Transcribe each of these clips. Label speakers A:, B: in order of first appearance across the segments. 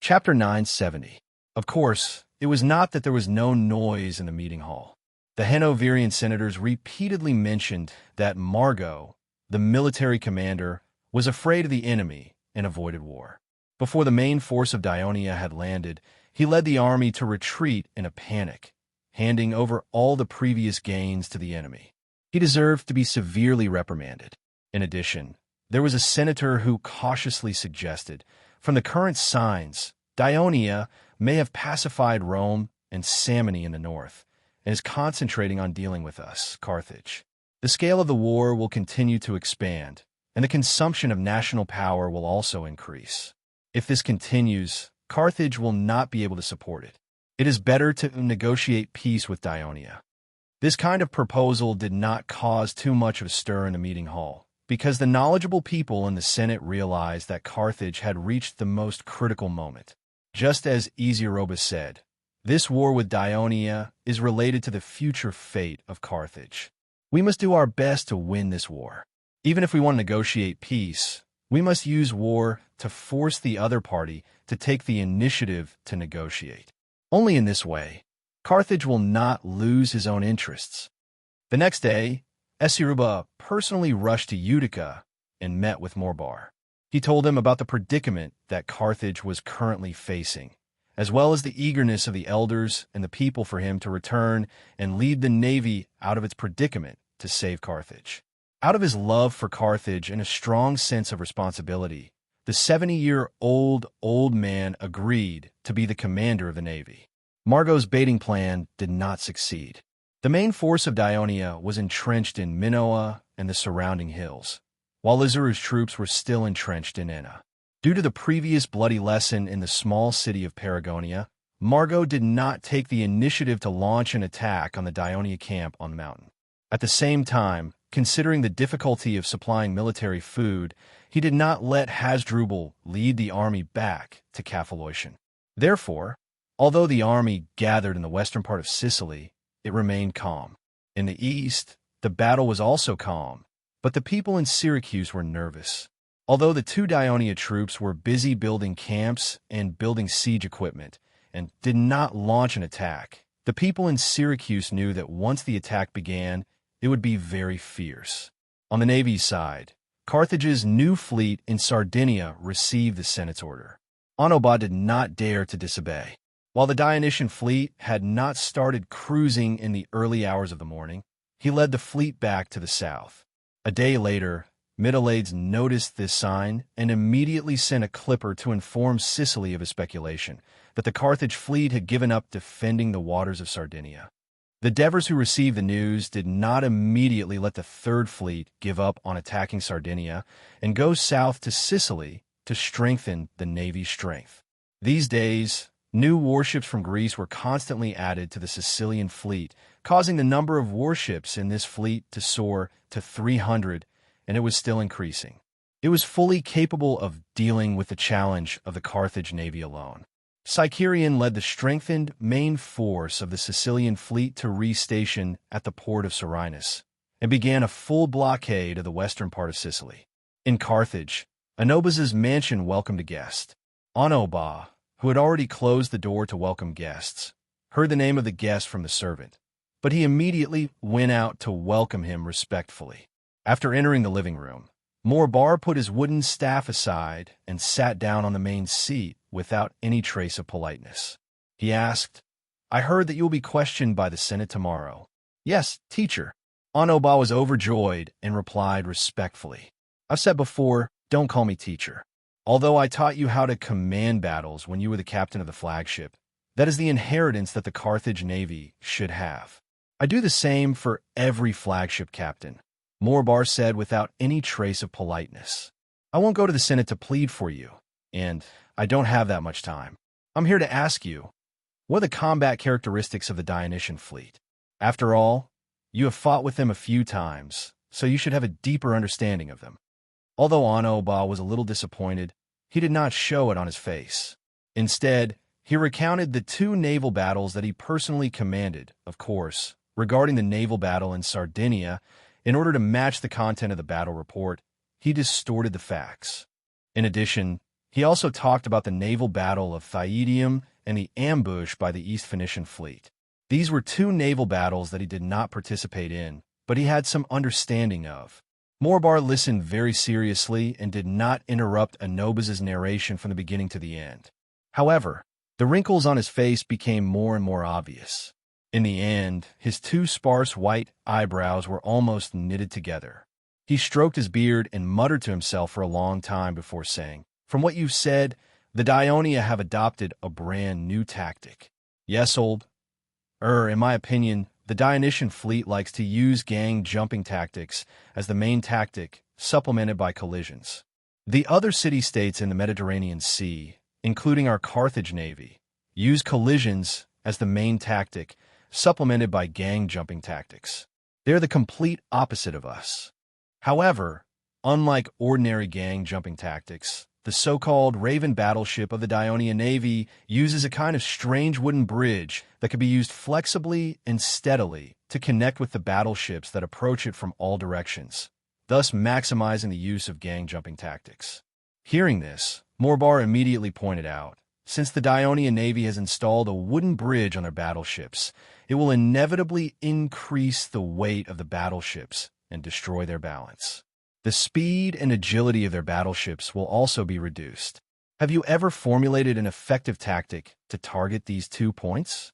A: Chapter 970. Of course, it was not that there was no noise in the meeting hall. The Hanoverian senators repeatedly mentioned that Margot, the military commander, was afraid of the enemy and avoided war. Before the main force of Dionia had landed, he led the army to retreat in a panic, handing over all the previous gains to the enemy. He deserved to be severely reprimanded. In addition, there was a senator who cautiously suggested, from the current signs, Dionia may have pacified Rome and Samony in the north, and is concentrating on dealing with us, Carthage. The scale of the war will continue to expand, and the consumption of national power will also increase. If this continues, Carthage will not be able to support it. It is better to negotiate peace with Dionia. This kind of proposal did not cause too much of a stir in the meeting hall, because the knowledgeable people in the Senate realized that Carthage had reached the most critical moment. Just as Esiorobus said, this war with Dionia is related to the future fate of Carthage. We must do our best to win this war. Even if we want to negotiate peace, we must use war to force the other party to take the initiative to negotiate. Only in this way, Carthage will not lose his own interests. The next day, Esiorobus personally rushed to Utica and met with Morbar. He told him about the predicament that Carthage was currently facing, as well as the eagerness of the elders and the people for him to return and lead the navy out of its predicament to save Carthage. Out of his love for Carthage and a strong sense of responsibility, the 70-year-old man agreed to be the commander of the navy. Margot's baiting plan did not succeed. The main force of Dionia was entrenched in Minoa and the surrounding hills, while Lizuru's troops were still entrenched in Enna. Due to the previous bloody lesson in the small city of Paragonia, Margot did not take the initiative to launch an attack on the Dionia camp on the mountain. At the same time, considering the difficulty of supplying military food, he did not let Hasdrubal lead the army back to Caphelotian. Therefore, although the army gathered in the western part of Sicily, it remained calm. In the east, the battle was also calm, but the people in Syracuse were nervous. Although the two Dionia troops were busy building camps and building siege equipment and did not launch an attack, the people in Syracuse knew that once the attack began, it would be very fierce. On the Navy's side, Carthage's new fleet in Sardinia received the Senate's order. Onoba did not dare to disobey. While the Dionysian fleet had not started cruising in the early hours of the morning, he led the fleet back to the south. A day later, Mytilades noticed this sign and immediately sent a clipper to inform Sicily of his speculation that the Carthage fleet had given up defending the waters of Sardinia. The Devers who received the news did not immediately let the Third Fleet give up on attacking Sardinia and go south to Sicily to strengthen the Navy's strength. These days, new warships from Greece were constantly added to the Sicilian fleet, causing the number of warships in this fleet to soar to 300, and it was still increasing. It was fully capable of dealing with the challenge of the Carthage Navy alone. Sicerian led the strengthened main force of the Sicilian fleet to restation at the port of Serenus and began a full blockade of the western part of Sicily. In Carthage, Onobas's mansion welcomed a guest. Onoba, who had already closed the door to welcome guests, heard the name of the guest from the servant, but he immediately went out to welcome him respectfully. After entering the living room, Morbar put his wooden staff aside and sat down on the main seat without any trace of politeness. He asked, "I heard that you will be questioned by the Senate tomorrow." "Yes, teacher." Onoba was overjoyed and replied respectfully, "I've said before, don't call me teacher. Although I taught you how to command battles when you were the captain of the flagship, that is the inheritance that the Carthage Navy should have. I do the same for every flagship captain," Morbar said without any trace of politeness. "I won't go to the Senate to plead for you, and I don't have that much time. I'm here to ask you, what are the combat characteristics of the Dionysian fleet? After all, you have fought with them a few times, so you should have a deeper understanding of them." Although Onoba was a little disappointed, he did not show it on his face. Instead, he recounted the two naval battles that he personally commanded, of course, regarding the naval battle in Sardinia. In order to match the content of the battle report, he distorted the facts. In addition, He also talked about the naval battle of Thyedium and the ambush by the East Phoenician fleet. These were two naval battles that he did not participate in, but he had some understanding of. Morbar listened very seriously and did not interrupt Anobaz's narration from the beginning to the end. However, the wrinkles on his face became more and more obvious. In the end, his two sparse white eyebrows were almost knitted together. He stroked his beard and muttered to himself for a long time before saying, "From what you've said, the Dionia have adopted a brand new tactic." "Yes, in my opinion, the Dionysian fleet likes to use gang-jumping tactics as the main tactic, supplemented by collisions. The other city-states in the Mediterranean Sea, including our Carthage navy, use collisions as the main tactic, supplemented by gang-jumping tactics. They're the complete opposite of us. However, unlike ordinary gang-jumping tactics, the so-called Raven battleship of the Dionia Navy uses a kind of strange wooden bridge that can be used flexibly and steadily to connect with the battleships that approach it from all directions, thus maximizing the use of gang-jumping tactics." Hearing this, Morbar immediately pointed out, since the Dionia Navy has installed a wooden bridge on their battleships, it will inevitably increase the weight of the battleships and destroy their balance. The speed and agility of their battleships will also be reduced. Have you ever formulated an effective tactic to target these 2 points?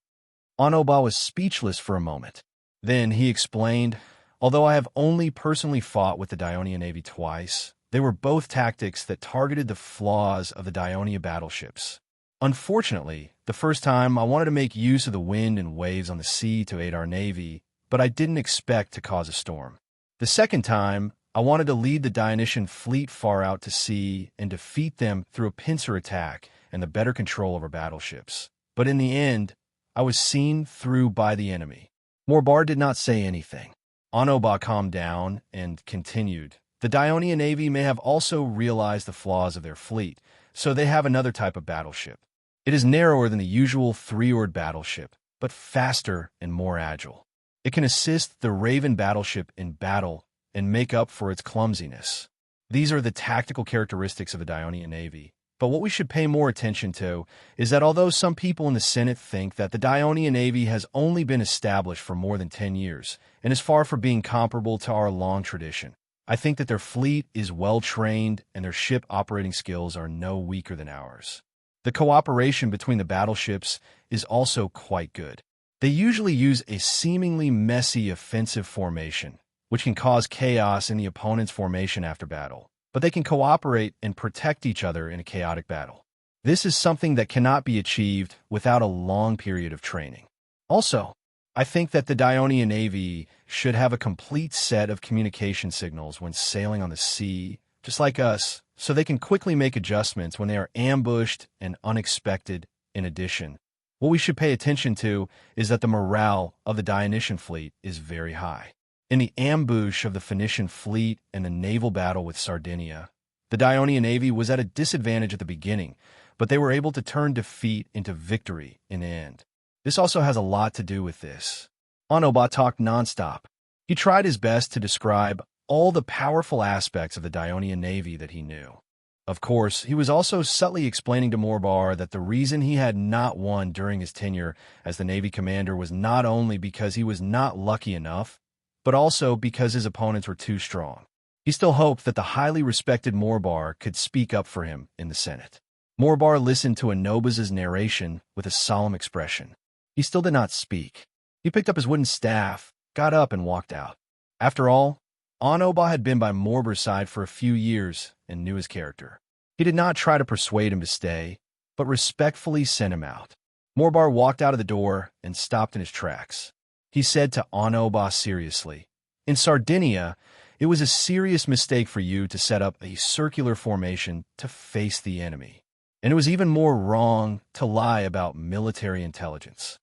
A: Onoba was speechless for a moment. Then he explained, "Although I have only personally fought with the Dionia Navy twice, they were both tactics that targeted the flaws of the Dionia battleships. Unfortunately, the first time I wanted to make use of the wind and waves on the sea to aid our navy, but I didn't expect to cause a storm. The second time, I wanted to lead the Dionysian fleet far out to sea and defeat them through a pincer attack and the better control of our battleships. But in the end, I was seen through by the enemy." Morbar did not say anything. Onoba calmed down and continued, "The Dionia Navy may have also realized the flaws of their fleet, so they have another type of battleship. It is narrower than the usual three-oared battleship, but faster and more agile. It can assist the Raven battleship in battle and make up for its clumsiness. These are the tactical characteristics of the Dionia Navy. But what we should pay more attention to is that although some people in the Senate think that the Dionia Navy has only been established for more than 10 years and is far from being comparable to our long tradition, I think that their fleet is well-trained and their ship operating skills are no weaker than ours. The cooperation between the battleships is also quite good. They usually use a seemingly messy offensive formation, which can cause chaos in the opponent's formation after battle, but they can cooperate and protect each other in a chaotic battle. This is something that cannot be achieved without a long period of training. Also, I think that the Dionia Navy should have a complete set of communication signals when sailing on the sea, just like us, so they can quickly make adjustments when they are ambushed and unexpected. In addition, what we should pay attention to is that the morale of the Dionysian fleet is very high. In the ambush of the Phoenician fleet and the naval battle with Sardinia, the Dionia Navy was at a disadvantage at the beginning, but they were able to turn defeat into victory in the end. This also has a lot to do with this." Onoba talked nonstop. He tried his best to describe all the powerful aspects of the Dionia Navy that he knew. Of course, he was also subtly explaining to Morbar that the reason he had not won during his tenure as the Navy commander was not only because he was not lucky enough, but also because his opponents were too strong. He still hoped that the highly respected Morbar could speak up for him in the Senate. Morbar listened to Anobaz's narration with a solemn expression. He still did not speak. He picked up his wooden staff, got up, and walked out. After all, Onoba had been by Morbar's side for a few years and knew his character. He did not try to persuade him to stay, but respectfully sent him out. Morbar walked out of the door and stopped in his tracks. He said to Onoba seriously, "In Sardinia, it was a serious mistake for you to set up a circular formation to face the enemy. And it was even more wrong to lie about military intelligence."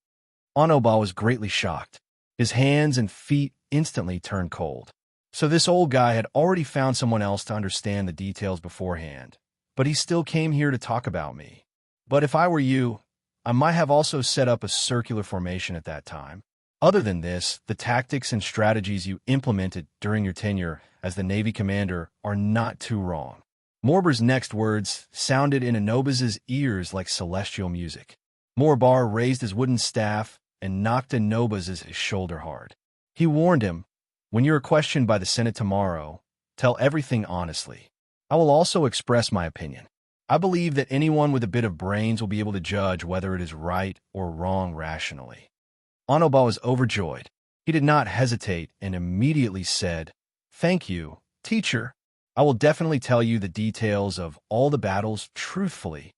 A: Onoba was greatly shocked. His hands and feet instantly turned cold. So this old guy had already found someone else to understand the details beforehand, but he still came here to talk about me. But if I were you, I might have also set up a circular formation at that time. Other than this, the tactics and strategies you implemented during your tenure as the Navy commander are not too wrong. Morbar's next words sounded in Anobaz's ears like celestial music. Morbar raised his wooden staff and knocked Anobaz's shoulder hard. He warned him, "When you are questioned by the Senate tomorrow, tell everything honestly. I will also express my opinion. I believe that anyone with a bit of brains will be able to judge whether it is right or wrong rationally." Anoba was overjoyed. He did not hesitate and immediately said, "Thank you, teacher. I will definitely tell you the details of all the battles truthfully."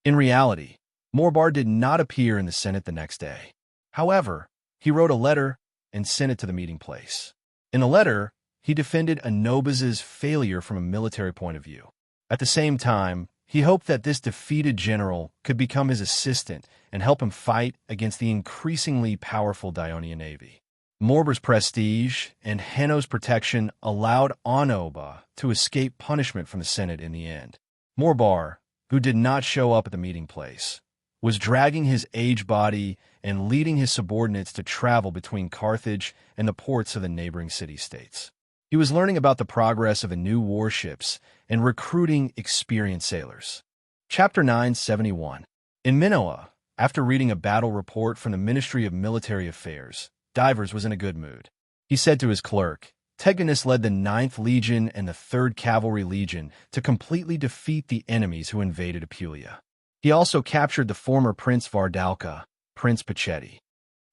A: In reality, Morbar did not appear in the Senate the next day. However, he wrote a letter and sent it to the meeting place. In the letter, he defended Anobaz's failure from a military point of view. At the same time, he hoped that this defeated general could become his assistant and help him fight against the increasingly powerful Dionian navy. Morbar's prestige and Henno's protection allowed Anoba to escape punishment from the Senate in the end. Morbar, who did not show up at the meeting place, was dragging his aged body and leading his subordinates to travel between Carthage and the ports of the neighboring city-states. He was learning about the progress of the new warships and recruiting experienced sailors. Chapter 971. In Minoa, after reading a battle report from the Ministry of Military Affairs, Divers was in a good mood. He said to his clerk, "Teganus led the 9th Legion and the 3rd Cavalry Legion to completely defeat the enemies who invaded Apulia. He also captured the former Prince Vardalca, Prince Pacetti.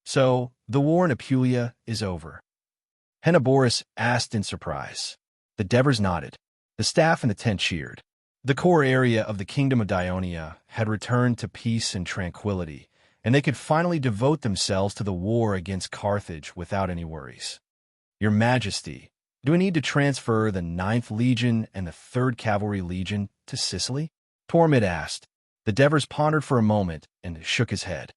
A: So, the war in Apulia is over." Hennoboris asked in surprise. The Devers nodded. The staff in the tent cheered. The core area of the Kingdom of Dionia had returned to peace and tranquility, and they could finally devote themselves to the war against Carthage without any worries. "Your Majesty, do we need to transfer the 9th Legion and the 3rd Cavalry Legion to Sicily?" Tormid asked. The Devers pondered for a moment and shook his head.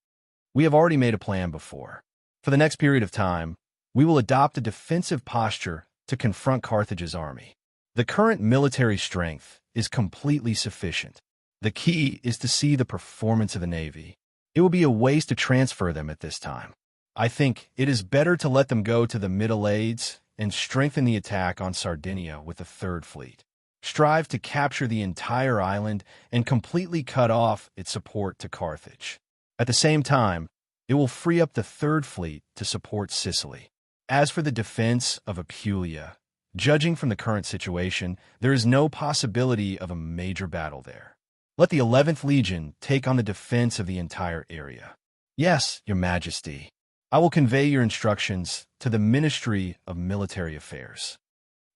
A: "We have already made a plan before. For the next period of time, we will adopt a defensive posture to confront Carthage's army. The current military strength is completely sufficient. The key is to see the performance of the Navy. It will be a waste to transfer them at this time. I think it is better to let them go to the Middle-Ades and strengthen the attack on Sardinia with the 3rd Fleet. Strive to capture the entire island and completely cut off its support to Carthage. At the same time, it will free up the 3rd Fleet to support Sicily. As for the defense of Apulia, judging from the current situation, there is no possibility of a major battle there. Let the 11th Legion take on the defense of the entire area." "Yes, Your Majesty. I will convey your instructions to the Ministry of Military Affairs."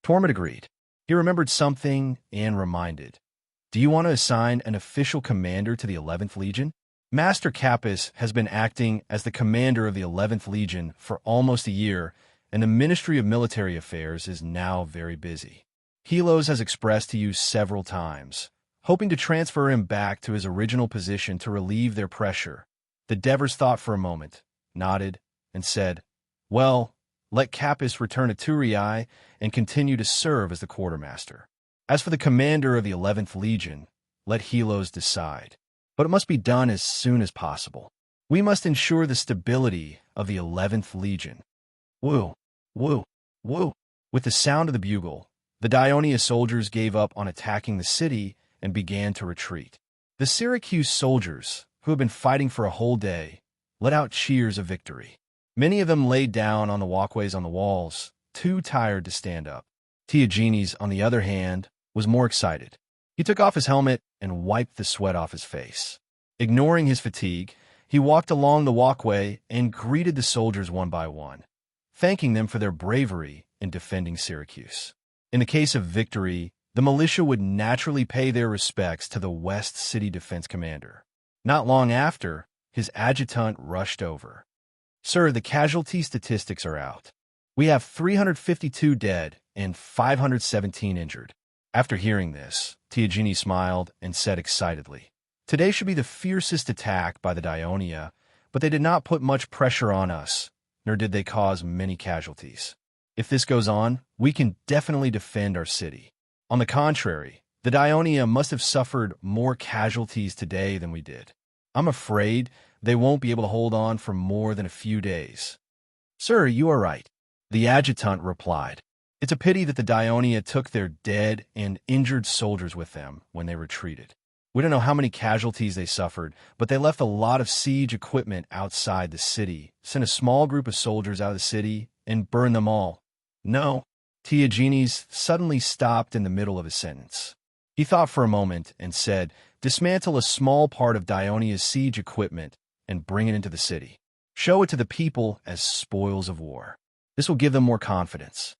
A: Tormid agreed. He remembered something and reminded, "Do you want to assign an official commander to the 11th Legion? Master Capus has been acting as the commander of the 11th Legion for almost a year, and the Ministry of Military Affairs is now very busy. Helos has expressed to you several times, hoping to transfer him back to his original position to relieve their pressure." The Devers thought for a moment, nodded, and said, "Well, let Capus return to Turiae and continue to serve as the quartermaster. As for the commander of the 11th Legion, let Helos decide. But it must be done as soon as possible. We must ensure the stability of the 11th Legion." Woo, woo, woo. With the sound of the bugle, the Dionia soldiers gave up on attacking the city and began to retreat. The Syracuse soldiers, who had been fighting for a whole day, let out cheers of victory. Many of them laid down on the walkways on the walls, too tired to stand up. Theagenes, on the other hand, was more excited. He took off his helmet and wiped the sweat off his face. Ignoring his fatigue, he walked along the walkway and greeted the soldiers one by one, thanking them for their bravery in defending Syracuse. In the case of victory, the militia would naturally pay their respects to the West City Defense Commander. Not long after, his adjutant rushed over. "Sir, the casualty statistics are out. We have 352 dead and 517 injured." After hearing this, Theagenes smiled and said excitedly, "Today should be the fiercest attack by the Dionia, but they did not put much pressure on us, nor did they cause many casualties. If this goes on, we can definitely defend our city. On the contrary, the Dionia must have suffered more casualties today than we did. I'm afraid they won't be able to hold on for more than a few days." "Sir, you are right," the adjutant replied. It's a pity that the Dionia took their dead and injured soldiers with them when they retreated. We don't know how many casualties they suffered, but they left a lot of siege equipment outside the city, sent a small group of soldiers out of the city, and burned them all. No. Diogenes suddenly stopped in the middle of a sentence. He thought for a moment and said, "Dismantle a small part of Dionia's siege equipment and bring it into the city. Show it to the people as spoils of war. This will give them more confidence."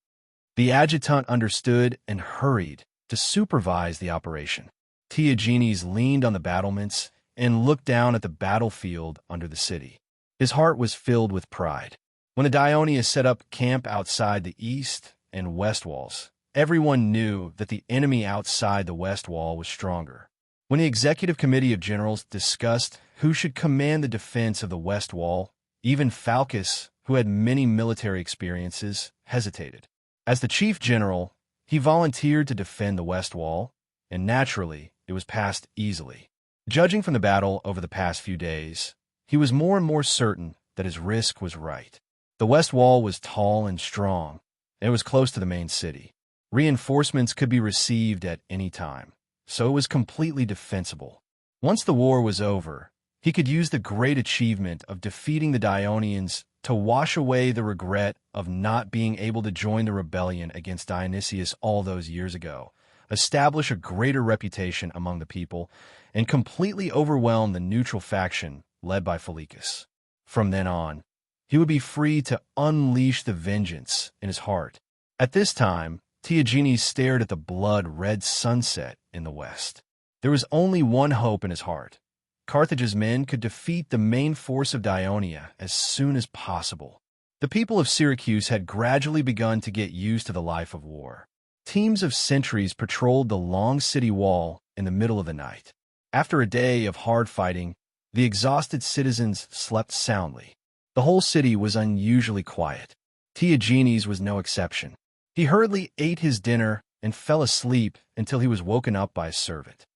A: The adjutant understood and hurried to supervise the operation. Diogenes leaned on the battlements and looked down at the battlefield under the city. His heart was filled with pride. When the Dionia set up camp outside the east and west walls, everyone knew that the enemy outside the west wall was stronger. When the executive committee of generals discussed who should command the defense of the west wall, even Phalcus, who had many military experiences, hesitated. As the chief general, he volunteered to defend the west wall, and naturally, it was passed easily. Judging from the battle over the past few days, he was more and more certain that his risk was right. The west wall was tall and strong, and it was close to the main city. Reinforcements could be received at any time, so it was completely defensible. Once the war was over, he could use the great achievement of defeating the Dionians to wash away the regret of not being able to join the rebellion against Dionysius all those years ago, establish a greater reputation among the people, and completely overwhelm the neutral faction led by Philocus. From then on, he would be free to unleash the vengeance in his heart. At this time, Diogenes stared at the blood-red sunset in the west. There was only one hope in his heart. Carthage's men could defeat the main force of Dionia as soon as possible. The people of Syracuse had gradually begun to get used to the life of war. Teams of sentries patrolled the long city wall in the middle of the night. After a day of hard fighting, the exhausted citizens slept soundly. The whole city was unusually quiet. Diogenes was no exception. He hurriedly ate his dinner and fell asleep until he was woken up by a servant.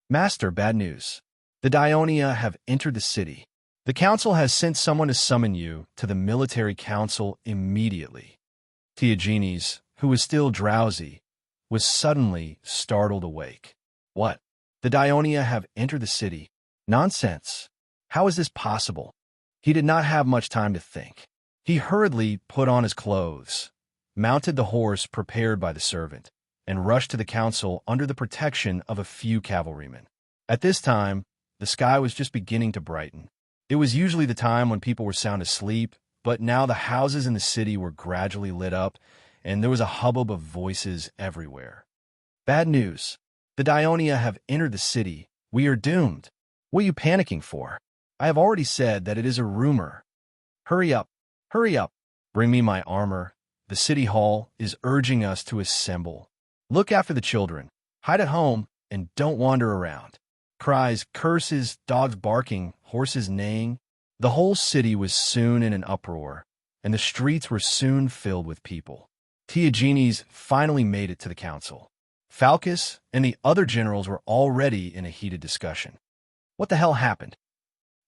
A: "Master, bad news. The Dionia have entered the city. The council has sent someone to summon you to the military council immediately." Diogenes, who was still drowsy, was suddenly startled awake. "What? The Dionia have entered the city? Nonsense! How is this possible?" He did not have much time to think. He hurriedly put on his clothes, mounted the horse prepared by the servant, and rushed to the council under the protection of a few cavalrymen. At this time, the sky was just beginning to brighten. It was usually the time when people were sound asleep, but now the houses in the city were gradually lit up, and there was a hubbub of voices everywhere. "Bad news. The Dionia have entered the city. We are doomed. What are you panicking for? I have already said that it is a rumor. Hurry up, hurry up. Bring me my armor. The city hall is urging us to assemble. Look after the children. Hide at home and don't wander around." Cries, curses, dogs barking, horses neighing. The whole city was soon in an uproar, and the streets were soon filled with people. Diogenes finally made it to the council. Phalcus and the other generals were already in a heated discussion. "What the hell happened?"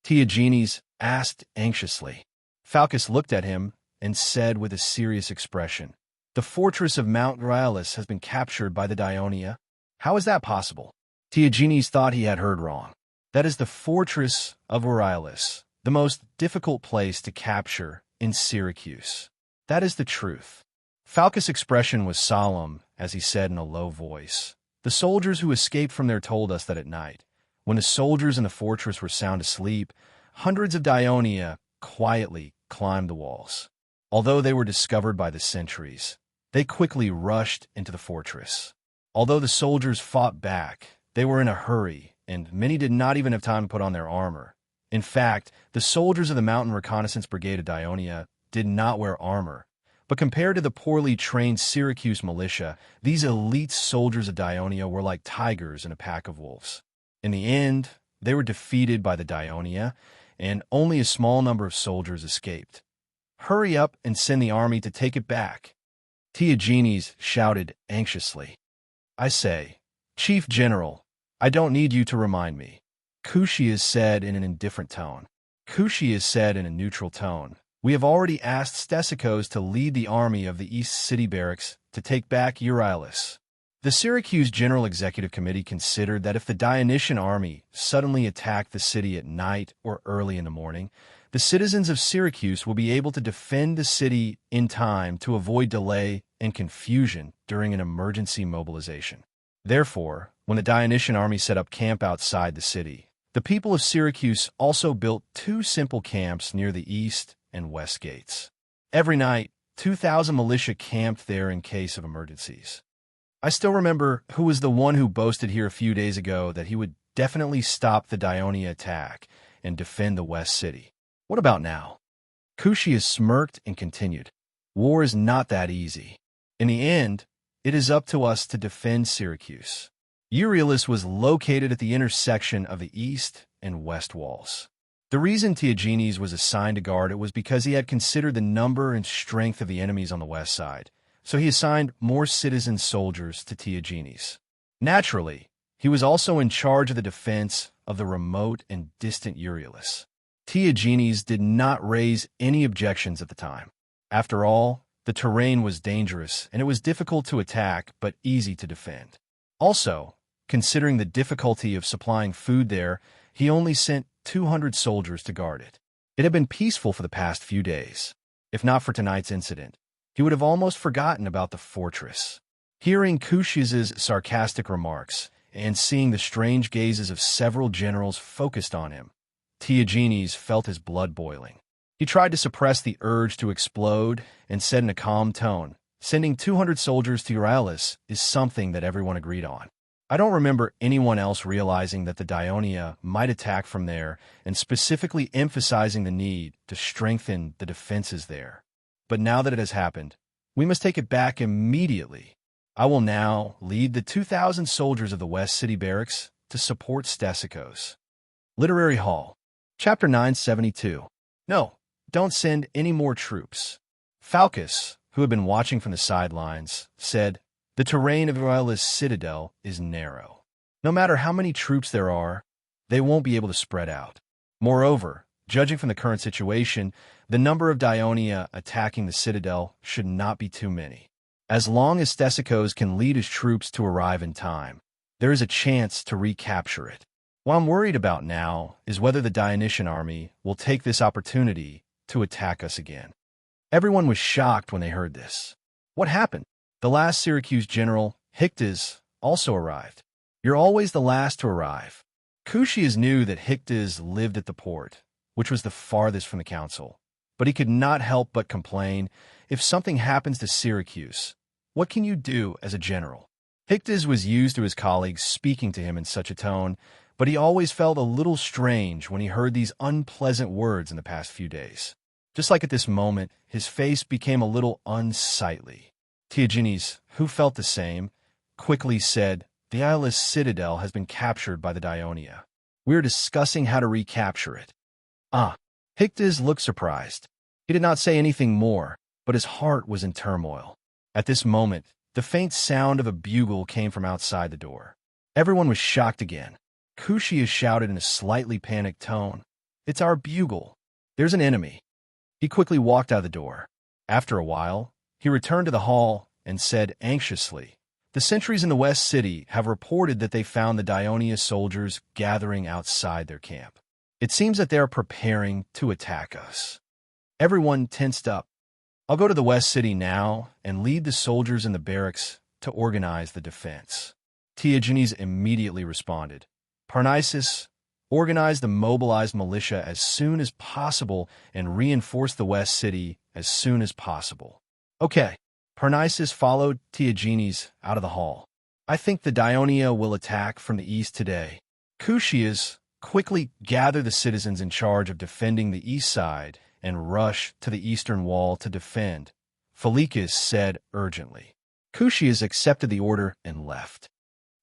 A: Diogenes asked anxiously. Phalcus looked at him and said with a serious expression, "The fortress of Mount Rhyalus has been captured by the Dionia." "How is that possible?" Diogenes thought he had heard wrong. "That is the fortress of Rhyalus, the most difficult place to capture in Syracuse. That is the truth." Phalcus' expression was solemn as he said in a low voice, "The soldiers who escaped from there told us that at night, when the soldiers in the fortress were sound asleep, hundreds of Dionia quietly climbed the walls. Although they were discovered by the sentries, they quickly rushed into the fortress. Although the soldiers fought back, they were in a hurry, and many did not even have time to put on their armor. In fact, the soldiers of the Mountain Reconnaissance Brigade of Dionia did not wear armor, but compared to the poorly trained Syracuse militia, these elite soldiers of Dionia were like tigers in a pack of wolves. In the end, they were defeated by the Dionia, and only a small number of soldiers escaped. "Hurry up and send the army to take it back." Diogenes shouted anxiously. "I say, Chief General, I don't need you to remind me." Cucius said in an indifferent tone. Cucius said in a neutral tone, "We have already asked Stesicos to lead the army of the East City Barracks to take back Euryalus. The Syracuse General Executive Committee considered that if the Dionysian army suddenly attacked the city at night or early in the morning, the citizens of Syracuse will be able to defend the city in time to avoid delay and confusion during an emergency mobilization. Therefore, when the Dionysian army set up camp outside the city, the people of Syracuse also built two simple camps near the east and west gates. Every night, 2,000 militia camped there in case of emergencies. I still remember who was the one who boasted here a few days ago that he would definitely stop the Dionia attack and defend the West City. What about now? Cushius smirked and continued, "War is not that easy. In the end, it is up to us to defend Syracuse." Euryalus was located at the intersection of the east and west walls. The reason Theagenes was assigned to guard it was because he had considered the number and strength of the enemies on the west side, so he assigned more citizen soldiers to Theagenes. Naturally, he was also in charge of the defense of the remote and distant Euryalus. Theagenes did not raise any objections at the time. After all, the terrain was dangerous, and it was difficult to attack but easy to defend. Also, considering the difficulty of supplying food there, he only sent 200 soldiers to guard it. It had been peaceful for the past few days. If not for tonight's incident, he would have almost forgotten about the fortress. Hearing Cushius's sarcastic remarks and seeing the strange gazes of several generals focused on him, Theagenes felt his blood boiling. He tried to suppress the urge to explode and said in a calm tone, "Sending 200 soldiers to Euryalus is something that everyone agreed on. I don't remember anyone else realizing that the Dionia might attack from there and specifically emphasizing the need to strengthen the defenses there. But now that it has happened, we must take it back immediately. I will now lead the 2,000 soldiers of the West City Barracks to support Stasicos." Literary Hall. Chapter 972. No, don't send any more troops. Falcus, who had been watching from the sidelines, said, "The terrain of Euryalus' citadel is narrow. No matter how many troops there are, they won't be able to spread out. Moreover, judging from the current situation, the number of Dionia attacking the citadel should not be too many. As long as Stasicos can lead his troops to arrive in time, there is a chance to recapture it. What I'm worried about now is whether the Dionysian army will take this opportunity to attack us again." Everyone was shocked when they heard this. What happened? The last Syracuse general, Hyctes, also arrived. "You're always the last to arrive." Cushius knew that Hyctes lived at the port, which was the farthest from the council, but he could not help but complain, "If something happens to Syracuse, what can you do as a general?" Hyctes was used to his colleagues speaking to him in such a tone, but he always felt a little strange when he heard these unpleasant words in the past few days. Just like at this moment, his face became a little unsightly. Theagenes, who felt the same, quickly said, "The Euryalus citadel has been captured by the Dionia. We are discussing how to recapture it." Ah, Hyctes looked surprised. He did not say anything more, but his heart was in turmoil. At this moment, the faint sound of a bugle came from outside the door. Everyone was shocked again. Cushius shouted in a slightly panicked tone, "It's our bugle. There's an enemy." He quickly walked out the door. After a while, he returned to the hall and said anxiously, "The sentries in the West City have reported that they found the Dionia soldiers gathering outside their camp. It seems that they are preparing to attack us." Everyone tensed up. "I'll go to the West City now and lead the soldiers in the barracks to organize the defense." Theagenes immediately responded, "Parnassus, organize the mobilized militia as soon as possible and reinforce the West City as soon as possible." Okay. Parnassus followed Theagenes out of the hall. "I think the Dionia will attack from the east today." Cushius quickly gathered the citizens in charge of defending the east side and rushed to the eastern wall to defend. Phylacus said urgently. Cushius accepted the order and left.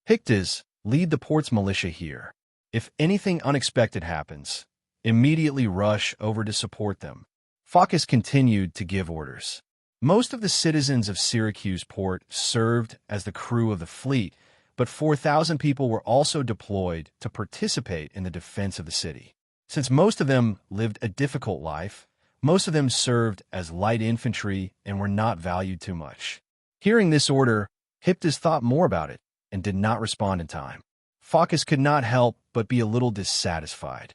A: "Hyctes, lead the port's militia here. If anything unexpected happens, immediately rush over to support them." Phylacus continued to give orders. Most of the citizens of Syracuse port served as the crew of the fleet, but 4,000 people were also deployed to participate in the defense of the city. Since most of them lived a difficult life, most of them served as light infantry and were not valued too much. Hearing this order, Hyptus thought more about it and did not respond in time. Phocus could not help but be a little dissatisfied.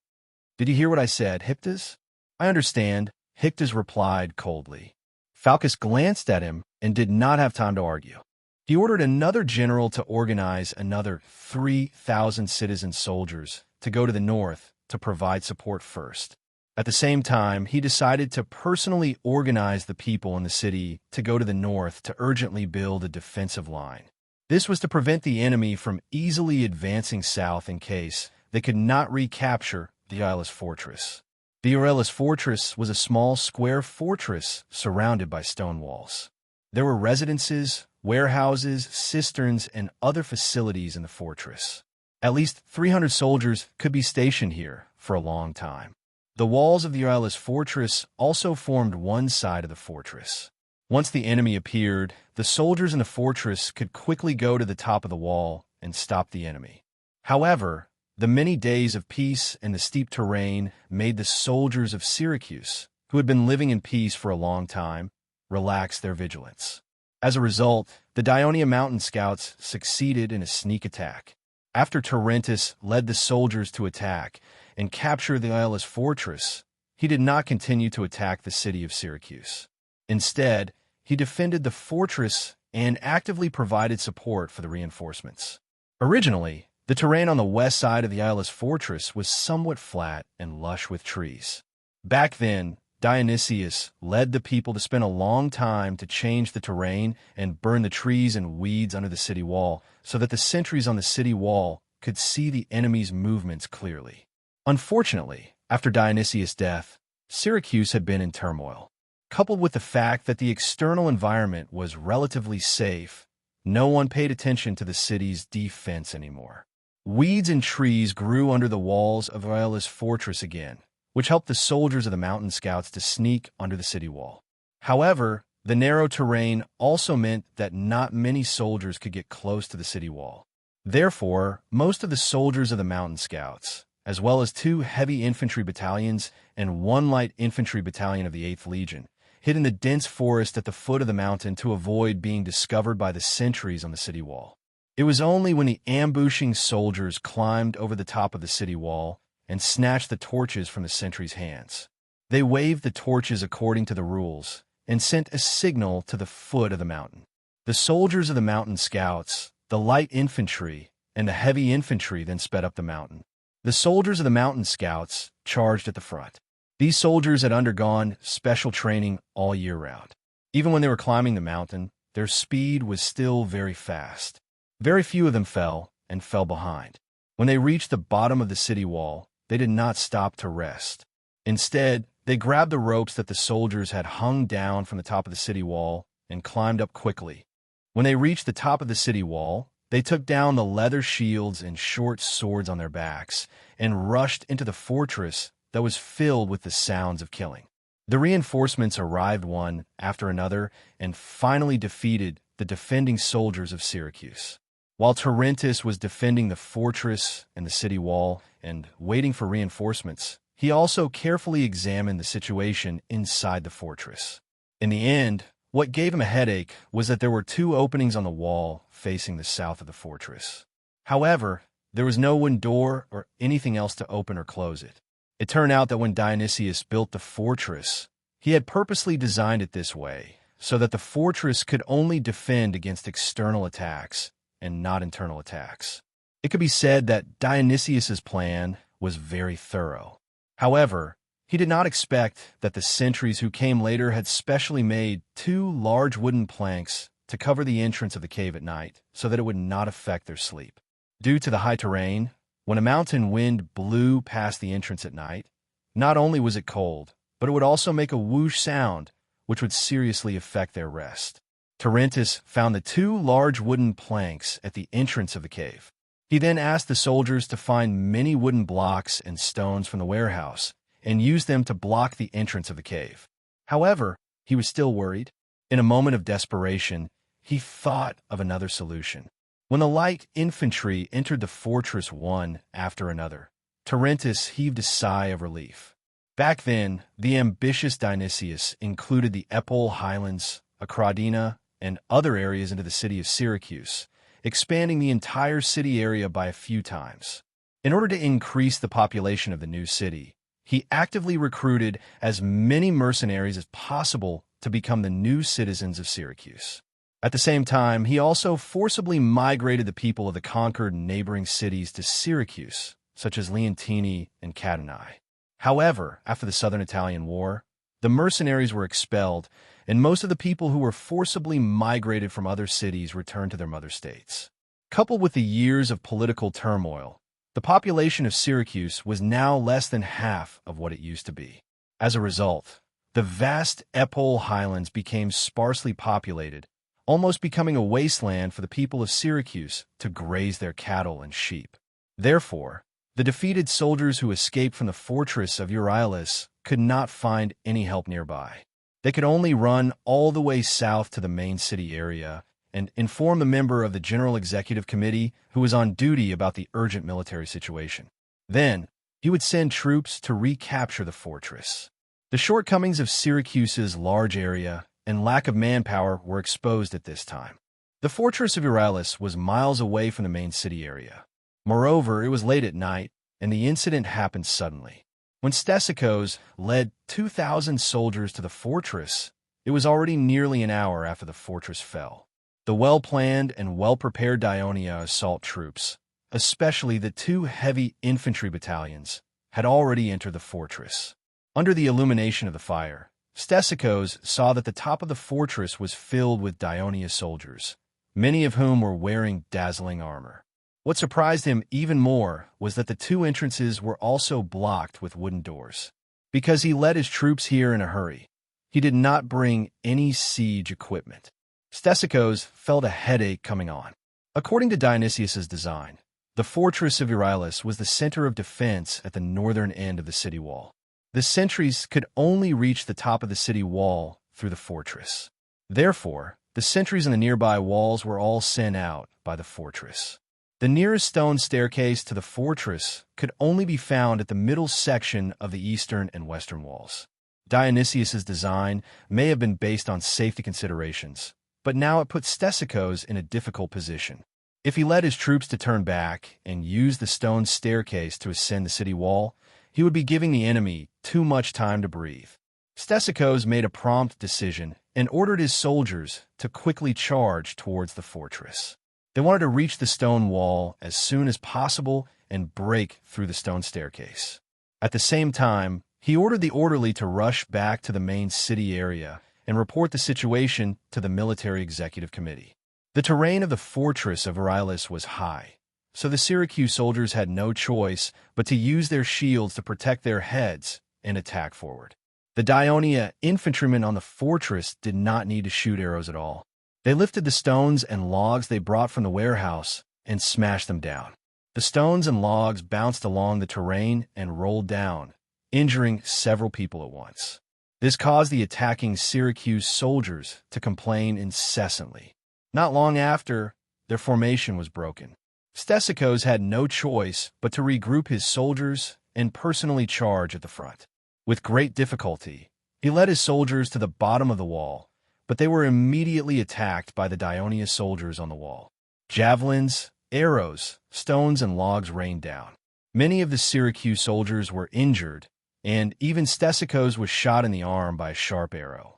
A: "Did you hear what I said, Hyptus?" "I understand," Hyptus replied coldly. Phocus glanced at him and did not have time to argue. He ordered another general to organize another 3,000 citizen soldiers to go to the north to provide support first. At the same time, he decided to personally organize the people in the city to go to the north to urgently build a defensive line. This was to prevent the enemy from easily advancing south in case they could not recapture the Aurelius fortress. The Aurelius fortress was a small square fortress surrounded by stone walls. There were residences, warehouses, cisterns, and other facilities in the fortress. At least 300 soldiers could be stationed here for a long time. The walls of the Aurelius fortress also formed one side of the fortress. Once the enemy appeared, the soldiers in the fortress could quickly go to the top of the wall and stop the enemy. However, the many days of peace and the steep terrain made the soldiers of Syracuse, who had been living in peace for a long time, relax their vigilance. As a result, the Dionia mountain scouts succeeded in a sneak attack. After Tarentus led the soldiers to attack and capture the Aurelius fortress, he did not continue to attack the city of Syracuse. Instead, he defended the fortress and actively provided support for the reinforcements. Originally, the terrain on the west side of the Aurelius fortress was somewhat flat and lush with trees. Back then, Dionysius led the people to spend a long time to change the terrain and burn the trees and weeds under the city wall so that the sentries on the city wall could see the enemy's movements clearly. Unfortunately, after Dionysius' death, Syracuse had been in turmoil. Coupled with the fact that the external environment was relatively safe, no one paid attention to the city's defense anymore. Weeds and trees grew under the walls of Aurelius' fortress again, which helped the soldiers of the mountain scouts to sneak under the city wall. However, the narrow terrain also meant that not many soldiers could get close to the city wall. Therefore, most of the soldiers of the mountain scouts, as well as 2 heavy infantry battalions and 1 light infantry battalion of the 8th Legion, hid in the dense forest at the foot of the mountain to avoid being discovered by the sentries on the city wall. It was only when the ambushing soldiers climbed over the top of the city wall and snatched the torches from the sentries' hands. They waved the torches according to the rules and sent a signal to the foot of the mountain. The soldiers of the mountain scouts, the light infantry, and the heavy infantry then sped up the mountain. The soldiers of the mountain scouts charged at the front. These soldiers had undergone special training all year round. Even when they were climbing the mountain, their speed was still very fast. Very few of them fell and fell behind. When they reached the bottom of the city wall, they did not stop to rest. Instead, they grabbed the ropes that the soldiers had hung down from the top of the city wall and climbed up quickly. When they reached the top of the city wall, they took down the leather shields and short swords on their backs and rushed into the fortress that was filled with the sounds of killing. The reinforcements arrived one after another and finally defeated the defending soldiers of Syracuse. While Tarentus was defending the fortress and the city wall and waiting for reinforcements, he also carefully examined the situation inside the fortress. In the end, what gave him a headache was that there were 2 openings on the wall facing the south of the fortress. However, there was no wooden door or anything else to open or close it. It turned out that when Dionysius built the fortress, he had purposely designed it this way so that the fortress could only defend against external attacks and not internal attacks. It could be said that Dionysius's plan was very thorough. However, he did not expect that the sentries who came later had specially made 2 large wooden planks to cover the entrance of the cave at night so that it would not affect their sleep. Due to the high terrain, when a mountain wind blew past the entrance at night, not only was it cold, but it would also make a whoosh sound, which would seriously affect their rest. Tarentus found the 2 large wooden planks at the entrance of the cave. He then asked the soldiers to find many wooden blocks and stones from the warehouse and use them to block the entrance of the cave. However, he was still worried. In a moment of desperation, he thought of another solution. When the light infantry entered the fortress one after another, Tarentus heaved a sigh of relief. Back then, the ambitious Dionysius included the Epol highlands, Acradina, and other areas into the city of Syracuse, expanding the entire city area by a few times. In order to increase the population of the new city, he actively recruited as many mercenaries as possible to become the new citizens of Syracuse. At the same time, he also forcibly migrated the people of the conquered neighboring cities to Syracuse, such as Leontini and Cadenai. However, after the Southern Italian War, the mercenaries were expelled, and most of the people who were forcibly migrated from other cities returned to their mother states. Coupled with the years of political turmoil, the population of Syracuse was now less than half of what it used to be. As a result, the vast Epole highlands became sparsely populated, almost becoming a wasteland for the people of Syracuse to graze their cattle and sheep. Therefore, the defeated soldiers who escaped from the fortress of Euryalus could not find any help nearby. They could only run all the way south to the main city area and inform the member of the General Executive Committee who was on duty about the urgent military situation. Then, he would send troops to recapture the fortress. The shortcomings of Syracuse's large area and lack of manpower were exposed at this time. The fortress of Euryalus was miles away from the main city area. Moreover, it was late at night, and the incident happened suddenly. When Stesicos led 2,000 soldiers to the fortress, it was already nearly an hour after the fortress fell. The well-planned and well-prepared Daionia assault troops, especially the 2 heavy infantry battalions, had already entered the fortress. Under the illumination of the fire, Stesicos saw that the top of the fortress was filled with Daionia soldiers, many of whom were wearing dazzling armor. What surprised him even more was that the 2 entrances were also blocked with wooden doors. Because he led his troops here in a hurry, he did not bring any siege equipment. Stesicos felt a headache coming on. According to Dionysius's design, the fortress of Euryalus was the center of defense at the northern end of the city wall. The sentries could only reach the top of the city wall through the fortress. Therefore, the sentries on the nearby walls were all sent out by the fortress. The nearest stone staircase to the fortress could only be found at the middle section of the eastern and western walls. Dionysius's design may have been based on safety considerations, but now it put Stesicos in a difficult position. If he led his troops to turn back and use the stone staircase to ascend the city wall, he would be giving the enemy too much time to breathe. Stesicos made a prompt decision and ordered his soldiers to quickly charge towards the fortress. They wanted to reach the stone wall as soon as possible and break through the stone staircase. At the same time, he ordered the orderly to rush back to the main city area and report the situation to the Military Executive Committee. The terrain of the fortress of Euryalus was high, so the Syracuse soldiers had no choice but to use their shields to protect their heads and attack forward. The Daionia infantrymen on the fortress did not need to shoot arrows at all. They lifted the stones and logs they brought from the warehouse and smashed them down. The stones and logs bounced along the terrain and rolled down, injuring several people at once. This caused the attacking Syracuse soldiers to complain incessantly. Not long after, their formation was broken. Stesicos had no choice but to regroup his soldiers and personally charge at the front. With great difficulty, he led his soldiers to the bottom of the wall, but they were immediately attacked by the Daionia soldiers on the wall. Javelins, arrows, stones, and logs rained down. Many of the Syracuse soldiers were injured, and even Stesicos was shot in the arm by a sharp arrow.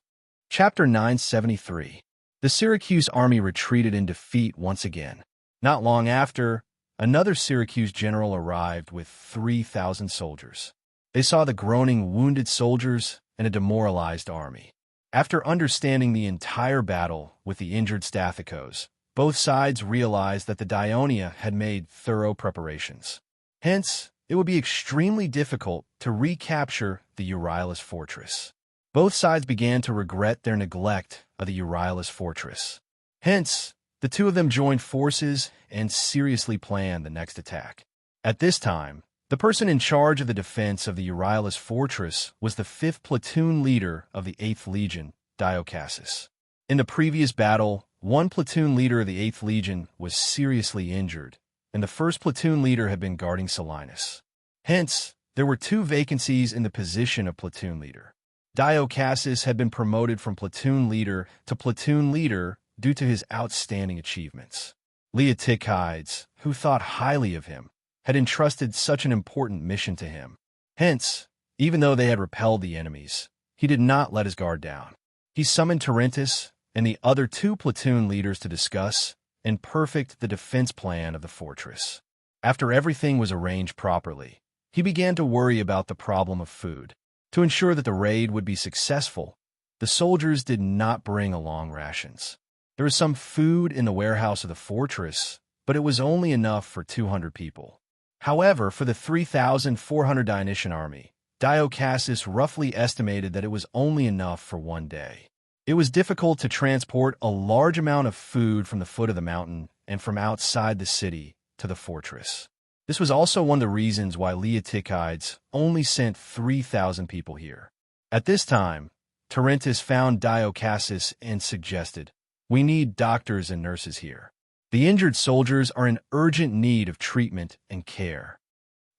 A: Chapter 973. The Syracuse army retreated in defeat once again. Not long after, another Syracuse general arrived with 3,000 soldiers. They saw the groaning, wounded soldiers and a demoralized army. After understanding the entire battle with the injured Stesicos, both sides realized that the Daionia had made thorough preparations. Hence, it would be extremely difficult to recapture the Euryalus fortress. Both sides began to regret their neglect of the Euryalus fortress. Hence, the two of them joined forces and seriously planned the next attack. At this time, the person in charge of the defense of the Euryalus fortress was the 5th platoon leader of the 8th Legion, Diocassus. In the previous battle, one platoon leader of the 8th Legion was seriously injured, and the 1st platoon leader had been guarding Selinus. Hence, there were 2 vacancies in the position of platoon leader. Diocassus had been promoted from platoon leader to platoon leader due to his outstanding achievements. Leotychides, who thought highly of him, had entrusted such an important mission to him. Hence, even though they had repelled the enemies, he did not let his guard down. He summoned Tarentus and the other two platoon leaders to discuss and perfect the defense plan of the fortress. After everything was arranged properly, he began to worry about the problem of food. To ensure that the raid would be successful, the soldiers did not bring along rations. There was some food in the warehouse of the fortress, but it was only enough for 200 people. However, for the 3,400 Dionysian army, Dio Cassius roughly estimated that it was only enough for one day. It was difficult to transport a large amount of food from the foot of the mountain and from outside the city to the fortress. This was also one of the reasons why Leotychides only sent 3,000 people here. At this time, Tarentus found Dio Cassius and suggested, "We need doctors and nurses here. The injured soldiers are in urgent need of treatment and care."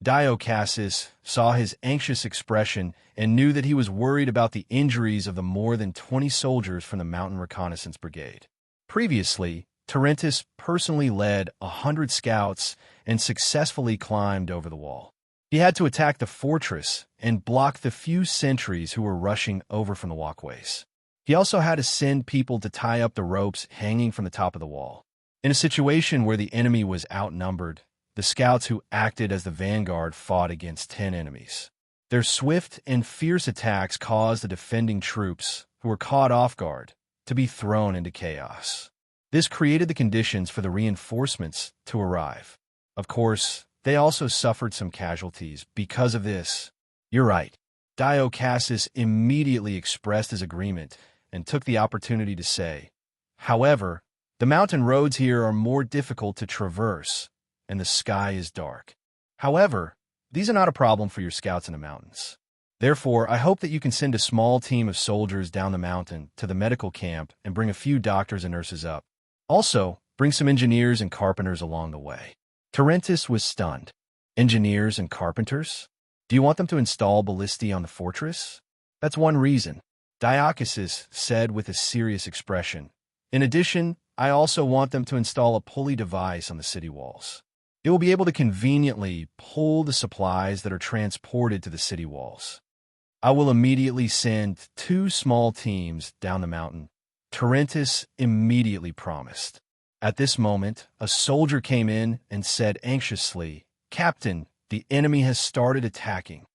A: Dio Cassius saw his anxious expression and knew that he was worried about the injuries of the more than 20 soldiers from the Mountain Reconnaissance Brigade. Previously, Tarentus personally led 100 scouts and successfully climbed over the wall. He had to attack the fortress and block the few sentries who were rushing over from the walkways. He also had to send people to tie up the ropes hanging from the top of the wall. In a situation where the enemy was outnumbered, the scouts who acted as the vanguard fought against 10 enemies. Their swift and fierce attacks caused the defending troops, who were caught off guard, to be thrown into chaos. This created the conditions for the reinforcements to arrive. Of course, they also suffered some casualties because of this. "You're right." Dio Cassius immediately expressed his agreement and took the opportunity to say, "However, the mountain roads here are more difficult to traverse, and the sky is dark. However, these are not a problem for your scouts in the mountains. Therefore, I hope that you can send a small team of soldiers down the mountain to the medical camp and bring a few doctors and nurses up. Also, bring some engineers and carpenters along the way." Tarentus was stunned. "Engineers and carpenters? Do you want them to install ballistae on the fortress?" "That's one reason," Dio Cassius said with a serious expression. "In addition, I also want them to install a pulley device on the city walls. It will be able to conveniently pull the supplies that are transported to the city walls. I will immediately send 2 small teams down the mountain." Tarentus immediately promised. At this moment, a soldier came in and said anxiously, "Captain, the enemy has started attacking."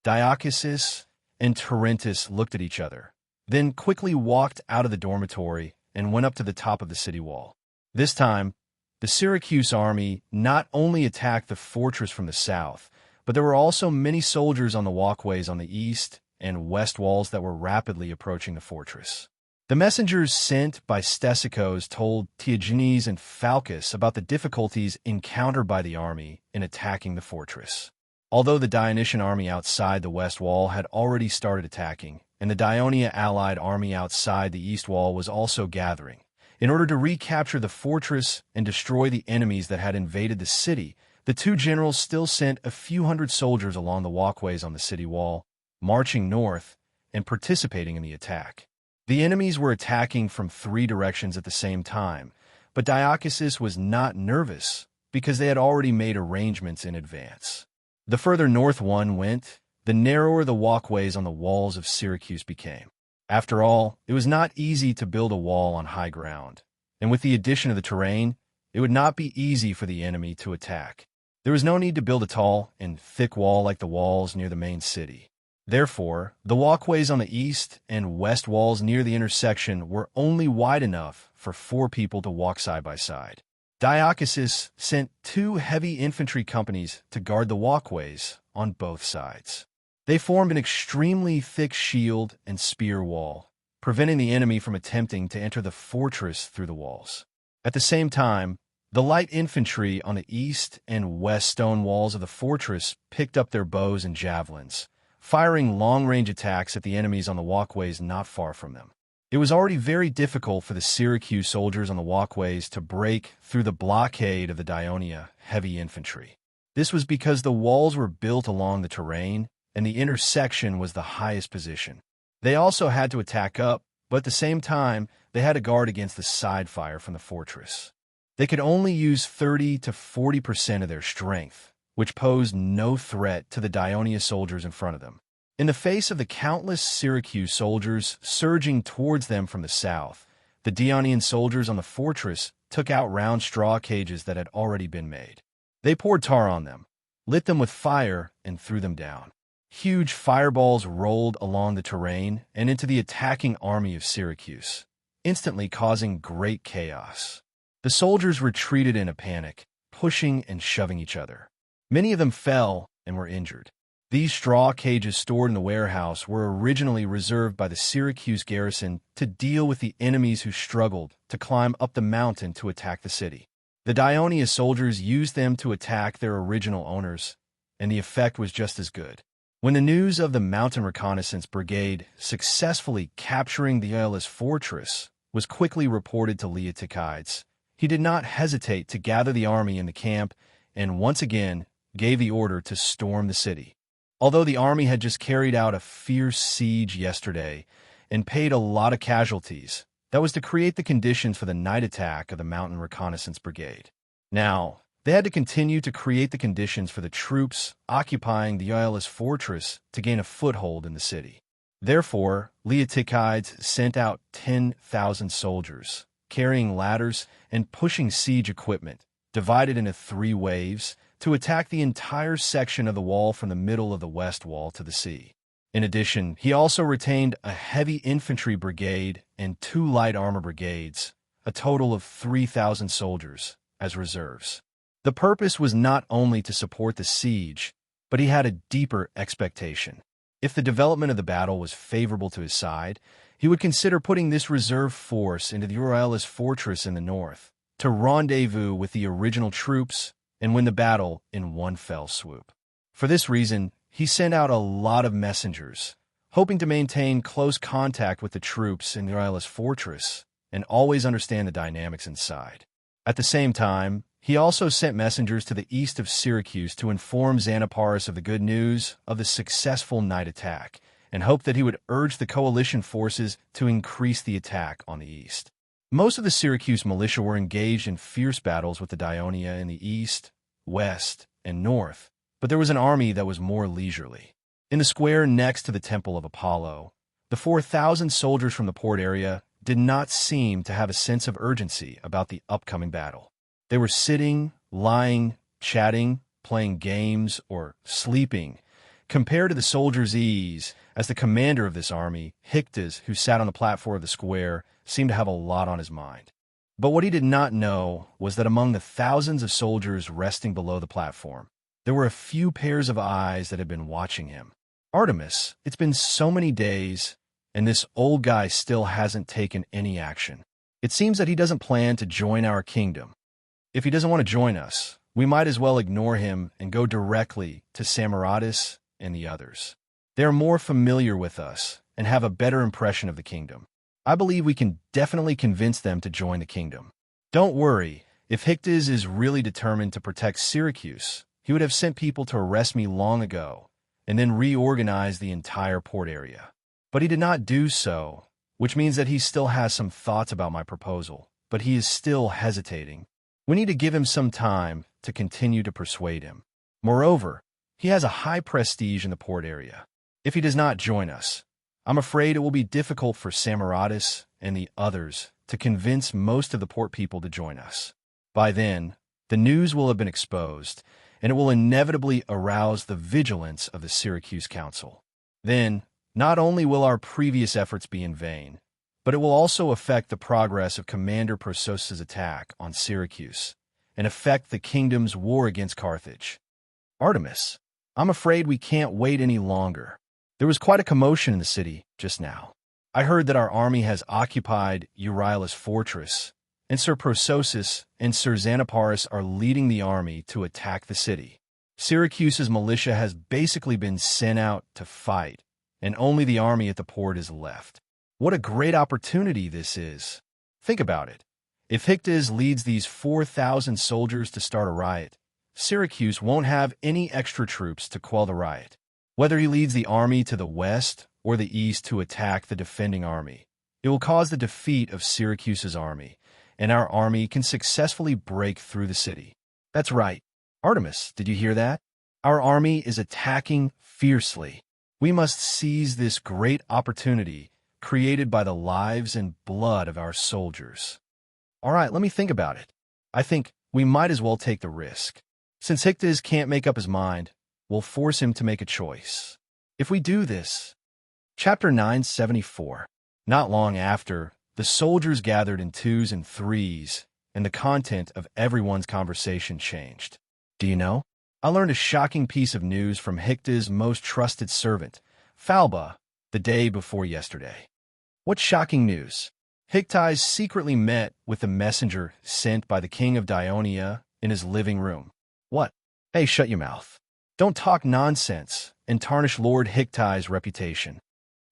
A: Dio Cassius and Tarentus looked at each other, then quickly walked out of the dormitory and went up to the top of the city wall. This time, the Syracuse army not only attacked the fortress from the south, but there were also many soldiers on the walkways on the east and west walls that were rapidly approaching the fortress. The messengers sent by Stesicos told Theagenes and Phaucus about the difficulties encountered by the army in attacking the fortress. Although the Dionysian army outside the west wall had already started attacking, and the Dionia allied army outside the east wall was also gathering, in order to recapture the fortress and destroy the enemies that had invaded the city, the two generals still sent a few hundred soldiers along the walkways on the city wall, marching north and participating in the attack. The enemies were attacking from 3 directions at the same time, but Dio Cassius was not nervous because they had already made arrangements in advance. The further north one went, the narrower the walkways on the walls of Syracuse became. After all, it was not easy to build a wall on high ground, and with the addition of the terrain, it would not be easy for the enemy to attack. There was no need to build a tall and thick wall like the walls near the main city. Therefore, the walkways on the east and west walls near the intersection were only wide enough for 4 people to walk side by side. Dio Cassius sent 2 heavy infantry companies to guard the walkways on both sides. They formed an extremely thick shield and spear wall, preventing the enemy from attempting to enter the fortress through the walls. At the same time, the light infantry on the east and west stone walls of the fortress picked up their bows and javelins, firing long-range attacks at the enemies on the walkways not far from them. It was already very difficult for the Syracuse soldiers on the walkways to break through the blockade of the Dionia heavy infantry. This was because the walls were built along the terrain, and the intersection was the highest position. They also had to attack up, but at the same time, they had to guard against the side fire from the fortress. They could only use 30 to 40% of their strength, which posed no threat to the Dionia soldiers in front of them. In the face of the countless Syracuse soldiers surging towards them from the south, the Dionian soldiers on the fortress took out round straw cages that had already been made. They poured tar on them, lit them with fire, and threw them down. Huge fireballs rolled along the terrain and into the attacking army of Syracuse, instantly causing great chaos. The soldiers retreated in a panic, pushing and shoving each other. Many of them fell and were injured. These straw cages stored in the warehouse were originally reserved by the Syracuse garrison to deal with the enemies who struggled to climb up the mountain to attack the city. The Dionia soldiers used them to attack their original owners, and the effect was just as good. When the news of the Mountain Reconnaissance Brigade successfully capturing the Aeolus fortress was quickly reported to Leotychides, he did not hesitate to gather the army in the camp and once again gave the order to storm the city. Although the army had just carried out a fierce siege yesterday and paid a lot of casualties, that was to create the conditions for the night attack of the Mountain Reconnaissance Brigade. Now, they had to continue to create the conditions for the troops occupying the Aeolus fortress to gain a foothold in the city. Therefore, Leotychides sent out 10,000 soldiers, carrying ladders and pushing siege equipment, divided into 3 waves, to attack the entire section of the wall from the middle of the west wall to the sea. In addition, he also retained a heavy infantry brigade and 2 light armor brigades, a total of 3,000 soldiers, as reserves. The purpose was not only to support the siege, but he had a deeper expectation. If the development of the battle was favorable to his side, he would consider putting this reserve force into the Aeolus fortress in the north, to rendezvous with the original troops and win the battle in one fell swoop. For this reason, he sent out a lot of messengers, hoping to maintain close contact with the troops in the Aeolus fortress and always understand the dynamics inside. At the same time, he also sent messengers to the east of Syracuse to inform Xanaparis of the good news of the successful night attack and hoped that he would urge the coalition forces to increase the attack on the east. Most of the Syracuse militia were engaged in fierce battles with the Dionia in the east, west, and north, but there was an army that was more leisurely. In the square next to the Temple of Apollo, the 4,000 soldiers from the port area did not seem to have a sense of urgency about the upcoming battle. They were sitting, lying, chatting, playing games, or sleeping, compared to the soldiers' ease, as the commander of this army, Hyctes, who sat on the platform of the square, seemed to have a lot on his mind. But what he did not know was that among the thousands of soldiers resting below the platform, there were a few pairs of eyes that had been watching him. Artemis, it's been so many days, and this old guy still hasn't taken any action. It seems that he doesn't plan to join our kingdom. If he doesn't want to join us, we might as well ignore him and go directly to Samaratus and the others. They are more familiar with us and have a better impression of the kingdom. I believe we can definitely convince them to join the kingdom. Don't worry, if Hyctes is really determined to protect Syracuse, he would have sent people to arrest me long ago and then reorganize the entire port area. But he did not do so, which means that he still has some thoughts about my proposal, but he is still hesitating. We need to give him some time to continue to persuade him. Moreover, he has a high prestige in the port area. If he does not join us, I'm afraid it will be difficult for Samaratus and the others to convince most of the port people to join us. By then, the news will have been exposed, and it will inevitably arouse the vigilance of the Syracuse Council. Then, not only will our previous efforts be in vain, but it will also affect the progress of Commander Perseus' attack on Syracuse and affect the kingdom's war against Carthage. Artemis, I'm afraid we can't wait any longer. There was quite a commotion in the city just now. I heard that our army has occupied Euryalus fortress, and Sir Perseus and Sir Xanaparis are leading the army to attack the city. Syracuse's militia has basically been sent out to fight, and only the army at the port is left. What a great opportunity this is. Think about it. If Hyctes leads these 4,000 soldiers to start a riot, Syracuse won't have any extra troops to quell the riot. Whether he leads the army to the west or the east to attack the defending army, It will cause the defeat of Syracuse's army, and our army can successfully break through the city. That's right. Artemis, did you hear that? Our army is attacking fiercely. We must seize this great opportunity created by the lives and blood of our soldiers. All right, let me think about it. I think we might as well take the risk. Since Hictas can't make up his mind, we'll force him to make a choice. If we do this... Chapter 974. Not long after, the soldiers gathered in twos and threes, and the content of everyone's conversation changed. Do you know? I learned a shocking piece of news from Hictas' most trusted servant, Falba, the day before yesterday. What shocking news? Hictas secretly met with the messenger sent by the king of Dionia in his living room. What? Hey, shut your mouth. Don't talk nonsense and tarnish Lord Hictas' reputation.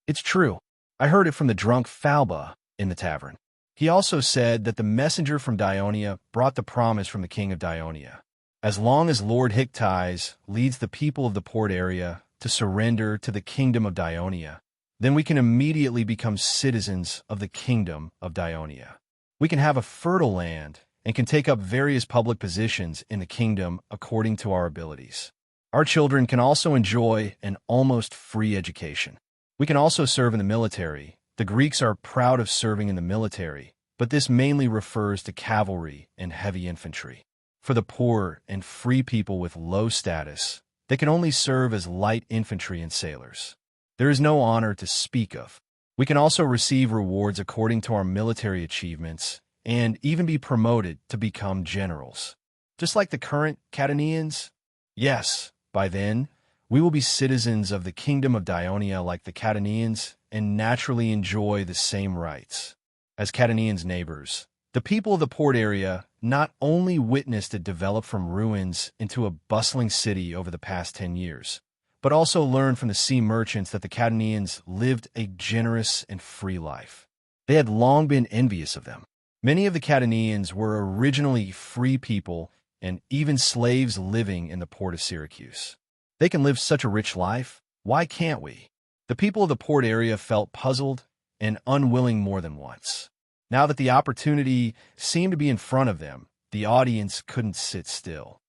A: It's true. I heard it from the drunk Falba in the tavern. He also said that the messenger from Dionia brought the promise from the king of Dionia. As long as Lord Hictas leads the people of the port area to surrender to the kingdom of Dionia, then we can immediately become citizens of the kingdom of Dionia. We can have a fertile land and can take up various public positions in the kingdom according to our abilities. Our children can also enjoy an almost free education. We can also serve in the military. The Greeks are proud of serving in the military, but this mainly refers to cavalry and heavy infantry. For the poor and free people with low status, they can only serve as light infantry and sailors. There is no honor to speak of. We can also receive rewards according to our military achievements and even be promoted to become generals. Just like the current Catanians? Yes, by then, we will be citizens of the kingdom of Dionia like the Catanians and naturally enjoy the same rights. As Catanians' neighbors, the people of the port area not only witnessed it develop from ruins into a bustling city over the past 10 years, but also learned from the sea merchants that the Catanians lived a generous and free life. They had long been envious of them. Many of the Catanians were originally free people and even slaves living in the port of Syracuse. They can live such a rich life. Why can't we? The people of the port area felt puzzled and unwilling more than once. Now that the opportunity seemed to be in front of them, the audience couldn't sit still.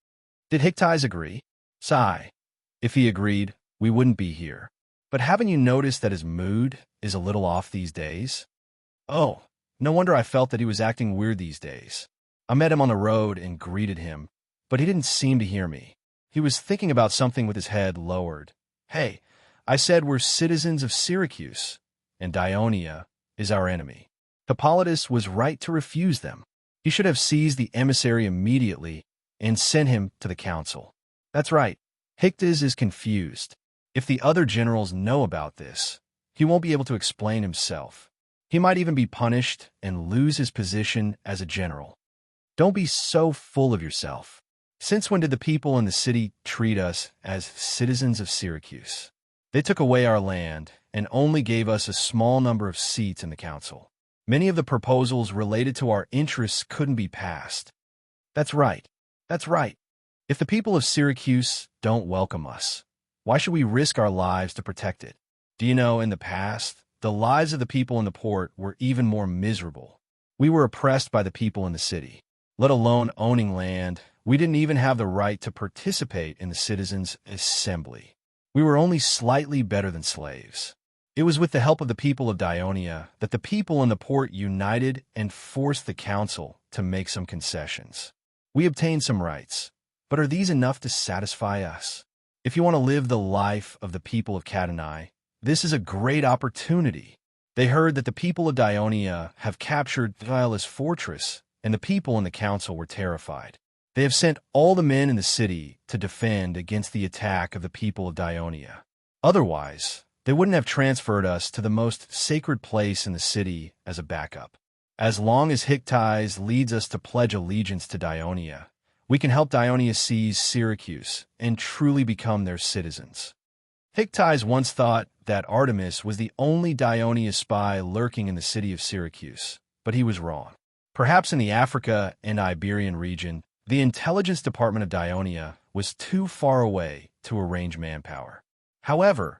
A: Did Hictas agree? Sigh. If he agreed, we wouldn't be here. But haven't you noticed that his mood is a little off these days? Oh, no wonder I felt that he was acting weird these days. I met him on the road and greeted him, but he didn't seem to hear me. He was thinking about something with his head lowered. Hey, I said we're citizens of Syracuse, and Dionia is our enemy. Hippolytus was right to refuse them. He should have seized the emissary immediately and sent him to the council. That's right. Hictas is confused. If the other generals know about this, he won't be able to explain himself. He might even be punished and lose his position as a general. Don't be so full of yourself. Since when did the people in the city treat us as citizens of Syracuse? They took away our land and only gave us a small number of seats in the council. Many of the proposals related to our interests couldn't be passed. That's right. That's right. If the people of Syracuse don't welcome us, why should we risk our lives to protect it? Do you know, in the past, the lives of the people in the port were even more miserable. We were oppressed by the people in the city. Let alone owning land, we didn't even have the right to participate in the citizens' assembly. We were only slightly better than slaves. It was with the help of the people of Dionia that the people in the port united and forced the council to make some concessions. We obtained some rights, but are these enough to satisfy us? If you want to live the life of the people of Catani, this is a great opportunity. They heard that the people of Dionia have captured Thyla's fortress, and the people in the council were terrified. They have sent all the men in the city to defend against the attack of the people of Dionia. Otherwise, they wouldn't have transferred us to the most sacred place in the city as a backup. As long as Hictas leads us to pledge allegiance to Dionia, we can help Dionia seize Syracuse and truly become their citizens. Hictas once thought that Artemis was the only Dionia spy lurking in the city of Syracuse, but he was wrong. Perhaps in the Africa and Iberian region, the intelligence department of Dionia was too far away to arrange manpower. However,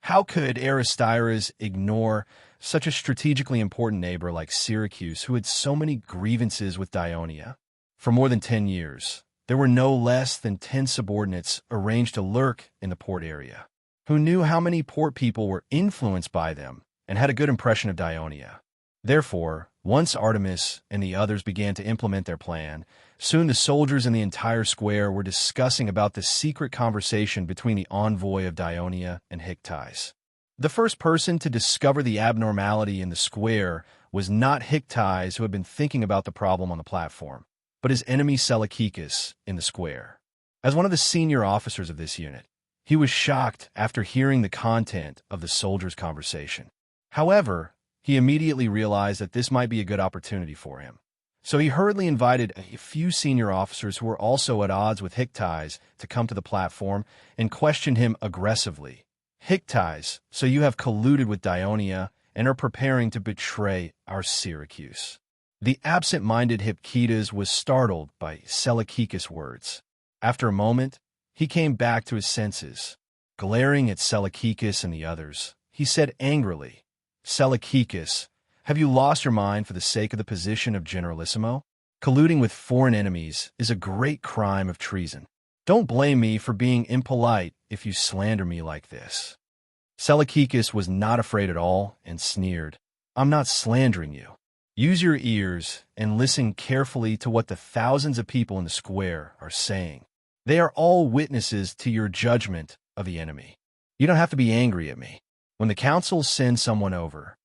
A: How could Aristyras ignore such a strategically important neighbor like Syracuse, who had so many grievances with Dionia? For more than 10 years, there were no less than 10 subordinates arranged to lurk in the port area, who knew how many port people were influenced by them and had a good impression of Dionia. Therefore, once Artemis and the others began to implement their plan, soon the soldiers in the entire square were discussing about the secret conversation between the envoy of Dionia and Hyctise. The first person to discover the abnormality in the square was not Hyctise, who had been thinking about the problem on the platform, but his enemy Seleucus in the square. As one of the senior officers of this unit, he was shocked after hearing the content of the soldiers' conversation. However, he immediately realized that this might be a good opportunity for him. So he hurriedly invited a few senior officers who were also at odds with Hyctise to come to the platform and questioned him aggressively. Hyctise, so you have colluded with Dionia and are preparing to betray our Syracuse. The absent-minded Hypkidas was startled by Seleucus' words. After a moment, he came back to his senses. Glaring at Seleucus and the others, he said angrily, Seleucus, have you lost your mind for the sake of the position of Generalissimo? Colluding with foreign enemies is a great crime of treason. Don't blame me for being impolite if you slander me like this. Seleucus was not afraid at all and sneered, I'm not slandering you. Use your ears and listen carefully to what the thousands of people in the square are saying. They are all witnesses to your judgment of the enemy. You don't have to be angry at me. When the council sends someone over,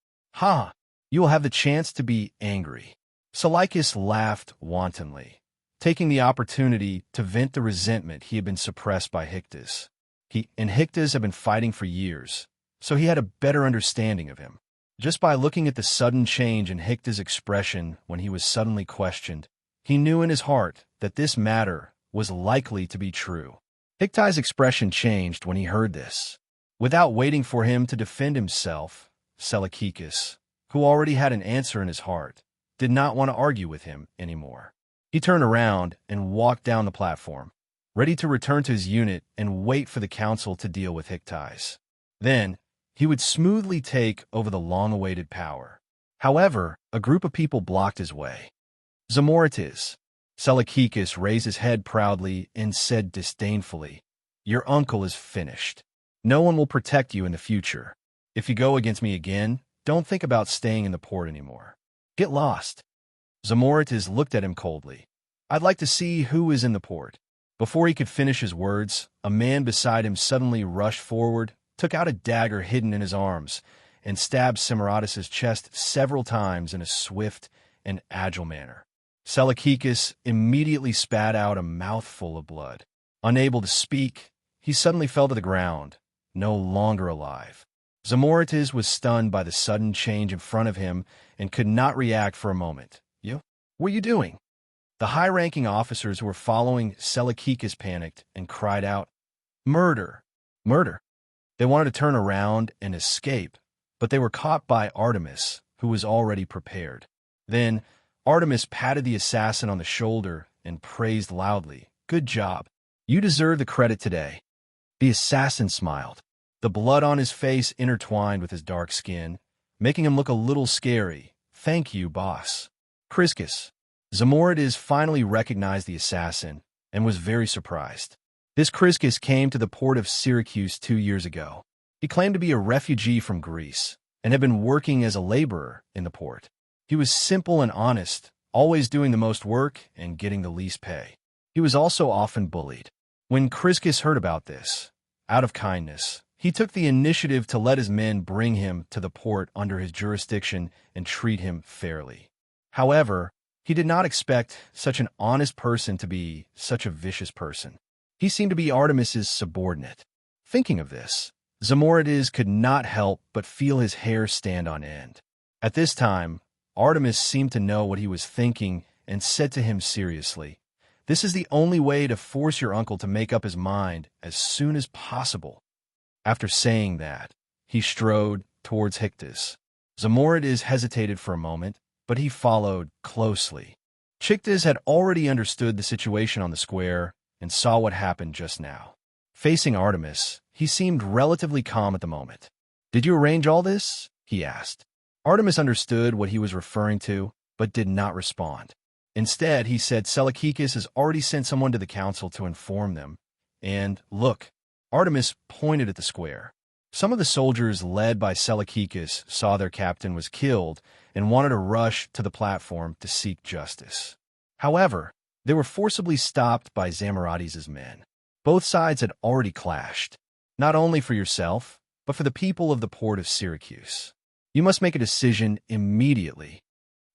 A: you will have the chance to be angry. Seleucus laughed wantonly, taking the opportunity to vent the resentment he had been suppressed by Hyctus. He and Hyctus had been fighting for years, so he had a better understanding of him. Just by looking at the sudden change in Hyctus' expression when he was suddenly questioned, he knew in his heart that this matter was likely to be true. Hyctus' expression changed when he heard this. Without waiting for him to defend himself, Seleucus, who already had an answer in his heart, did not want to argue with him anymore. He turned around and walked down the platform, ready to return to his unit and wait for the council to deal with Hyctus. Then, he would smoothly take over the long-awaited power. However, a group of people blocked his way. Zamorites. Seleucus raised his head proudly and said disdainfully, Your uncle is finished. No one will protect you in the future. If you go against me again, don't think about staying in the port anymore. Get lost. Zamorites looked at him coldly. I'd like to see who is in the port. Before he could finish his words, a man beside him suddenly rushed forward, took out a dagger hidden in his arms, and stabbed Semiratus' chest several times in a swift and agile manner. Seleucus immediately spat out a mouthful of blood. Unable to speak, he suddenly fell to the ground, no longer alive. Zamorites was stunned by the sudden change in front of him and could not react for a moment. What are you doing? The high-ranking officers who were following Seleucus panicked and cried out, Murder! Murder! They wanted to turn around and escape, but they were caught by Artemis, who was already prepared. Then, Artemis patted the assassin on the shoulder and praised loudly, Good job. You deserve the credit today. The assassin smiled. The blood on his face intertwined with his dark skin, making him look a little scary. Thank you, boss. Chryskis. Zamorides finally recognized the assassin and was very surprised. This Chryskis came to the port of Syracuse 2 years ago. He claimed to be a refugee from Greece and had been working as a laborer in the port. He was simple and honest, always doing the most work and getting the least pay. He was also often bullied. When Chryskis heard about this, out of kindness, he took the initiative to let his men bring him to the port under his jurisdiction and treat him fairly. However, he did not expect such an honest person to be such a vicious person. He seemed to be Artemis's subordinate. Thinking of this, Zamorides could not help but feel his hair stand on end. At this time, Artemis seemed to know what he was thinking and said to him seriously, This is the only way to force your uncle to make up his mind as soon as possible. After saying that, he strode towards Hyctus. Zamorides hesitated for a moment, but he followed closely. Hyctus had already understood the situation on the square and saw what happened just now. Facing Artemis, he seemed relatively calm at the moment. "Did you arrange all this?" he asked. Artemis understood what he was referring to, but did not respond. Instead, he said Seleucus has already sent someone to the council to inform them. And, look, Artemis pointed at the square. Some of the soldiers led by Seleucus saw their captain was killed and wanted to rush to the platform to seek justice. However, they were forcibly stopped by Zamorates' men. Both sides had already clashed, not only for yourself, but for the people of the port of Syracuse. You must make a decision immediately.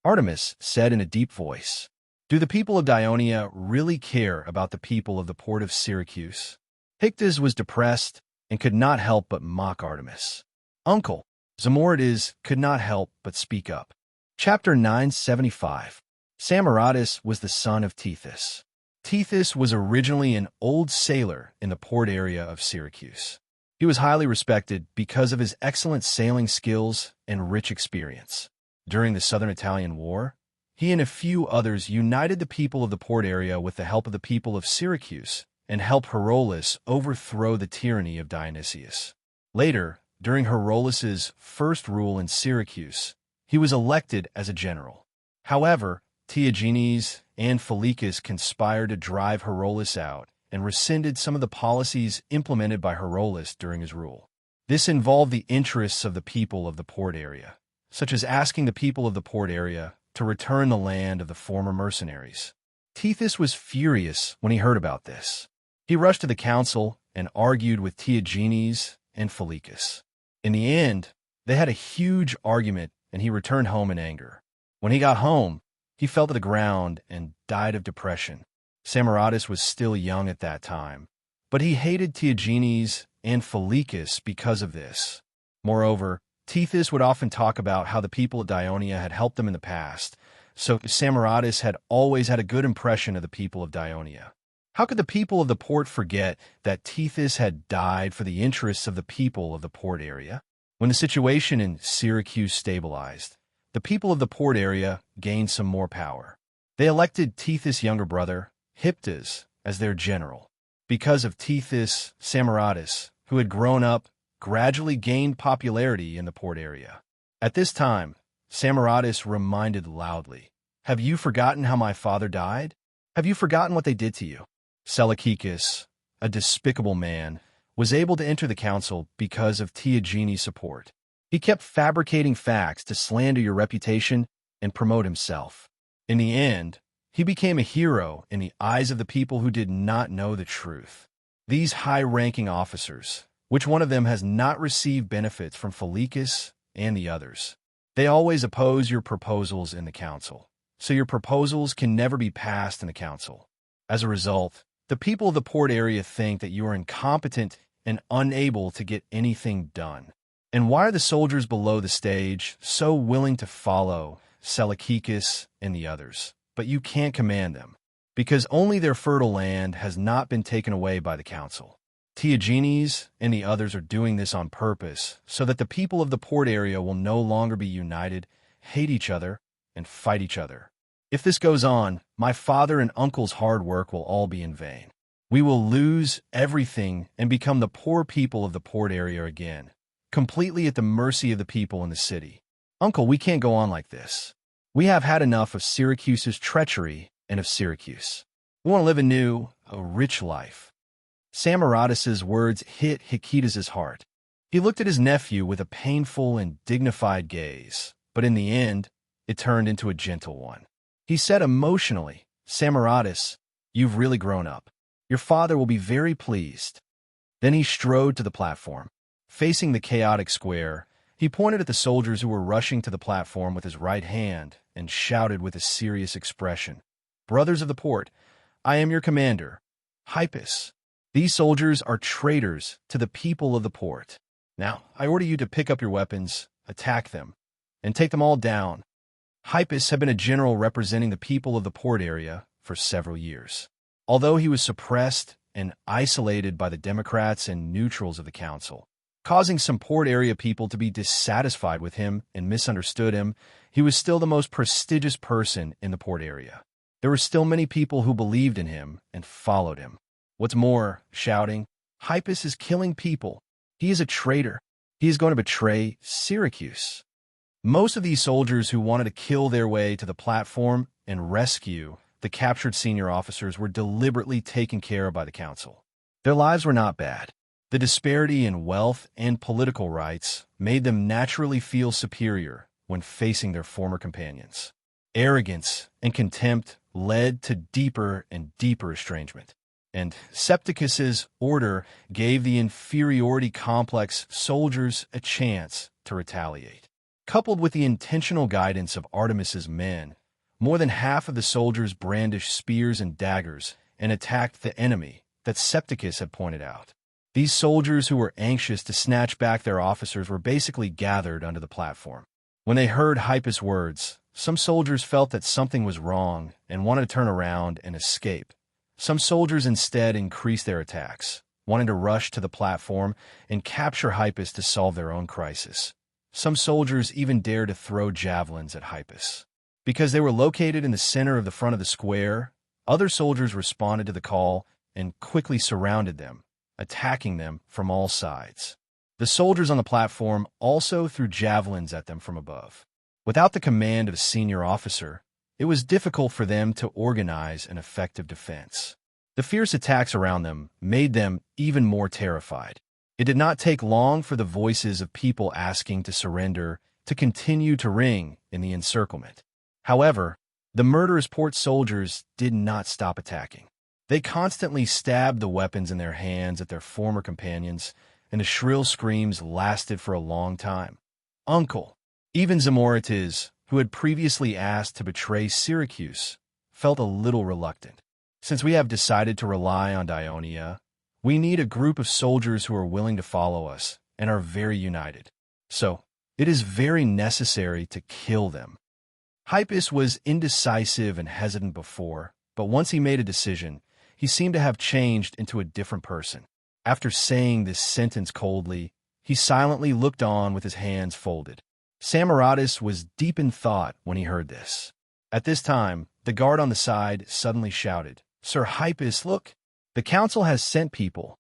A: Artemis said in a deep voice, "Do the people of Dionia really care about the people of the port of Syracuse?" Pictus was depressed and could not help but mock Artemis. Uncle, Zamorides could not help but speak up. Chapter 975. Samaratus was the son of Tethys. Tethys was originally an old sailor in the port area of Syracuse. He was highly respected because of his excellent sailing skills and rich experience. During the Southern Italian War, he and a few others united the people of the port area with the help of the people of Syracuse and helped Herolas overthrow the tyranny of Dionysius. Later, during Herolas's first rule in Syracuse, he was elected as a general. However, Theagenes and Phylacus conspired to drive Herolas out and rescinded some of the policies implemented by Herolas during his rule. This involved the interests of the people of the port area, such as asking the people of the port area to return the land of the former mercenaries. Tethys was furious when he heard about this. He rushed to the council and argued with Theagenes and Phylacus. In the end, they had a huge argument and he returned home in anger. When he got home, he fell to the ground and died of depression. Samaratus was still young at that time, but he hated Theagenes and Phylacus because of this. Moreover, Tethys would often talk about how the people of Dionia had helped them in the past, so Samaratus had always had a good impression of the people of Dionia. How could the people of the port forget that Tethys had died for the interests of the people of the port area? When the situation in Syracuse stabilized, the people of the port area gained some more power. They elected Tethys' younger brother, Hyptas, as their general. Because of Tethys, Samaratus, who had grown up, gradually gained popularity in the port area. At this time, Samaratus reminded loudly, "Have you forgotten how my father died? Have you forgotten what they did to you?" Seleucus, a despicable man, was able to enter the council because of Theagenes' support. He kept fabricating facts to slander your reputation and promote himself. In the end, he became a hero in the eyes of the people who did not know the truth. These high-ranking officers, which one of them has not received benefits from Phylacus and the others? They always oppose your proposals in the council, so your proposals can never be passed in the council. As a result, the people of the port area think that you are incompetent and unable to get anything done. And why are the soldiers below the stage so willing to follow Seleucus and the others, but you can't command them? Because only their fertile land has not been taken away by the council. Theagenes and the others are doing this on purpose so that the people of the port area will no longer be united, hate each other, and fight each other. If this goes on, my father and uncle's hard work will all be in vain. We will lose everything and become the poor people of the port area again, completely at the mercy of the people in the city. Uncle, we can't go on like this. We have had enough of Syracuse's treachery and of Syracuse. We want to live a new, a rich life. Samaratus' words hit Hikitas' heart. He looked at his nephew with a painful and dignified gaze, but in the end, it turned into a gentle one. He said emotionally, "Samaratus, you've really grown up. Your father will be very pleased." Then he strode to the platform. Facing the chaotic square, he pointed at the soldiers who were rushing to the platform with his right hand and shouted with a serious expression, "Brothers of the port, I am your commander, Hypus. These soldiers are traitors to the people of the port. Now, I order you to pick up your weapons, attack them, and take them all down." Hypus had been a general representing the people of the port area for several years. Although he was suppressed and isolated by the Democrats and neutrals of the council, causing some port area people to be dissatisfied with him and misunderstood him, he was still the most prestigious person in the port area. There were still many people who believed in him and followed him. What's more, shouting, Hypus is killing people. He is a traitor. He is going to betray Syracuse. Most of these soldiers who wanted to kill their way to the platform and rescue the captured senior officers were deliberately taken care of by the council. Their lives were not bad. The disparity in wealth and political rights made them naturally feel superior when facing their former companions. Arrogance and contempt led to deeper and deeper estrangement, and Septicus's order gave the inferiority complex soldiers a chance to retaliate. Coupled with the intentional guidance of Artemis's men, more than half of the soldiers brandished spears and daggers and attacked the enemy that Septicus had pointed out. These soldiers who were anxious to snatch back their officers were basically gathered under the platform. When they heard Hypus' words, some soldiers felt that something was wrong and wanted to turn around and escape. Some soldiers instead increased their attacks, wanting to rush to the platform and capture Hypus to solve their own crisis. Some soldiers even dared to throw javelins at Hypus. Because they were located in the center of the front of the square, other soldiers responded to the call and quickly surrounded them, attacking them from all sides. The soldiers on the platform also threw javelins at them from above. Without the command of a senior officer, it was difficult for them to organize an effective defense. The fierce attacks around them made them even more terrified. It did not take long for the voices of people asking to surrender to continue to ring in the encirclement. However, the murderous port soldiers did not stop attacking. They constantly stabbed the weapons in their hands at their former companions, and the shrill screams lasted for a long time. Uncle, even Zamorites, who had previously asked to betray Syracuse, felt a little reluctant. Since we have decided to rely on Dionia, we need a group of soldiers who are willing to follow us and are very united. So, it is very necessary to kill them. Hypus was indecisive and hesitant before, but once he made a decision, he seemed to have changed into a different person. After saying this sentence coldly, he silently looked on with his hands folded. Samaratus was deep in thought when he heard this. At this time, the guard on the side suddenly shouted, "Sir Hypus, look! The council has sent people."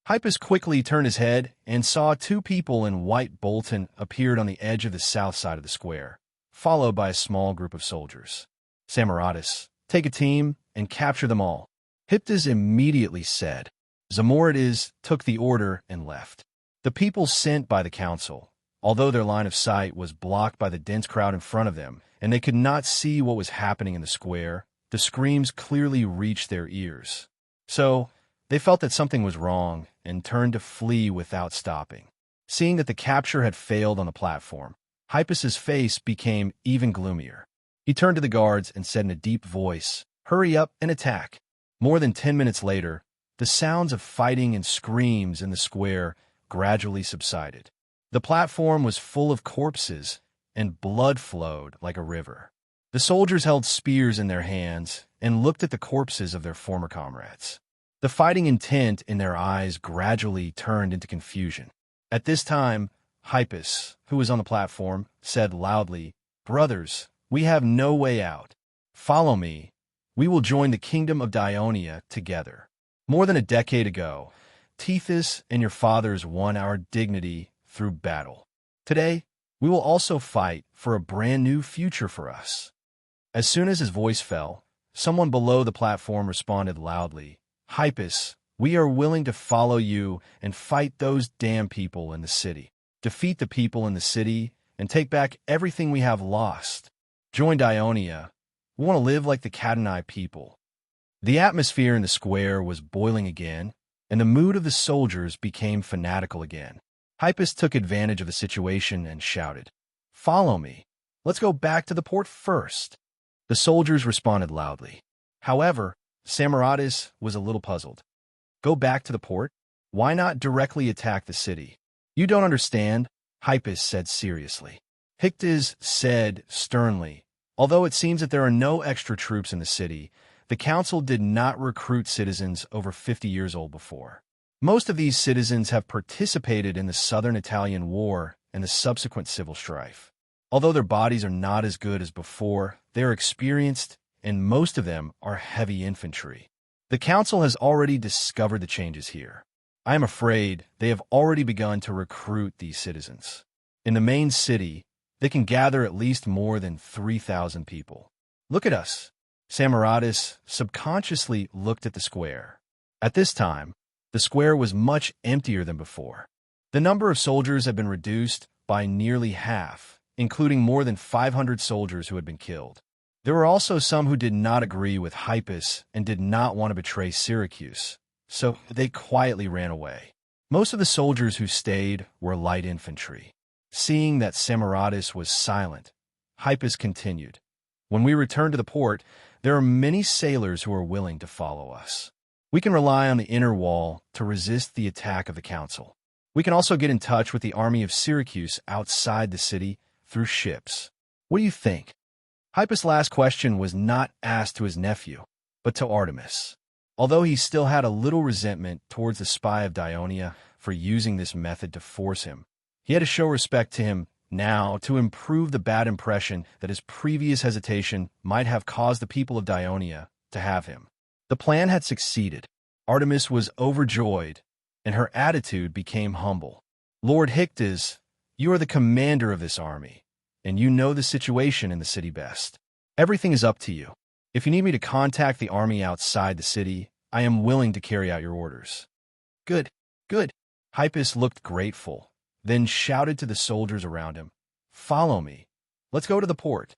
A: Hypus quickly turned his head and saw two people in white Bolton appeared on the edge of the south side of the square, followed by a small group of soldiers. "Samaratus, take a team and capture them all," Hyptus immediately said. Zamorides took the order and left. The people sent by the council, although their line of sight was blocked by the dense crowd in front of them, and they could not see what was happening in the square, the screams clearly reached their ears. So, they felt that something was wrong and turned to flee without stopping. Seeing that the capture had failed on the platform, Hypus's face became even gloomier. He turned to the guards and said in a deep voice, "Hurry up and attack." More than 10 minutes later, the sounds of fighting and screams in the square gradually subsided. The platform was full of corpses, and blood flowed like a river. The soldiers held spears in their hands and looked at the corpses of their former comrades. The fighting intent in their eyes gradually turned into confusion. At this time, Hypus, who was on the platform, said loudly, "Brothers, we have no way out. Follow me. We will join the kingdom of Dionia together. More than a decade ago, Tethys and your fathers won our dignity through battle. Today, we will also fight for a brand new future for us." As soon as his voice fell, someone below the platform responded loudly, "Hypus, we are willing to follow you and fight those damn people in the city. Defeat the people in the city and take back everything we have lost. Join Dionia. We want to live like the Catanai people." The atmosphere in the square was boiling again, and the mood of the soldiers became fanatical again. Hypus took advantage of the situation and shouted, "Follow me. Let's go back to the port first." The soldiers responded loudly. However, Samaratus was a little puzzled. "Go back to the port? Why not directly attack the city?" "You don't understand," Hypus said seriously. Hyptus said sternly, "Although it seems that there are no extra troops in the city, the council did not recruit citizens over 50 years old before. Most of these citizens have participated in the Southern Italian War and the subsequent civil strife. Although their bodies are not as good as before, they are experienced, and most of them are heavy infantry. The council has already discovered the changes here. I am afraid they have already begun to recruit these citizens. In the main city, they can gather at least more than 3,000 people. Look at us. Samaratis subconsciously looked at the square. At this time, the square was much emptier than before. The number of soldiers had been reduced by nearly half, including more than 500 soldiers who had been killed. There were also some who did not agree with Hypus and did not want to betray Syracuse, so they quietly ran away. Most of the soldiers who stayed were light infantry. Seeing that Samaratis was silent, Hypus continued, "When we return to the port, there are many sailors who are willing to follow us. We can rely on the inner wall to resist the attack of the council. We can also get in touch with the army of Syracuse outside the city through ships. What do you think?" Hypus' last question was not asked to his nephew, but to Artemis. Although he still had a little resentment towards the spy of Dionia for using this method to force him, he had to show respect to him now to improve the bad impression that his previous hesitation might have caused the people of Dionia to have him. The plan had succeeded. Artemis was overjoyed, and her attitude became humble. "Lord Hyctes, you are the commander of this army, and you know the situation in the city best. Everything is up to you. If you need me to contact the army outside the city, I am willing to carry out your orders." "Good, good." Hypus looked grateful, then shouted to the soldiers around him, "Follow me. Let's go to the port."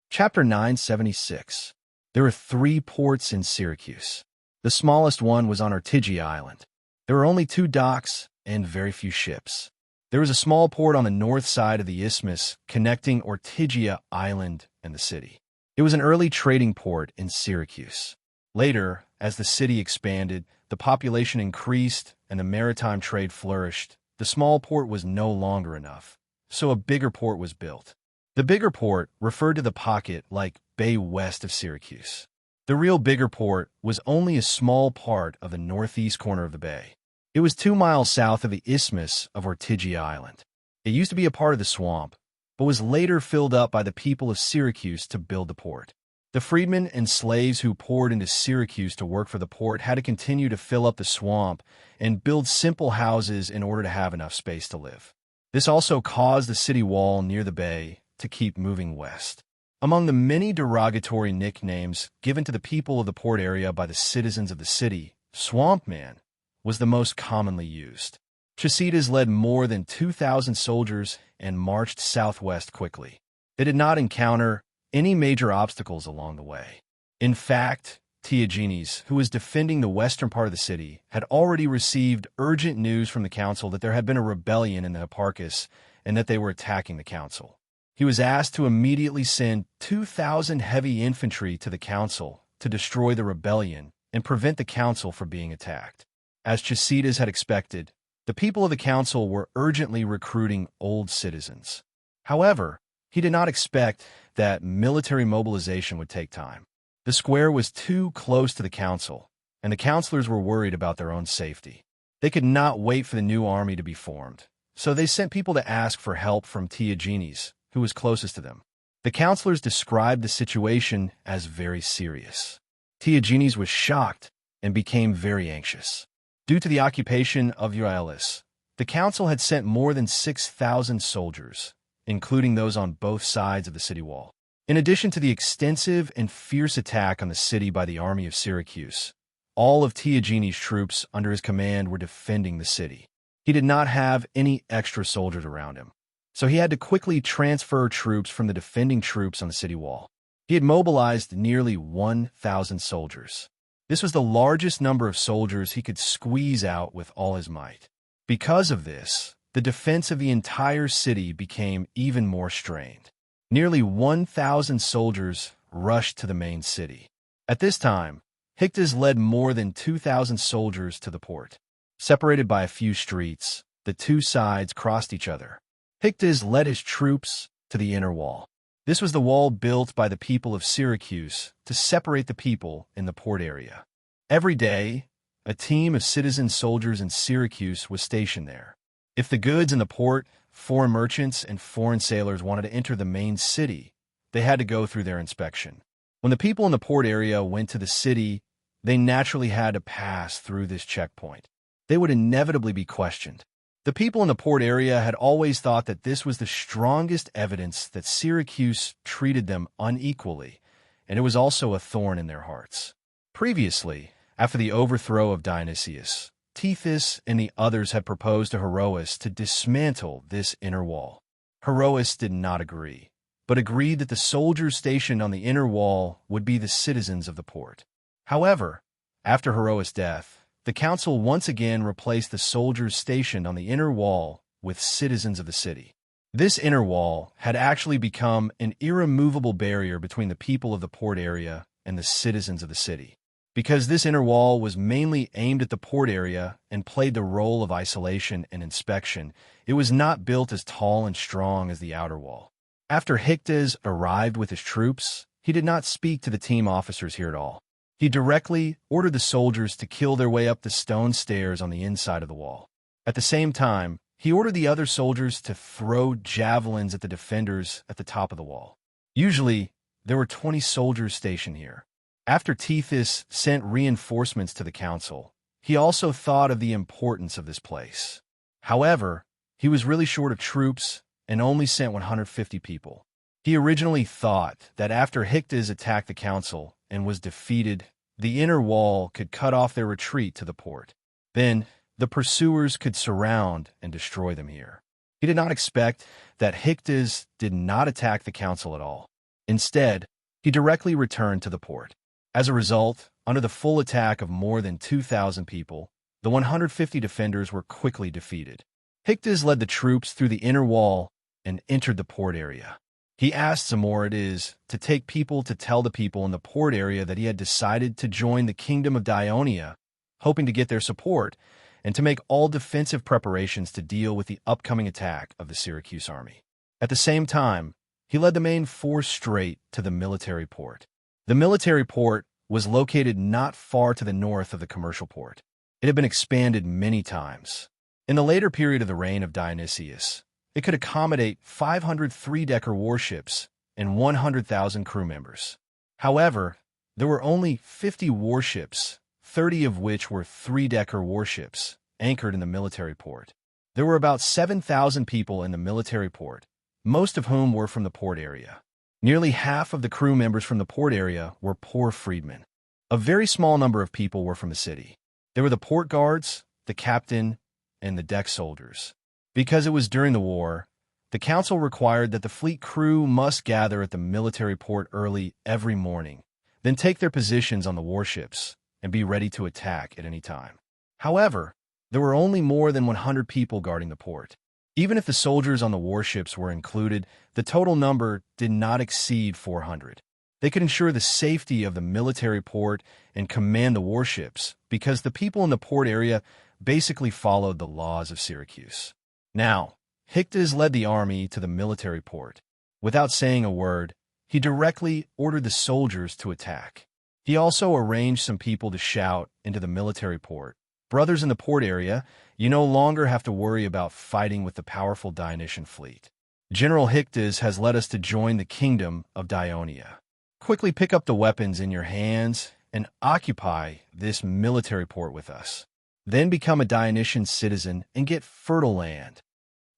A: Chapter 976. There were 3 ports in Syracuse. The smallest one was on Ortygia Island. There were only 2 docks and very few ships. There was a small port on the north side of the isthmus connecting Ortygia Island and the city. It was an early trading port in Syracuse. Later, as the city expanded, the population increased, and the maritime trade flourished, the small port was no longer enough, so a bigger port was built. The bigger port referred to the pocket like bay west of Syracuse. The real bigger port was only a small part of the northeast corner of the bay. It was 2 miles south of the isthmus of Ortygia Island. It used to be a part of the swamp, but was later filled up by the people of Syracuse to build the port. The freedmen and slaves who poured into Syracuse to work for the port had to continue to fill up the swamp and build simple houses in order to have enough space to live. This also caused the city wall near the bay to keep moving west. Among the many derogatory nicknames given to the people of the port area by the citizens of the city, Swamp Man was the most commonly used. Chacidas led more than 2,000 soldiers and marched southwest quickly. They did not encounter any major obstacles along the way. In fact, Theagenes, who was defending the western part of the city, had already received urgent news from the council that there had been a rebellion in the Hipparchus and that they were attacking the council. He was asked to immediately send 2,000 heavy infantry to the council to destroy the rebellion and prevent the council from being attacked. As Chacidas had expected, the people of the council were urgently recruiting old citizens. However, he did not expect that military mobilization would take time. The square was too close to the council, and the councilors were worried about their own safety. They could not wait for the new army to be formed, so they sent people to ask for help from Theagenes, who was closest to them. The councilors described the situation as very serious. Theagenes was shocked and became very anxious. Due to the occupation of Euryalus, the council had sent more than 6,000 soldiers, including those on both sides of the city wall. In addition to the extensive and fierce attack on the city by the army of Syracuse, all of Theagenes' troops under his command were defending the city. He did not have any extra soldiers around him, so he had to quickly transfer troops from the defending troops on the city wall. He had mobilized nearly 1,000 soldiers. This was the largest number of soldiers he could squeeze out with all his might. Because of this, the defense of the entire city became even more strained. Nearly 1,000 soldiers rushed to the main city. At this time, Hyctes led more than 2,000 soldiers to the port. Separated by a few streets, the two sides crossed each other. Hyctes led his troops to the inner wall. This was the wall built by the people of Syracuse to separate the people in the port area. Every day, a team of citizen soldiers in Syracuse was stationed there. If the goods in the port, foreign merchants, and foreign sailors wanted to enter the main city, they had to go through their inspection. When the people in the port area went to the city, they naturally had to pass through this checkpoint. they would inevitably be questioned. The people in the port area had always thought that this was the strongest evidence that Syracuse treated them unequally, and it was also a thorn in their hearts. Previously, after the overthrow of Dionysius, Tethys and the others had proposed to Herois to dismantle this inner wall. Herois did not agree, but agreed that the soldiers stationed on the inner wall would be the citizens of the port. However, after Herois' death, the council once again replaced the soldiers stationed on the inner wall with citizens of the city. This inner wall had actually become an irremovable barrier between the people of the port area and the citizens of the city. Because this inner wall was mainly aimed at the port area and played the role of isolation and inspection, it was not built as tall and strong as the outer wall. After Hyctes arrived with his troops, he did not speak to the team officers here at all. He directly ordered the soldiers to kill their way up the stone stairs on the inside of the wall. At the same time, he ordered the other soldiers to throw javelins at the defenders at the top of the wall. Usually, there were 20 soldiers stationed here. After Tethys sent reinforcements to the council, he also thought of the importance of this place. However, he was really short of troops and only sent 150 people. He originally thought that after Hyctes attacked the council and was defeated, the inner wall could cut off their retreat to the port. Then, the pursuers could surround and destroy them here. He did not expect that Hyctes did not attack the council at all. Instead, he directly returned to the port. As a result, under the full attack of more than 2,000 people, the 150 defenders were quickly defeated. Hyctes led the troops through the inner wall and entered the port area. He asked Zamorides to take people to tell the people in the port area that he had decided to join the kingdom of Dionia, hoping to get their support, and to make all defensive preparations to deal with the upcoming attack of the Syracuse army. At the same time, he led the main force straight to the military port. The military port was located not far to the north of the commercial port. It had been expanded many times. In the later period of the reign of Dionysius, it could accommodate 500 three-decker warships and 100,000 crew members. However, there were only 50 warships, 30 of which were three-decker warships, anchored in the military port. There were about 7,000 people in the military port, most of whom were from the port area. Nearly half of the crew members from the port area were poor freedmen. A very small number of people were from the city. There were the port guards, the captain, and the deck soldiers. Because it was during the war, the council required that the fleet crew must gather at the military port early every morning, then take their positions on the warships and be ready to attack at any time. However, there were only more than 100 people guarding the port. Even if the soldiers on the warships were included, the total number did not exceed 400. They could ensure the safety of the military port and command the warships because the people in the port area basically followed the laws of Syracuse. Now, Hyctes led the army to the military port. Without saying a word, he directly ordered the soldiers to attack. He also arranged some people to shout into the military port, "Brothers in the port area, you no longer have to worry about fighting with the powerful Dionysian fleet. General Hyctes has led us to join the kingdom of Dionia. Quickly pick up the weapons in your hands and occupy this military port with us. Then become a Dionysian citizen and get fertile land."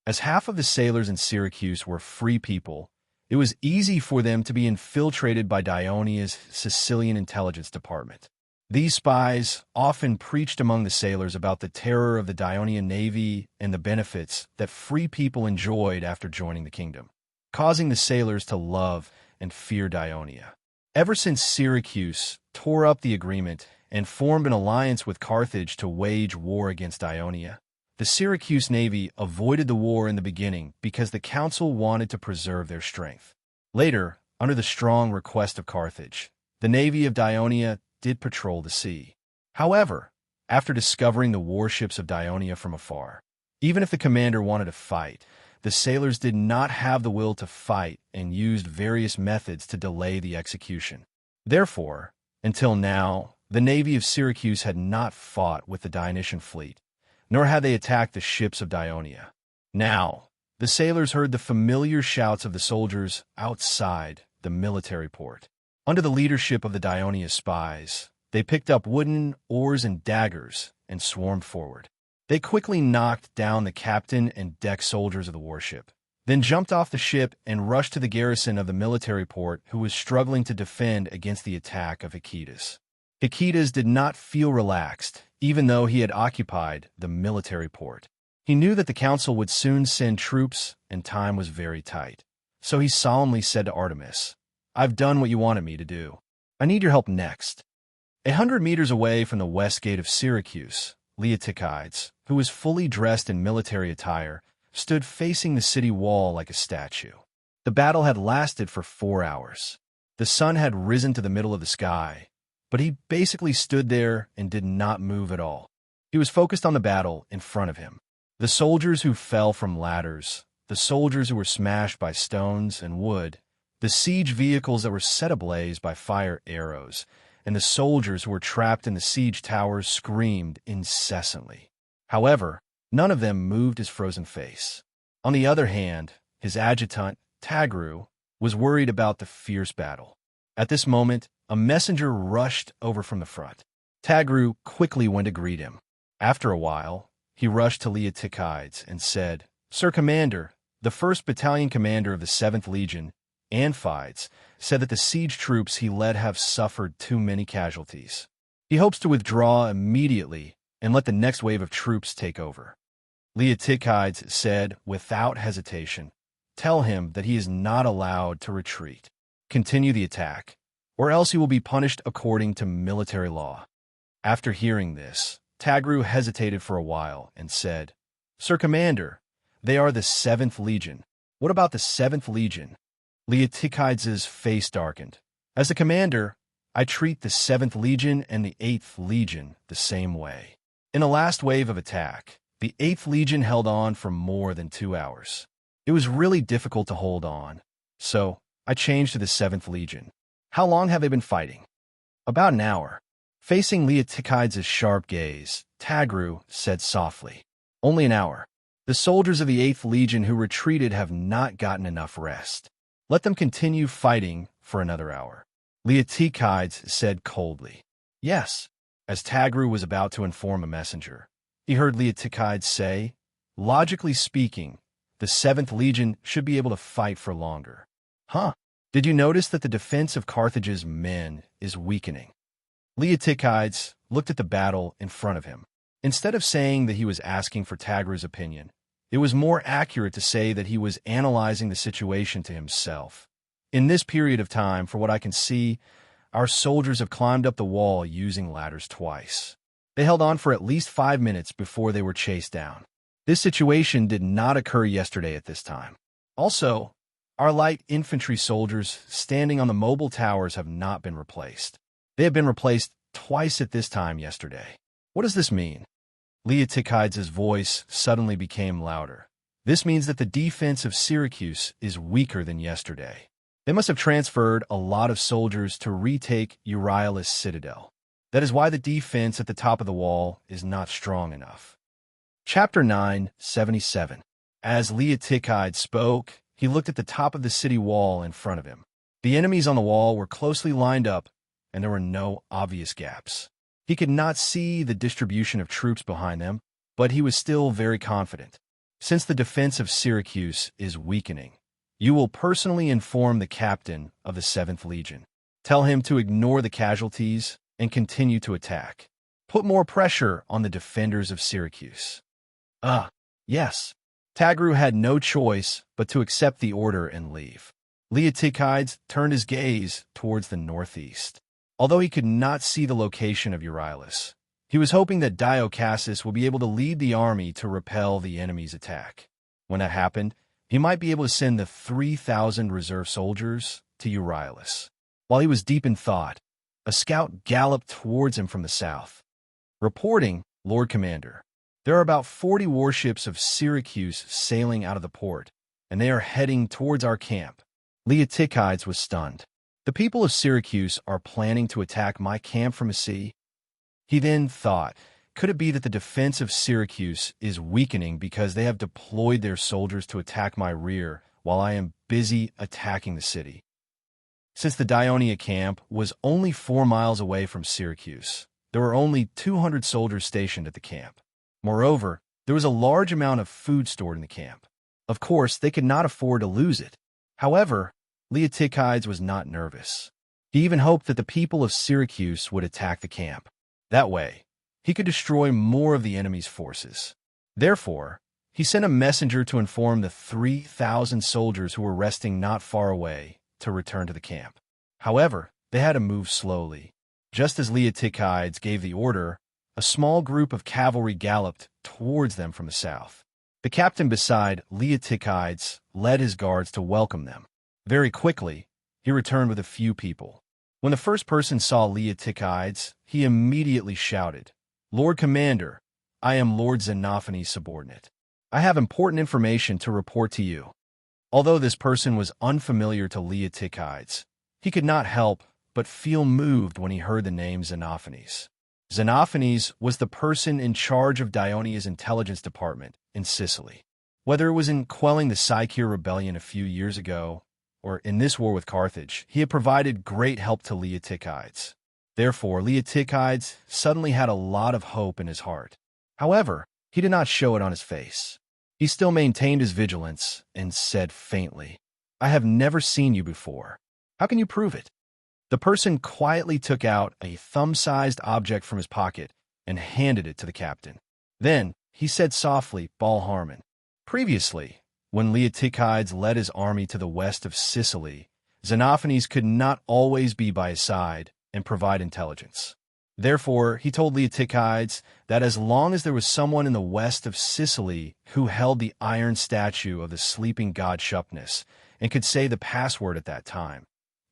A: As half of the sailors in Syracuse were free people, it was easy for them to be infiltrated by Dionia's Sicilian intelligence department. These spies often preached among the sailors about the terror of the Dionian navy and the benefits that free people enjoyed after joining the kingdom, causing the sailors to love and fear Dionia. Ever since Syracuse tore up the agreement and formed an alliance with Carthage to wage war against Dionia, the Syracuse navy avoided the war in the beginning because the council wanted to preserve their strength. Later, under the strong request of Carthage, the navy of Dionia did patrol the sea. However, after discovering the warships of Dionia from afar, even if the commander wanted to fight, the sailors did not have the will to fight and used various methods to delay the execution. Therefore, until now, the navy of Syracuse had not fought with the Dionysian fleet, nor had they attacked the ships of Dionia. Now, the sailors heard the familiar shouts of the soldiers outside the military port. Under the leadership of the Dionia spies, they picked up wooden oars and daggers and swarmed forward. They quickly knocked down the captain and deck soldiers of the warship, then jumped off the ship and rushed to the garrison of the military port, who was struggling to defend against the attack of Hikitas. Hikitas did not feel relaxed, even though he had occupied the military port. He knew that the council would soon send troops and time was very tight. So he solemnly said to Artemis, "I've done what you wanted me to do. I need your help next." 100 meters away from the west gate of Syracuse, Leotychides, who was fully dressed in military attire, stood facing the city wall like a statue. The battle had lasted for 4 hours. The sun had risen to the middle of the sky, but he basically stood there and did not move at all. He was focused on the battle in front of him. The soldiers who fell from ladders, the soldiers who were smashed by stones and wood, the siege vehicles that were set ablaze by fire arrows, and the soldiers who were trapped in the siege towers screamed incessantly. However, none of them moved his frozen face. On the other hand, his adjutant, Tagru, was worried about the fierce battle. At this moment, a messenger rushed over from the front. Tagru quickly went to greet him. After a while, he rushed to Leotychides and said, "Sir Commander, the 1st Battalion Commander of the 7th Legion, Amphides, said that the siege troops he led have suffered too many casualties. He hopes to withdraw immediately and let the next wave of troops take over." Leotychides said without hesitation, "Tell him that he is not allowed to retreat. Continue the attack, or else he will be punished according to military law." After hearing this, Tagru hesitated for a while and said, "Sir Commander, they are the 7th Legion. What about the 7th Legion?" Leotychides' face darkened. "As the commander, I treat the 7th Legion and the 8th Legion the same way." In the last wave of attack, the 8th Legion held on for more than 2 hours. It was really difficult to hold on, so I changed to the 7th Legion. "How long have they been fighting?" "About an hour." Facing Leotychides' sharp gaze, Tagru said softly, "Only an hour. The soldiers of the 8th Legion who retreated have not gotten enough rest. Let them continue fighting for another hour." Leotychides said coldly, "Yes." As Tagru was about to inform a messenger, he heard Leotychides say, "Logically speaking, the 7th Legion should be able to fight for longer." "Huh? Did you notice that the defense of Carthage's men is weakening?" Leotychides looked at the battle in front of him. Instead of saying that he was asking for Tagru's opinion, it was more accurate to say that he was analyzing the situation to himself. "In this period of time, for what I can see, our soldiers have climbed up the wall using ladders twice. They held on for at least 5 minutes before they were chased down. This situation did not occur yesterday at this time. Also, our light infantry soldiers standing on the mobile towers have not been replaced. They have been replaced twice at this time yesterday. What does this mean?" Leotychides' voice suddenly became louder. "This means that the defense of Syracuse is weaker than yesterday. They must have transferred a lot of soldiers to retake Euryalus Citadel. That is why the defense at the top of the wall is not strong enough." Chapter 977. As Leotychides spoke, he looked at the top of the city wall in front of him. The enemies on the wall were closely lined up, and there were no obvious gaps. He could not see the distribution of troops behind them, but he was still very confident. "Since the defense of Syracuse is weakening, you will personally inform the captain of the 7th Legion. Tell him to ignore the casualties and continue to attack. Put more pressure on the defenders of Syracuse." Yes." Tagru had no choice but to accept the order and leave. Leotychides turned his gaze towards the northeast. Although he could not see the location of Euryalus, he was hoping that Diocassus would be able to lead the army to repel the enemy's attack. When that happened, he might be able to send the 3,000 reserve soldiers to Euryalus. While he was deep in thought, a scout galloped towards him from the south. "Reporting, Lord Commander. There are about 40 warships of Syracuse sailing out of the port, and they are heading towards our camp." Leotychides was stunned. "The people of Syracuse are planning to attack my camp from the sea?" He then thought, could it be that the defense of Syracuse is weakening because they have deployed their soldiers to attack my rear while I am busy attacking the city? Since the Dionia camp was only 4 miles away from Syracuse, there were only 200 soldiers stationed at the camp. Moreover, there was a large amount of food stored in the camp. Of course, they could not afford to lose it. However, Leotychides was not nervous. He even hoped that the people of Syracuse would attack the camp. That way, he could destroy more of the enemy's forces. Therefore, he sent a messenger to inform the 3,000 soldiers who were resting not far away to return to the camp. However, they had to move slowly. Just as Leotychides gave the order, a small group of cavalry galloped towards them from the south. The captain beside Leotychides led his guards to welcome them. Very quickly, he returned with a few people. When the first person saw Leotychides, he immediately shouted, "Lord Commander, I am Lord Xenophanes' subordinate. I have important information to report to you." Although this person was unfamiliar to Leotychides, he could not help but feel moved when he heard the name Xenophanes. Xenophanes was the person in charge of Dionia's intelligence department in Sicily. Whether it was in quelling the Sicyer rebellion a few years ago, or in this war with Carthage, he had provided great help to Leotychides. Therefore, Leotychides suddenly had a lot of hope in his heart. However, he did not show it on his face. He still maintained his vigilance and said faintly, "I have never seen you before. How can you prove it?" The person quietly took out a thumb-sized object from his pocket and handed it to the captain. Then he said softly, "Baal Harmon." Previously, when Leotychides led his army to the west of Sicily, Xenophanes could not always be by his side and provide intelligence. Therefore, he told Leotychides that as long as there was someone in the west of Sicily who held the iron statue of the sleeping god Shupnus and could say the password at that time,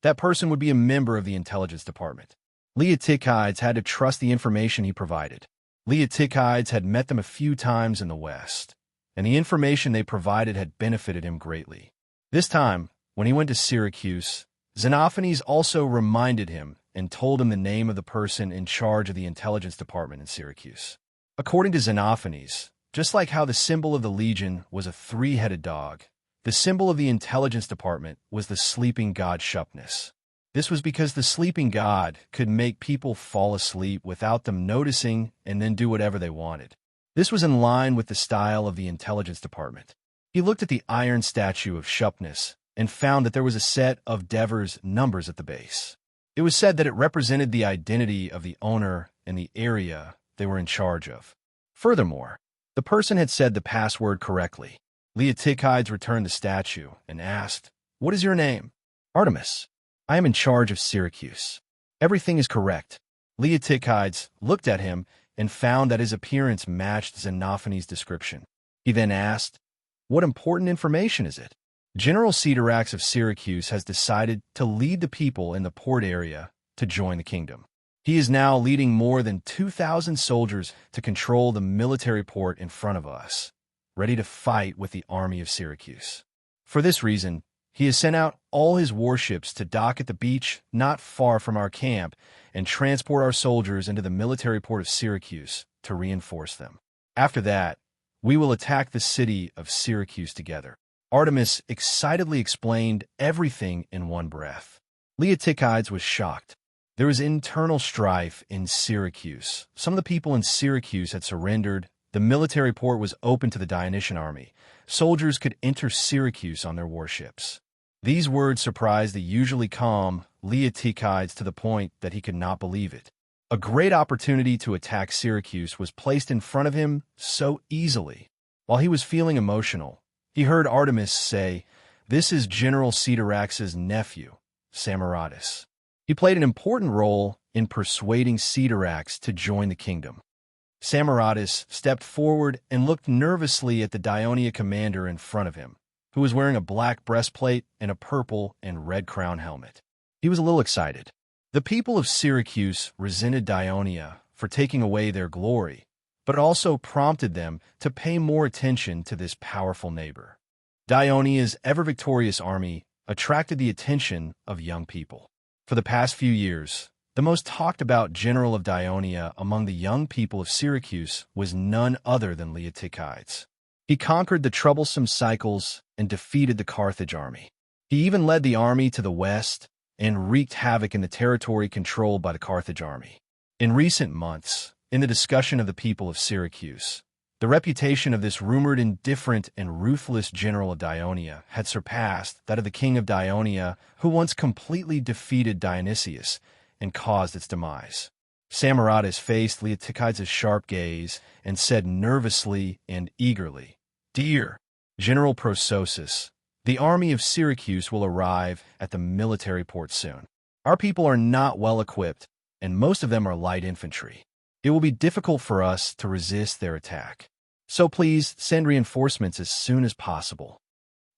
A: that person would be a member of the intelligence department. Leotychides had to trust the information he provided. Leotychides had met them a few times in the west, and the information they provided had benefited him greatly. This time, when he went to Syracuse, Xenophanes also reminded him and told him the name of the person in charge of the intelligence department in Syracuse. According to Xenophanes, just like how the symbol of the legion was a three-headed dog, the symbol of the intelligence department was the sleeping god Shupnus. This was because the sleeping god could make people fall asleep without them noticing and then do whatever they wanted. This was in line with the style of the intelligence department. He looked at the iron statue of Shupnus and found that there was a set of Devers numbers at the base. It was said that it represented the identity of the owner and the area they were in charge of. Furthermore, the person had said the password correctly. Leotychides returned the statue and asked, "What is your name?" "Artemis. I am in charge of Syracuse." "Everything is correct." Leotychides looked at him and found that his appearance matched Xenophanes' description. He then asked, "What important information is it?" "General Cedarax of Syracuse has decided to lead the people in the port area to join the kingdom. He is now leading more than 2,000 soldiers to control the military port in front of us, ready to fight with the army of Syracuse. For this reason, he has sent out all his warships to dock at the beach not far from our camp and transport our soldiers into the military port of Syracuse to reinforce them. After that, we will attack the city of Syracuse together." Artemis excitedly explained everything in one breath. Leotychides was shocked. There was internal strife in Syracuse. Some of the people in Syracuse had surrendered. The military port was open to the Dionysian army. Soldiers could enter Syracuse on their warships. These words surprised the usually calm Leotychides to the point that he could not believe it. A great opportunity to attack Syracuse was placed in front of him so easily. While he was feeling emotional, he heard Artemis say, "This is General Cedarax's nephew, Samaratus." He played an important role in persuading Cedarax to join the kingdom. Samaratus stepped forward and looked nervously at the Dionia commander in front of him, who was wearing a black breastplate and a purple and red crown helmet. He was a little excited. The people of Syracuse resented Dionia for taking away their glory, but it also prompted them to pay more attention to this powerful neighbor. Dionia's ever-victorious army attracted the attention of young people. For the past few years, the most talked-about general of Dionia among the young people of Syracuse was none other than Leotychides. He conquered the troublesome Cycles and defeated the Carthage army. He even led the army to the west and wreaked havoc in the territory controlled by the Carthage army. In recent months, in the discussion of the people of Syracuse, The reputation of this rumored indifferent and ruthless general of Dionia had surpassed that of the king of Dionia, who once completely defeated Dionysius and caused its demise. Samaratus faced Leotychides' sharp gaze and said nervously and eagerly, "Dear General Prososus, the army of Syracuse will arrive at the military port soon. Our people are not well equipped, and most of them are light infantry. It will be difficult for us to resist their attack. So please send reinforcements as soon as possible."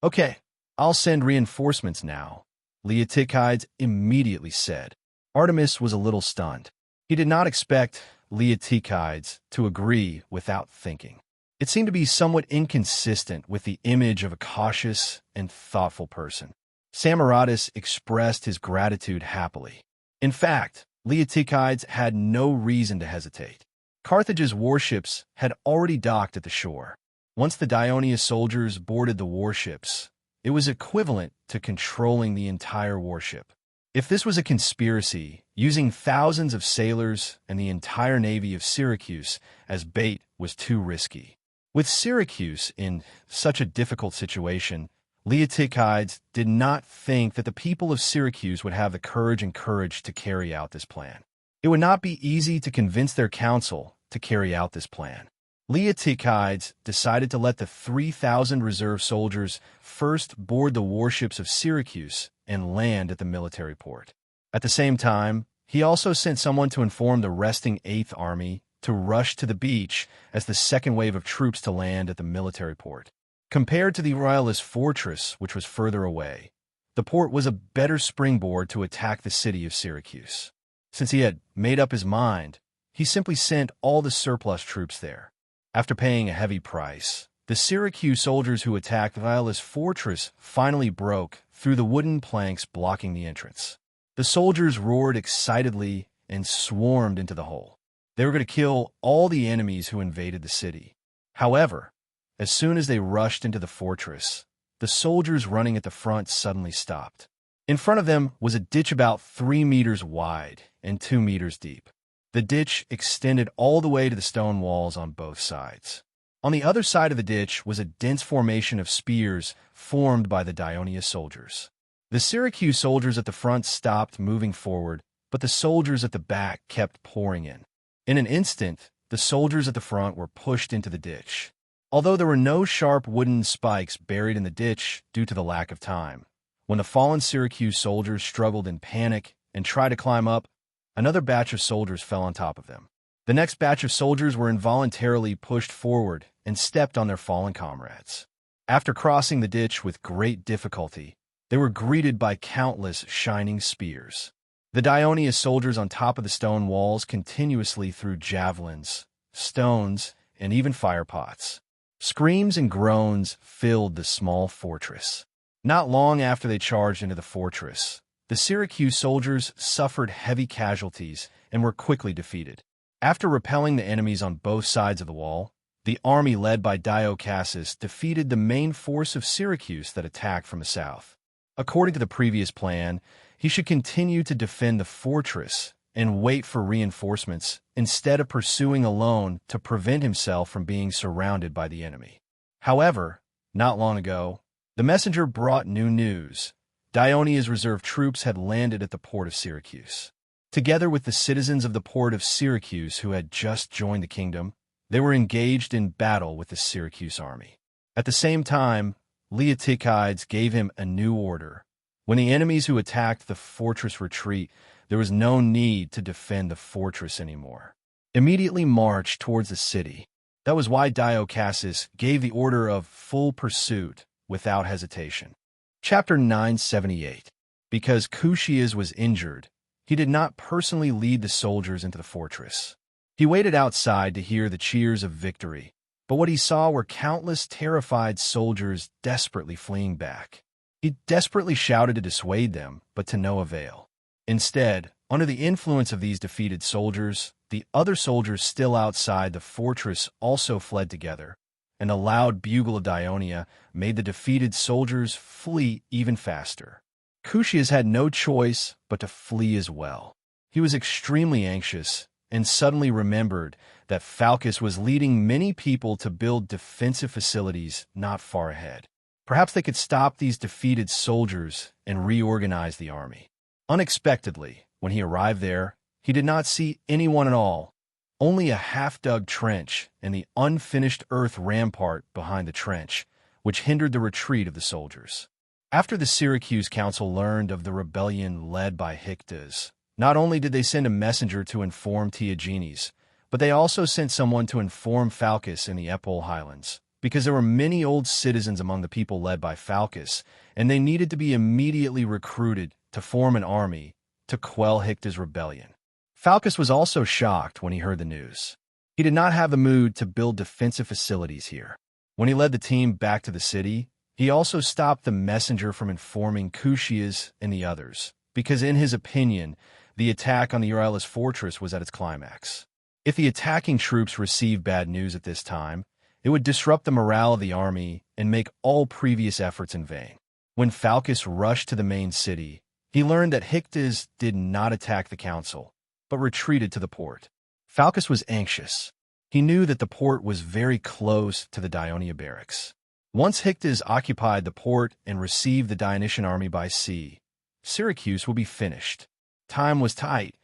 A: "Okay, I'll send reinforcements now," Leotychides immediately said. Artemis was a little stunned. He did not expect Leotychides to agree without thinking. It seemed to be somewhat inconsistent with the image of a cautious and thoughtful person. Samaratus expressed his gratitude happily. In fact, Leotychides had no reason to hesitate. Carthage's warships had already docked at the shore. Once the Dionia soldiers boarded the warships, it was equivalent to controlling the entire warship. If this was a conspiracy, using thousands of sailors and the entire navy of Syracuse as bait was too risky. With Syracuse in such a difficult situation, Leotychides did not think that the people of Syracuse would have the courage to carry out this plan. It would not be easy to convince their council to carry out this plan. Leotychides decided to let the 3,000 reserve soldiers first board the warships of Syracuse and land at the military port. At the same time, he also sent someone to inform the resting 8th Army to rush to the beach as the second wave of troops to land at the military port. Compared to the royalist fortress, which was further away, the port was a better springboard to attack the city of Syracuse. Since he had made up his mind, he simply sent all the surplus troops there. After paying a heavy price, the Syracuse soldiers who attacked the royalist fortress finally broke through the wooden planks blocking the entrance. The soldiers roared excitedly and swarmed into the hole. They were going to kill all the enemies who invaded the city. However, as soon as they rushed into the fortress, the soldiers running at the front suddenly stopped. In front of them was a ditch about 3 meters wide and 2 meters deep. The ditch extended all the way to the stone walls on both sides. On the other side of the ditch was a dense formation of spears formed by the Dionia soldiers. The Syracuse soldiers at the front stopped moving forward, but the soldiers at the back kept pouring in. In an instant, the soldiers at the front were pushed into the ditch. Although there were no sharp wooden spikes buried in the ditch due to the lack of time, when the fallen Syracuse soldiers struggled in panic and tried to climb up, another batch of soldiers fell on top of them. The next batch of soldiers were involuntarily pushed forward and stepped on their fallen comrades. After crossing the ditch with great difficulty, they were greeted by countless shining spears. The Dionia soldiers on top of the stone walls continuously threw javelins, stones, and even fire pots. Screams and groans filled the small fortress. Not long after they charged into the fortress, the Syracuse soldiers suffered heavy casualties and were quickly defeated. After repelling the enemies on both sides of the wall, the army led by Dio Cassius defeated the main force of Syracuse that attacked from the south. According to the previous plan, he should continue to defend the fortress and wait for reinforcements instead of pursuing alone to prevent himself from being surrounded by the enemy. However, not long ago, the messenger brought new news. Dionia's reserve troops had landed at the port of Syracuse. Together with the citizens of the port of Syracuse who had just joined the kingdom, they were engaged in battle with the Syracuse army. At the same time, Leotychides gave him a new order. When the enemies who attacked the fortress retreat, there was no need to defend the fortress anymore. Immediately march towards the city. That was why Dio Cassius gave the order of full pursuit without hesitation. Chapter 978. Because Cushias was injured, he did not personally lead the soldiers into the fortress. He waited outside to hear the cheers of victory, but what he saw were countless terrified soldiers desperately fleeing back. He desperately shouted to dissuade them, but to no avail. Instead, under the influence of these defeated soldiers, the other soldiers still outside the fortress also fled together, and a loud bugle of Dionia made the defeated soldiers flee even faster. Cushias had no choice but to flee as well. He was extremely anxious and suddenly remembered that Falcus was leading many people to build defensive facilities not far ahead. Perhaps they could stop these defeated soldiers and reorganize the army. Unexpectedly, when he arrived there, he did not see anyone at all, only a half-dug trench and the unfinished earth rampart behind the trench, which hindered the retreat of the soldiers. After the Syracuse Council learned of the rebellion led by Hyctes, not only did they send a messenger to inform Theagenes, but they also sent someone to inform Falcus in the Epirus Highlands, because there were many old citizens among the people led by Falcus, and they needed to be immediately recruited to form an army to quell Hyctes' rebellion. Falcus was also shocked when he heard the news. He did not have the mood to build defensive facilities here. When he led the team back to the city, he also stopped the messenger from informing Cushias and the others, because in his opinion, the attack on the Euryalus fortress was at its climax. If the attacking troops received bad news at this time, it would disrupt the morale of the army and make all previous efforts in vain. When Falcus rushed to the main city, he learned that Hyctes did not attack the council, but retreated to the port. Falcus was anxious. He knew that the port was very close to the Dionia barracks. Once Hyctes occupied the port and received the Dionysian army by sea, Syracuse would be finished. Time was tight,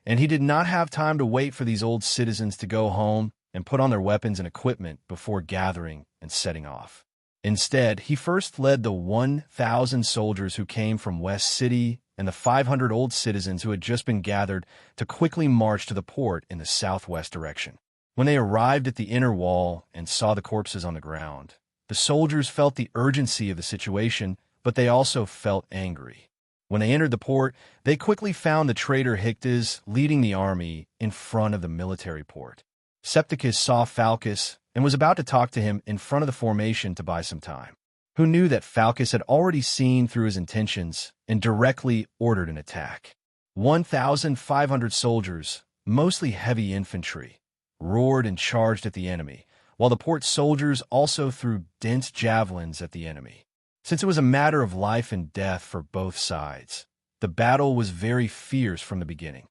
A: and he did not have time to wait for these old citizens to go home and put on their weapons and equipment before gathering and setting off. Instead, he first led the 1,000 soldiers who came from West City and the 500 old citizens who had just been gathered to quickly march to the port in the southwest direction. When they arrived at the inner wall and saw the corpses on the ground, the soldiers felt the urgency of the situation, but they also felt angry. When they entered the port, they quickly found the traitor Hyctes leading the army in front of the military port. Septicus saw Falcus and was about to talk to him in front of the formation to buy some time. Who knew that Falcus had already seen through his intentions and directly ordered an attack. 1,500 soldiers, mostly heavy infantry, roared and charged at the enemy, while the port soldiers also threw dense javelins at the enemy. Since it was a matter of life and death for both sides, the battle was very fierce from the beginning.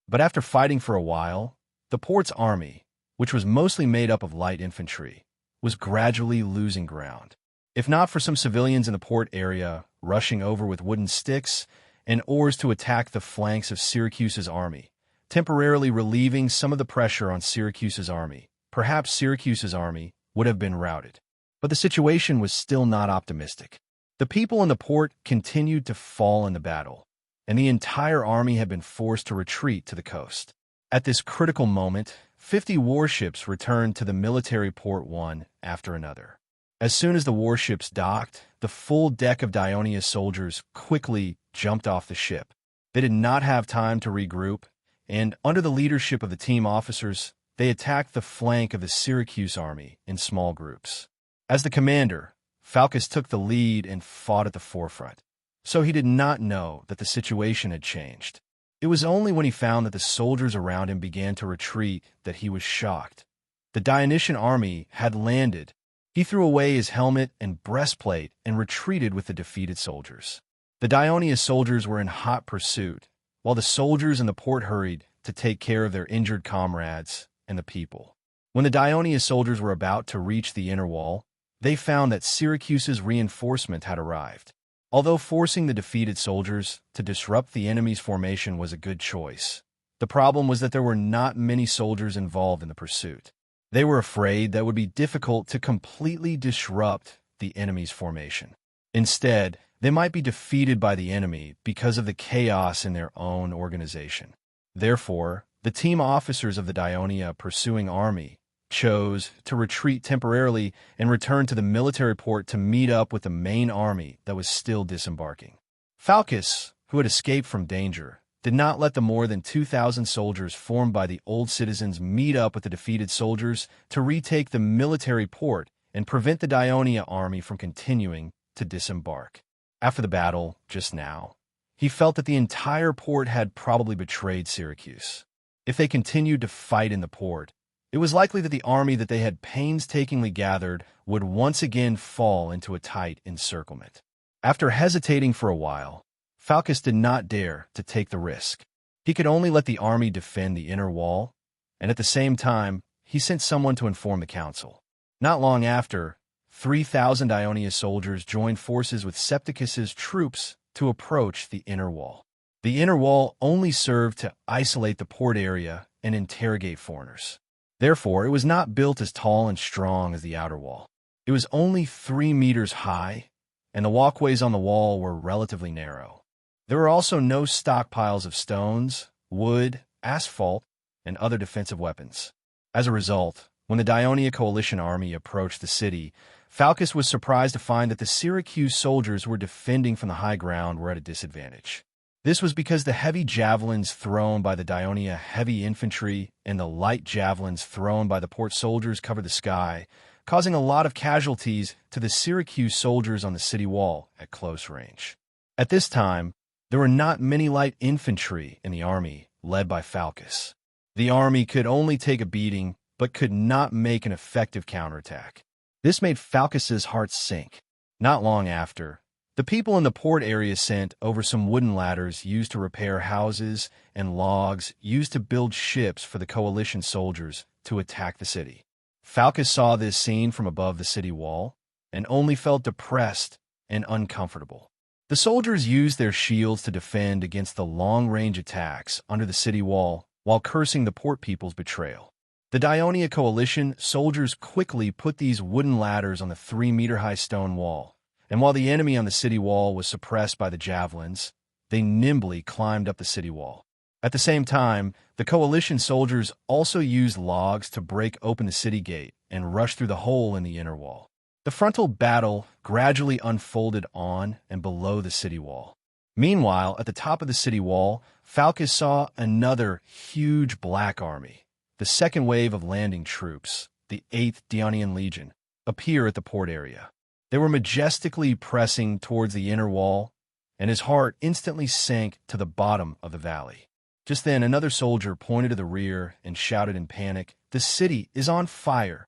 A: But after fighting for a while, the port's army, which was mostly made up of light infantry, was gradually losing ground. If not for some civilians in the port area rushing over with wooden sticks and oars to attack the flanks of Syracuse's army, temporarily relieving some of the pressure on Syracuse's army, perhaps Syracuse's army would have been routed. But the situation was still not optimistic. The people in the port continued to fall in the battle, and the entire army had been forced to retreat to the coast. At this critical moment, 50 warships returned to the military port one after another. As soon as the warships docked, the full deck of Dionia's soldiers quickly jumped off the ship. They did not have time to regroup, and under the leadership of the team officers, they attacked the flank of the Syracuse army in small groups. As the commander, Falcus took the lead and fought at the forefront, so he did not know that the situation had changed. It was only when he found that the soldiers around him began to retreat that he was shocked. The Dionysian army had landed. He threw away his helmet and breastplate and retreated with the defeated soldiers. The Dionia soldiers were in hot pursuit, while the soldiers in the port hurried to take care of their injured comrades and the people. When the Dionia soldiers were about to reach the inner wall, they found that Syracuse's reinforcement had arrived. Although forcing the defeated soldiers to disrupt the enemy's formation was a good choice, the problem was that there were not many soldiers involved in the pursuit. They were afraid that it would be difficult to completely disrupt the enemy's formation. Instead, they might be defeated by the enemy because of the chaos in their own organization. Therefore, the team officers of the Dionia pursuing army chose to retreat temporarily and return to the military port to meet up with the main army that was still disembarking. Falcus, who had escaped from danger, did not let the more than 2,000 soldiers formed by the old citizens meet up with the defeated soldiers to retake the military port and prevent the Dionia army from continuing to disembark. After the battle, just now, he felt that the entire port had probably betrayed Syracuse. If they continued to fight in the port, it was likely that the army that they had painstakingly gathered would once again fall into a tight encirclement. After hesitating for a while, Falcus did not dare to take the risk. He could only let the army defend the inner wall and at the same time, he sent someone to inform the council. Not long after, 3,000 Ionia soldiers joined forces with Septicus's troops to approach the inner wall. The inner wall only served to isolate the port area and interrogate foreigners. Therefore, it was not built as tall and strong as the outer wall. It was only 3 meters high, and the walkways on the wall were relatively narrow. There were also no stockpiles of stones, wood, asphalt, and other defensive weapons. As a result, when the Dionia coalition army approached the city, Falcus was surprised to find that the Syracuse soldiers who were defending from the high ground were at a disadvantage. This was because the heavy javelins thrown by the Dionia heavy infantry and the light javelins thrown by the port soldiers covered the sky, causing a lot of casualties to the Syracuse soldiers on the city wall at close range. At this time, there were not many light infantry in the army led by Falcus. The army could only take a beating, but could not make an effective counterattack. This made Falcus's heart sink. Not long after, the people in the port area sent over some wooden ladders used to repair houses and logs used to build ships for the coalition soldiers to attack the city. Falcus saw this scene from above the city wall and only felt depressed and uncomfortable. The soldiers used their shields to defend against the long-range attacks under the city wall while cursing the port people's betrayal. The Dionia coalition soldiers quickly put these wooden ladders on the 3-meter-high stone wall, and while the enemy on the city wall was suppressed by the javelins, they nimbly climbed up the city wall. At the same time, the coalition soldiers also used logs to break open the city gate and rush through the hole in the inner wall. The frontal battle gradually unfolded on and below the city wall. Meanwhile, at the top of the city wall, Falcus saw another huge black army, the second wave of landing troops, the 8th Dionian Legion, appear at the port area. They were majestically pressing towards the inner wall, and his heart instantly sank to the bottom of the valley. Just then, another soldier pointed to the rear and shouted in panic, "The city is on fire!"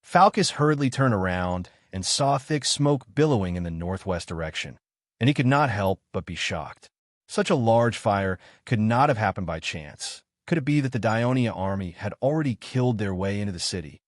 A: Falcus hurriedly turned around and saw thick smoke billowing in the northwest direction, and he could not help but be shocked. Such a large fire could not have happened by chance. Could it be that the Dionia army had already killed their way into the city?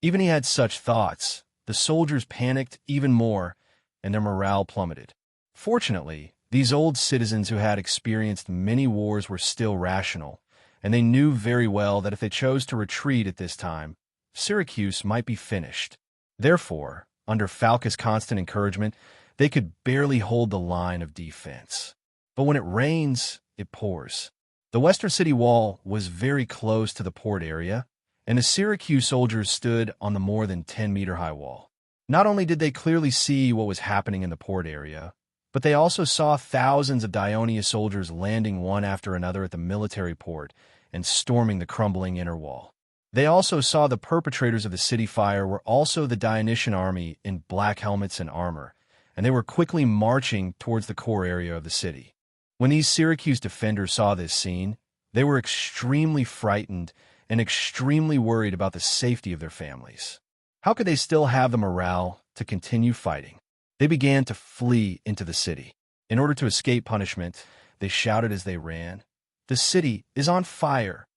A: Even he had such thoughts, the soldiers panicked even more, and their morale plummeted. Fortunately, these old citizens who had experienced many wars were still rational, and they knew very well that if they chose to retreat at this time, Syracuse might be finished. Therefore, under Falcus' constant encouragement, they could barely hold the line of defense. But when it rains, it pours. The western city wall was very close to the port area, and the Syracuse soldiers stood on the more than 10-meter-high wall. Not only did they clearly see what was happening in the port area, but they also saw thousands of Dionia soldiers landing one after another at the military port and storming the crumbling inner wall. They also saw the perpetrators of the city fire were also the Dionysian army in black helmets and armor, and they were quickly marching towards the core area of the city. When these Syracuse defenders saw this scene, they were extremely frightened and extremely worried about the safety of their families. How could they still have the morale to continue fighting? They began to flee into the city. In order to escape punishment, they shouted as they ran, "The city is on fire!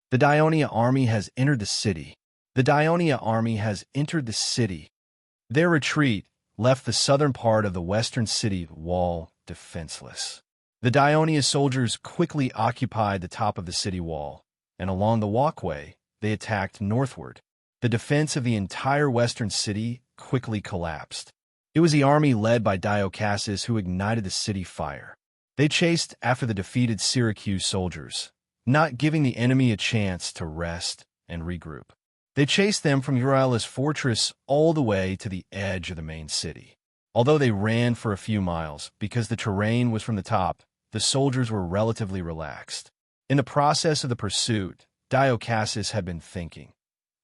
A: The Dionia army has entered the city. The Dionia army has entered the city." Their retreat left the southern part of the western city wall defenseless. The Dionia soldiers quickly occupied the top of the city wall, and along the walkway, they attacked northward. The defense of the entire western city quickly collapsed. It was the army led by Diocassus who ignited the city fire. They chased after the defeated Syracuse soldiers, not giving the enemy a chance to rest and regroup. They chased them from Euryalus' fortress all the way to the edge of the main city. Although they ran for a few miles, because the terrain was from the top, the soldiers were relatively relaxed. In the process of the pursuit, Diocassus had been thinking.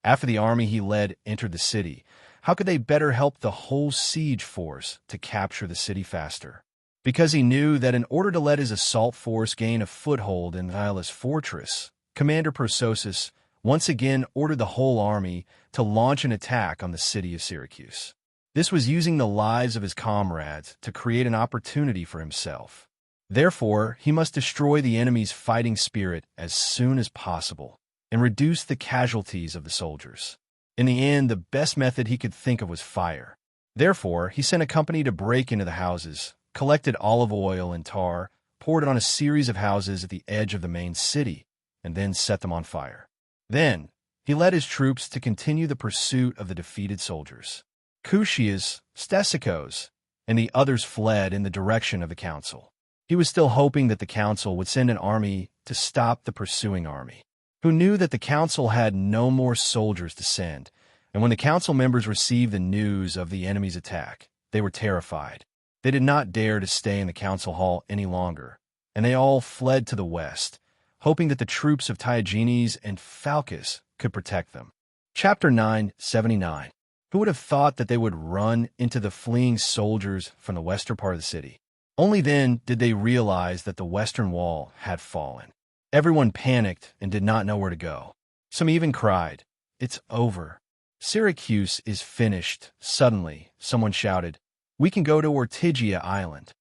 A: After the army he led entered the city, how could they better help the whole siege force to capture the city faster? Because he knew that in order to let his assault force gain a foothold in Euryalus' fortress, Commander Persosus once again ordered the whole army to launch an attack on the city of Syracuse. This was using the lives of his comrades to create an opportunity for himself. Therefore, he must destroy the enemy's fighting spirit as soon as possible. and reduce the casualties of the soldiers. In the end, the best method he could think of was fire. Therefore, he sent a company to break into the houses, collected olive oil and tar, poured it on a series of houses at the edge of the main city, and then set them on fire. Then, he led his troops to continue the pursuit of the defeated soldiers. Cushias, Stesikos, and the others fled in the direction of the council. He was still hoping that the council would send an army to stop the pursuing army, who knew that the council had no more soldiers to send, and when the council members received the news of the enemy's attack, they were terrified. They did not dare to stay in the council hall any longer, and they all fled to the west, hoping that the troops of Tyagenes and Phalcus could protect them. Chapter 979. Who would have thought that they would run into the fleeing soldiers from the western part of the city? Only then did they realize that the western wall had fallen. Everyone panicked and did not know where to go. Some even cried, "It's over. Syracuse is finished." Suddenly, someone shouted, "We can go to Ortygia Island."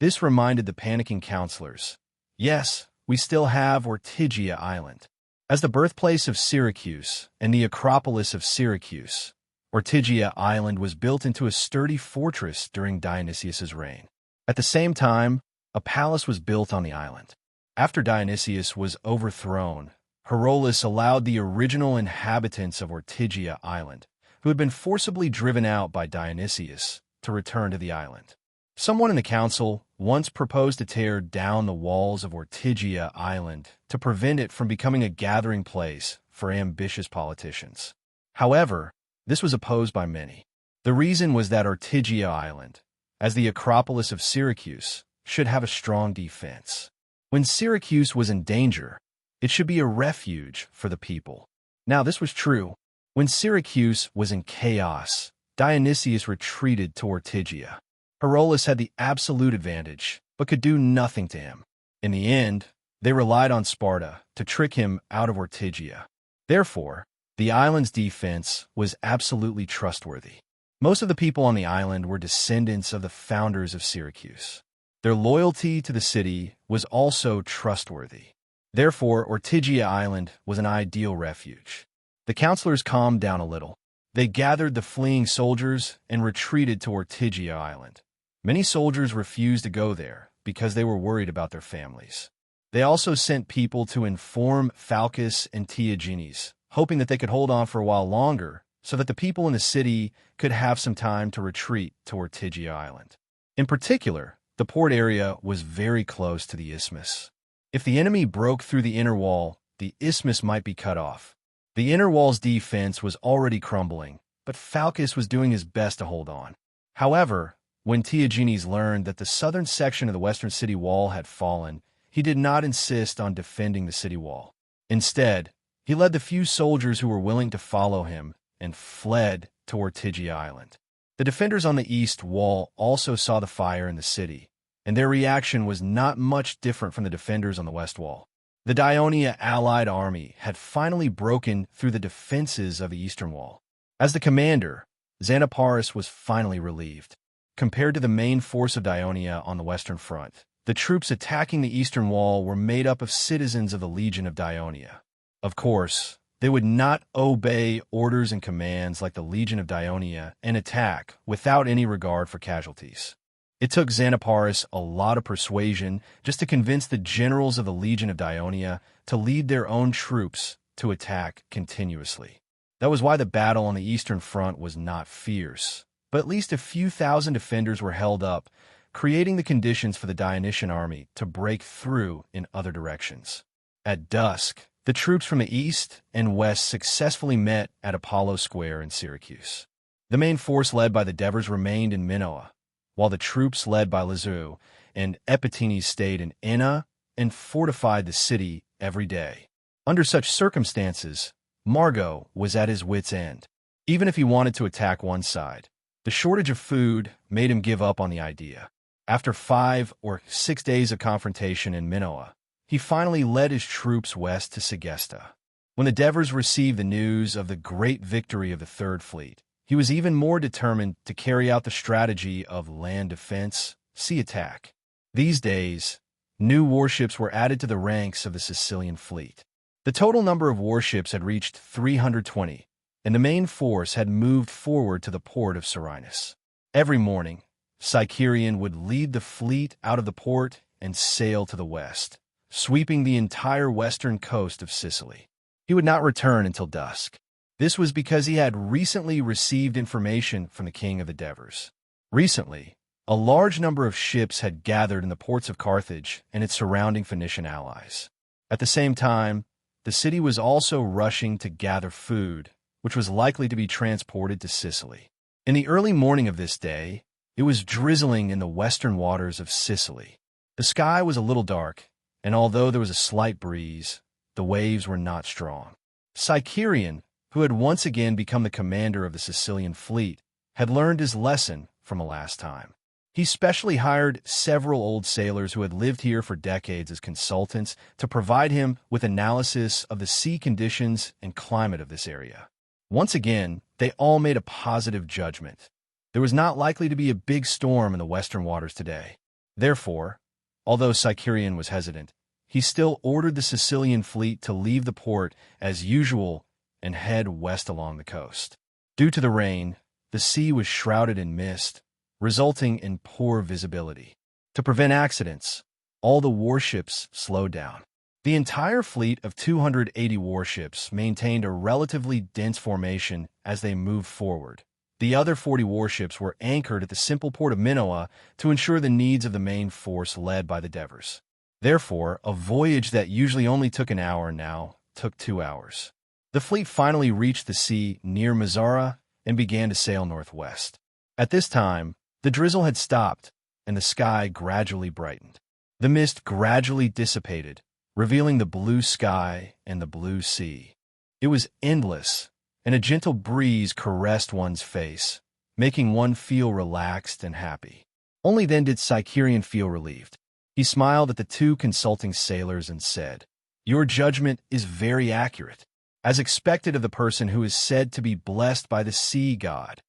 A: This reminded the panicking counselors, yes, we still have Ortygia Island. As the birthplace of Syracuse and the Acropolis of Syracuse, Ortygia Island was built into a sturdy fortress during Dionysius's reign. At the same time, a palace was built on the island. After Dionysius was overthrown, Herolas allowed the original inhabitants of Ortygia Island, who had been forcibly driven out by Dionysius, to return to the island. Someone in the council once proposed to tear down the walls of Ortygia Island to prevent it from becoming a gathering place for ambitious politicians. However, this was opposed by many. The reason was that Ortygia Island, as the Acropolis of Syracuse, should have a strong defense. When Syracuse was in danger, it should be a refuge for the people. Now, this was true. When Syracuse was in chaos, Dionysius retreated to Ortygia. Herolas had the absolute advantage, but could do nothing to him. In the end, they relied on Sparta to trick him out of Ortygia. Therefore, the island's defense was absolutely trustworthy. Most of the people on the island were descendants of the founders of Syracuse. Their loyalty to the city was also trustworthy. Therefore, Ortygia Island was an ideal refuge. The counselors calmed down a little. They gathered the fleeing soldiers and retreated to Ortygia Island. Many soldiers refused to go there because they were worried about their families. They also sent people to inform Phalcus and Tyagenes, hoping that they could hold on for a while longer so that the people in the city could have some time to retreat to Ortygia Island. In particular, the port area was very close to the isthmus. If the enemy broke through the inner wall, the isthmus might be cut off. The inner wall's defense was already crumbling, but Phalcus was doing his best to hold on. However, when Tyagenes learned that the southern section of the western city wall had fallen, he did not insist on defending the city wall. Instead, he led the few soldiers who were willing to follow him and fled to Ortygia Island. The defenders on the east wall also saw the fire in the city, and their reaction was not much different from the defenders on the west wall. The Dionia allied army had finally broken through the defenses of the eastern wall. As the commander, Xanaparis was finally relieved. Compared to the main force of Dionia on the western front, the troops attacking the eastern wall were made up of citizens of the Legion of Dionia. Of course, they would not obey orders and commands like the Legion of Dionia and attack without any regard for casualties. It took Xanaparis a lot of persuasion just to convince the generals of the Legion of Dionia to lead their own troops to attack continuously. That was why the battle on the eastern front was not fierce, but at least a few thousand defenders were held up, creating the conditions for the Dionysian army to break through in other directions. At dusk, the troops from the east and west successfully met at Apollo Square in Syracuse. The main force led by the Devers remained in Minoa, while the troops led by Lazou and Epitenes stayed in Enna and fortified the city every day. Under such circumstances, Margot was at his wit's end. Even if he wanted to attack one side, the shortage of food made him give up on the idea. After 5 or 6 days of confrontation in Minoa, he finally led his troops west to Segesta. When the Devers received the news of the great victory of the Third Fleet, he was even more determined to carry out the strategy of land defense, sea attack. These days, new warships were added to the ranks of the Sicilian fleet. The total number of warships had reached 320, and the main force had moved forward to the port of Serenus. Every morning, Sicerian would lead the fleet out of the port and sail to the west, sweeping the entire western coast of Sicily. He would not return until dusk. This was because he had recently received information from the king of the Devers. Recently, a large number of ships had gathered in the ports of Carthage and its surrounding Phoenician allies. At the same time, the city was also rushing to gather food, which was likely to be transported to Sicily. In the early morning of this day, it was drizzling in the western waters of Sicily. The sky was a little dark, and although there was a slight breeze, the waves were not strong. Sicerian, who had once again become the commander of the Sicilian fleet, had learned his lesson from the last time. He specially hired several old sailors who had lived here for decades as consultants to provide him with analysis of the sea conditions and climate of this area. Once again, they all made a positive judgment. There was not likely to be a big storm in the western waters today. Therefore, although Sicerian was hesitant, he still ordered the Sicilian fleet to leave the port as usual and head west along the coast. Due to the rain, the sea was shrouded in mist, resulting in poor visibility. To prevent accidents, all the warships slowed down. The entire fleet of 280 warships maintained a relatively dense formation as they moved forward. The other 40 warships were anchored at the simple port of Minoa to ensure the needs of the main force led by the Devers. Therefore, a voyage that usually only took an hour now took 2 hours. The fleet finally reached the sea near Mazzara and began to sail northwest. At this time, the drizzle had stopped, and the sky gradually brightened. The mist gradually dissipated, revealing the blue sky and the blue sea. It was endless, and a gentle breeze caressed one's face, making one feel relaxed and happy. Only then did Sicerian feel relieved. He smiled at the two consulting sailors and said, "Your judgment is very accurate, as expected of the person who is said to be blessed by the sea god."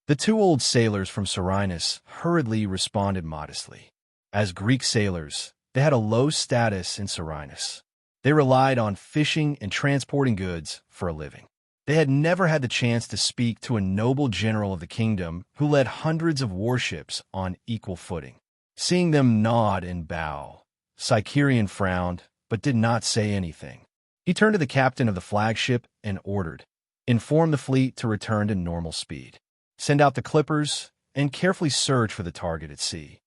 A: The two old sailors from Serenus hurriedly responded modestly. As Greek sailors, they had a low status in Serenus. They relied on fishing and transporting goods for a living. They had never had the chance to speak to a noble general of the kingdom who led hundreds of warships on equal footing. Seeing them nod and bow, Sicerian frowned, but did not say anything. He turned to the captain of the flagship and ordered, "Inform the fleet to return to normal speed. Send out the clippers and carefully search for the target at sea."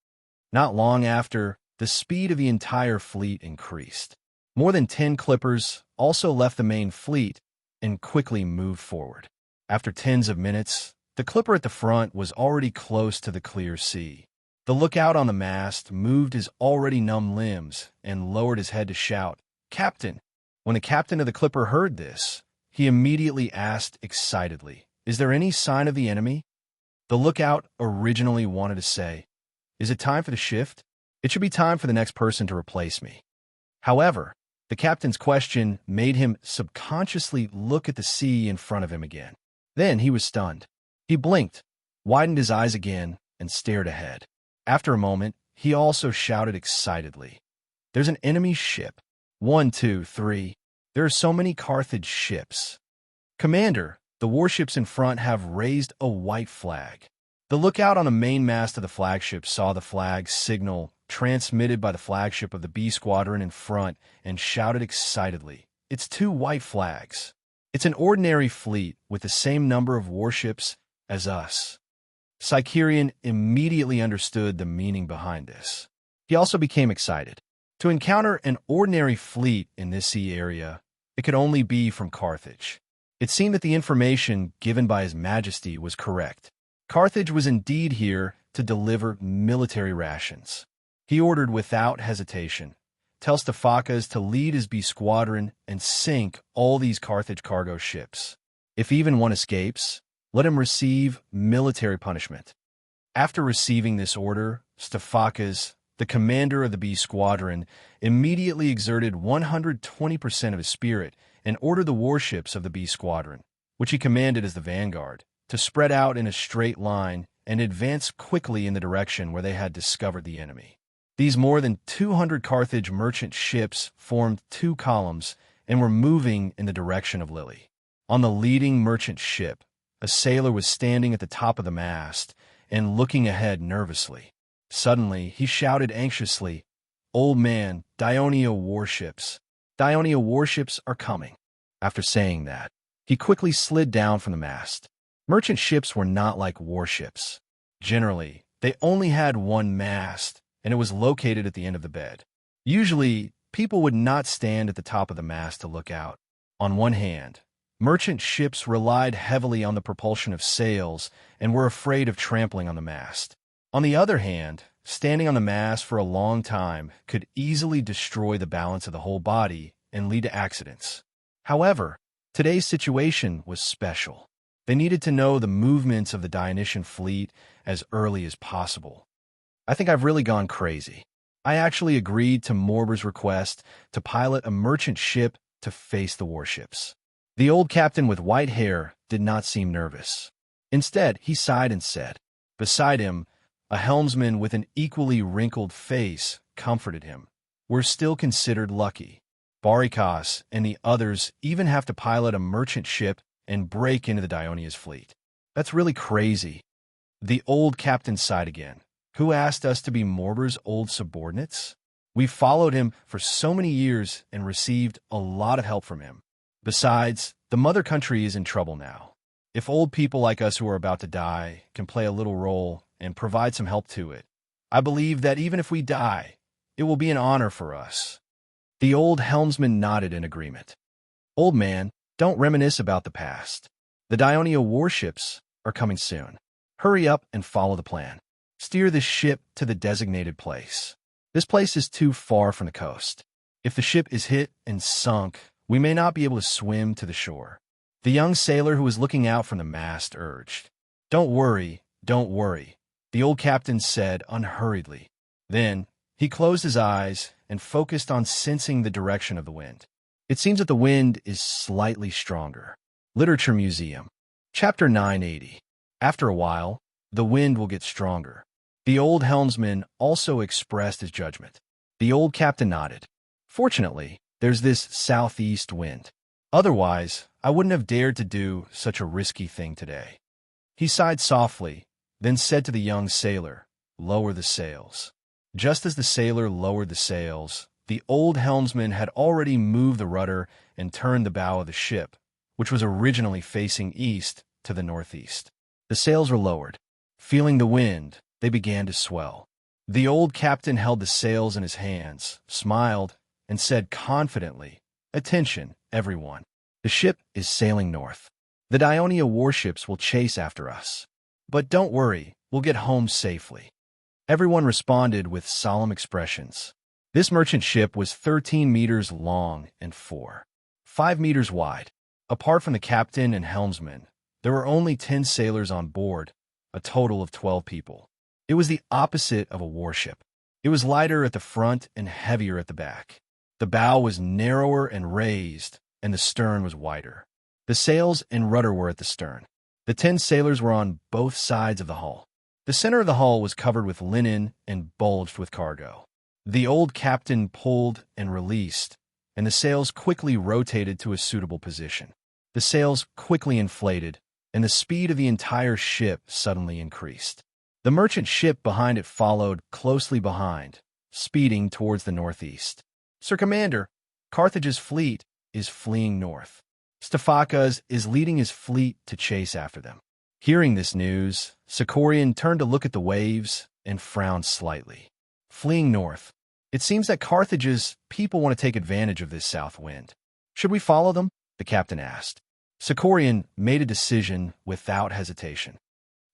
A: Not long after, the speed of the entire fleet increased. More than 10 clippers also left the main fleet and quickly moved forward. After tens of minutes, the clipper at the front was already close to the clear sea. The lookout on the mast moved his already numb limbs and lowered his head to shout, "Captain!" When the captain of the clipper heard this, he immediately asked excitedly, "Is there any sign of the enemy?" The lookout originally wanted to say, "Is it time for the shift? It should be time for the next person to replace me." However, the captain's question made him subconsciously look at the sea in front of him again. Then he was stunned. He blinked, widened his eyes again, and stared ahead. After a moment, he also shouted excitedly, "There's an enemy ship. 1, 2, 3. There are so many Carthage ships. Commander, the warships in front have raised a white flag." The lookout on the main mast of the flagship saw the flag signal transmitted by the flagship of the B squadron in front and shouted excitedly, "It's 2 white flags. It's an ordinary fleet with the same number of warships as us." Sicerian immediately understood the meaning behind this. He also became excited. To encounter an ordinary fleet in this sea area, it could only be from Carthage. It seemed that the information given by His Majesty was correct. Carthage was indeed here to deliver military rations. He ordered without hesitation, "Tell Stephacas to lead his B squadron and sink all these Carthage cargo ships. If even one escapes, let him receive military punishment." After receiving this order, Stephacas, the commander of the B squadron, immediately exerted 120% of his spirit and ordered the warships of the B squadron, which he commanded as the vanguard, to spread out in a straight line and advance quickly in the direction where they had discovered the enemy. These more than 200 Carthage merchant ships formed 2 columns and were moving in the direction of Lily. On the leading merchant ship, a sailor was standing at the top of the mast and looking ahead nervously. Suddenly, he shouted anxiously, "Old man, Dionia warships! Dionia warships are coming!" After saying that, he quickly slid down from the mast. Merchant ships were not like warships. Generally, they only had one mast, and it was located at the end of the bed. Usually, people would not stand at the top of the mast to look out. On one hand, merchant ships relied heavily on the propulsion of sails and were afraid of trampling on the mast. On the other hand, standing on the mast for a long time could easily destroy the balance of the whole body and lead to accidents. However, today's situation was special. They needed to know the movements of the Dionysian fleet as early as possible. I think I've really gone crazy. I actually agreed to Morber's request to pilot a merchant ship to face the warships. The old captain with white hair did not seem nervous. Instead, he sighed and said. Beside him, a helmsman with an equally wrinkled face comforted him. "We're still considered lucky. Barikas and the others even have to pilot a merchant ship and break into the Dionia's fleet. That's really crazy." The old captain sighed again. "Who asked us to be Morber's old subordinates? We followed him for so many years and received a lot of help from him. Besides, the mother country is in trouble now. If old people like us who are about to die can play a little role and provide some help to it, I believe that even if we die, it will be an honor for us." The old helmsman nodded in agreement. "Old man, don't reminisce about the past. The Dionia warships are coming soon. Hurry up and follow the plan. Steer the ship to the designated place. This place is too far from the coast. If the ship is hit and sunk, we may not be able to swim to the shore." The young sailor who was looking out from the mast urged. Don't worry," the old captain said unhurriedly. Then, he closed his eyes and focused on sensing the direction of the wind. It seems that the wind is slightly stronger. Literature Museum. Chapter 980. After a while, the wind will get stronger. The old helmsman also expressed his judgment. The old captain nodded. "Fortunately, there's this southeast wind. Otherwise, I wouldn't have dared to do such a risky thing today." He sighed softly, then said to the young sailor, "Lower the sails." Just as the sailor lowered the sails, the old helmsman had already moved the rudder and turned the bow of the ship, which was originally facing east, to the northeast. The sails were lowered. Feeling the wind, they began to swell. The old captain held the sails in his hands, smiled, and said confidently, "Attention, everyone. The ship is sailing north. The Dionia warships will chase after us. But don't worry, we'll get home safely." Everyone responded with solemn expressions. This merchant ship was 13 meters long and 5 meters wide. Apart from the captain and helmsman, there were only 10 sailors on board, a total of 12 people. It was the opposite of a warship. It was lighter at the front and heavier at the back. The bow was narrower and raised, and the stern was wider. The sails and rudder were at the stern. The 10 sailors were on both sides of the hull. The center of the hull was covered with linen and bulged with cargo. The old captain pulled and released, and the sails quickly rotated to a suitable position. The sails quickly inflated, and the speed of the entire ship suddenly increased. The merchant ship behind it followed closely behind, speeding towards the northeast. "Sir Commander, Carthage's fleet is fleeing north. Stephacas is leading his fleet to chase after them." Hearing this news, Sicorian turned to look at the waves and frowned slightly. Fleeing north. It seems that Carthage's people want to take advantage of this south wind. "Should we follow them?" the captain asked. Sicorian made a decision without hesitation.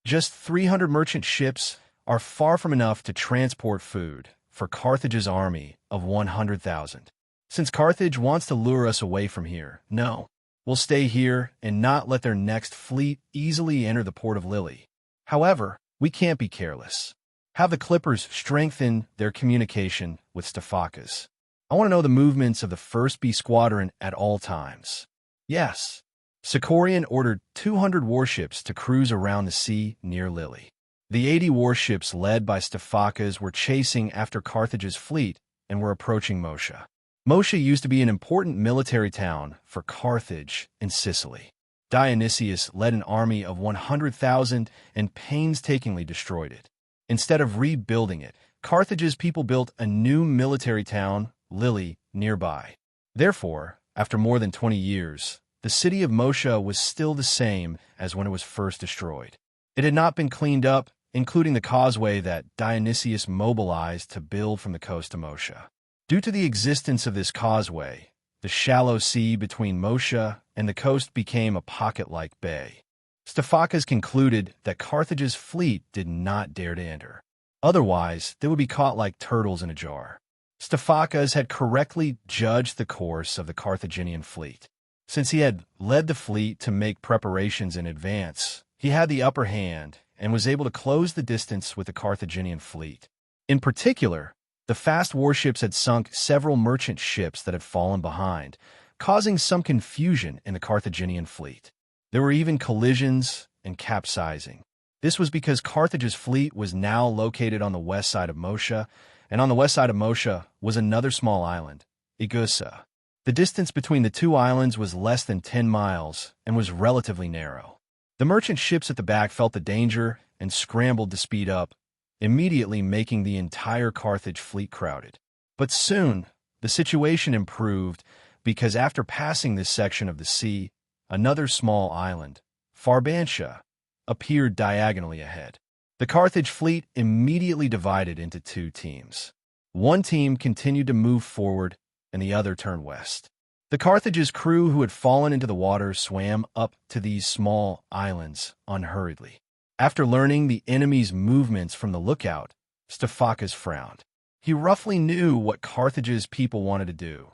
A: Just 300 merchant ships are far from enough to transport food for Carthage's army of 100,000. Since Carthage wants to lure us away from here, no, we'll stay here and not let their next fleet easily enter the port of Lily. However, we can't be careless. Have the Clippers strengthen their communication with Stephacas. I want to know the movements of the 1st B Squadron at all times. Yes. Sicorian ordered 200 warships to cruise around the sea near Lily. The 80 warships led by Stephacas were chasing after Carthage's fleet and were approaching Mosha. Motia used to be an important military town for Carthage in Sicily. Dionysius led an army of 100,000 and painstakingly destroyed it. Instead of rebuilding it, Carthage's people built a new military town, Lily, nearby. Therefore, after more than 20 years, the city of Motia was still the same as when it was first destroyed. It had not been cleaned up, including the causeway that Dionysius mobilized to build from the coast to Motia. Due to the existence of this causeway, the shallow sea between Motia and the coast became a pocket-like bay. Stephacas concluded that Carthage's fleet did not dare to enter. Otherwise, they would be caught like turtles in a jar. Stephacas had correctly judged the course of the Carthaginian fleet. Since he had led the fleet to make preparations in advance, he had the upper hand and was able to close the distance with the Carthaginian fleet. In particular, the fast warships had sunk several merchant ships that had fallen behind, causing some confusion in the Carthaginian fleet. There were even collisions and capsizing. This was because Carthage's fleet was now located on the west side of Motia, and on the west side of Motia was another small island, Igusa. The distance between the two islands was less than 10 miles and was relatively narrow. The merchant ships at the back felt the danger and scrambled to speed up, immediately making the entire Carthage fleet crowded. But soon, the situation improved because after passing this section of the sea, another small island, Farbantia, appeared diagonally ahead. The Carthage fleet immediately divided into two teams. One team continued to move forward, and the other turned west. The Carthage's crew who had fallen into the water swam up to these small islands unhurriedly. After learning the enemy's movements from the lookout, Stephacas frowned. He roughly knew what Carthage's people wanted to do.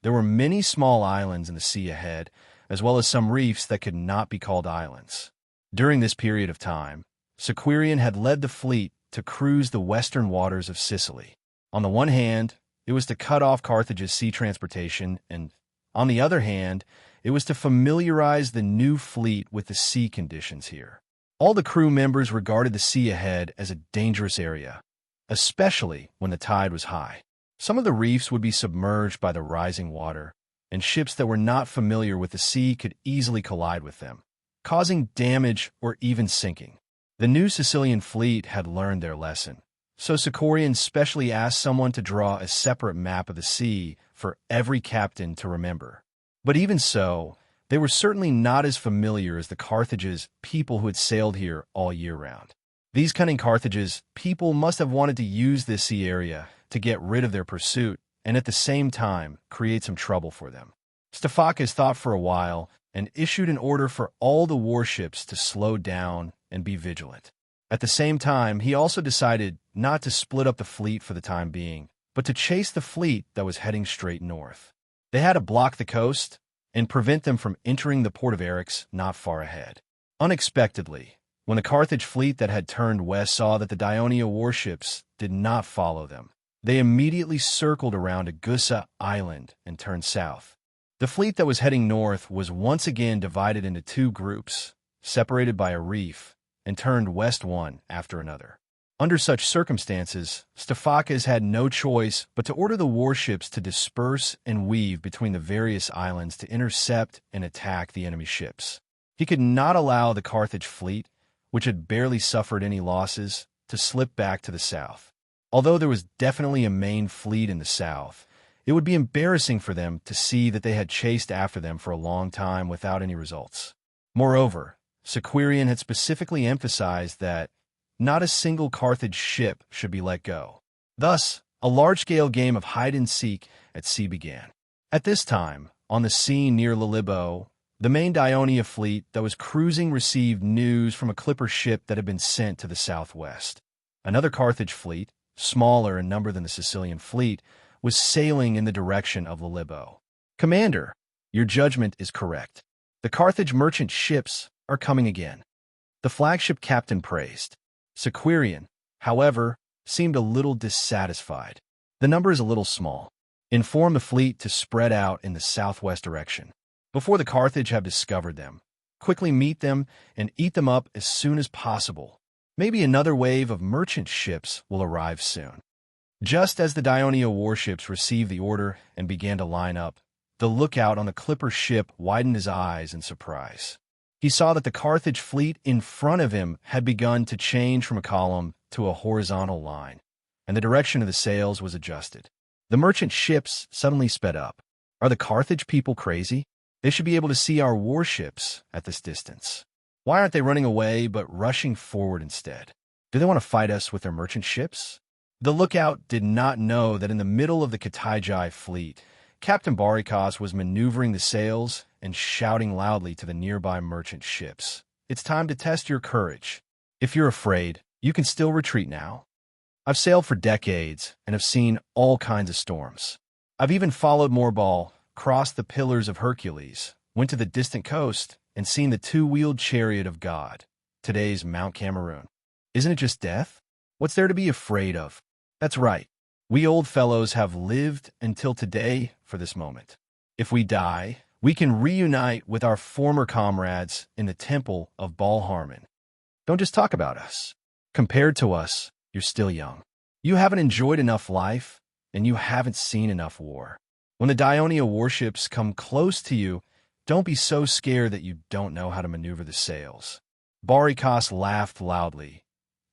A: There were many small islands in the sea ahead, as well as some reefs that could not be called islands. During this period of time, Sequirian had led the fleet to cruise the western waters of Sicily. On the one hand, it was to cut off Carthage's sea transportation, and on the other hand, it was to familiarize the new fleet with the sea conditions here. All the crew members regarded the sea ahead as a dangerous area, especially when the tide was high. Some of the reefs would be submerged by the rising water, and ships that were not familiar with the sea could easily collide with them, causing damage or even sinking. The new Sicilian fleet had learned their lesson, so Sequirian specially asked someone to draw a separate map of the sea for every captain to remember. But even so, they were certainly not as familiar as the Carthage's people who had sailed here all year round. These cunning Carthage's people must have wanted to use this sea area to get rid of their pursuit and at the same time create some trouble for them. Stephacas thought for a while and issued an order for all the warships to slow down and be vigilant. At the same time, he also decided not to split up the fleet for the time being, but to chase the fleet that was heading straight north. They had to block the coast and prevent them from entering the port of Eryx not far ahead. Unexpectedly, when the Carthage fleet that had turned west saw that the Dionia warships did not follow them, they immediately circled around Agussa Island and turned south. The fleet that was heading north was once again divided into two groups, separated by a reef, and turned west one after another. Under such circumstances, Stephacas had no choice but to order the warships to disperse and weave between the various islands to intercept and attack the enemy ships. He could not allow the Carthage fleet, which had barely suffered any losses, to slip back to the south. Although there was definitely a main fleet in the south, it would be embarrassing for them to see that they had chased after them for a long time without any results. Moreover, Sequirian had specifically emphasized that not a single Carthage ship should be let go. Thus, a large-scale game of hide-and-seek at sea began. At this time, on the sea near Lilibo, the main Dionia fleet that was cruising received news from a clipper ship that had been sent to the southwest. Another Carthage fleet, smaller in number than the Sicilian fleet, was sailing in the direction of Lilibo. "Commander, your judgment is correct. The Carthage merchant ships are coming again," the flagship captain praised. Sequirian, however, seemed a little dissatisfied. "The number is a little small. Inform the fleet to spread out in the southwest direction. Before the Carthage have discovered them, quickly meet them and eat them up as soon as possible. Maybe another wave of merchant ships will arrive soon." Just as the Dionia warships received the order and began to line up, the lookout on the clipper ship widened his eyes in surprise. He saw that the Carthage fleet in front of him had begun to change from a column to a horizontal line, and the direction of the sails was adjusted. The merchant ships suddenly sped up. Are the Carthage people crazy? They should be able to see our warships at this distance. Why aren't they running away but rushing forward instead? Do they want to fight us with their merchant ships? The lookout did not know that in the middle of the Kataijai fleet, Captain Barikos was maneuvering the sails and shouting loudly to the nearby merchant ships. It's time to test your courage. If you're afraid, you can still retreat now. I've sailed for decades and have seen all kinds of storms. I've even followed Morbal, crossed the Pillars of Hercules, went to the distant coast, and seen the two-wheeled chariot of God, today's Mount Cameroon. Isn't it just death? What's there to be afraid of? That's right. We old fellows have lived until today for this moment. If we die, we can reunite with our former comrades in the temple of Baal Harmon. Don't just talk about us. Compared to us, you're still young. You haven't enjoyed enough life, and you haven't seen enough war. When the Dionia warships come close to you, don't be so scared that you don't know how to maneuver the sails. Barikos laughed loudly.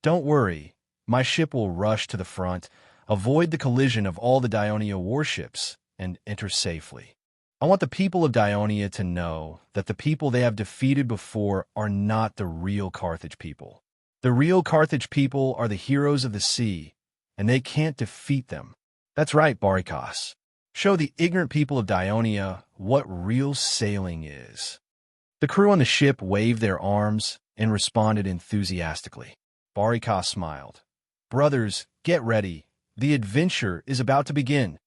A: Don't worry. My ship will rush to the front, avoid the collision of all the Dionia warships, and enter safely. I want the people of Dionia to know that the people they have defeated before are not the real Carthage people. The real Carthage people are the heroes of the sea, and they can't defeat them. That's right, Barikos. Show the ignorant people of Dionia what real sailing is. The crew on the ship waved their arms and responded enthusiastically. Barikos smiled. Brothers, get ready. The adventure is about to begin.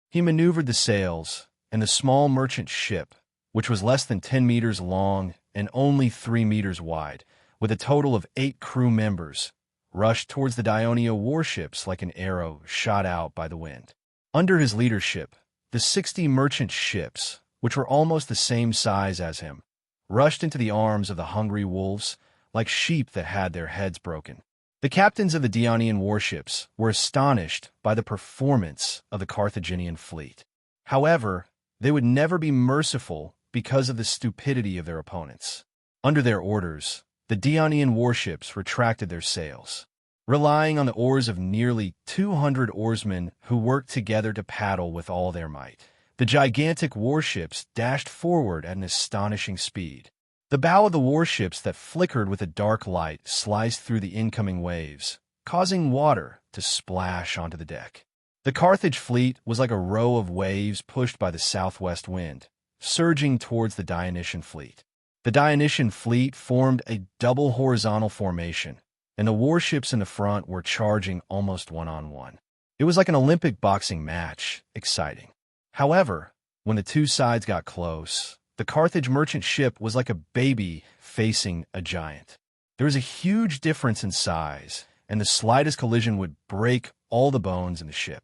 A: He maneuvered the sails, and the small merchant ship, which was less than 10 meters long and only 3 meters wide, with a total of 8 crew members, rushed towards the Dionia warships like an arrow shot out by the wind. Under his leadership, the 60 merchant ships, which were almost the same size as him, rushed into the arms of the hungry wolves like sheep that had their heads broken. The captains of the Dionian warships were astonished by the performance of the Carthaginian fleet. However, they would never be merciful because of the stupidity of their opponents. Under their orders, the Dionian warships retracted their sails. Relying on the oars of nearly 200 oarsmen who worked together to paddle with all their might, the gigantic warships dashed forward at an astonishing speed. The bow of the warships that flickered with a dark light sliced through the incoming waves, causing water to splash onto the deck. The Carthage fleet was like a row of waves pushed by the southwest wind, surging towards the Dionysian fleet. The Dionysian fleet formed a double horizontal formation, and the warships in the front were charging almost one-on-one. It was like an Olympic boxing match, exciting. However, when the two sides got close, the Carthage merchant ship was like a baby facing a giant. There was a huge difference in size, and the slightest collision would break all the bones in the ship.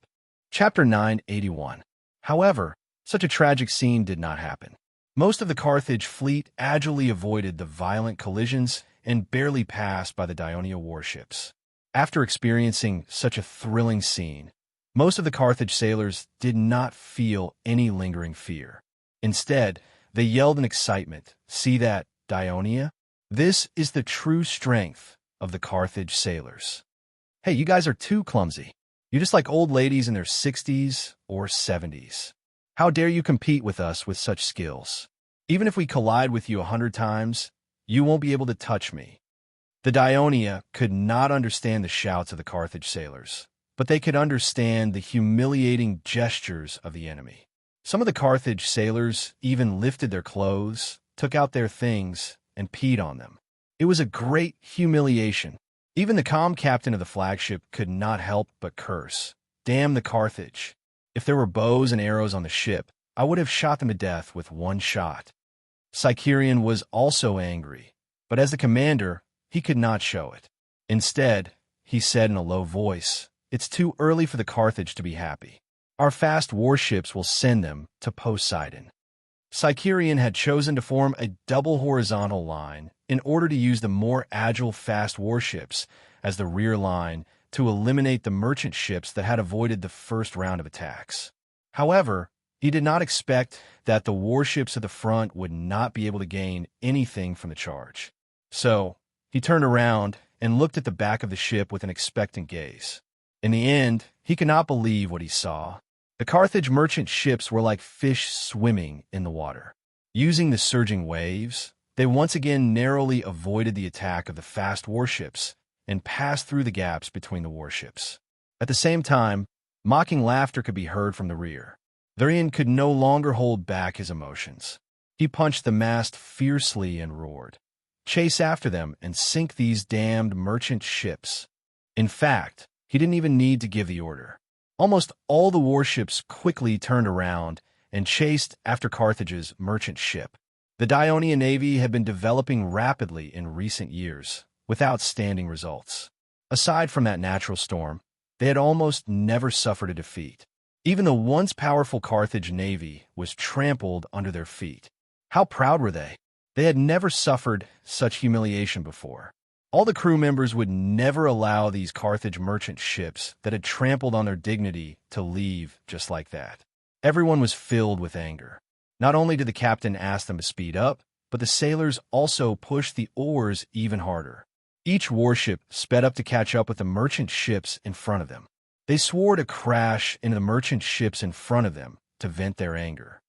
A: Chapter 981. However, such a tragic scene did not happen. Most of the Carthage fleet agilely avoided the violent collisions and barely passed by the Dionia warships. After experiencing such a thrilling scene, most of the Carthage sailors did not feel any lingering fear. Instead, they yelled in excitement, "See that, Dionia? This is the true strength of the Carthage sailors. Hey, you guys are too clumsy. You're just like old ladies in their 60s or 70s. How dare you compete with us with such skills? Even if we collide with you 100 times, you won't be able to touch me." The Dionia could not understand the shouts of the Carthage sailors, but they could understand the humiliating gestures of the enemy. Some of the Carthage sailors even lifted their clothes, took out their things, and peed on them. It was a great humiliation. Even the calm captain of the flagship could not help but curse. Damn the Carthage. If there were bows and arrows on the ship, I would have shot them to death with one shot. Sicerian was also angry, but as the commander, he could not show it. Instead, he said in a low voice, "It's too early for the Carthage to be happy. Our fast warships will send them to Poseidon." Sicerian had chosen to form a double horizontal line in order to use the more agile fast warships as the rear line to eliminate the merchant ships that had avoided the first round of attacks. However, he did not expect that the warships at the front would not be able to gain anything from the charge. So, he turned around and looked at the back of the ship with an expectant gaze. In the end, he could not believe what he saw. The Carthage merchant ships were like fish swimming in the water. Using the surging waves, they once again narrowly avoided the attack of the fast warships and passed through the gaps between the warships. At the same time, mocking laughter could be heard from the rear. Varian could no longer hold back his emotions. He punched the mast fiercely and roared, "Chase after them and sink these damned merchant ships." In fact, he didn't even need to give the order. Almost all the warships quickly turned around and chased after Carthage's merchant ship. The Dionian navy had been developing rapidly in recent years, with outstanding results. Aside from that natural storm, they had almost never suffered a defeat. Even the once powerful Carthage navy was trampled under their feet. How proud were they? They had never suffered such humiliation before. All the crew members would never allow these Carthage merchant ships that had trampled on their dignity to leave just like that. Everyone was filled with anger. Not only did the captain ask them to speed up, but the sailors also pushed the oars even harder. Each warship sped up to catch up with the merchant ships in front of them. They swore to crash into the merchant ships in front of them to vent their anger.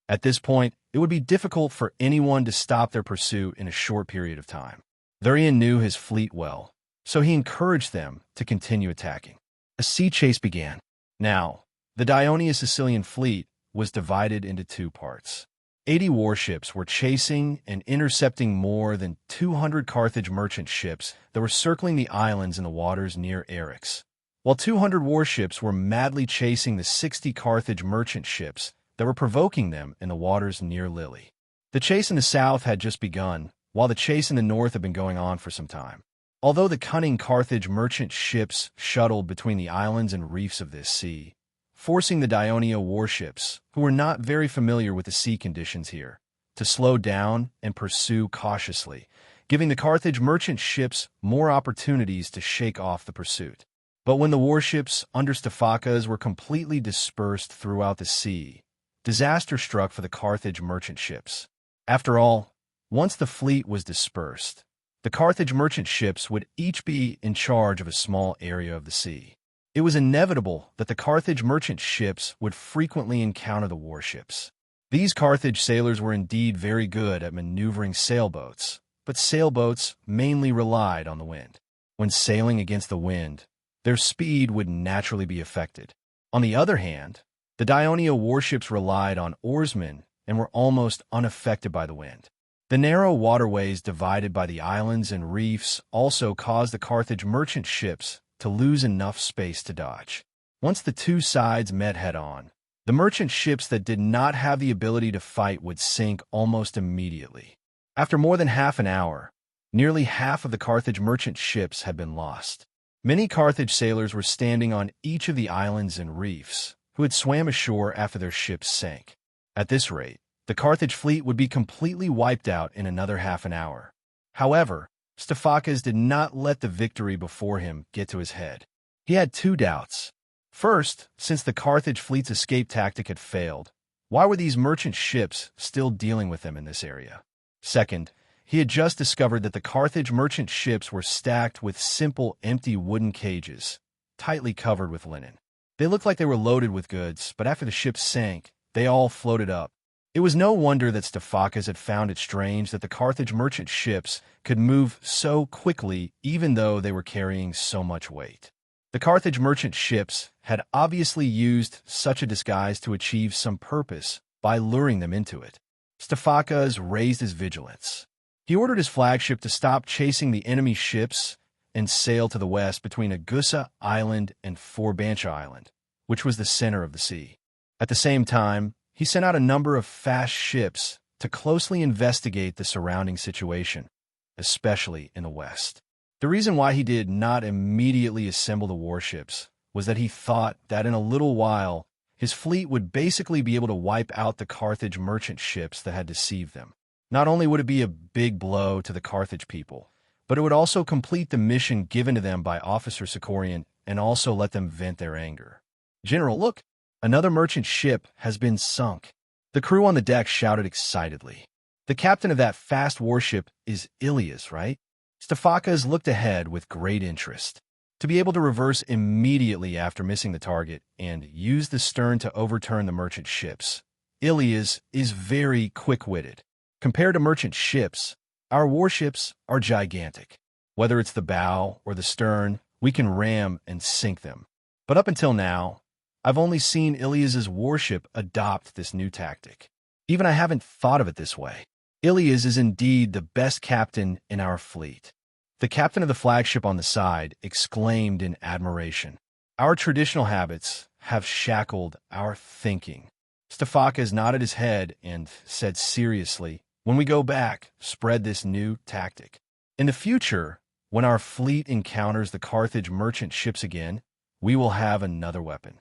A: At this point, it would be difficult for anyone to stop their pursuit in a short period of time. Varian knew his fleet well, so he encouraged them to continue attacking. A sea chase began. Now, the Dionian Sicilian fleet was divided into two parts. 80 warships were chasing and intercepting more than 200 Carthage merchant ships that were circling the islands in the waters near Eryx, while 200 warships were madly chasing the 60 Carthage merchant ships that were provoking them in the waters near Lily. The chase in the south had just begun, while the chase in the north had been going on for some time. Although the cunning Carthage merchant ships shuttled between the islands and reefs of this sea, forcing the Dionia warships, who were not very familiar with the sea conditions here, to slow down and pursue cautiously, giving the Carthage merchant ships more opportunities to shake off the pursuit. But when the warships under Stephacas were completely dispersed throughout the sea, disaster struck for the Carthage merchant ships. After all, once the fleet was dispersed, the Carthage merchant ships would each be in charge of a small area of the sea. It was inevitable that the Carthage merchant ships would frequently encounter the warships. These Carthage sailors were indeed very good at maneuvering sailboats, but sailboats mainly relied on the wind. When sailing against the wind, their speed would naturally be affected. On the other hand, the Dionia warships relied on oarsmen and were almost unaffected by the wind. The narrow waterways divided by the islands and reefs also caused the Carthage merchant ships to lose enough space to dodge. Once the two sides met head-on, the merchant ships that did not have the ability to fight would sink almost immediately. After more than half an hour, nearly half of the Carthage merchant ships had been lost. Many Carthage sailors were standing on each of the islands and reefs, who had swam ashore after their ships sank. At this rate, the Carthage fleet would be completely wiped out in another half an hour. However, Stephacas did not let the victory before him get to his head. He had two doubts. First, since the Carthage fleet's escape tactic had failed, why were these merchant ships still dealing with them in this area? Second, he had just discovered that the Carthage merchant ships were stacked with simple, empty wooden cages, tightly covered with linen. They looked like they were loaded with goods, but after the ships sank, they all floated up. It was no wonder that Stephacas had found it strange that the Carthage merchant ships could move so quickly even though they were carrying so much weight. The Carthage merchant ships had obviously used such a disguise to achieve some purpose by luring them into it. Stephacas raised his vigilance. He ordered his flagship to stop chasing the enemy ships and sail to the west between Agussa Island and Forbantia Island, which was the center of the sea. At the same time, he sent out a number of fast ships to closely investigate the surrounding situation, especially in the west. The reason why he did not immediately assemble the warships was that he thought that in a little while, his fleet would basically be able to wipe out the Carthage merchant ships that had deceived them. Not only would it be a big blow to the Carthage people, but it would also complete the mission given to them by Officer Sicorian and also let them vent their anger. "General, look! Another merchant ship has been sunk." The crew on the deck shouted excitedly. "The captain of that fast warship is Ilias, right?" Stefakas looked ahead with great interest. To be able to reverse immediately after missing the target and use the stern to overturn the merchant ships, Ilias is very quick-witted. Compared to merchant ships, our warships are gigantic. Whether it's the bow or the stern, we can ram and sink them. But up until now, I've only seen Ilias's warship adopt this new tactic. Even I haven't thought of it this way. Ilias is indeed the best captain in our fleet. The captain of the flagship on the side exclaimed in admiration. "Our traditional habits have shackled our thinking." Stefakas nodded his head and said seriously, "When we go back, spread this new tactic. In the future, when our fleet encounters the Carthage merchant ships again, we will have another weapon."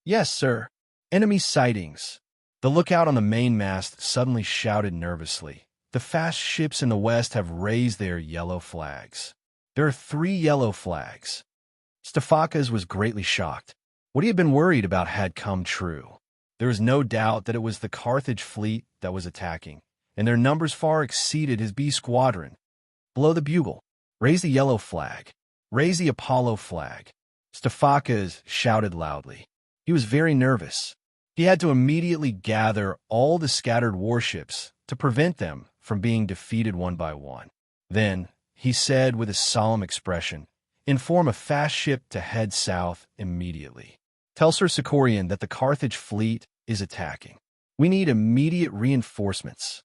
A: "Yes, sir." Enemy sightings. The lookout on the mainmast suddenly shouted nervously. "The fast ships in the west have raised their yellow flags. There are 3 yellow flags." Stefakas was greatly shocked. What he had been worried about had come true. There was no doubt that it was the Carthage fleet that was attacking, and their numbers far exceeded his B squadron. "Blow the bugle. Raise the yellow flag. Raise the Apollo flag." Stefakas shouted loudly. He was very nervous. He had to immediately gather all the scattered warships to prevent them from being defeated one by one. Then, he said with a solemn expression, "Inform a fast ship to head south immediately. Tell Sir Sicorian that the Carthage fleet is attacking. We need immediate reinforcements."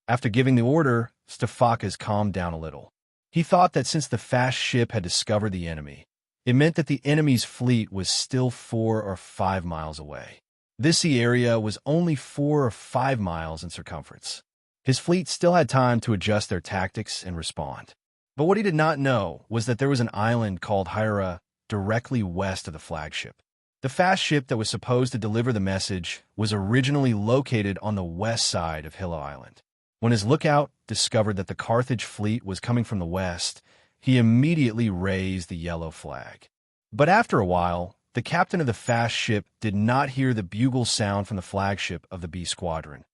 A: After giving the order, Stefakas calmed down a little. He thought that since the fast ship had discovered the enemy, it meant that the enemy's fleet was still 4 or 5 miles away. This sea area was only 4 or 5 miles in circumference. His fleet still had time to adjust their tactics and respond. But what he did not know was that there was an island called Hyra directly west of the flagship. The fast ship that was supposed to deliver the message was originally located on the west side of Hilla Island. When his lookout discovered that the Carthage fleet was coming from the west, he immediately raised the yellow flag. But after a while, the captain of the fast ship did not hear the bugle sound from the flagship of the B squadron.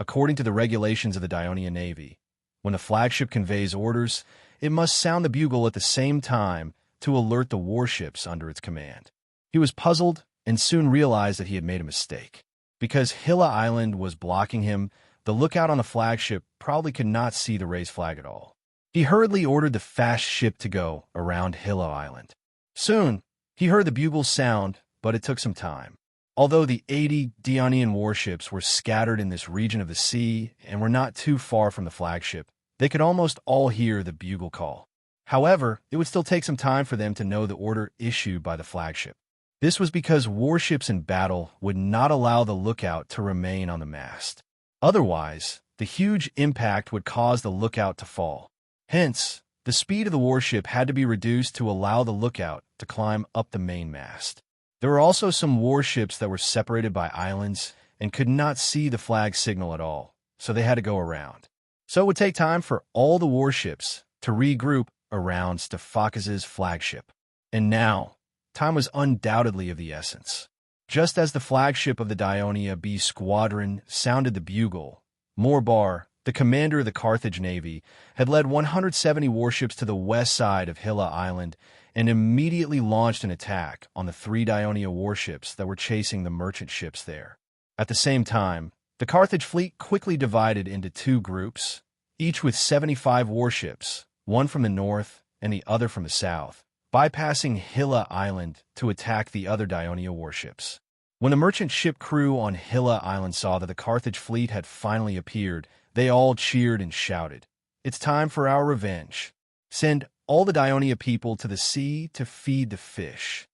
A: According to the regulations of the Dionian Navy, when the flagship conveys orders, it must sound the bugle at the same time to alert the warships under its command. He was puzzled and soon realized that he had made a mistake. Because Hilla Island was blocking him, the lookout on the flagship probably could not see the raised flag at all. He hurriedly ordered the fast ship to go around Hilla Island. Soon, he heard the bugles sound, but it took some time. Although the 80 Dionian warships were scattered in this region of the sea and were not too far from the flagship, they could almost all hear the bugle call. However, it would still take some time for them to know the order issued by the flagship. This was because warships in battle would not allow the lookout to remain on the mast. Otherwise, the huge impact would cause the lookout to fall. Hence, the speed of the warship had to be reduced to allow the lookout to climb up the mainmast. There were also some warships that were separated by islands and could not see the flag signal at all, so they had to go around. So it would take time for all the warships to regroup around Stefakas' flagship. And now, time was undoubtedly of the essence. Just as the flagship of the Dionia B squadron sounded the bugle, Morbar, the commander of the Carthage Navy, had led 170 warships to the west side of Hilla Island and immediately launched an attack on the 3 Dionia warships that were chasing the merchant ships there. At the same time, the Carthage fleet quickly divided into 2 groups, each with 75 warships, one from the north and the other from the south, bypassing Hilla Island to attack the other Dionia warships. When the merchant ship crew on Hilla Island saw that the Carthage fleet had finally appeared, they all cheered and shouted, "It's time for our revenge. Send all the Dionia people to the sea to feed the fish."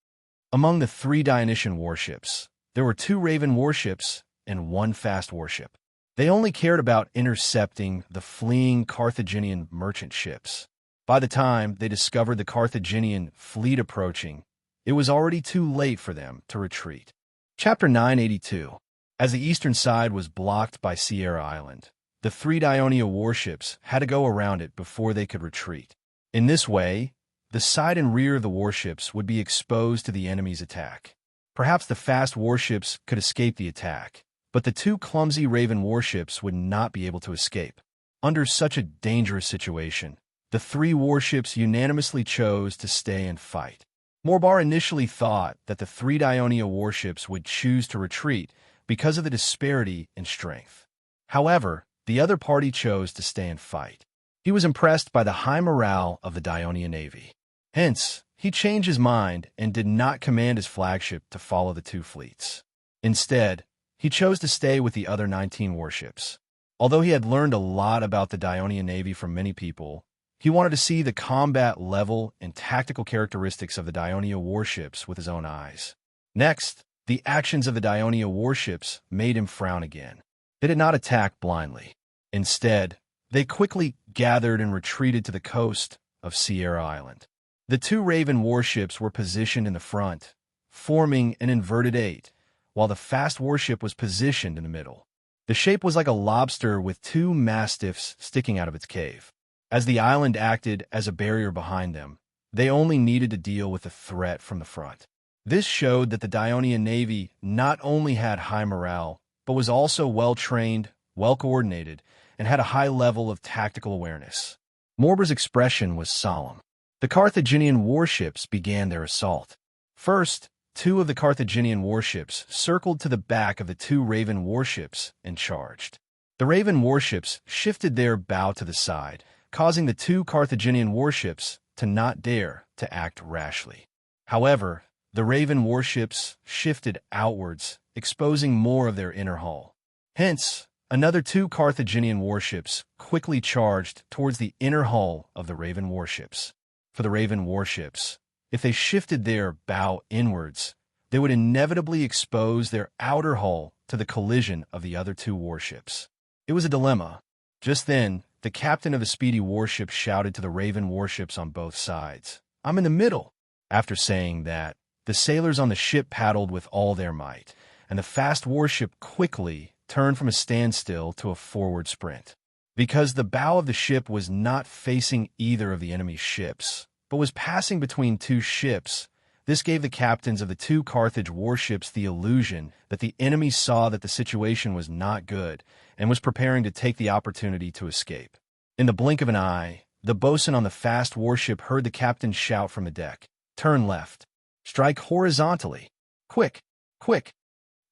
A: Among the 3 Dionysian warships, there were 2 Raven warships and 1 fast warship. They only cared about intercepting the fleeing Carthaginian merchant ships. By the time they discovered the Carthaginian fleet approaching, it was already too late for them to retreat. Chapter 982. As the eastern side was blocked by Sierra Island, the 3 Dionia warships had to go around it before they could retreat. In this way, the side and rear of the warships would be exposed to the enemy's attack. Perhaps the fast warships could escape the attack, but the two clumsy Raven warships would not be able to escape. Under such a dangerous situation, the three warships unanimously chose to stay and fight. Morbar initially thought that the three Dionia warships would choose to retreat because of the disparity in strength. However, the other party chose to stay and fight. He was impressed by the high morale of the Dionia Navy. Hence, he changed his mind and did not command his flagship to follow the two fleets. Instead, he chose to stay with the other 19 warships. Although he had learned a lot about the Dionia Navy from many people, he wanted to see the combat level and tactical characteristics of the Dionia warships with his own eyes. Next, the actions of the Dionia warships made him frown again. They did not attack blindly. Instead, they quickly gathered and retreated to the coast of Sierra Island. The two Raven warships were positioned in the front, forming an inverted 8, while the fast warship was positioned in the middle. The shape was like a lobster with two mastiffs sticking out of its cave. As the island acted as a barrier behind them, they only needed to deal with the threat from the front. This showed that the Dionia Navy not only had high morale, but was also well-trained, well-coordinated, and had a high level of tactical awareness. Morbar's expression was solemn. The Carthaginian warships began their assault. First, two of the Carthaginian warships circled to the back of the two Raven warships and charged. The Raven warships shifted their bow to the side, causing the two Carthaginian warships to not dare to act rashly. However, the Raven warships shifted outwards, exposing more of their inner hull. Hence, another two Carthaginian warships quickly charged towards the inner hull of the Raven warships. For the Raven warships, if they shifted their bow inwards, they would inevitably expose their outer hull to the collision of the other two warships. It was a dilemma. Just then, the captain of the speedy warship shouted to the Raven warships on both sides, "I'm in the middle." After saying that, the sailors on the ship paddled with all their might, and the fast warship quickly turned from a standstill to a forward sprint. Because the bow of the ship was not facing either of the enemy's ships, but was passing between two ships, this gave the captains of the two Carthage warships the illusion that the enemy saw that the situation was not good and was preparing to take the opportunity to escape. In the blink of an eye, the bosun on the fast warship heard the captain shout from the deck, "Turn left. Strike horizontally. Quick, quick."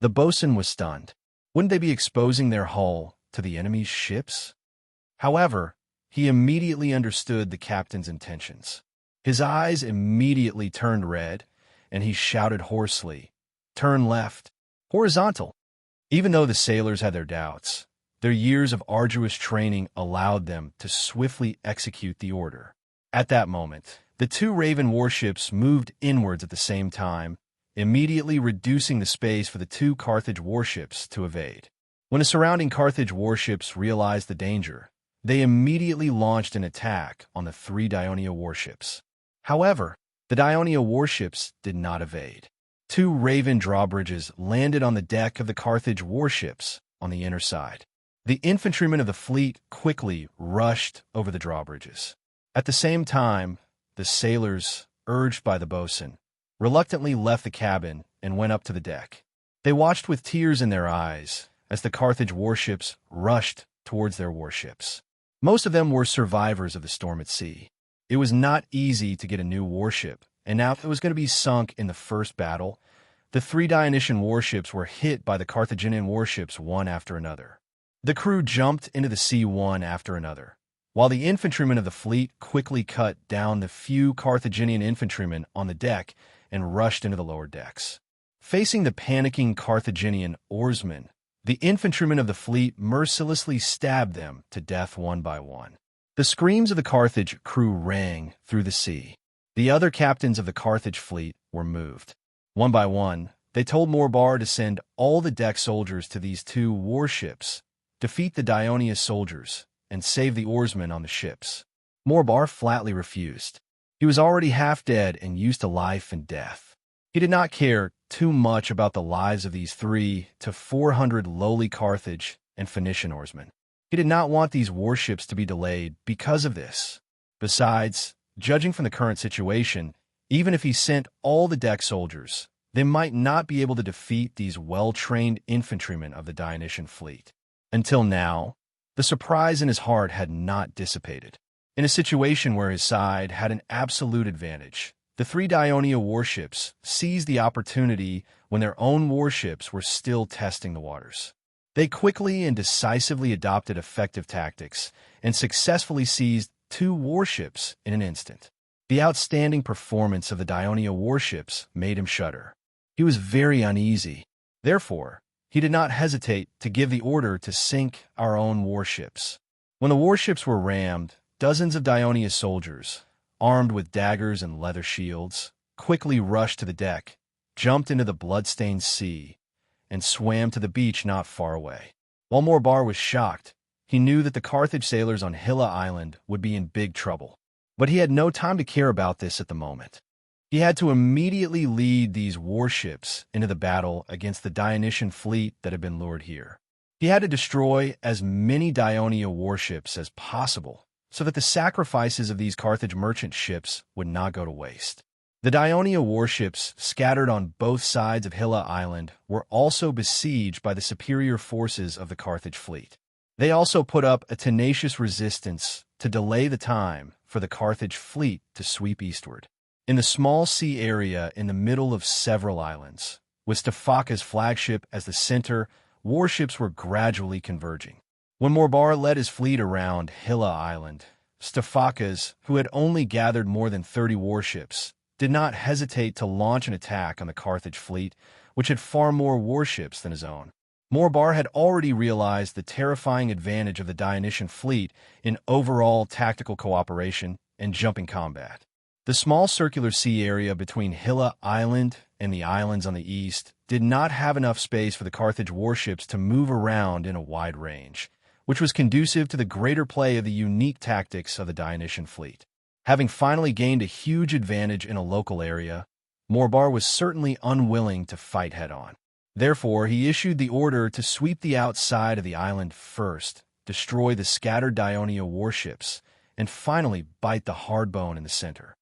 A: The bosun was stunned. Wouldn't they be exposing their hull to the enemy's ships? However, he immediately understood the captain's intentions. His eyes immediately turned red, and he shouted hoarsely, "Turn left. Horizontal." Even though the sailors had their doubts, their years of arduous training allowed them to swiftly execute the order. At that moment, the two Raven warships moved inwards at the same time, immediately reducing the space for the two Carthage warships to evade. When the surrounding Carthage warships realized the danger, they immediately launched an attack on the three Dionia warships. However, the Dionia warships did not evade. Two Raven drawbridges landed on the deck of the Carthage warships on the inner side. The infantrymen of the fleet quickly rushed over the drawbridges. At the same time, the sailors, urged by the bosun, reluctantly left the cabin and went up to the deck. They watched with tears in their eyes as the Carthage warships rushed towards their warships. Most of them were survivors of the storm at sea. It was not easy to get a new warship, and now it was going to be sunk in the first battle. The three Dionysian warships were hit by the Carthaginian warships one after another. The crew jumped into the sea one after another, while the infantrymen of the fleet quickly cut down the few Carthaginian infantrymen on the deck and rushed into the lower decks. Facing the panicking Carthaginian oarsmen, the infantrymen of the fleet mercilessly stabbed them to death one by one. The screams of the Carthage crew rang through the sea. The other captains of the Carthage fleet were moved. One by one, they told Morbar to send all the deck soldiers to these two warships, defeat the Dionia soldiers, and save the oarsmen on the ships. Morbar flatly refused. He was already half dead and used to life and death. He did not care too much about the lives of these 300 to 400 lowly Carthage and Phoenician oarsmen. He did not want these warships to be delayed because of this. Besides, Judging from the current situation, even if he sent all the deck soldiers, they might not be able to defeat these well-trained infantrymen of the Dionysian fleet. Until now, the surprise in his heart had not dissipated. In a situation where his side had an absolute advantage, the three Dionia warships seized the opportunity when their own warships were still testing the waters. They quickly and decisively adopted effective tactics and successfully seized two warships in an instant. The outstanding performance of the Dionia warships made him shudder. He was very uneasy. Therefore, he did not hesitate to give the order to sink our own warships. When the warships were rammed, dozens of Dionia's soldiers, armed with daggers and leather shields, quickly rushed to the deck, jumped into the blood-stained sea, and swam to the beach not far away. While Morbar was shocked, he knew that the Carthage sailors on Hilla Island would be in big trouble. But he had no time to care about this at the moment. He had to immediately lead these warships into the battle against the Dionysian fleet that had been lured here. He had to destroy as many Dionia warships as possible so that the sacrifices of these Carthage merchant ships would not go to waste. The Dionia warships scattered on both sides of Hilla Island were also besieged by the superior forces of the Carthage fleet. They also put up a tenacious resistance to delay the time for the Carthage fleet to sweep eastward. In the small sea area in the middle of several islands, with Stafaka's flagship as the center, warships were gradually converging. When Morbar led his fleet around Hilla Island, Stafaka's, who had only gathered more than 30 warships, did not hesitate to launch an attack on the Carthage fleet, which had far more warships than his own. Morbar had already realized the terrifying advantage of the Dionysian fleet in overall tactical cooperation and jumping combat. The small circular sea area between Hilla Island and the islands on the east did not have enough space for the Carthage warships to move around in a wide range, which was conducive to the greater play of the unique tactics of the Dionysian fleet. Having finally gained a huge advantage in a local area, Morbar was certainly unwilling to fight head-on. Therefore, he issued the order to sweep the outside of the island first, destroy the scattered Dionia warships, and finally bite the hard bone in the center.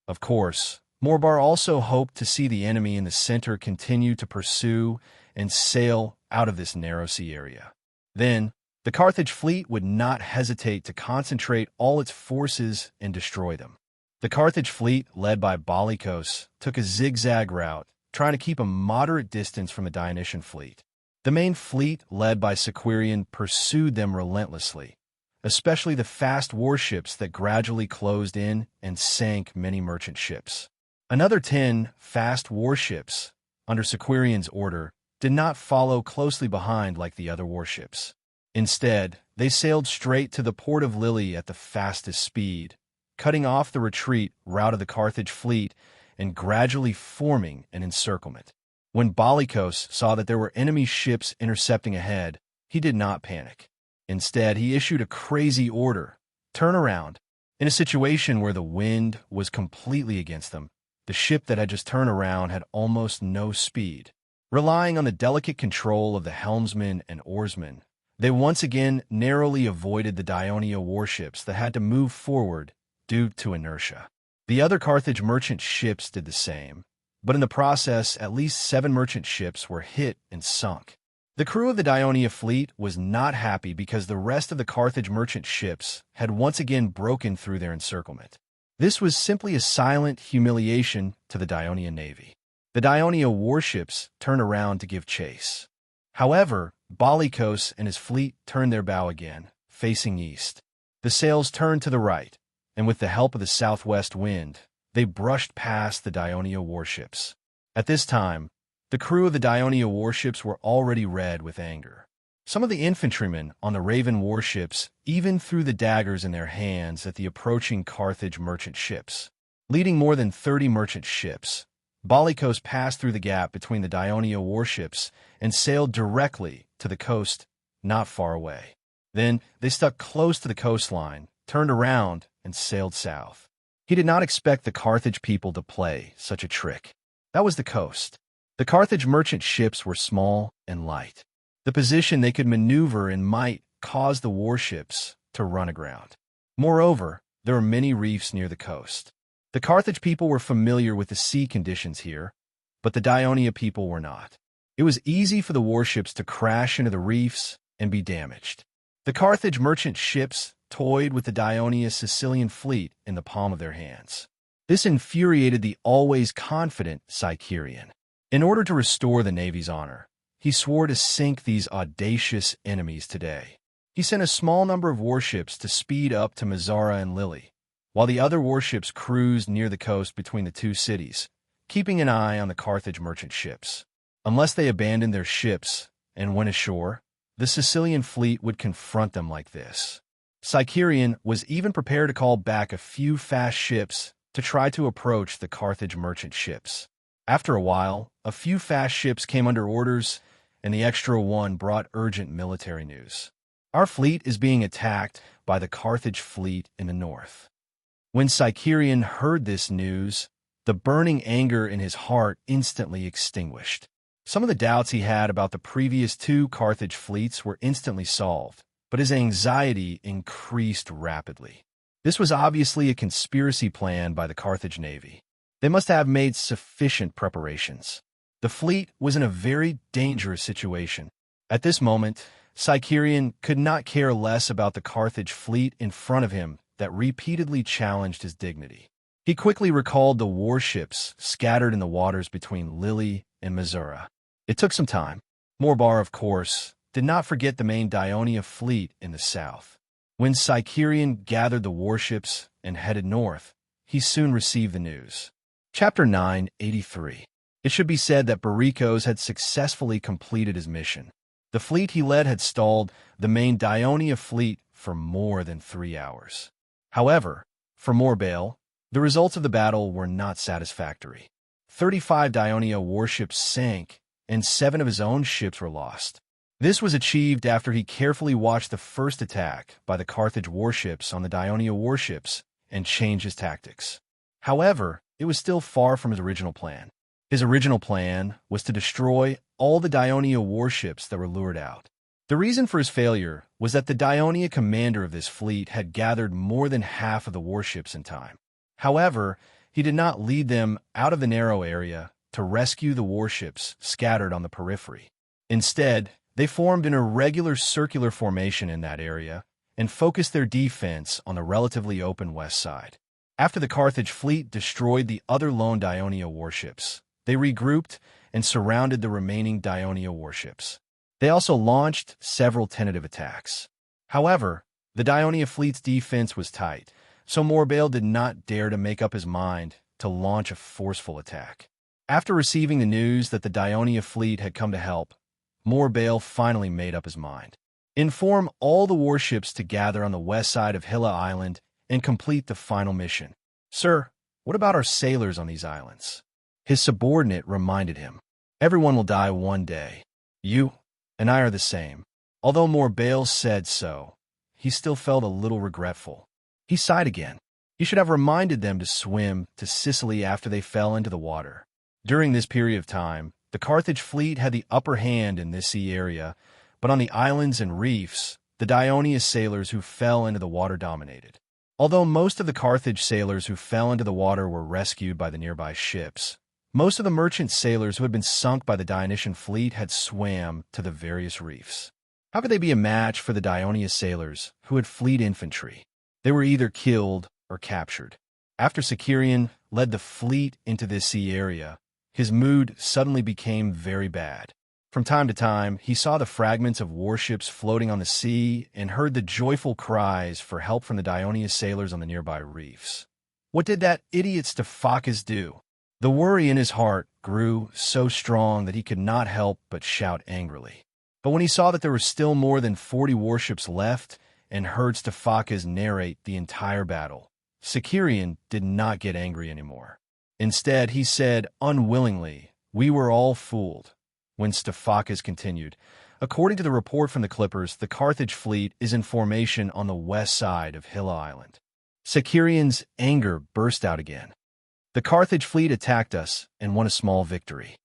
A: Of course, Morbar also hoped to see the enemy in the center continue to pursue and sail out of this narrow sea area. Then, the Carthage fleet would not hesitate to concentrate all its forces and destroy them. The Carthage fleet, led by Balikos, took a zigzag route, trying to keep a moderate distance from the Dionysian fleet. The main fleet, led by Sequirian, pursued them relentlessly, especially the fast warships that gradually closed in and sank many merchant ships. Another 10 fast warships, under Sequirian's order, did not follow closely behind like the other warships. Instead, they sailed straight to the port of Lily at the fastest speed, cutting off the retreat route of the Carthage fleet and gradually forming an encirclement. When Balikos saw that there were enemy ships intercepting ahead, he did not panic. Instead, he issued a crazy order: turn around. In a situation where the wind was completely against them, the ship that had just turned around had almost no speed. Relying on the delicate control of the helmsman and oarsmen, they once again narrowly avoided the Dionia warships that had to move forward due to inertia. The other Carthage merchant ships did the same, but in the process, at least 7 merchant ships were hit and sunk. The crew of the Dionia fleet was not happy because the rest of the Carthage merchant ships had once again broken through their encirclement. This was simply a silent humiliation to the Dionia navy. The Dionia warships turned around to give chase. However, Balikos and his fleet turned their bow again, facing east. The sails turned to the right, and with the help of the southwest wind, they brushed past the Dionia warships. At this time, the crew of the Dionia warships were already red with anger. Some of the infantrymen on the Raven warships even threw the daggers in their hands at the approaching Carthage merchant ships. Leading more than 30 merchant ships, Balikos passed through the gap between the Dionia warships and sailed directly to the coast not far away. Then they stuck close to the coastline, turned around, and sailed south. He did not expect the Carthage people to play such a trick. That was the coast. The Carthage merchant ships were small and light. The position they could maneuver in might cause the warships to run aground. Moreover, there are many reefs near the coast. The Carthage people were familiar with the sea conditions here, but the Dionia people were not. It was easy for the warships to crash into the reefs and be damaged. The Carthage merchant ships toyed with the Dionia Sicilian fleet in the palm of their hands. This infuriated the always confident Sicerian. In order to restore the Navy's honor, he swore to sink these audacious enemies today. He sent a small number of warships to speed up to Mazzara and Lille, while the other warships cruised near the coast between the two cities, keeping an eye on the Carthage merchant ships. Unless they abandoned their ships and went ashore, the Sicilian fleet would confront them like this. Sicerian was even prepared to call back a few fast ships to try to approach the Carthage merchant ships. After a while, a few fast ships came under orders, and the extra one brought urgent military news. Our fleet is being attacked by the Carthage fleet in the north. When Sicerian heard this news, the burning anger in his heart instantly extinguished. Some of the doubts he had about the previous two Carthage fleets were instantly solved, but his anxiety increased rapidly. This was obviously a conspiracy plan by the Carthage Navy. They must have made sufficient preparations. The fleet was in a very dangerous situation. At this moment, Sicerian could not care less about the Carthage fleet in front of him that repeatedly challenged his dignity. He quickly recalled the warships scattered in the waters between Lille and Mazzara. It took some time. Morbar, of course, did not forget the main Dionia fleet in the south. When Sicerian gathered the warships and headed north, he soon received the news. Chapter 983. It should be said that Barikos had successfully completed his mission. The fleet he led had stalled the main Dionia fleet for more than 3 hours. However, for Morbail, the results of the battle were not satisfactory. 35 Dionia warships sank, and 7 of his own ships were lost. This was achieved after he carefully watched the first attack by the Carthage warships on the Dionia warships and changed his tactics. However, it was still far from his original plan. His original plan was to destroy all the Dionia warships that were lured out. The reason for his failure was that the Dionia commander of this fleet had gathered more than half of the warships in time. However, he did not lead them out of the narrow area to rescue the warships scattered on the periphery. Instead, they formed an irregular circular formation in that area and focused their defense on the relatively open west side. After the Carthage fleet destroyed the other lone Dionia warships, they regrouped and surrounded the remaining Dionia warships. They also launched several tentative attacks. However, the Dionia fleet's defense was tight, so Morbail did not dare to make up his mind to launch a forceful attack. After receiving the news that the Dionia fleet had come to help, Morbail finally made up his mind. Inform all the warships to gather on the west side of Hilla Island and complete the final mission. Sir, what about our sailors on these islands? His subordinate reminded him. Everyone will die one day. You and I are the same. Although Morbail said so, he still felt a little regretful. He sighed again. He should have reminded them to swim to Sicily after they fell into the water. During this period of time, the Carthage fleet had the upper hand in this sea area, but on the islands and reefs, the Dionia sailors who fell into the water dominated. Although most of the Carthage sailors who fell into the water were rescued by the nearby ships, most of the merchant sailors who had been sunk by the Dionysian fleet had swam to the various reefs. How could they be a match for the Dionia sailors who had fleet infantry? They were either killed or captured. After Sicerian led the fleet into this sea area, his mood suddenly became very bad. From time to time, he saw the fragments of warships floating on the sea and heard the joyful cries for help from the Dionia sailors on the nearby reefs. What did that idiot Stephakis do? The worry in his heart grew so strong that he could not help but shout angrily. But when he saw that there were still more than 40 warships left and heard Stephakis narrate the entire battle, Sicerian did not get angry anymore. Instead, he said unwillingly, "We were all fooled." When Stephakis continued, according to the report from the Clippers, the Carthage fleet is in formation on the west side of Hilla Island. Sicerian's anger burst out again. The Carthage fleet attacked us and won a small victory.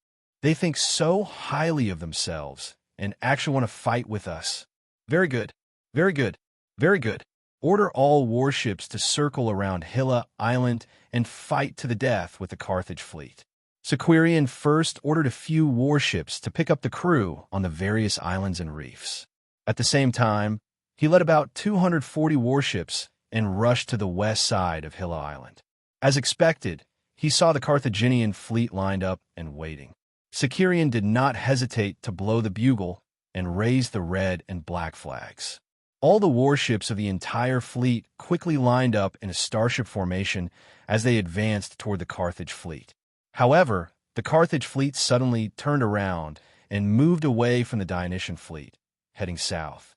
A: They think so highly of themselves and actually want to fight with us. Very good, very good, very good. Order all warships to circle around Hilla Island and fight to the death with the Carthage fleet. Sequirian first ordered a few warships to pick up the crew on the various islands and reefs. At the same time, he led about 240 warships and rushed to the west side of Hilla Island. As expected, he saw the Carthaginian fleet lined up and waiting. Sequirian did not hesitate to blow the bugle and raise the red and black flags. All the warships of the entire fleet quickly lined up in a starship formation as they advanced toward the Carthage fleet. However, the Carthage fleet suddenly turned around and moved away from the Dionysian fleet, heading south.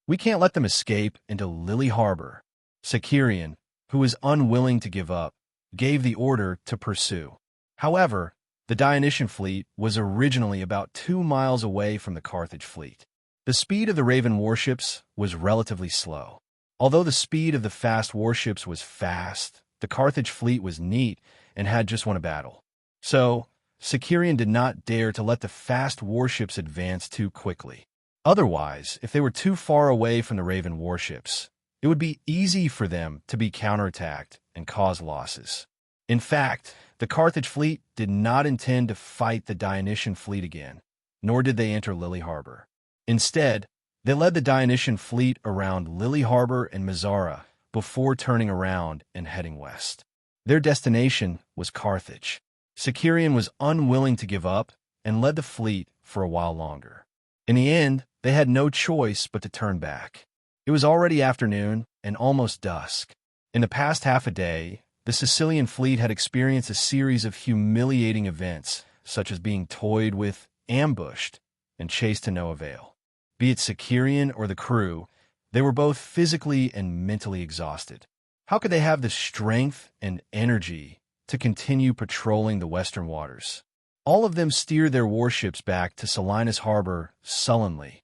A: "We can't let them escape into Lily Harbor." Sequirian, who was unwilling to give up, gave the order to pursue. However, the Dionysian fleet was originally about 2 miles away from the Carthage fleet. The speed of the Raven warships was relatively slow. Although the speed of the fast warships was fast, the Carthage fleet was neat and had just won a battle. So, Sequirian did not dare to let the fast warships advance too quickly. Otherwise, if they were too far away from the Raven warships, it would be easy for them to be counterattacked and cause losses. In fact, the Carthage fleet did not intend to fight the Dionysian fleet again, nor did they enter Lily Harbor. Instead, they led the Dionysian fleet around Lily Harbor and Mazara before turning around and heading west. Their destination was Carthage. Sequirian was unwilling to give up and led the fleet for a while longer. In the end, they had no choice but to turn back. It was already afternoon and almost dusk. In the past half a day, the Sicilian fleet had experienced a series of humiliating events, such as being toyed with, ambushed, and chased to no avail. Be it Sequirian or the crew, they were both physically and mentally exhausted. How could they have the strength and energy to continue patrolling the western waters? All of them steered their warships back to Selinus Harbor sullenly.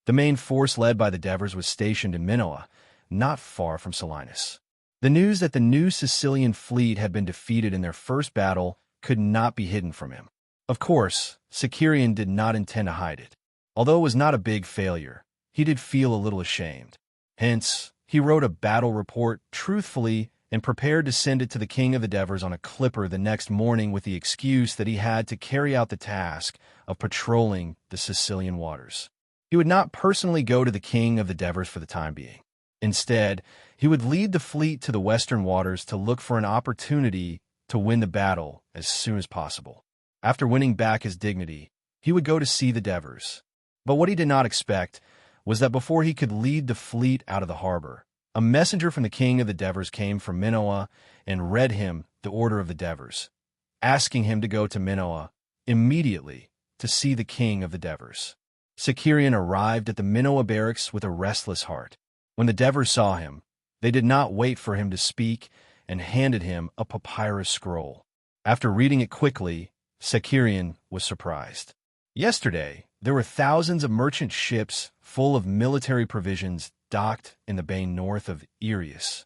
A: The main force led by the Devers was stationed in Minoa, not far from Selinus. The news that the new Sicilian fleet had been defeated in their first battle could not be hidden from him. Of course, Sequirian did not intend to hide it. Although it was not a big failure, he did feel a little ashamed. Hence, he wrote a battle report truthfully and prepared to send it to the king of the Devers on a clipper the next morning with the excuse that he had to carry out the task of patrolling the Sicilian waters. He would not personally go to the king of the Devers for the time being. Instead, he would lead the fleet to the western waters to look for an opportunity to win the battle as soon as possible. After winning back his dignity, he would go to see the Devers. But what he did not expect was that before he could lead the fleet out of the harbor, a messenger from the king of the Devers came from Minoa and read him the order of the Devers, asking him to go to Minoa immediately to see the king of the Devers. Sequirian arrived at the Minoa barracks with a restless heart. When the Devers saw him, they did not wait for him to speak and handed him a papyrus scroll. After reading it quickly, Sequirian was surprised. Yesterday, there were thousands of merchant ships full of military provisions docked in the bay north of Irius.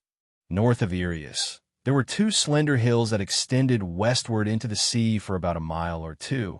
A: North of Irius, there were 2 slender hills that extended westward into the sea for about a mile or 2,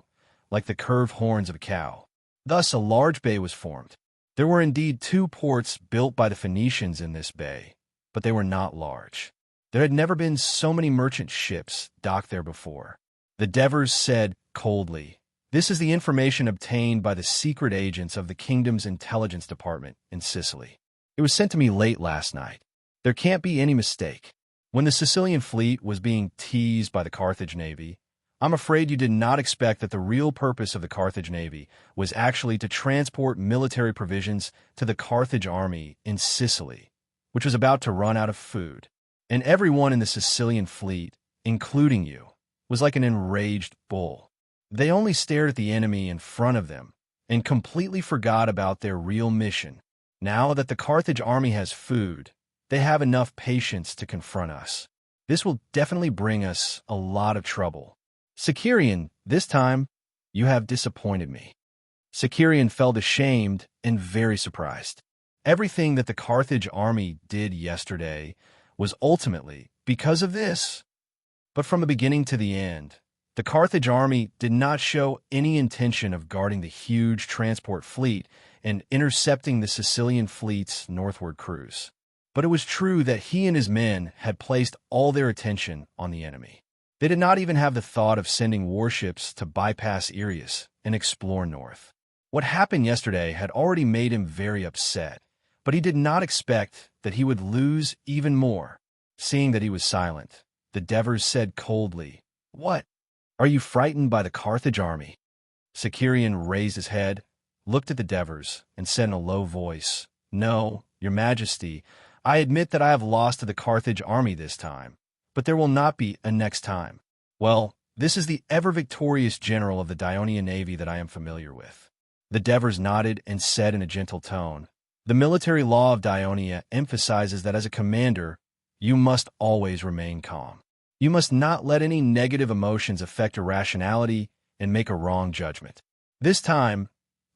A: like the curved horns of a cow. Thus, a large bay was formed. There were indeed 2 ports built by the Phoenicians in this bay, but they were not large. There had never been so many merchant ships docked there before. The Devers said coldly, "This is the information obtained by the secret agents of the kingdom's intelligence department in Sicily. It was sent to me late last night. There can't be any mistake. When the Sicilian fleet was being teased by the Carthage navy, I'm afraid you did not expect that the real purpose of the Carthage navy was actually to transport military provisions to the Carthage army in Sicily, which was about to run out of food. And everyone in the Sicilian fleet, including you, was like an enraged bull. They only stared at the enemy in front of them and completely forgot about their real mission. Now that the Carthage army has food, they have enough patience to confront us. This will definitely bring us a lot of trouble. Sequirian, this time, you have disappointed me." Sequirian felt ashamed and very surprised. Everything that the Carthage army did yesterday was ultimately because of this. But from the beginning to the end, the Carthage army did not show any intention of guarding the huge transport fleet and intercepting the Sicilian fleet's northward cruise. But it was true that he and his men had placed all their attention on the enemy. They did not even have the thought of sending warships to bypass Irius and explore north. What happened yesterday had already made him very upset, but he did not expect that he would lose even more. Seeing that he was silent, the Devers said coldly, "What? Are you frightened by the Carthage army?" Sicarian raised his head, looked at the Devers, and said in a low voice, "No, your majesty, I admit that I have lost to the Carthage army this time, but there will not be a next time. Well, this is the ever-victorious general of the Dionian navy that I am familiar with." The Devers nodded and said in a gentle tone, "The military law of Dionia emphasizes that as a commander, you must always remain calm. You must not let any negative emotions affect your rationality and make a wrong judgment. This time,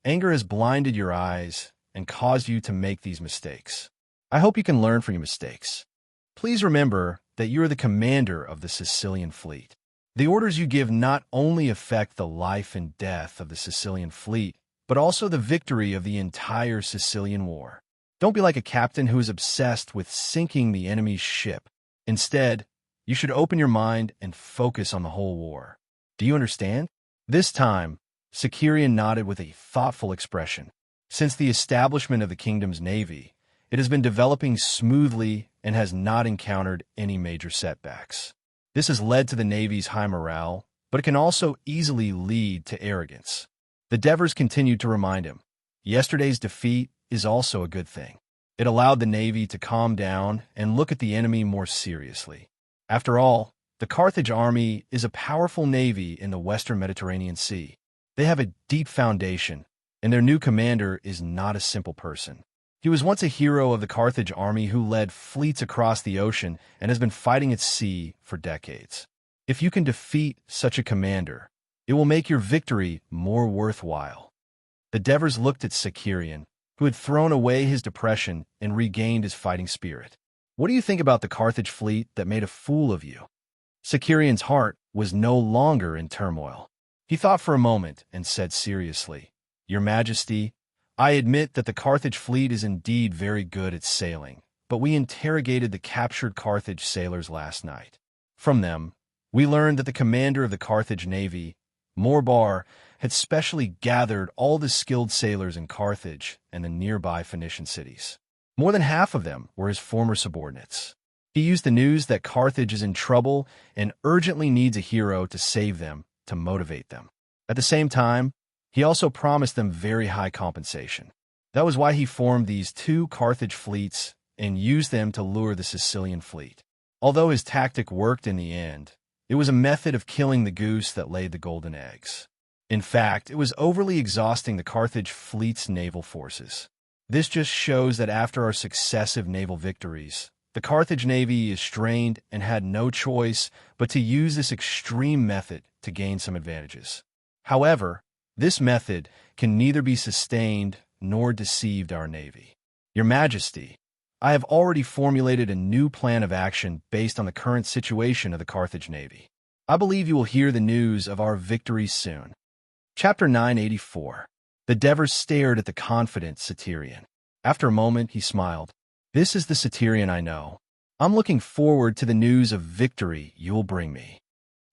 A: anger has blinded your eyes and caused you to make these mistakes. I hope you can learn from your mistakes. Please remember that you are the commander of the Sicilian fleet. The orders you give not only affect the life and death of the Sicilian fleet, but also the victory of the entire Sicilian war. Don't be like a captain who is obsessed with sinking the enemy's ship. Instead, you should open your mind and focus on the whole war. Do you understand?" This time, Sicarian nodded with a thoughtful expression. Since the establishment of the kingdom's navy, it has been developing smoothly and has not encountered any major setbacks. This has led to the Navy's high morale, but it can also easily lead to arrogance. The Devers continued to remind him, yesterday's defeat is also a good thing. It allowed the Navy to calm down and look at the enemy more seriously. After all, the Carthage army is a powerful navy in the Western Mediterranean Sea. They have a deep foundation, and their new commander is not a simple person. He was once a hero of the Carthage army who led fleets across the ocean and has been fighting at sea for decades. If you can defeat such a commander, it will make your victory more worthwhile. The Devers looked at Sicarian, who had thrown away his depression and regained his fighting spirit. "What do you think about the Carthage fleet that made a fool of you?" Sicarian's heart was no longer in turmoil. He thought for a moment and said seriously, "Your Majesty, I admit that the Carthage fleet is indeed very good at sailing, but we interrogated the captured Carthage sailors last night. From them, we learned that the commander of the Carthage navy, Morbar, had specially gathered all the skilled sailors in Carthage and the nearby Phoenician cities. More than half of them were his former subordinates. He used the news that Carthage is in trouble and urgently needs a hero to save them to motivate them. At the same time, he also promised them very high compensation. That was why he formed these two Carthage fleets and used them to lure the Sicilian fleet. Although his tactic worked in the end, it was a method of killing the goose that laid the golden eggs. In fact, it was overly exhausting the Carthage fleet's naval forces. This just shows that after our successive naval victories, the Carthage navy is strained and had no choice but to use this extreme method to gain some advantages. However, this method can neither be sustained nor deceived our navy. Your Majesty, I have already formulated a new plan of action based on the current situation of the Carthage navy. I believe you will hear the news of our victory soon." Chapter 984. The Devers stared at the confident Sicarian. After a moment, he smiled. "This is the Sicarian I know. I'm looking forward to the news of victory you'll bring me."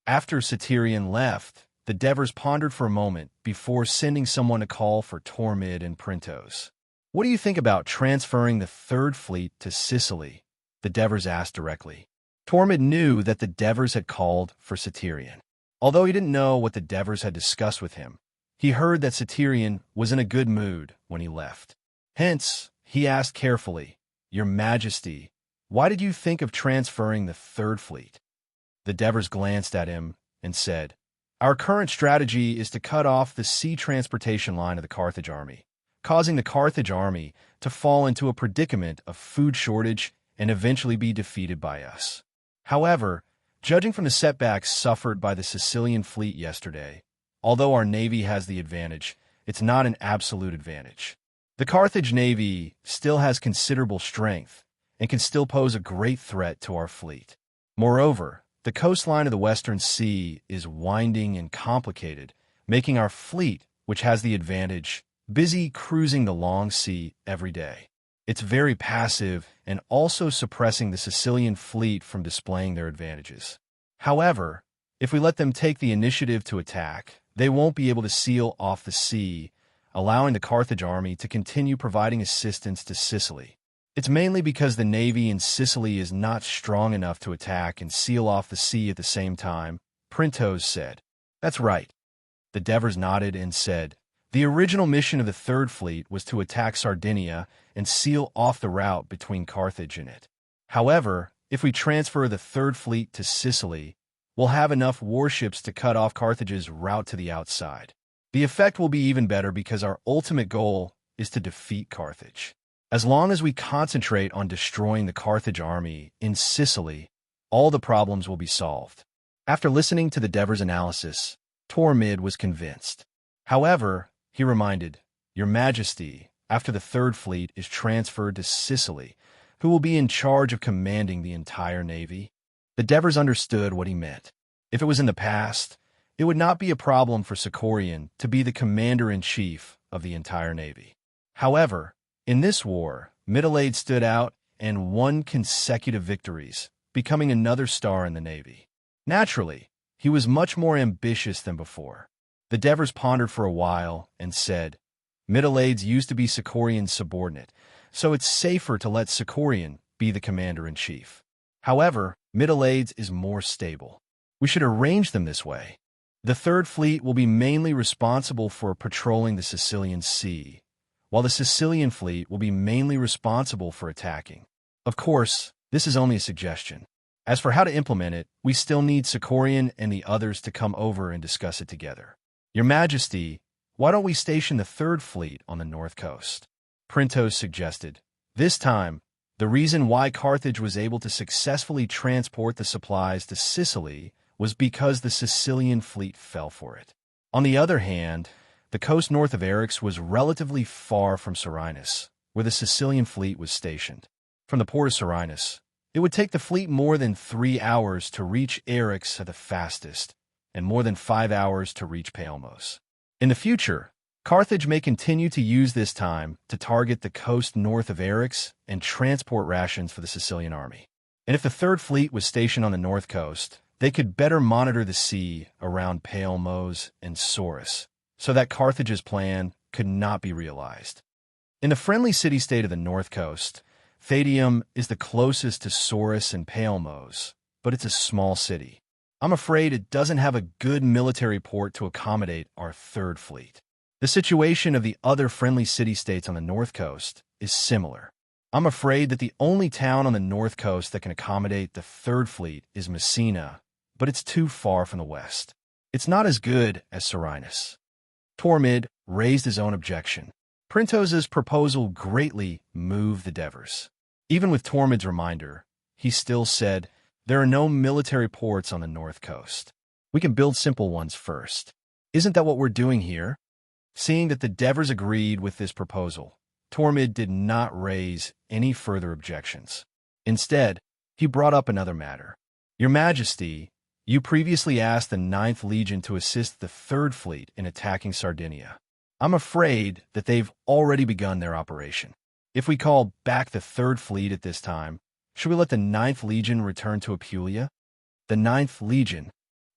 A: After Sicarian left, the Devers pondered for a moment before sending someone to call for Tormid and Printos. "What do you think about transferring the Third Fleet to Sicily?" the Devers asked directly. Tormid knew that the Devers had called for Sicarian. Although he didn't know what the Devers had discussed with him, he heard that Sicarian was in a good mood when he left. Hence, he asked carefully, "Your Majesty, why did you think of transferring the Third Fleet?" The Devers glanced at him and said, "Our current strategy is to cut off the sea transportation line of the Carthage army, causing the Carthage army to fall into a predicament of food shortage and eventually be defeated by us. However, judging from the setbacks suffered by the Sicilian fleet yesterday, although our navy has the advantage, it's not an absolute advantage. The Carthage navy still has considerable strength and can still pose a great threat to our fleet. Moreover, the coastline of the Western Sea is winding and complicated, making our fleet, which has the advantage, busy cruising the long sea every day. It's very passive and also suppressing the Sicilian fleet from displaying their advantages. However, if we let them take the initiative to attack, they won't be able to seal off the sea, allowing the Carthage army to continue providing assistance to Sicily. It's mainly because the navy in Sicily is not strong enough to attack and seal off the sea at the same time, Printos said. That's right. The Devers nodded and said, the original mission of the Third Fleet was to attack Sardinia and seal off the route between Carthage and it. However, if we transfer the Third Fleet to Sicily, we'll have enough warships to cut off Carthage's route to the outside. The effect will be even better because our ultimate goal is to defeat Carthage. As long as we concentrate on destroying the Carthage army in Sicily, all the problems will be solved. After listening to the Devers' analysis, Tormid was convinced. However, he reminded, Your Majesty, after the Third Fleet is transferred to Sicily, who will be in charge of commanding the entire navy? The Devers understood what he meant. If it was in the past, it would not be a problem for Sicorian to be the commander-in-chief of the entire navy. However, in this war, Middleade stood out and won consecutive victories, becoming another star in the navy. Naturally, he was much more ambitious than before. The Devers pondered for a while and said, Middleades used to be Sicorian's subordinate, so it's safer to let Sicorian be the commander-in-chief. However, Middleades is more stable. We should arrange them this way. The Third Fleet will be mainly responsible for patrolling the Sicilian Sea, while the Sicilian Fleet will be mainly responsible for attacking. Of course, this is only a suggestion. As for how to implement it, we still need Sicorian and the others to come over and discuss it together. Your Majesty, why don't we station the Third Fleet on the north coast? Printos suggested. This time, the reason why Carthage was able to successfully transport the supplies to Sicily was because the Sicilian fleet fell for it. On the other hand, the coast north of Eryx was relatively far from Serenus, where the Sicilian fleet was stationed. From the port of Serenus, it would take the fleet more than 3 hours to reach Eryx at the fastest, and more than 5 hours to reach Palmos. In the future, Carthage may continue to use this time to target the coast north of Eryx and transport rations for the Sicilian army. And if the Third Fleet was stationed on the north coast, they could better monitor the sea around Palmos and Saurus, so that Carthage's plan could not be realized. In the friendly city-state of the north coast, Thadium is the closest to Saurus and Palmos, but it's a small city. I'm afraid it doesn't have a good military port to accommodate our Third Fleet. The situation of the other friendly city-states on the north coast is similar. I'm afraid that the only town on the north coast that can accommodate the Third Fleet is Messina, but it's too far from the west. It's not as good as Serenus. Tormid raised his own objection. Printos's proposal greatly moved the Devers. Even with Tormid's reminder, he still said, there are no military ports on the north coast. We can build simple ones first. Isn't that what we're doing here? Seeing that the Devers agreed with this proposal, Tormid did not raise any further objections. Instead, he brought up another matter. Your Majesty, you previously asked the 9th Legion to assist the Third Fleet in attacking Sardinia. I'm afraid that they've already begun their operation. If we call back the Third Fleet at this time, should we let the 9th Legion return to Apulia? The 9th Legion.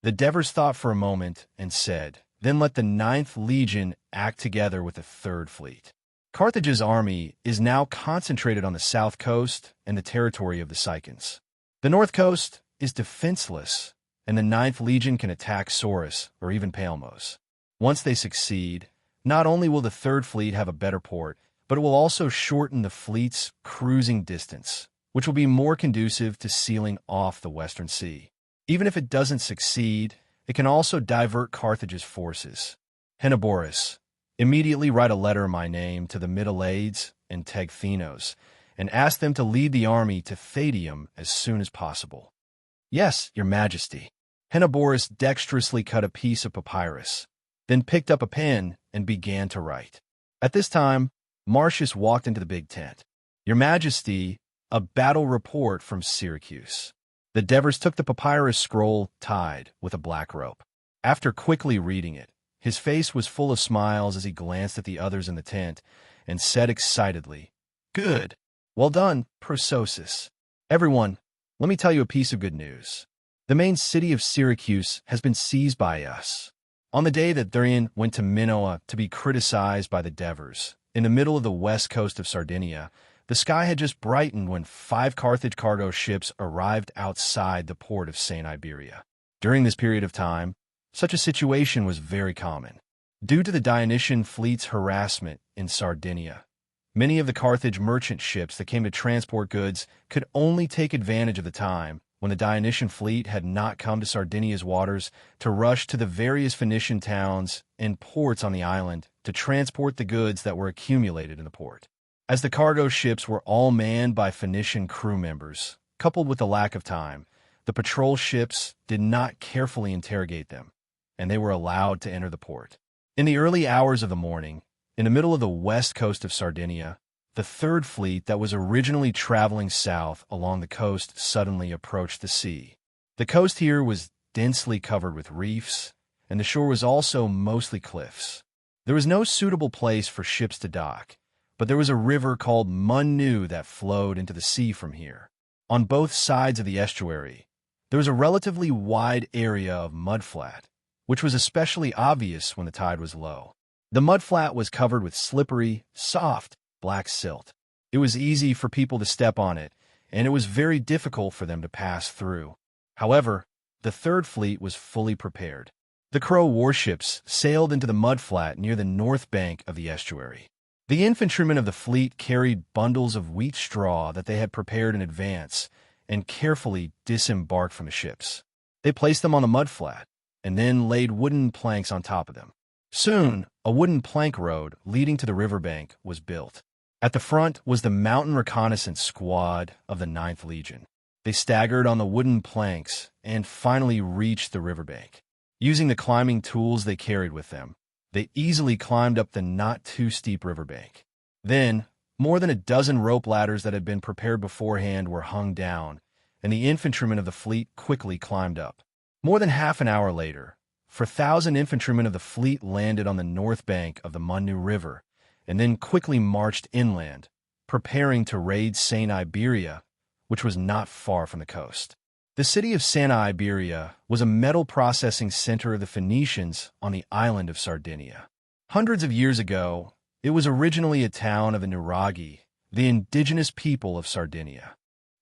A: The Devers thought for a moment and said, then let the 9th Legion act together with the Third Fleet. Carthage's army is now concentrated on the south coast and the territory of the Sicans. The north coast is defenseless, and the 9th Legion can attack Saurus or even Palmos. Once they succeed, not only will the Third Fleet have a better port, but it will also shorten the fleet's cruising distance, which will be more conducive to sealing off the Western Sea. Even if it doesn't succeed, it can also divert Carthage's forces. Henoboris, immediately write a letter in my name to the Middleades and Tegthenos, and ask them to lead the army to Thadium as soon as possible. Yes, Your Majesty. Henoboris dexterously cut a piece of papyrus, then picked up a pen and began to write. At this time, Marcius walked into the big tent. Your Majesty, a battle report from Syracuse. The Devers took the papyrus scroll tied with a black rope. After quickly reading it, his face was full of smiles as he glanced at the others in the tent and said excitedly, Good. Well done, Prososis. Everyone, let me tell you a piece of good news. The main city of Syracuse has been seized by us. On the day that Thurian went to Minoa to be criticized by the Devers, in the middle of the west coast of Sardinia, the sky had just brightened when 5 Carthage cargo ships arrived outside the port of St. Iberia. During this period of time, such a situation was very common. Due to the Dionysian fleet's harassment in Sardinia, many of the Carthage merchant ships that came to transport goods could only take advantage of the time when the Dionysian fleet had not come to Sardinia's waters to rush to the various Phoenician towns and ports on the island to transport the goods that were accumulated in the port. As the cargo ships were all manned by Phoenician crew members, coupled with the lack of time, the patrol ships did not carefully interrogate them, and they were allowed to enter the port. In the early hours of the morning, in the middle of the west coast of Sardinia, the third fleet that was originally traveling south along the coast suddenly approached the sea. The coast here was densely covered with reefs, and the shore was also mostly cliffs. There was no suitable place for ships to dock, but there was a river called Munnu that flowed into the sea from here. On both sides of the estuary, there was a relatively wide area of mudflat, which was especially obvious when the tide was low. The mudflat was covered with slippery, soft, black silt. It was easy for people to step on it, and it was very difficult for them to pass through. However, the third fleet was fully prepared. The Crow warships sailed into the mudflat near the north bank of the estuary. The infantrymen of the fleet carried bundles of wheat straw that they had prepared in advance and carefully disembarked from the ships. They placed them on the mudflat and then laid wooden planks on top of them. Soon, a wooden plank road leading to the riverbank was built. At the front was the mountain reconnaissance squad of the 9th Legion. They staggered on the wooden planks and finally reached the riverbank. Using the climbing tools they carried with them, they easily climbed up the not-too-steep riverbank. Then, more than a dozen rope ladders that had been prepared beforehand were hung down, and the infantrymen of the fleet quickly climbed up. More than half an hour later, 4,000 infantrymen of the fleet landed on the north bank of the Munnu River, and then quickly marched inland, preparing to raid St. Iberia, which was not far from the coast. The city of Santa Iberia was a metal processing center of the Phoenicians on the island of Sardinia. Hundreds of years ago, it was originally a town of the Nuraghi, the indigenous people of Sardinia.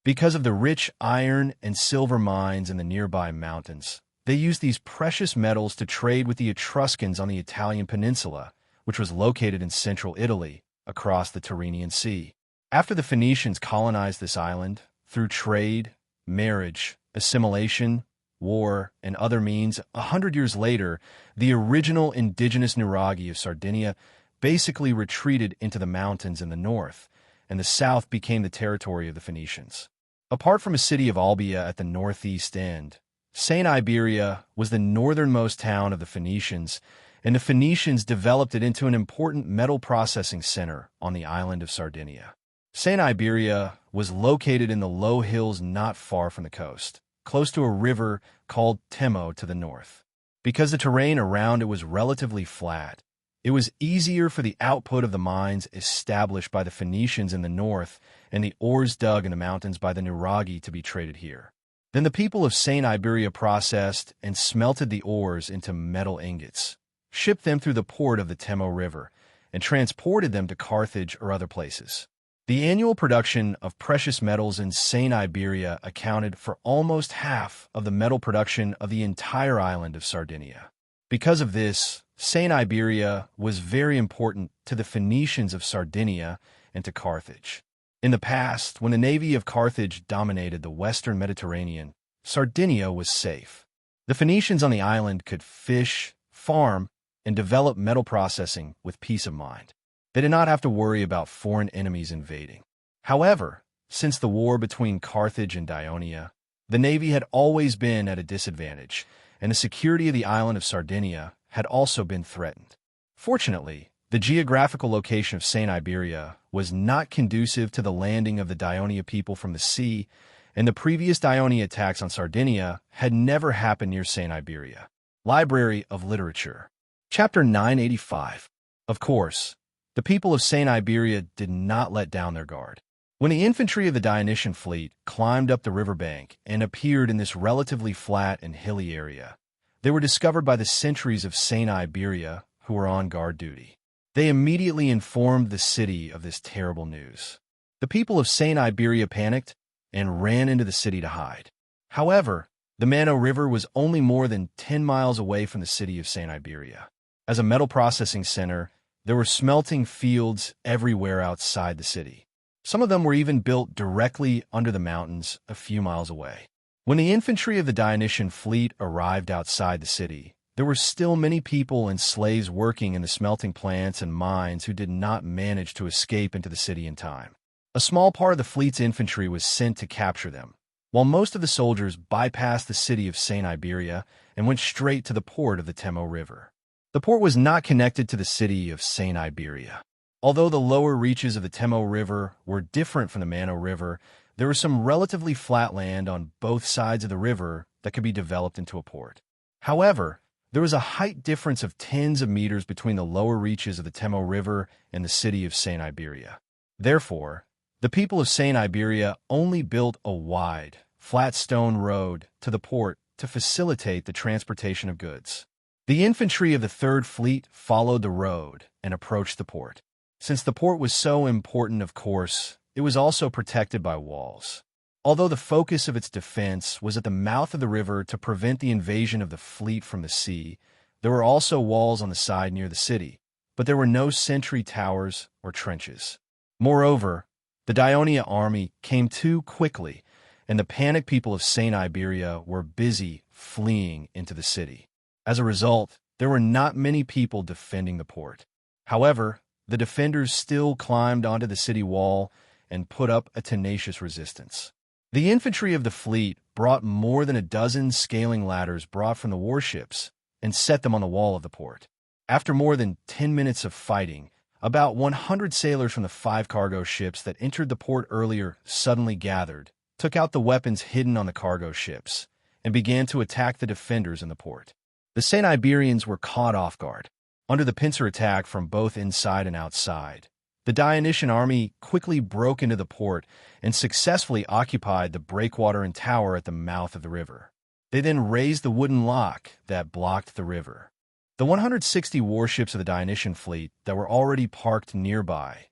A: Because of the rich iron and silver mines in the nearby mountains, they used these precious metals to trade with the Etruscans on the Italian peninsula, which was located in central Italy, across the Tyrrhenian Sea. After the Phoenicians colonized this island, through trade, marriage, assimilation, war, and other means, 100 years later, the original indigenous Nuraghi of Sardinia basically retreated into the mountains in the north, and the south became the territory of the Phoenicians. Apart from a city of Olbia at the northeast end, St. Iberia was the northernmost town of the Phoenicians, and the Phoenicians developed it into an important metal processing center on the island of Sardinia. St. Iberia was located in the low hills not far from the coast, close to a river called Temo to the north. Because the terrain around it was relatively flat, it was easier for the output of the mines established by the Phoenicians in the north and the ores dug in the mountains by the Nuraghi to be traded here. Then the people of St. Iberia processed and smelted the ores into metal ingots, shipped them through the port of the Temo River, and transported them to Carthage or other places. The annual production of precious metals in St. Iberia accounted for almost half of the metal production of the entire island of Sardinia. Because of this, St. Iberia was very important to the Phoenicians of Sardinia and to Carthage. In the past, when the navy of Carthage dominated the western Mediterranean, Sardinia was safe. The Phoenicians on the island could fish, farm, and develop metal processing with peace of mind. They did not have to worry about foreign enemies invading. However, since the war between Carthage and Ionia, the navy had always been at a disadvantage, and the security of the island of Sardinia had also been threatened. Fortunately, the geographical location of St. Iberia was not conducive to the landing of the Dionia people from the sea, and the previous Dionia attacks on Sardinia had never happened near St. Iberia. Library of Literature. Chapter 985. Of course, the people of St. Iberia did not let down their guard. When the infantry of the Dionysian fleet climbed up the riverbank and appeared in this relatively flat and hilly area, they were discovered by the sentries of St. Iberia who were on guard duty. They immediately informed the city of this terrible news. The people of St. Iberia panicked and ran into the city to hide. However, the Mano River was only more than 10 miles away from the city of St. Iberia. As a metal processing center, there were smelting fields everywhere outside the city. Some of them were even built directly under the mountains a few miles away. When the infantry of the Dionysian fleet arrived outside the city, there were still many people and slaves working in the smelting plants and mines who did not manage to escape into the city in time. A small part of the fleet's infantry was sent to capture them, while most of the soldiers bypassed the city of St. Iberia and went straight to the port of the Temo River. The port was not connected to the city of St. Iberia. Although the lower reaches of the Temo River were different from the Mano River, there was some relatively flat land on both sides of the river that could be developed into a port. However, there was a height difference of tens of meters between the lower reaches of the Temo River and the city of St. Iberia. Therefore, the people of St. Iberia only built a wide, flat stone road to the port to facilitate the transportation of goods. The infantry of the Third Fleet followed the road and approached the port. Since the port was so important, of course, it was also protected by walls. Although the focus of its defense was at the mouth of the river to prevent the invasion of the fleet from the sea, there were also walls on the side near the city, but there were no sentry towers or trenches. Moreover, the Dionia army came too quickly, and the panicked people of St. Iberia were busy fleeing into the city. As a result, there were not many people defending the port. However, the defenders still climbed onto the city wall and put up a tenacious resistance. The infantry of the fleet brought more than a dozen scaling ladders brought from the warships and set them on the wall of the port. After more than 10 minutes of fighting, about 100 sailors from the 5 cargo ships that entered the port earlier suddenly gathered, took out the weapons hidden on the cargo ships, and began to attack the defenders in the port. The St. Iberians were caught off guard. Under the pincer attack from both inside and outside, the Dionysian army quickly broke into the port and successfully occupied the breakwater and tower at the mouth of the river. They then raised the wooden lock that blocked the river. The 160 warships of the Dionysian fleet that were already parked nearby.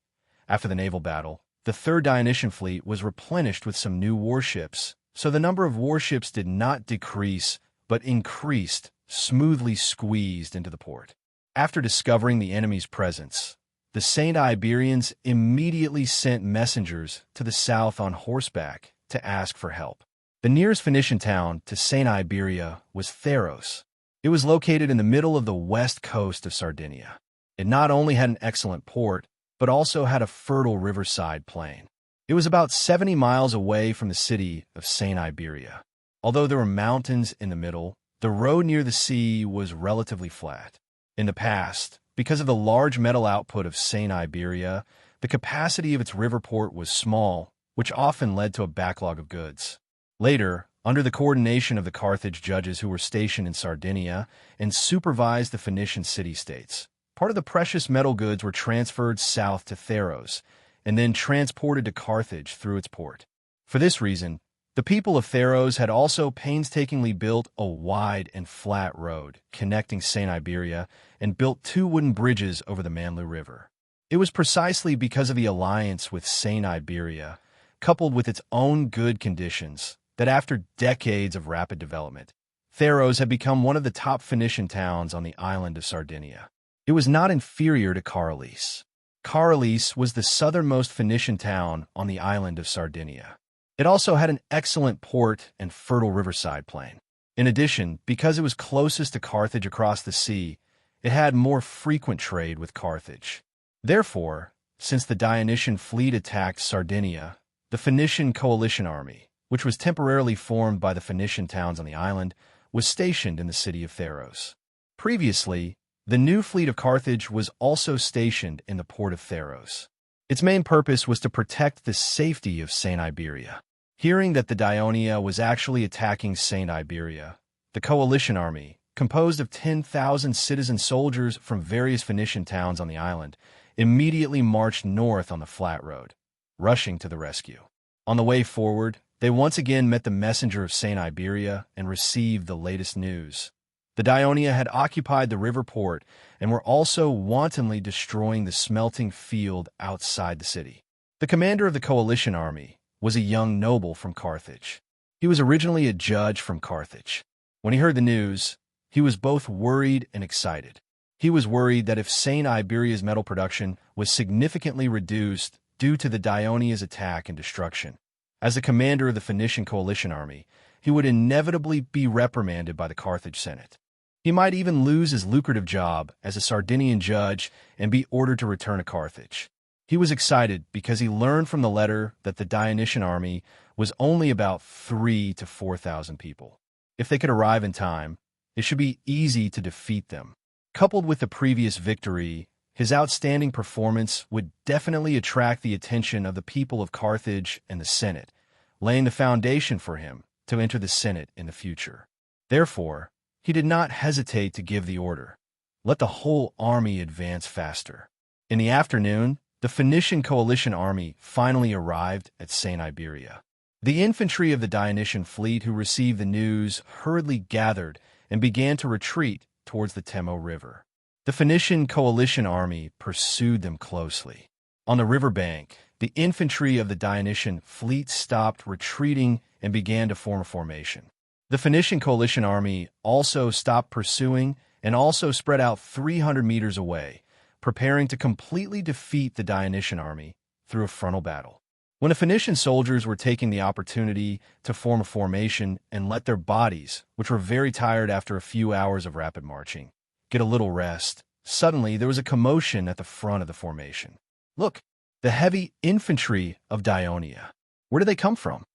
A: After the naval battle, the Third Dionysian fleet was replenished with some new warships, so the number of warships did not decrease but increased, smoothly squeezed into the port. After discovering the enemy's presence, the St. Iberians immediately sent messengers to the south on horseback to ask for help. The nearest Phoenician town to St. Iberia was Theros. It was located in the middle of the west coast of Sardinia. It not only had an excellent port, but also had a fertile riverside plain. It was about 70 miles away from the city of St. Iberia. Although there were mountains in the middle, the road near the sea was relatively flat. In the past, because of the large metal output of St. Iberia, the capacity of its river port was small, which often led to a backlog of goods. Later, under the coordination of the Carthage judges who were stationed in Sardinia and supervised the Phoenician city-states, part of the precious metal goods were transferred south to Theros and then transported to Carthage through its port. For this reason, the people of Theros had also painstakingly built a wide and flat road connecting St. Iberia and built 2 wooden bridges over the Manlu River. It was precisely because of the alliance with St. Iberia, coupled with its own good conditions, that after decades of rapid development, Theros had become one of the top Phoenician towns on the island of Sardinia. It was not inferior to Caralis. Caralis was the southernmost Phoenician town on the island of Sardinia. It also had an excellent port and fertile riverside plain. In addition, because it was closest to Carthage across the sea, it had more frequent trade with Carthage. Therefore, since the Dionysian fleet attacked Sardinia, the Phoenician coalition army, which was temporarily formed by the Phoenician towns on the island, was stationed in the city of Theros. Previously, the new fleet of Carthage was also stationed in the port of Theros. Its main purpose was to protect the safety of St. Iberia. Hearing that the Dionia was actually attacking St. Iberia, the coalition army, composed of 10,000 citizen soldiers from various Phoenician towns on the island, immediately marched north on the flat road, rushing to the rescue. On the way forward, they once again met the messenger of St. Iberia and received the latest news. The Dionia had occupied the river port and were also wantonly destroying the smelting field outside the city. The commander of the coalition army was a young noble from Carthage. He was originally a judge from Carthage. When he heard the news, he was both worried and excited. He was worried that if St. Iberia's metal production was significantly reduced due to the Dionia's attack and destruction, as the commander of the Phoenician coalition army, he would inevitably be reprimanded by the Carthage Senate. He might even lose his lucrative job as a Sardinian judge and be ordered to return to Carthage. He was excited because he learned from the letter that the Dionysian army was only about 3,000 to 4,000 people. If they could arrive in time, it should be easy to defeat them. Coupled with the previous victory, his outstanding performance would definitely attract the attention of the people of Carthage and the Senate, laying the foundation for him to enter the Senate in the future. Therefore, he did not hesitate to give the order. Let the whole army advance faster. In the afternoon, the Phoenician coalition army finally arrived at St. Iberia. The infantry of the Dionysian fleet who received the news hurriedly gathered and began to retreat towards the Temo River. The Phoenician coalition army pursued them closely. On the riverbank, the infantry of the Dionysian fleet stopped retreating and began to form a formation. The Phoenician coalition army also stopped pursuing and also spread out 300 meters away, preparing to completely defeat the Dionysian army through a frontal battle. When the Phoenician soldiers were taking the opportunity to form a formation and let their bodies, which were very tired after a few hours of rapid marching, get a little rest, suddenly there was a commotion at the front of the formation. Look, the heavy infantry of Dionia. Where do they come from?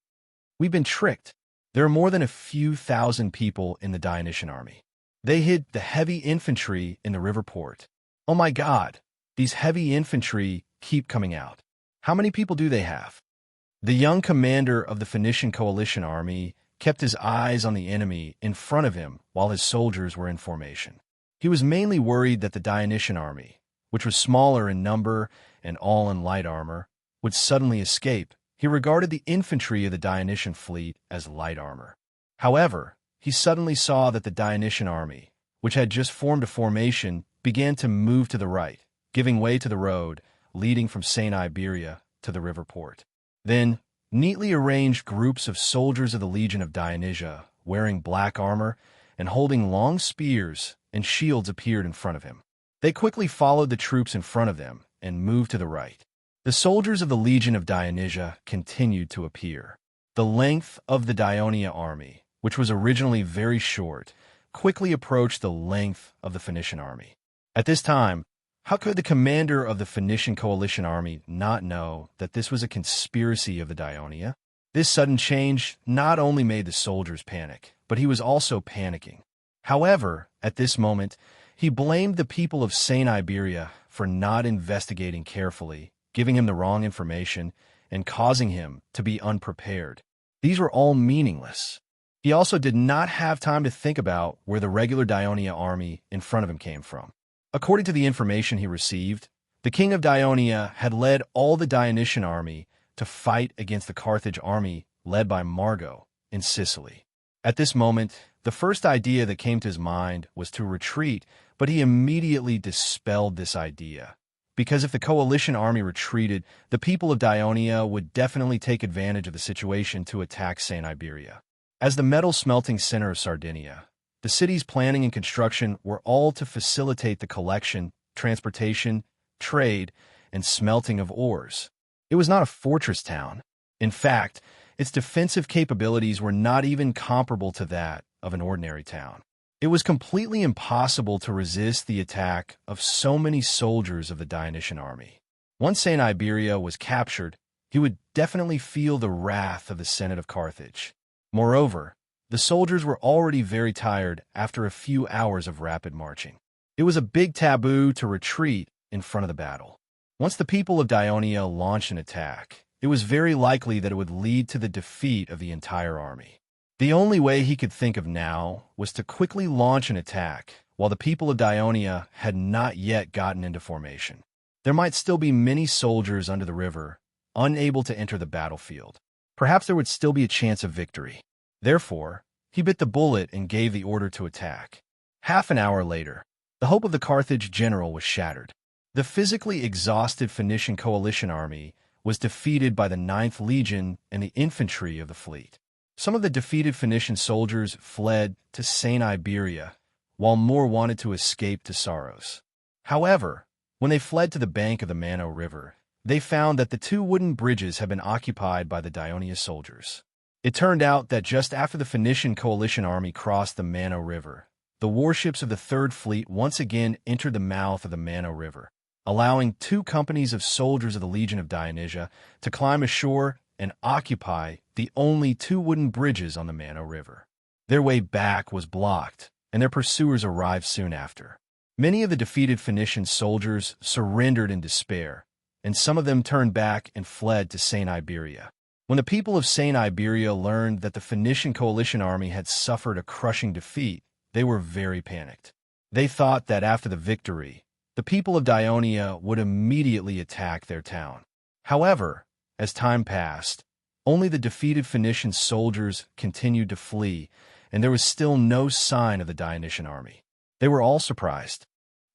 A: We've been tricked. There are more than a few thousand people in the Dionysian army. They hid the heavy infantry in the river port. Oh my God, these heavy infantry keep coming out. How many people do they have? The young commander of the Phoenician coalition army kept his eyes on the enemy in front of him while his soldiers were in formation. He was mainly worried that the Dionysian army, which was smaller in number and all in light armor, would suddenly escape. He regarded the infantry of the Dionysian fleet as light armor. However, he suddenly saw that the Dionysian army, which had just formed a formation, began to move to the right, giving way to the road leading from St. Iberia to the river port. Then, neatly arranged groups of soldiers of the Legion of Dionysia, wearing black armor and holding long spears and shields, appeared in front of him. They quickly followed the troops in front of them and moved to the right. The soldiers of the Legion of Dionysia continued to appear. The length of the Dionia army, which was originally very short, quickly approached the length of the Phoenician army. At this time, how could the commander of the Phoenician coalition army not know that this was a conspiracy of the Dionia? This sudden change not only made the soldiers panic, but he was also panicking. However, at this moment, he blamed the people of St. Iberia for not investigating carefully, giving him the wrong information, and causing him to be unprepared. These were all meaningless. He also did not have time to think about where the regular Dionia army in front of him came from. According to the information he received, the king of Dionia had led all the Dionysian army to fight against the Carthage army led by Margo in Sicily. At this moment, the first idea that came to his mind was to retreat, but he immediately dispelled this idea. Because if the coalition army retreated, the people of Dionia would definitely take advantage of the situation to attack St. Iberia. As the metal smelting center of Sardinia, the city's planning and construction were all to facilitate the collection, transportation, trade, and smelting of ores. It was not a fortress town. In fact, its defensive capabilities were not even comparable to that of an ordinary town. It was completely impossible to resist the attack of so many soldiers of the Dionysian army. Once St. Iberia was captured, he would definitely feel the wrath of the Senate of Carthage. Moreover, the soldiers were already very tired after a few hours of rapid marching. It was a big taboo to retreat in front of the battle. Once the people of Dionia launched an attack, it was very likely that it would lead to the defeat of the entire army. The only way he could think of now was to quickly launch an attack while the people of Dionia had not yet gotten into formation. There might still be many soldiers under the river, unable to enter the battlefield. Perhaps there would still be a chance of victory. Therefore, he bit the bullet and gave the order to attack. Half an hour later, the hope of the Carthage general was shattered. The physically exhausted Phoenician coalition army was defeated by the 9th Legion and the infantry of the fleet. Some of the defeated Phoenician soldiers fled to St. Iberia, while more wanted to escape to Saros. However, when they fled to the bank of the Mano River, they found that the 2 wooden bridges had been occupied by the Daionia soldiers. It turned out that just after the Phoenician coalition army crossed the Mano River, the warships of the 3rd Fleet once again entered the mouth of the Mano River, allowing 2 companies of soldiers of the Legion of Dionysia to climb ashore and occupy the only 2 wooden bridges on the Mano River. Their way back was blocked, and their pursuers arrived soon after. Many of the defeated Phoenician soldiers surrendered in despair, and some of them turned back and fled to St. Iberia. When the people of St. Iberia learned that the Phoenician coalition army had suffered a crushing defeat, they were very panicked. They thought that after the victory, the people of Daionia would immediately attack their town. However, as time passed, only the defeated Phoenician soldiers continued to flee, and there was still no sign of the Dionysian army. They were all surprised.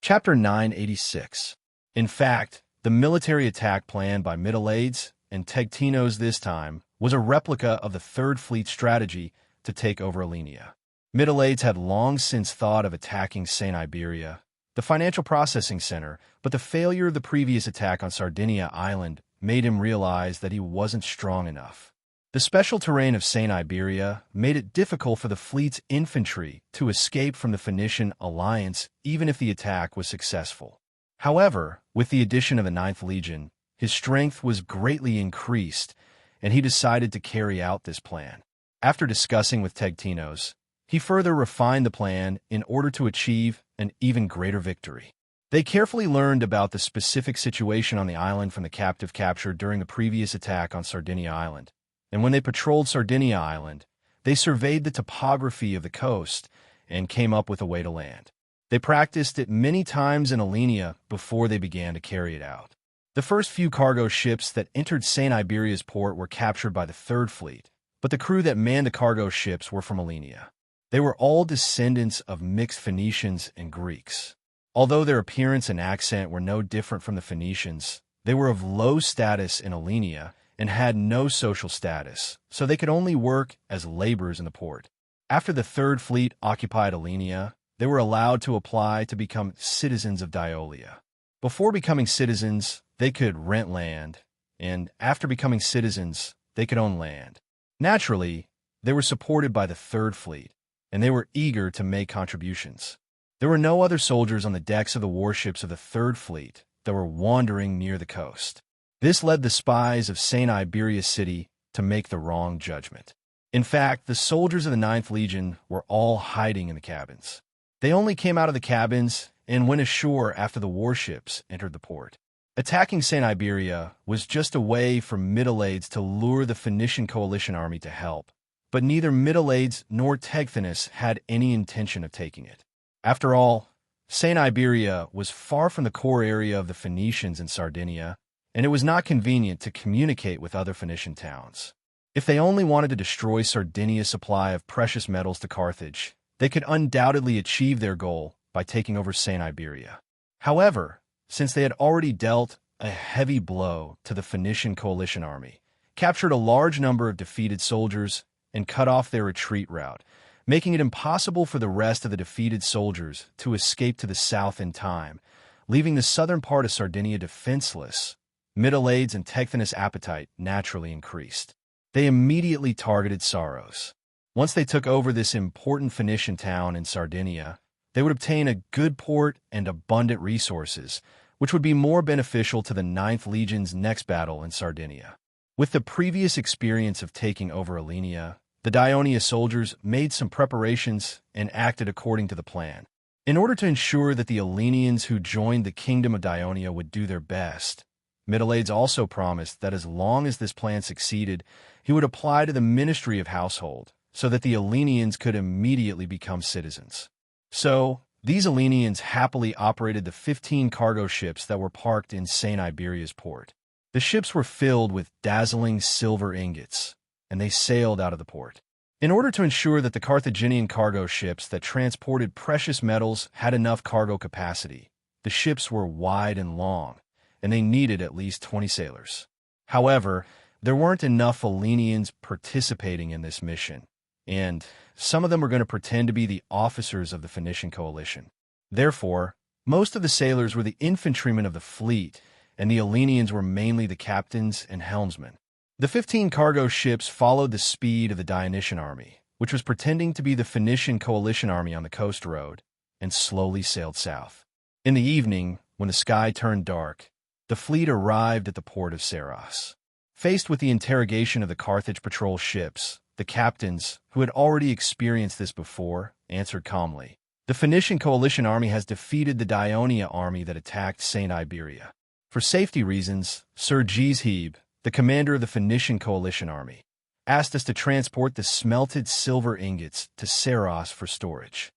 A: Chapter 986. In fact, the military attack planned by Mytilades and Tegtinos this time was a replica of the 3rd Fleet strategy to take over Alenia. Mytilades had long since thought of attacking St. Iberia, the financial processing center, but the failure of the previous attack on Sardinia Island made him realize that he wasn't strong enough. The special terrain of St. Iberia made it difficult for the fleet's infantry to escape from the Phoenician alliance even if the attack was successful. However, with the addition of the 9th Legion, his strength was greatly increased, and he decided to carry out this plan. After discussing with Tegtinos, he further refined the plan in order to achieve an even greater victory. They carefully learned about the specific situation on the island from the captive captured during the previous attack on Sardinia Island, and when they patrolled Sardinia Island, they surveyed the topography of the coast and came up with a way to land. They practiced it many times in Alenia before they began to carry it out. The first few cargo ships that entered St. Iberia's port were captured by the 3rd Fleet, but the crew that manned the cargo ships were from Alenia. They were all descendants of mixed Phoenicians and Greeks. Although their appearance and accent were no different from the Phoenicians, they were of low status in Alenia and had no social status, so they could only work as laborers in the port. After the 3rd Fleet occupied Alenia, they were allowed to apply to become citizens of Diolia. Before becoming citizens, they could rent land, and after becoming citizens, they could own land. Naturally, they were supported by the 3rd Fleet, and they were eager to make contributions. There were no other soldiers on the decks of the warships of the 3rd Fleet that were wandering near the coast. This led the spies of St. Iberia City to make the wrong judgment. In fact, the soldiers of the 9th Legion were all hiding in the cabins. They only came out of the cabins and went ashore after the warships entered the port. Attacking St. Iberia was just a way for Mytilades to lure the Phoenician coalition army to help, but neither Mytilades nor Tegtinos had any intention of taking it. After all, St. Iberia was far from the core area of the Phoenicians in Sardinia, and it was not convenient to communicate with other Phoenician towns. If they only wanted to destroy Sardinia's supply of precious metals to Carthage, they could undoubtedly achieve their goal by taking over St. Iberia. However, since they had already dealt a heavy blow to the Phoenician coalition army, captured a large number of defeated soldiers, and cut off their retreat route, making it impossible for the rest of the defeated soldiers to escape to the south in time, leaving the southern part of Sardinia defenseless, Mytilades and Tegtinos' appetite naturally increased. They immediately targeted Saros. Once they took over this important Phoenician town in Sardinia, they would obtain a good port and abundant resources, which would be more beneficial to the 9th Legion's next battle in Sardinia. With the previous experience of taking over Alenia, the Daionia soldiers made some preparations and acted according to the plan. In order to ensure that the Alenians who joined the Kingdom of Daionia would do their best, Mytilades also promised that as long as this plan succeeded, he would apply to the Ministry of Household so that the Alenians could immediately become citizens. So, These Hellenians happily operated the 15 cargo ships that were parked in St. Iberia's port. The ships were filled with dazzling silver ingots, and they sailed out of the port. In order to ensure that the Carthaginian cargo ships that transported precious metals had enough cargo capacity, the ships were wide and long, and they needed at least 20 sailors. However, there weren't enough Hellenians participating in this mission, and some of them were going to pretend to be the officers of the Phoenician coalition. Therefore, most of the sailors were the infantrymen of the fleet, and the Hellenians were mainly the captains and helmsmen. The 15 cargo ships followed the speed of the Dionysian army, which was pretending to be the Phoenician coalition army on the coast road, and slowly sailed south. In the evening, when the sky turned dark, the fleet arrived at the port of Saros. Faced with the interrogation of the Carthage patrol ships, the captains, who had already experienced this before, answered calmly, "The Phoenician coalition army has defeated the Dionia army that attacked St. Iberia. For safety reasons, Sir Giesheb, the commander of the Phoenician coalition army, asked us to transport the smelted silver ingots to Saros for storage."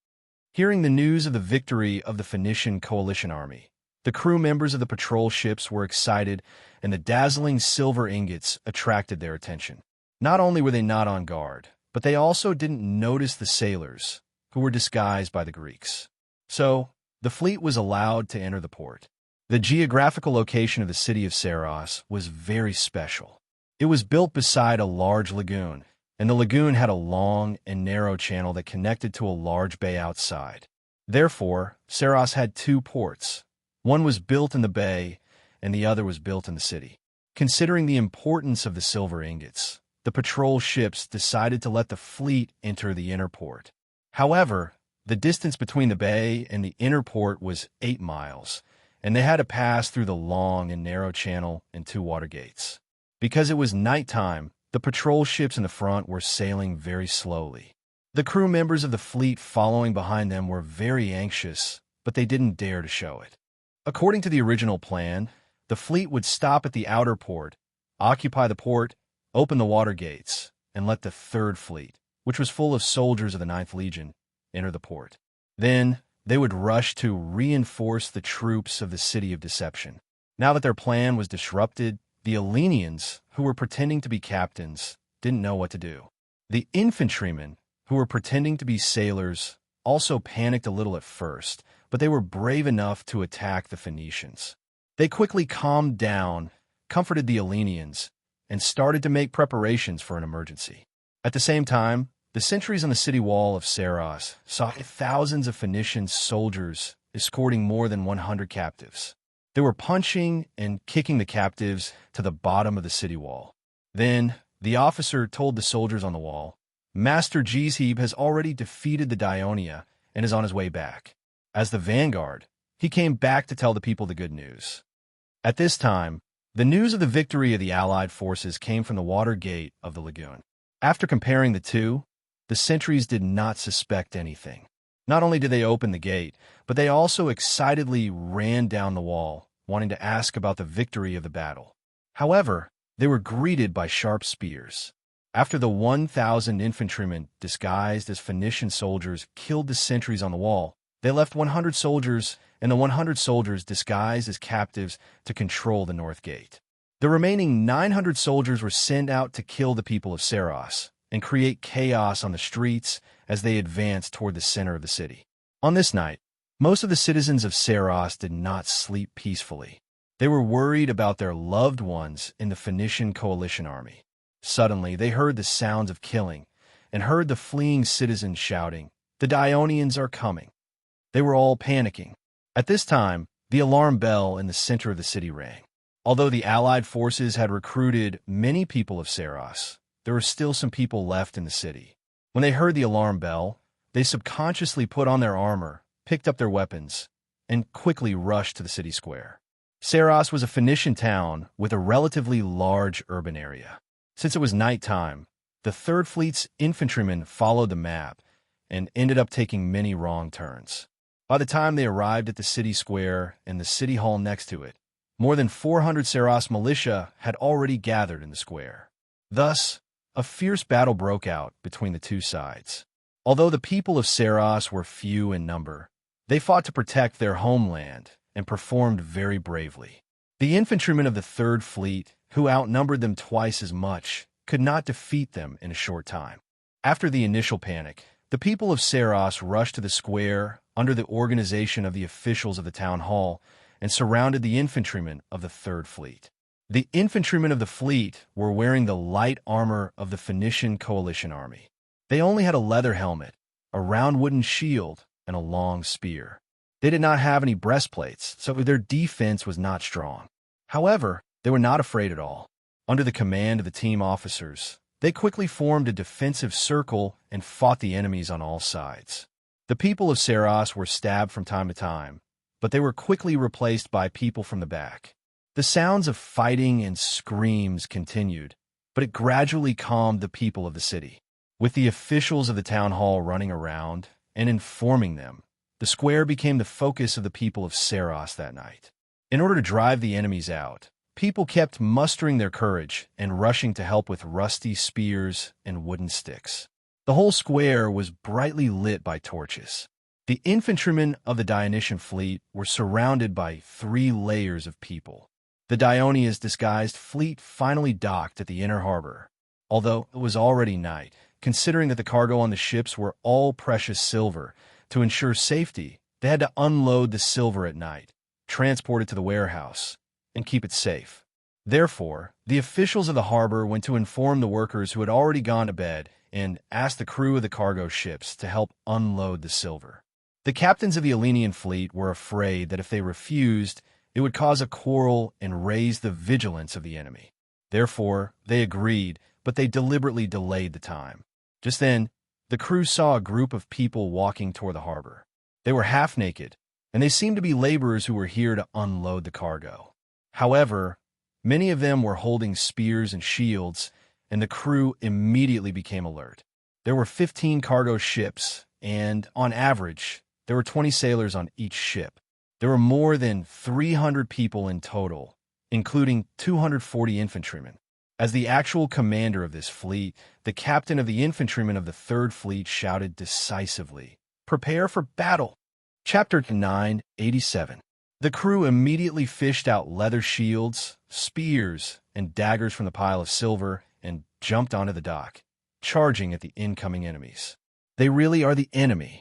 A: Hearing the news of the victory of the Phoenician coalition army, the crew members of the patrol ships were excited, and the dazzling silver ingots attracted their attention. Not only were they not on guard, but they also didn't notice the sailors, who were disguised by the Greeks. So, the fleet was allowed to enter the port. The geographical location of the city of Saros was very special. It was built beside a large lagoon, and the lagoon had a long and narrow channel that connected to a large bay outside. Therefore, Saros had two ports. One was built in the bay, and the other was built in the city. Considering the importance of the silver ingots, the patrol ships decided to let the fleet enter the inner port. However, the distance between the bay and the inner port was 8 miles, and they had to pass through the long and narrow channel and 2 water gates. Because it was nighttime, the patrol ships in the front were sailing very slowly. The crew members of the fleet following behind them were very anxious, but they didn't dare to show it. According to the original plan, the fleet would stop at the outer port, occupy the port, open the water gates, and let the third fleet, which was full of soldiers of the 9th Legion, enter the port. Then, they would rush to reinforce the troops of the City of Deception. Now that their plan was disrupted, the Hellenians, who were pretending to be captains, didn't know what to do. The infantrymen, who were pretending to be sailors, also panicked a little at first, but they were brave enough to attack the Phoenicians. They quickly calmed down, comforted the Hellenians, and started to make preparations for an emergency. At the same time, the sentries on the city wall of Saros saw thousands of Phoenician soldiers escorting more than 100 captives. They were punching and kicking the captives to the bottom of the city wall. Then, the officer told the soldiers on the wall, "Master Giesheb has already defeated the Dionia and is on his way back." As the vanguard, he came back to tell the people the good news. At this time, the news of the victory of the Allied forces came from the water gate of the lagoon. After comparing the two, the sentries did not suspect anything. Not only did they open the gate, but they also excitedly ran down the wall, wanting to ask about the victory of the battle. However, they were greeted by sharp spears. After the 1,000 infantrymen disguised as Phoenician soldiers killed the sentries on the wall, they left 100 soldiers and the 100 soldiers disguised as captives to control the north gate. The remaining 900 soldiers were sent out to kill the people of Saros and create chaos on the streets as they advanced toward the center of the city. On this night, most of the citizens of Saros did not sleep peacefully. They were worried about their loved ones in the Phoenician coalition army. Suddenly, they heard the sounds of killing and heard the fleeing citizens shouting, "The Dionians are coming." They were all panicking. At this time, the alarm bell in the center of the city rang. Although the Allied forces had recruited many people of Saros, there were still some people left in the city. When they heard the alarm bell, they subconsciously put on their armor, picked up their weapons, and quickly rushed to the city square. Saros was a Phoenician town with a relatively large urban area. Since it was nighttime, the 3rd Fleet's infantrymen followed the map and ended up taking many wrong turns. By the time they arrived at the city square and the city hall next to it, more than 400 Saros militia had already gathered in the square. Thus, a fierce battle broke out between the two sides. Although the people of Saros were few in number, They fought to protect their homeland and performed very bravely. The infantrymen of the Third Fleet, who outnumbered them twice as much, could not defeat them in a short time. After the initial panic, the people of Saros rushed to the square under the organization of the officials of the town hall and surrounded the infantrymen of the Third Fleet. The infantrymen of the fleet were wearing the light armor of the Phoenician coalition army. They only had a leather helmet, a round wooden shield, and a long spear. They did not have any breastplates, so their defense was not strong. However, they were not afraid at all. Under the command of the team officers, they quickly formed a defensive circle and fought the enemies on all sides. The people of Saros were stabbed from time to time, but they were quickly replaced by people from the back. The sounds of fighting and screams continued, but it gradually calmed the people of the city. With the officials of the town hall running around and informing them, the square became the focus of the people of Saros that night. In order to drive the enemies out, people kept mustering their courage and rushing to help with rusty spears and wooden sticks. The whole square was brightly lit by torches. The infantrymen of the Dionysian fleet were surrounded by 3 layers of people. The Dionysia's disguised fleet finally docked at the inner harbor, although it was already night. Considering that the cargo on the ships were all precious silver, to ensure safety, they had to unload the silver at night, transport it to the warehouse, and keep it safe. Therefore, the officials of the harbor went to inform the workers who had already gone to bed and asked the crew of the cargo ships to help unload the silver. The captains of the Hellenian fleet were afraid that if they refused, it would cause a quarrel and raise the vigilance of the enemy. Therefore, they agreed, but they deliberately delayed the time. Just then, the crew saw a group of people walking toward the harbor. They were half naked, and they seemed to be laborers who were here to unload the cargo. However, many of them were holding spears and shields, and the crew immediately became alert. There were 15 cargo ships, and, on average, there were 20 sailors on each ship. There were more than 300 people in total, including 240 infantrymen. As the actual commander of this fleet, the captain of the infantrymen of the Third Fleet shouted decisively, "Prepare for battle!" Chapter 987. The crew immediately fished out leather shields, spears, and daggers from the pile of silver and jumped onto the dock, charging at the incoming enemies. They really are the enemy.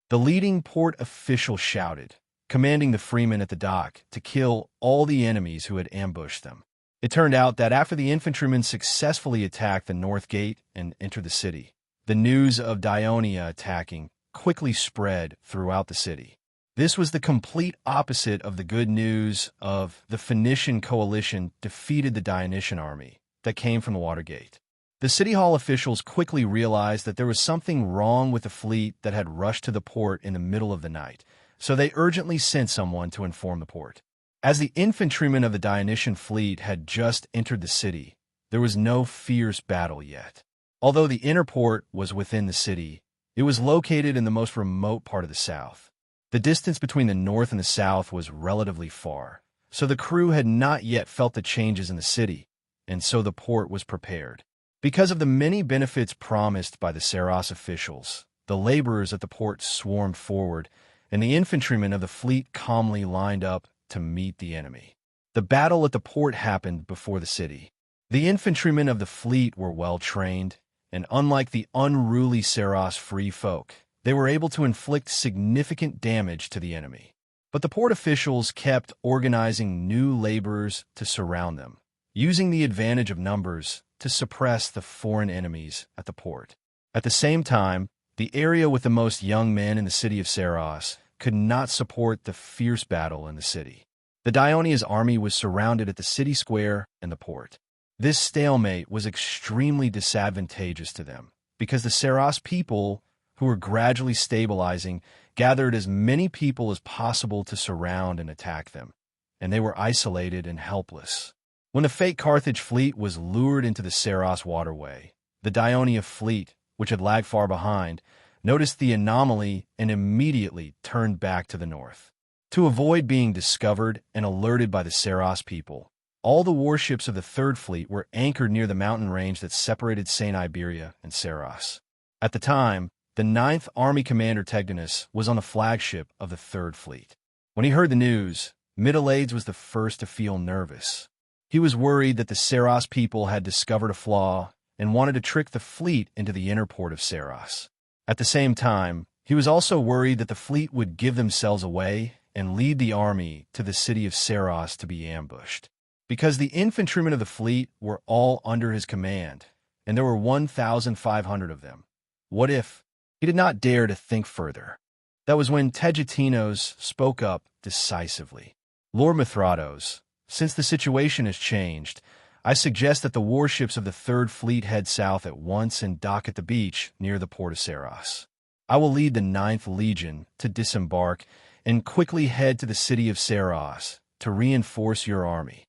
A: The leading port official shouted, commanding the freemen at the dock to kill all the enemies who had ambushed them. It turned out that after the infantrymen successfully attacked the north gate and entered the city, the news of Dionysia attacking quickly spread throughout the city. This was the complete opposite of the good news of the Phoenician coalition defeated the Dionysian army that came from the Watergate. The city hall officials quickly realized that there was something wrong with the fleet that had rushed to the port in the middle of the night, so they urgently sent someone to inform the port. As the infantrymen of the Dionysian fleet had just entered the city, there was no fierce battle yet. Although the inner port was within the city, it was located in the most remote part of the south. The distance between the north and the south was relatively far, so the crew had not yet felt the changes in the city, and so the port was prepared. Because of the many benefits promised by the Saros officials, the laborers at the port swarmed forward, and the infantrymen of the fleet calmly lined up to meet the enemy. The battle at the port happened before the city. The infantrymen of the fleet were well trained, and unlike the unruly Saros free folk, they were able to inflict significant damage to the enemy. But the port officials kept organizing new laborers to surround them, using the advantage of numbers to suppress the foreign enemies at the port. At the same time, the area with the most young men in the city of Saros could not support the fierce battle in the city. The Dionysia's army was surrounded at the city square and the port. This stalemate was extremely disadvantageous to them, because the Saros people, who were gradually stabilizing, gathered as many people as possible to surround and attack them, and they were isolated and helpless. When the fake Carthage fleet was lured into the Saros waterway, the Dionysia fleet, which had lagged far behind, noticed the anomaly and immediately turned back to the north. To avoid being discovered and alerted by the Saros people, all the warships of the Third Fleet were anchored near the mountain range that separated St. Iberia and Saros. At the time, the Ninth Army commander Tegdinus was on the flagship of the Third Fleet. When he heard the news, Middle-Age was the first to feel nervous. He was worried that the Saros people had discovered a flaw and wanted to trick the fleet into the inner port of Saros. At the same time, he was also worried that the fleet would give themselves away and lead the army to the city of Saros to be ambushed. Because the infantrymen of the fleet were all under his command, and there were 1,500 of them. What if? He did not dare to think further. That was when Tegetinos spoke up decisively. Lord Mithrados, since the situation has changed, I suggest that the warships of the Third Fleet head south at once and dock at the beach near the port of Saros. I will lead the Ninth Legion to disembark and quickly head to the city of Saros to reinforce your army.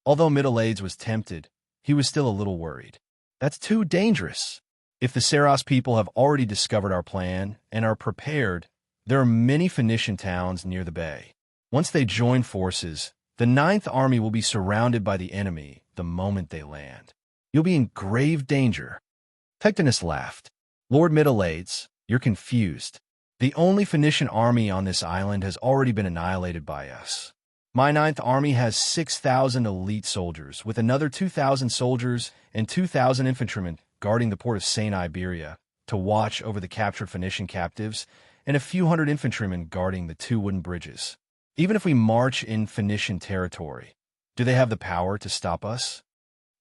A: Although Middle-Age was tempted, he was still a little worried. That's too dangerous. If the Saros people have already discovered our plan and are prepared, there are many Phoenician towns near the bay. Once they join forces, the Ninth Army will be surrounded by the enemy the moment they land. You'll be in grave danger. Tegdinus laughed. Lord Middle-Age, you're confused. The only Phoenician army on this island has already been annihilated by us. My Ninth Army has 6,000 elite soldiers, with another 2,000 soldiers and 2,000 infantrymen guarding the port of St. Iberia to watch over the captured Phoenician captives, and a few hundred infantrymen guarding the 2 wooden bridges. Even if we march in Phoenician territory, do they have the power to stop us?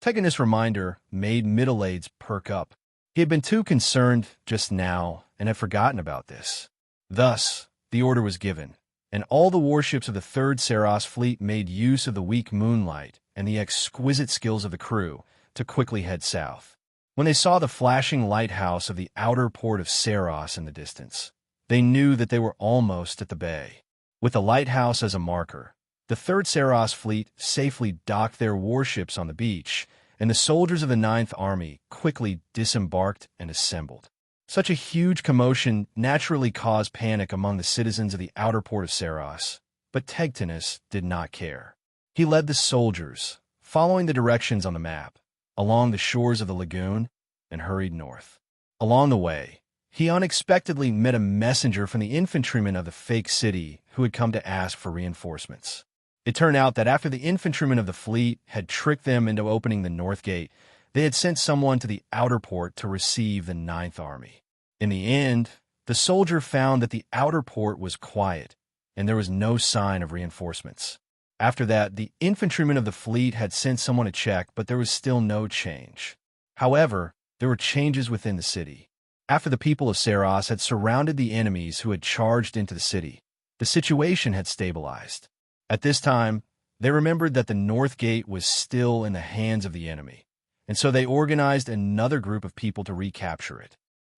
A: Tegdinus' reminder made Middle-Age perk up. He had been too concerned just now and had forgotten about this. Thus, the order was given, and all the warships of the Third Saros fleet made use of the weak moonlight and the exquisite skills of the crew to quickly head south. When they saw the flashing lighthouse of the outer port of Saros in the distance, they knew that they were almost at the bay. With the lighthouse as a marker, the Third Saros fleet safely docked their warships on the beach, and the soldiers of the Ninth Army quickly disembarked and assembled. Such a huge commotion naturally caused panic among the citizens of the outer port of Saros, but Tegdinus did not care. He led the soldiers, following the directions on the map, along the shores of the lagoon, and hurried north. Along the way, he unexpectedly met a messenger from the infantrymen of the fake city who had come to ask for reinforcements. It turned out that after the infantrymen of the fleet had tricked them into opening the north gate, they had sent someone to the outer port to receive the Ninth Army. In the end, the soldier found that the outer port was quiet, and there was no sign of reinforcements. After that, the infantrymen of the fleet had sent someone to check, but there was still no change. However, there were changes within the city. After the people of Saros had surrounded the enemies who had charged into the city, the situation had stabilized. At this time, they remembered that the North Gate was still in the hands of the enemy, and so they organized another group of people to recapture it.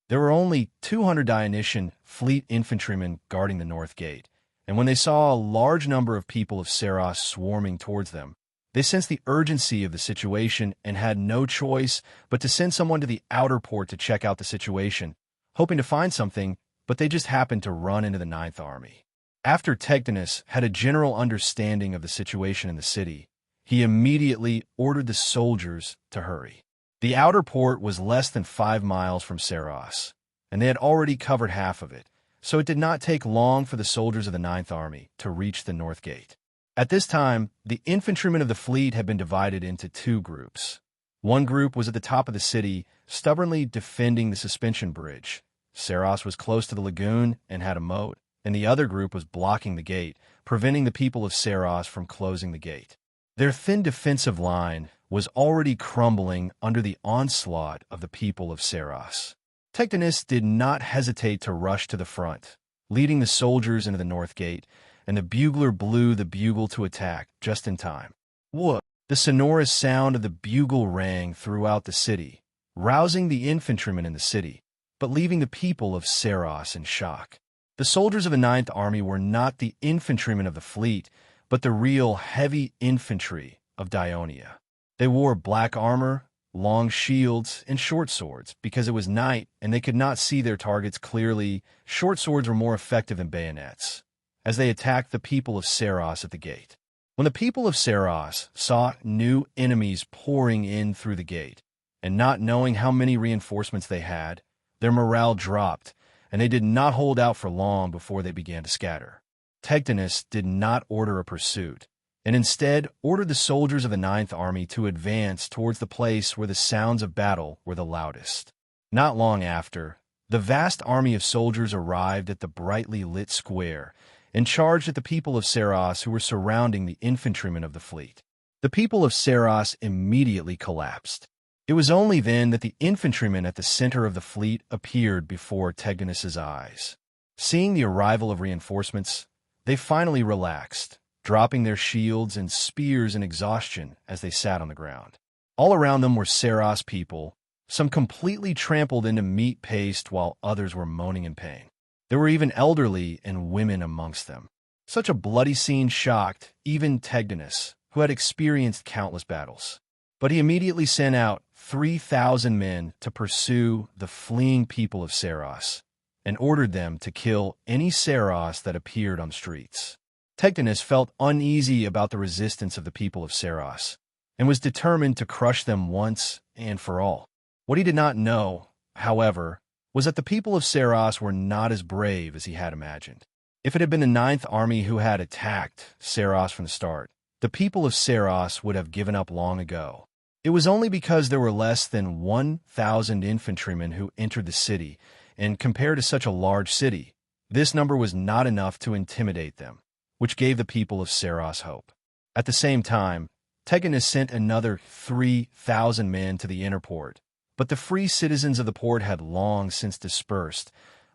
A: There were only 200 Dionysian fleet infantrymen guarding the North Gate, and when they saw a large number of people of Saros swarming towards them, they sensed the urgency of the situation and had no choice but to send someone to the outer port to check out the situation, hoping to find something, but they just happened to run into the Ninth Army. After Tegdinus had a general understanding of the situation in the city, he immediately ordered the soldiers to hurry. The outer port was less than 5 miles from Saros, and they had already covered half of it, so it did not take long for the soldiers of the Ninth Army to reach the North Gate. At this time, the infantrymen of the fleet had been divided into 2 groups. One group was at the top of the city, stubbornly defending the suspension bridge. Saros was close to the lagoon and had a moat, and the other group was blocking the gate, preventing the people of Saros from closing the gate. Their thin defensive line was already crumbling under the onslaught of the people of Saros. Tegdinus did not hesitate to rush to the front, leading the soldiers into the North Gate, and the bugler blew the bugle to attack just in time. Whoa! The sonorous sound of the bugle rang throughout the city, rousing the infantrymen in the city, but leaving the people of Saros in shock. The soldiers of the Ninth Army were not the infantrymen of the fleet, but the real heavy infantry of Dionia. They wore black armor, long shields, and short swords. Because it was night and they could not see their targets clearly, short swords were more effective than bayonets, as they attacked the people of Saros at the gate. When the people of Saros saw new enemies pouring in through the gate, and not knowing how many reinforcements they had, their morale dropped, and they did not hold out for long before they began to scatter. Tectonus did not order a pursuit, and instead ordered the soldiers of the Ninth Army to advance towards the place where the sounds of battle were the loudest. Not long after, the vast army of soldiers arrived at the brightly lit square and charged at the people of Saros who were surrounding the infantrymen of the fleet. The people of Saros immediately collapsed. It was only then that the infantrymen at the center of the fleet appeared before Tectonus's eyes. Seeing the arrival of reinforcements, they finally relaxed, dropping their shields and spears in exhaustion as they sat on the ground. All around them were Saros people, some completely trampled into meat paste while others were moaning in pain. There were even elderly and women amongst them. Such a bloody scene shocked even Tectonus, who had experienced countless battles. But he immediately sent out 3,000 men to pursue the fleeing people of Saros, and ordered them to kill any Saros that appeared on the streets. Tectonus felt uneasy about the resistance of the people of Saros, and was determined to crush them once and for all. What he did not know, however, was that the people of Saros were not as brave as he had imagined. If it had been the Ninth Army who had attacked Saros from the start, the people of Saros would have given up long ago. It was only because there were less than 1,000 infantrymen who entered the city, and compared to such a large city, this number was not enough to intimidate them, which gave the people of Saros hope. At the same time, Tectonus sent another 3,000 men to the inner port, but the free citizens of the port had long since dispersed,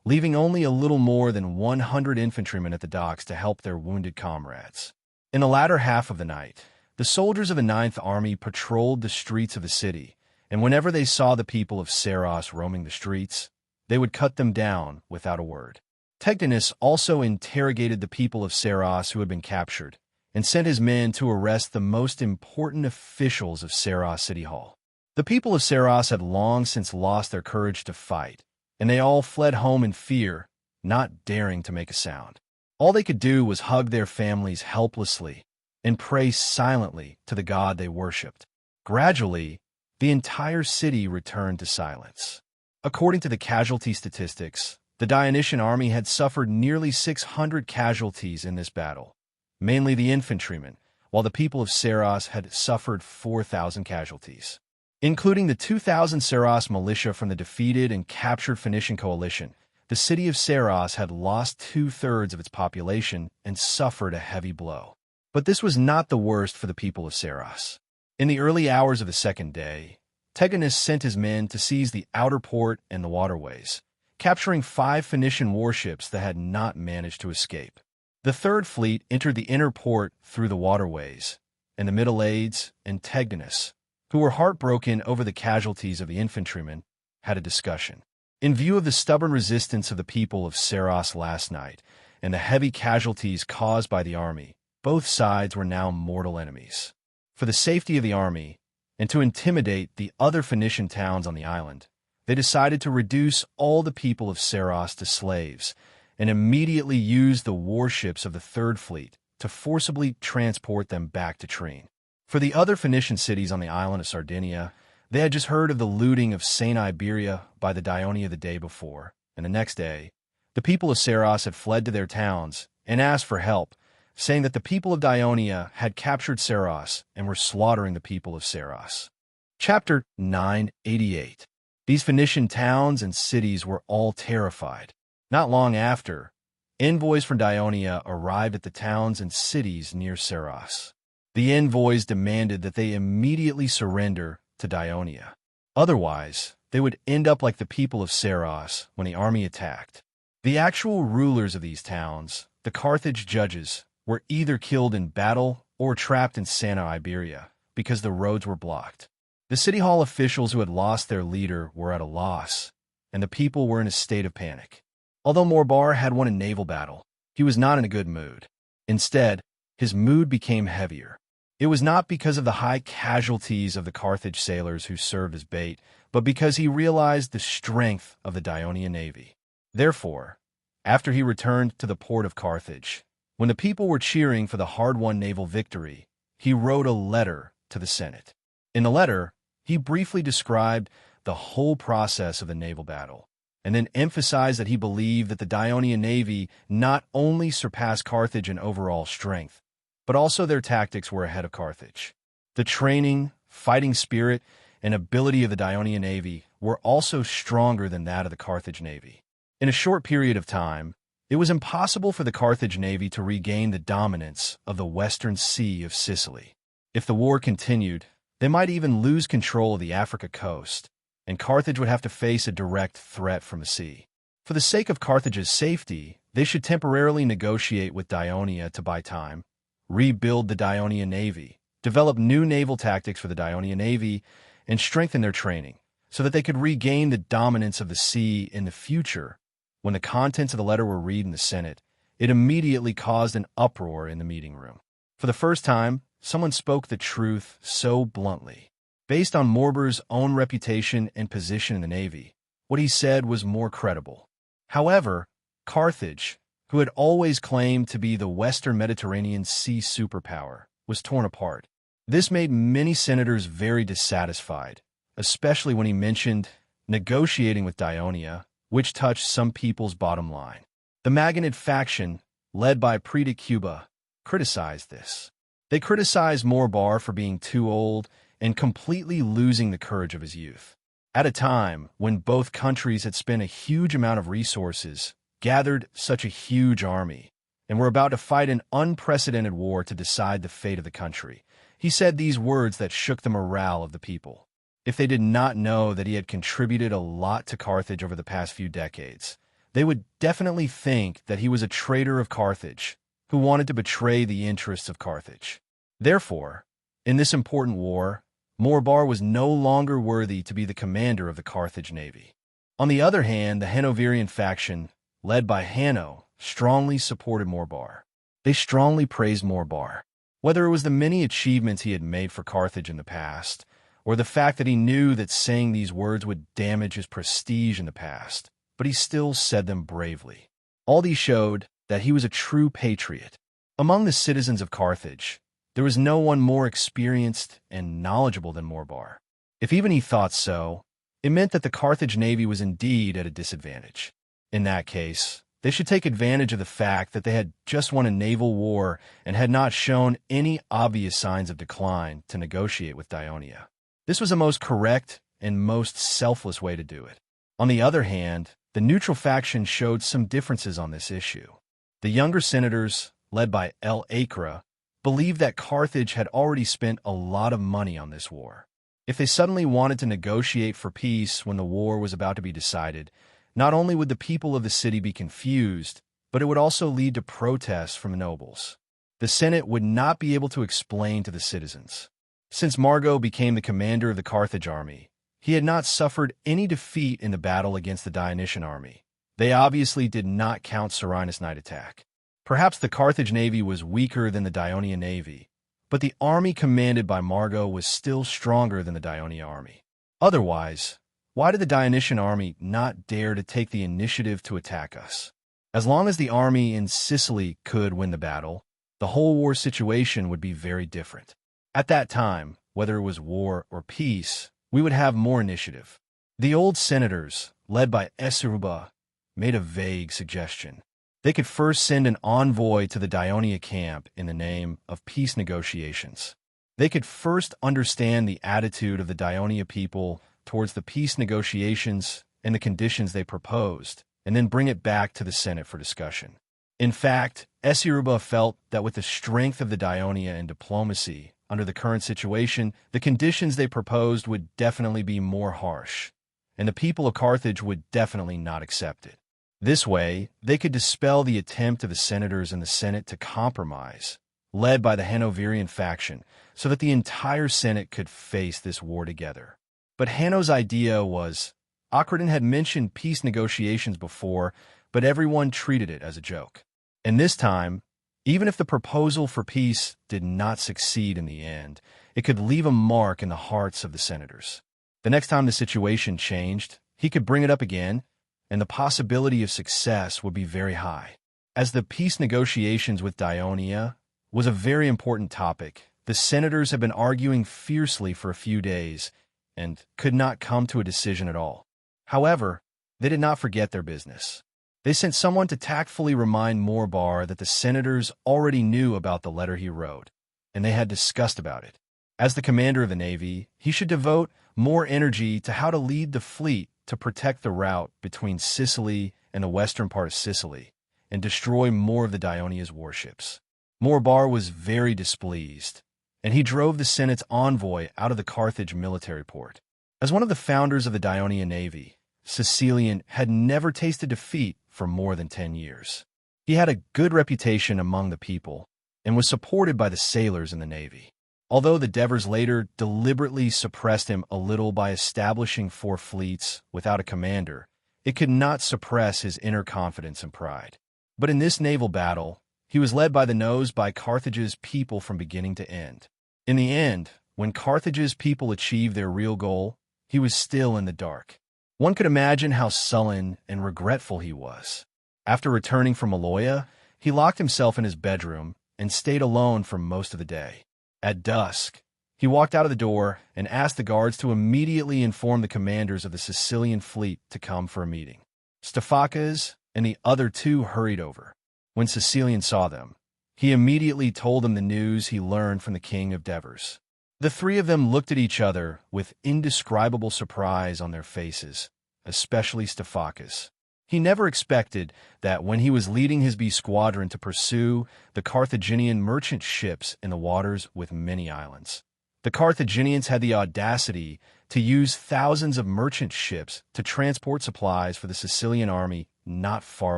A: leaving only a little more than 100 infantrymen at the docks to help their wounded comrades. In the latter half of the night, the soldiers of the Ninth Army patrolled the streets of the city, and whenever they saw the people of Saros roaming the streets, they would cut them down without a word. Tectonus also interrogated the people of Saros who had been captured, and sent his men to arrest the most important officials of Saros City Hall. The people of Saros had long since lost their courage to fight, and they all fled home in fear, not daring to make a sound. All they could do was hug their families helplessly and pray silently to the god they worshipped. Gradually, the entire city returned to silence. According to the casualty statistics, the Dionysian army had suffered nearly 600 casualties in this battle, mainly the infantrymen, while the people of Saros had suffered 4,000 casualties. Including the 2,000 Saros militia from the defeated and captured Phoenician coalition, the city of Saros had lost 2/3 of its population and suffered a heavy blow. But this was not the worst for the people of Saros. In the early hours of the second day, Tectonus sent his men to seize the outer port and the waterways, capturing 5 Phoenician warships that had not managed to escape. The Third Fleet entered the inner port through the waterways, and the Middle-Aides and Tectonus, who were heartbroken over the casualties of the infantrymen, had a discussion. In view of the stubborn resistance of the people of Saros last night and the heavy casualties caused by the army, both sides were now mortal enemies. For the safety of the army, and to intimidate the other Phoenician towns on the island, they decided to reduce all the people of Saros to slaves and immediately use the warships of the Third Fleet to forcibly transport them back to Trine. For the other Phoenician cities on the island of Sardinia, they had just heard of the looting of St. Iberia by the Dionia the day before, and the next day, the people of Saros had fled to their towns and asked for help, saying that the people of Dionia had captured Saros and were slaughtering the people of Saros. Chapter 988. These Phoenician towns and cities were all terrified. Not long after, envoys from Dionia arrived at the towns and cities near Saros. The envoys demanded that they immediately surrender to Dionia. Otherwise, they would end up like the people of Saros when the army attacked. The actual rulers of these towns, the Carthage judges, were either killed in battle or trapped in Santa Iberia because the roads were blocked. The city hall officials who had lost their leader were at a loss, and the people were in a state of panic. Although Morbar had won a naval battle, he was not in a good mood. Instead, his mood became heavier. It was not because of the high casualties of the Carthage sailors who served as bait, but because he realized the strength of the Dionian navy. Therefore, after he returned to the port of Carthage, when the people were cheering for the hard-won naval victory, he wrote a letter to the Senate. In the letter, he briefly described the whole process of the naval battle, and then emphasized that he believed that the Dionian navy not only surpassed Carthage in overall strength, but also their tactics were ahead of Carthage. The training, fighting spirit, and ability of the Dionian navy were also stronger than that of the Carthage navy. In a short period of time, it was impossible for the Carthage navy to regain the dominance of the western sea of Sicily. If the war continued, they might even lose control of the Africa coast, and Carthage would have to face a direct threat from the sea. For the sake of Carthage's safety, they should temporarily negotiate with Dionia to buy time, rebuild the Dionian navy, develop new naval tactics for the Dionian navy, and strengthen their training, so that they could regain the dominance of the sea in the future. When the contents of the letter were read in the Senate, it immediately caused an uproar in the meeting room. For the first time, someone spoke the truth so bluntly. Based on Morbar's own reputation and position in the Navy, what he said was more credible. However, Carthage, who had always claimed to be the Western Mediterranean sea superpower, was torn apart. This made many senators very dissatisfied, especially when he mentioned negotiating with Dionia, which touched some people's bottom line. The Maganid faction, led by Preda Cuba, criticized this. They criticized Morbar for being too old and completely losing the courage of his youth. At a time when both countries had spent a huge amount of resources, gathered such a huge army, and were about to fight an unprecedented war to decide the fate of the country, he said these words that shook the morale of the people. If they did not know that he had contributed a lot to Carthage over the past few decades, they would definitely think that he was a traitor of Carthage, who wanted to betray the interests of Carthage. Therefore, in this important war, Morbar was no longer worthy to be the commander of the Carthage navy. On the other hand, the Hanoverian faction, led by Hanno, strongly supported Morbar. They strongly praised Morbar. Whether it was the many achievements he had made for Carthage in the past, or the fact that he knew that saying these words would damage his prestige in the past, but he still said them bravely. All these showed that he was a true patriot. Among the citizens of Carthage, there was no one more experienced and knowledgeable than Morbar. If even he thought so, it meant that the Carthage navy was indeed at a disadvantage. In that case, they should take advantage of the fact that they had just won a naval war and had not shown any obvious signs of decline to negotiate with Dionia. This was the most correct and most selfless way to do it. On the other hand, the neutral faction showed some differences on this issue. The younger senators, led by El Acra, believed that Carthage had already spent a lot of money on this war. If they suddenly wanted to negotiate for peace when the war was about to be decided, not only would the people of the city be confused, but it would also lead to protests from the nobles. The Senate would not be able to explain to the citizens. Since Margo became the commander of the Carthage army, he had not suffered any defeat in the battle against the Dionysian army. They obviously did not count Serenus' night attack. Perhaps the Carthage navy was weaker than the Dionian navy, but the army commanded by Margo was still stronger than the Dionian army. Otherwise, why did the Dionysian army not dare to take the initiative to attack us? As long as the army in Sicily could win the battle, the whole war situation would be very different. At that time, whether it was war or peace, we would have more initiative. The old senators, led by Esiruba, made a vague suggestion. They could first send an envoy to the Dionia camp in the name of peace negotiations. They could first understand the attitude of the Dionia people towards the peace negotiations and the conditions they proposed, and then bring it back to the Senate for discussion. In fact, Esiruba felt that with the strength of the Dionia and diplomacy, under the current situation, the conditions they proposed would definitely be more harsh, and the people of Carthage would definitely not accept it. This way, they could dispel the attempt of the senators in the Senate to compromise, led by the Hanoverian faction, so that the entire Senate could face this war together. But Hanno's idea was, Akhradin had mentioned peace negotiations before, but everyone treated it as a joke. And this time, even if the proposal for peace did not succeed in the end, it could leave a mark in the hearts of the senators. The next time the situation changed, he could bring it up again, and the possibility of success would be very high. As the peace negotiations with Dionia was a very important topic, the senators had been arguing fiercely for a few days and could not come to a decision at all. However, They did not forget their business. They sent someone to tactfully remind Morbar that the senators already knew about the letter he wrote, and they had discussed about it. As the commander of the Navy, he should devote more energy to how to lead the fleet to protect the route between Sicily and the western part of Sicily, and destroy more of the Dionia's warships. Morbar was very displeased, and he drove the Senate's envoy out of the Carthage military port. As one of the founders of the Dionia Navy, Sicilian had never tasted defeat for more than 10 years. He had a good reputation among the people and was supported by the sailors in the Navy. Although the Devers later deliberately suppressed him a little by establishing 4 fleets without a commander, it could not suppress his inner confidence and pride. But in this naval battle, he was led by the nose by Carthage's people from beginning to end. In the end, when Carthage's people achieved their real goal, he was still in the dark. One could imagine how sullen and regretful he was. After returning from Maloya, he locked himself in his bedroom and stayed alone for most of the day. At dusk, he walked out of the door and asked the guards to immediately inform the commanders of the Sicilian fleet to come for a meeting. Stephakes and the other 2 hurried over. When Sicilian saw them, he immediately told them the news he learned from the king of Devers. The 3 of them looked at each other with indescribable surprise on their faces, especially Stephakes. He never expected that when he was leading his B squadron to pursue the Carthaginian merchant ships in the waters with many islands. The Carthaginians had the audacity to use thousands of merchant ships to transport supplies for the Sicilian army not far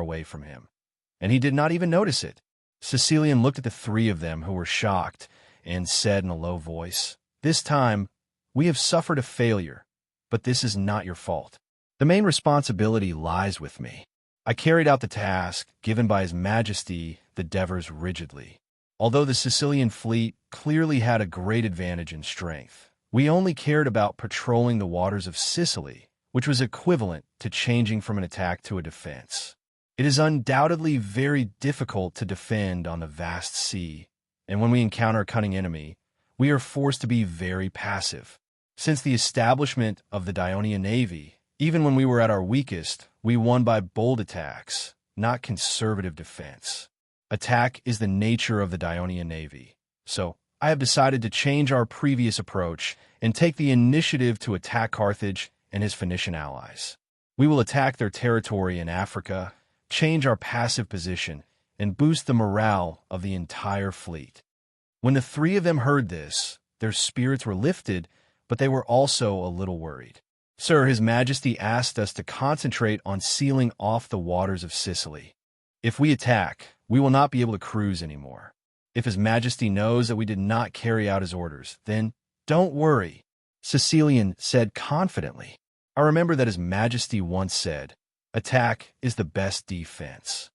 A: away from him. And he did not even notice it. Sicilian looked at the 3 of them who were shocked and said in a low voice, "This time, we have suffered a failure, but this is not your fault. The main responsibility lies with me. I carried out the task given by His Majesty the Devers rigidly. Although the Sicilian fleet clearly had a great advantage in strength, we only cared about patrolling the waters of Sicily, which was equivalent to changing from an attack to a defense. It is undoubtedly very difficult to defend on the vast sea, and when we encounter a cunning enemy, we are forced to be very passive. Since the establishment of the Dionia Navy, even when we were at our weakest, we won by bold attacks, not conservative defense. Attack is the nature of the Dionia Navy, so I have decided to change our previous approach and take the initiative to attack Carthage and his Phoenician allies. We will attack their territory in Africa, change our passive position, and boost the morale of the entire fleet." When the 3 of them heard this, their spirits were lifted, but they were also a little worried. "Sir, His Majesty asked us to concentrate on sealing off the waters of Sicily. If we attack, we will not be able to cruise anymore. If His Majesty knows that we did not carry out his orders, then don't worry," Sicilian said confidently. "I remember that His Majesty once said, 'Attack is the best defense.'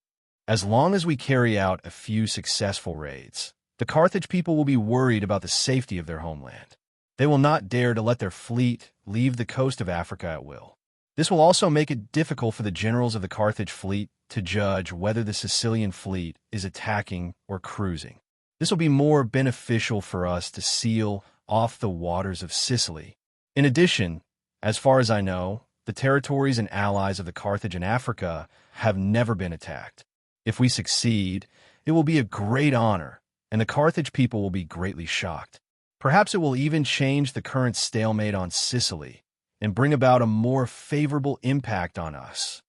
A: As long as we carry out a few successful raids, the Carthage people will be worried about the safety of their homeland. They will not dare to let their fleet leave the coast of Africa at will. This will also make it difficult for the generals of the Carthage fleet to judge whether the Sicilian fleet is attacking or cruising. This will be more beneficial for us to seal off the waters of Sicily. In addition, as far as I know, the territories and allies of the Carthage in Africa have never been attacked. If we succeed, it will be a great honor, and the Carthage people will be greatly shocked. Perhaps it will even change the current stalemate on Sicily and bring about a more favorable impact on us."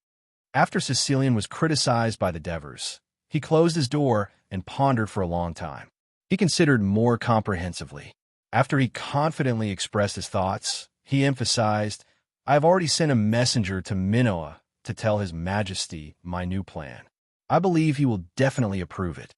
A: After Sicilian was criticized by the Devers, he closed his door and pondered for a long time. He considered more comprehensively. After he confidently expressed his thoughts, he emphasized, "I have already sent a messenger to Minoa to tell His Majesty my new plan. I believe he will definitely approve it."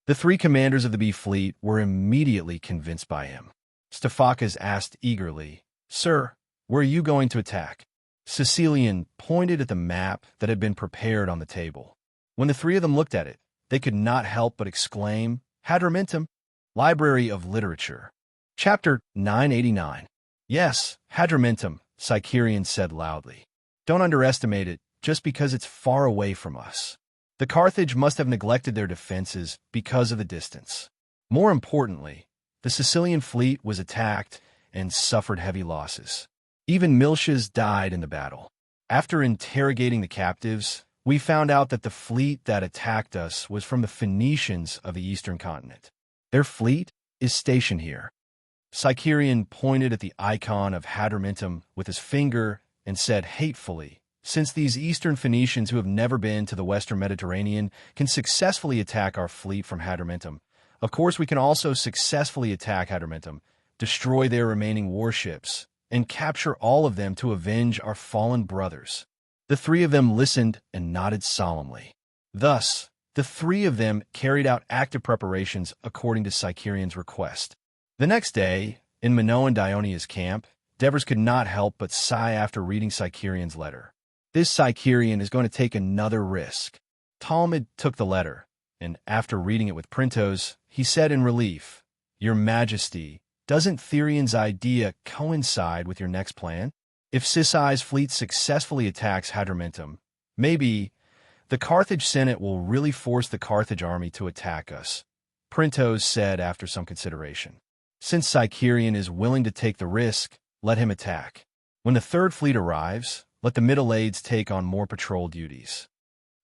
A: The 3 commanders of the B fleet were immediately convinced by him. Stephakes asked eagerly, "Sir, where are you going to attack?" Sicilian pointed at the map that had been prepared on the table. When the 3 of them looked at it, they could not help but exclaim, "Hadramintum, Library of Literature." Chapter 989. "Yes, Hadramintum," Sicarian said loudly. "Don't underestimate it just because it's far away from us. The Carthage must have neglected their defenses because of the distance. More importantly, the Sicilian fleet was attacked and suffered heavy losses. Even militias died in the battle. After interrogating the captives, we found out that the fleet that attacked us was from the Phoenicians of the eastern continent. Their fleet is stationed here. Sicerian pointed at the icon of Hadrumetum with his finger and said hatefully, "Since these eastern Phoenicians who have never been to the western Mediterranean can successfully attack our fleet from Hadrumetum, of course we can also successfully attack Hadrumetum, destroy their remaining warships, and capture all of them to avenge our fallen brothers." The three of them listened and nodded solemnly. Thus, the three of them carried out active preparations according to Sicerian's request. The next day, in Minoan Dionia's camp, Devers could not help but sigh after reading Sicerian's letter. This Sicerian is going to take another risk. Talmud took the letter, and after reading it with Printos, he said in relief, "Your Majesty, doesn't Therian's idea coincide with your next plan? If Sisai's fleet successfully attacks Hadrumetum, maybe the Carthage Senate will really force the Carthage army to attack us," Printos said after some consideration. "Since Sicerian is willing to take the risk, let him attack. When the third fleet arrives, let the middle aides take on more patrol duties."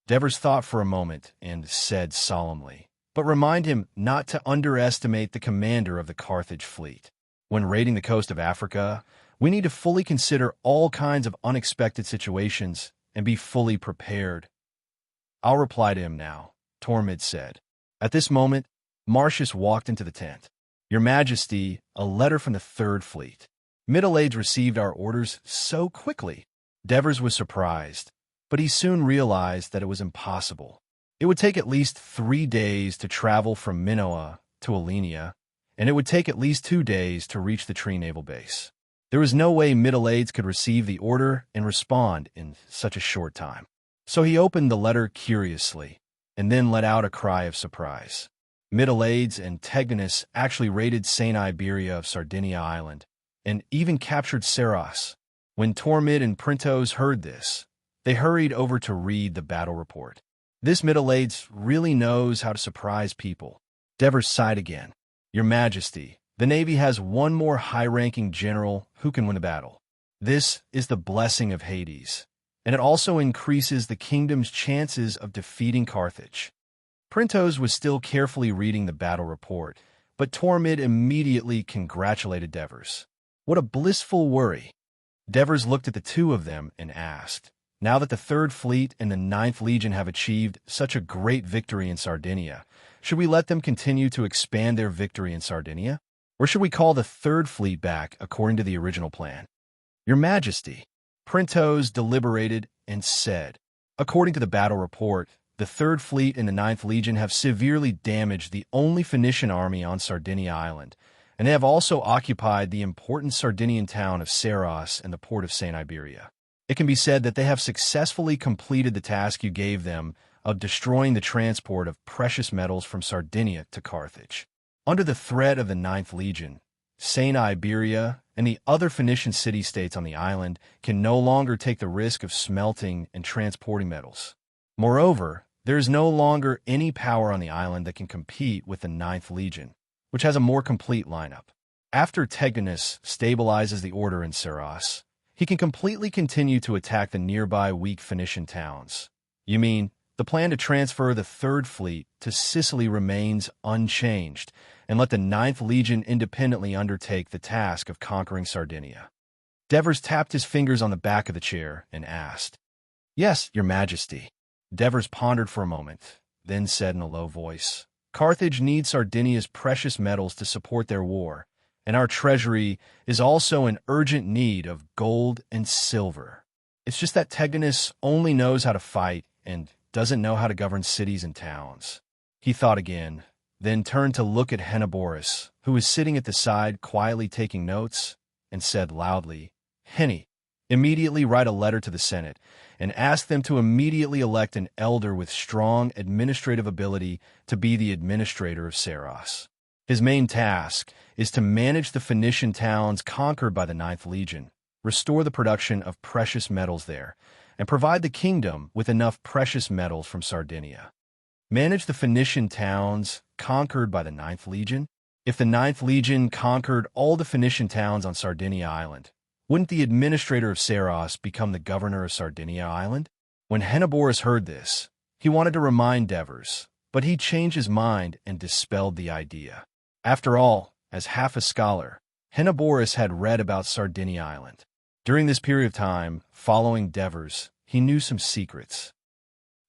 A: Devers thought for a moment and said solemnly, "But remind him not to underestimate the commander of the Carthage fleet. When raiding the coast of Africa, we need to fully consider all kinds of unexpected situations and be fully prepared." "I'll reply to him now," Tormid said. At this moment, Marcius walked into the tent. "Your Majesty, a letter from the Third Fleet. Middle Aides received our orders so quickly." Devers was surprised, but he soon realized that it was impossible. It would take at least 3 days to travel from Minoa to Alenia, and it would take at least 2 days to reach the Tree naval base. There was no way Middle Aides could receive the order and respond in such a short time. So he opened the letter curiously, and then let out a cry of surprise. Middle Aides and Tegninus actually raided St. Iberia of Sardinia Island, and even captured Saros. When Tormid and Printos heard this, they hurried over to read the battle report. This Middle Aides really knows how to surprise people. Devers sighed again. "Your Majesty, the Navy has one more high-ranking general who can win a battle. This is the blessing of Hades, and it also increases the kingdom's chances of defeating Carthage." Printos was still carefully reading the battle report, but Tormid immediately congratulated Devers. "What a blissful worry." Devers looked at the two of them and asked, "Now that the Third Fleet and the Ninth Legion have achieved such a great victory in Sardinia, should we let them continue to expand their victory in Sardinia? Or should we call the Third Fleet back according to the original plan?" "Your Majesty," Printos deliberated and said, "According to the battle report, the Third Fleet and the Ninth Legion have severely damaged the only Phoenician army on Sardinia Island, and they have also occupied the important Sardinian town of Saros and the port of St. Iberia. It can be said that they have successfully completed the task you gave them of destroying the transport of precious metals from Sardinia to Carthage. Under the threat of the Ninth Legion, St. Iberia and the other Phoenician city-states on the island can no longer take the risk of smelting and transporting metals. Moreover, there is no longer any power on the island that can compete with the Ninth Legion, which has a more complete lineup. After Tegninus stabilizes the order in Saros, he can completely continue to attack the nearby weak Phoenician towns. You mean, the plan to transfer the Third Fleet to Sicily remains unchanged, and let the Ninth Legion independently undertake the task of conquering Sardinia." Devers tapped his fingers on the back of the chair and asked, "Yes, Your Majesty." Devers pondered for a moment, then said in a low voice, "Carthage needs Sardinia's precious metals to support their war, and our treasury is also in urgent need of gold and silver. It's just that Tegninus only knows how to fight and doesn't know how to govern cities and towns." He thought again, then turned to look at Henneborus, who was sitting at the side quietly taking notes, and said loudly, "Henny, immediately write a letter to the Senate and ask them to immediately elect an elder with strong administrative ability to be the administrator of Saros. His main task is to manage the Phoenician towns conquered by the Ninth Legion, restore the production of precious metals there, and provide the kingdom with enough precious metals from Sardinia. Manage the Phoenician towns conquered by the Ninth Legion? If the Ninth Legion conquered all the Phoenician towns on Sardinia Island, Wouldn't the administrator of Saros become the governor of Sardinia Island? When Henoboris heard this, he wanted to remind Devers, but he changed his mind and dispelled the idea. After all, as half a scholar, Henoboris had read about Sardinia Island. During this period of time, following Devers, he knew some secrets.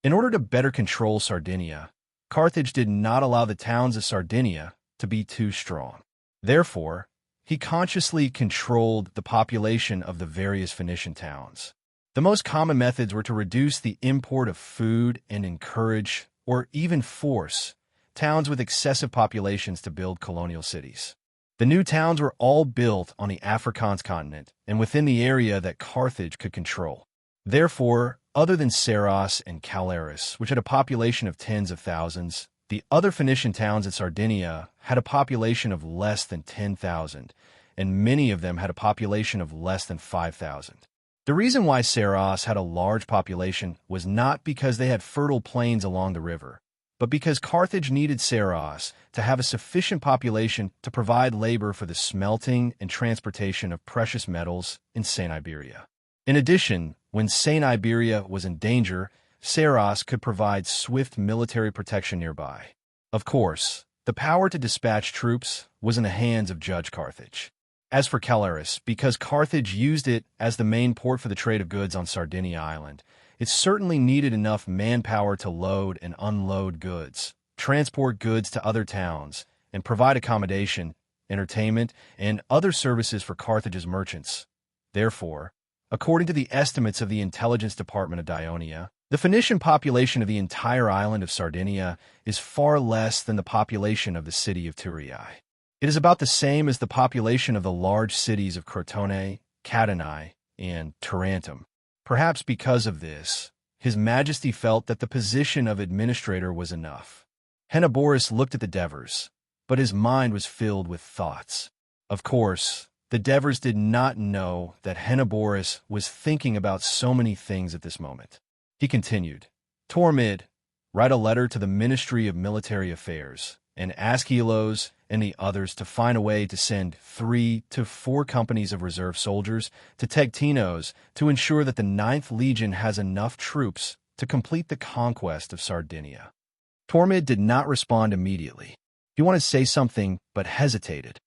A: In order to better control Sardinia, Carthage did not allow the towns of Sardinia to be too strong. Therefore, he consciously controlled the population of the various Phoenician towns. The most common methods were to reduce the import of food and encourage, or even force, towns with excessive populations to build colonial cities. The new towns were all built on the Afrikaans continent and within the area that Carthage could control. Therefore, other than Saros and Calaris, which had a population of tens of thousands, the other Phoenician towns in Sardinia had a population of less than 10,000, and many of them had a population of less than 5,000. The reason why Saros had a large population was not because they had fertile plains along the river, but because Carthage needed Saros to have a sufficient population to provide labor for the smelting and transportation of precious metals in St. Iberia. In addition, when St. Iberia was in danger, Saros could provide swift military protection nearby. Of course, the power to dispatch troops was in the hands of Judge Carthage. As for Calaris, because Carthage used it as the main port for the trade of goods on Sardinia Island, it certainly needed enough manpower to load and unload goods, transport goods to other towns, and provide accommodation, entertainment, and other services for Carthage's merchants. Therefore, according to the estimates of the Intelligence Department of Dionia, the Phoenician population of the entire island of Sardinia is far less than the population of the city of Thurii. It is about the same as the population of the large cities of Crotone, Catanae, and Tarentum. Perhaps because of this, His Majesty felt that the position of administrator was enough. Henoboris looked at the Devers, but his mind was filled with thoughts. Of course, the Devers did not know that Henoboris was thinking about so many things at this moment. He continued, Tormid, write a letter to the Ministry of Military Affairs and ask Hielos and the others to find a way to send 3 to 4 companies of reserve soldiers to Tegtinos to ensure that the 9th Legion has enough troops to complete the conquest of Sardinia. Tormid did not respond immediately. He wanted to say something, but hesitated.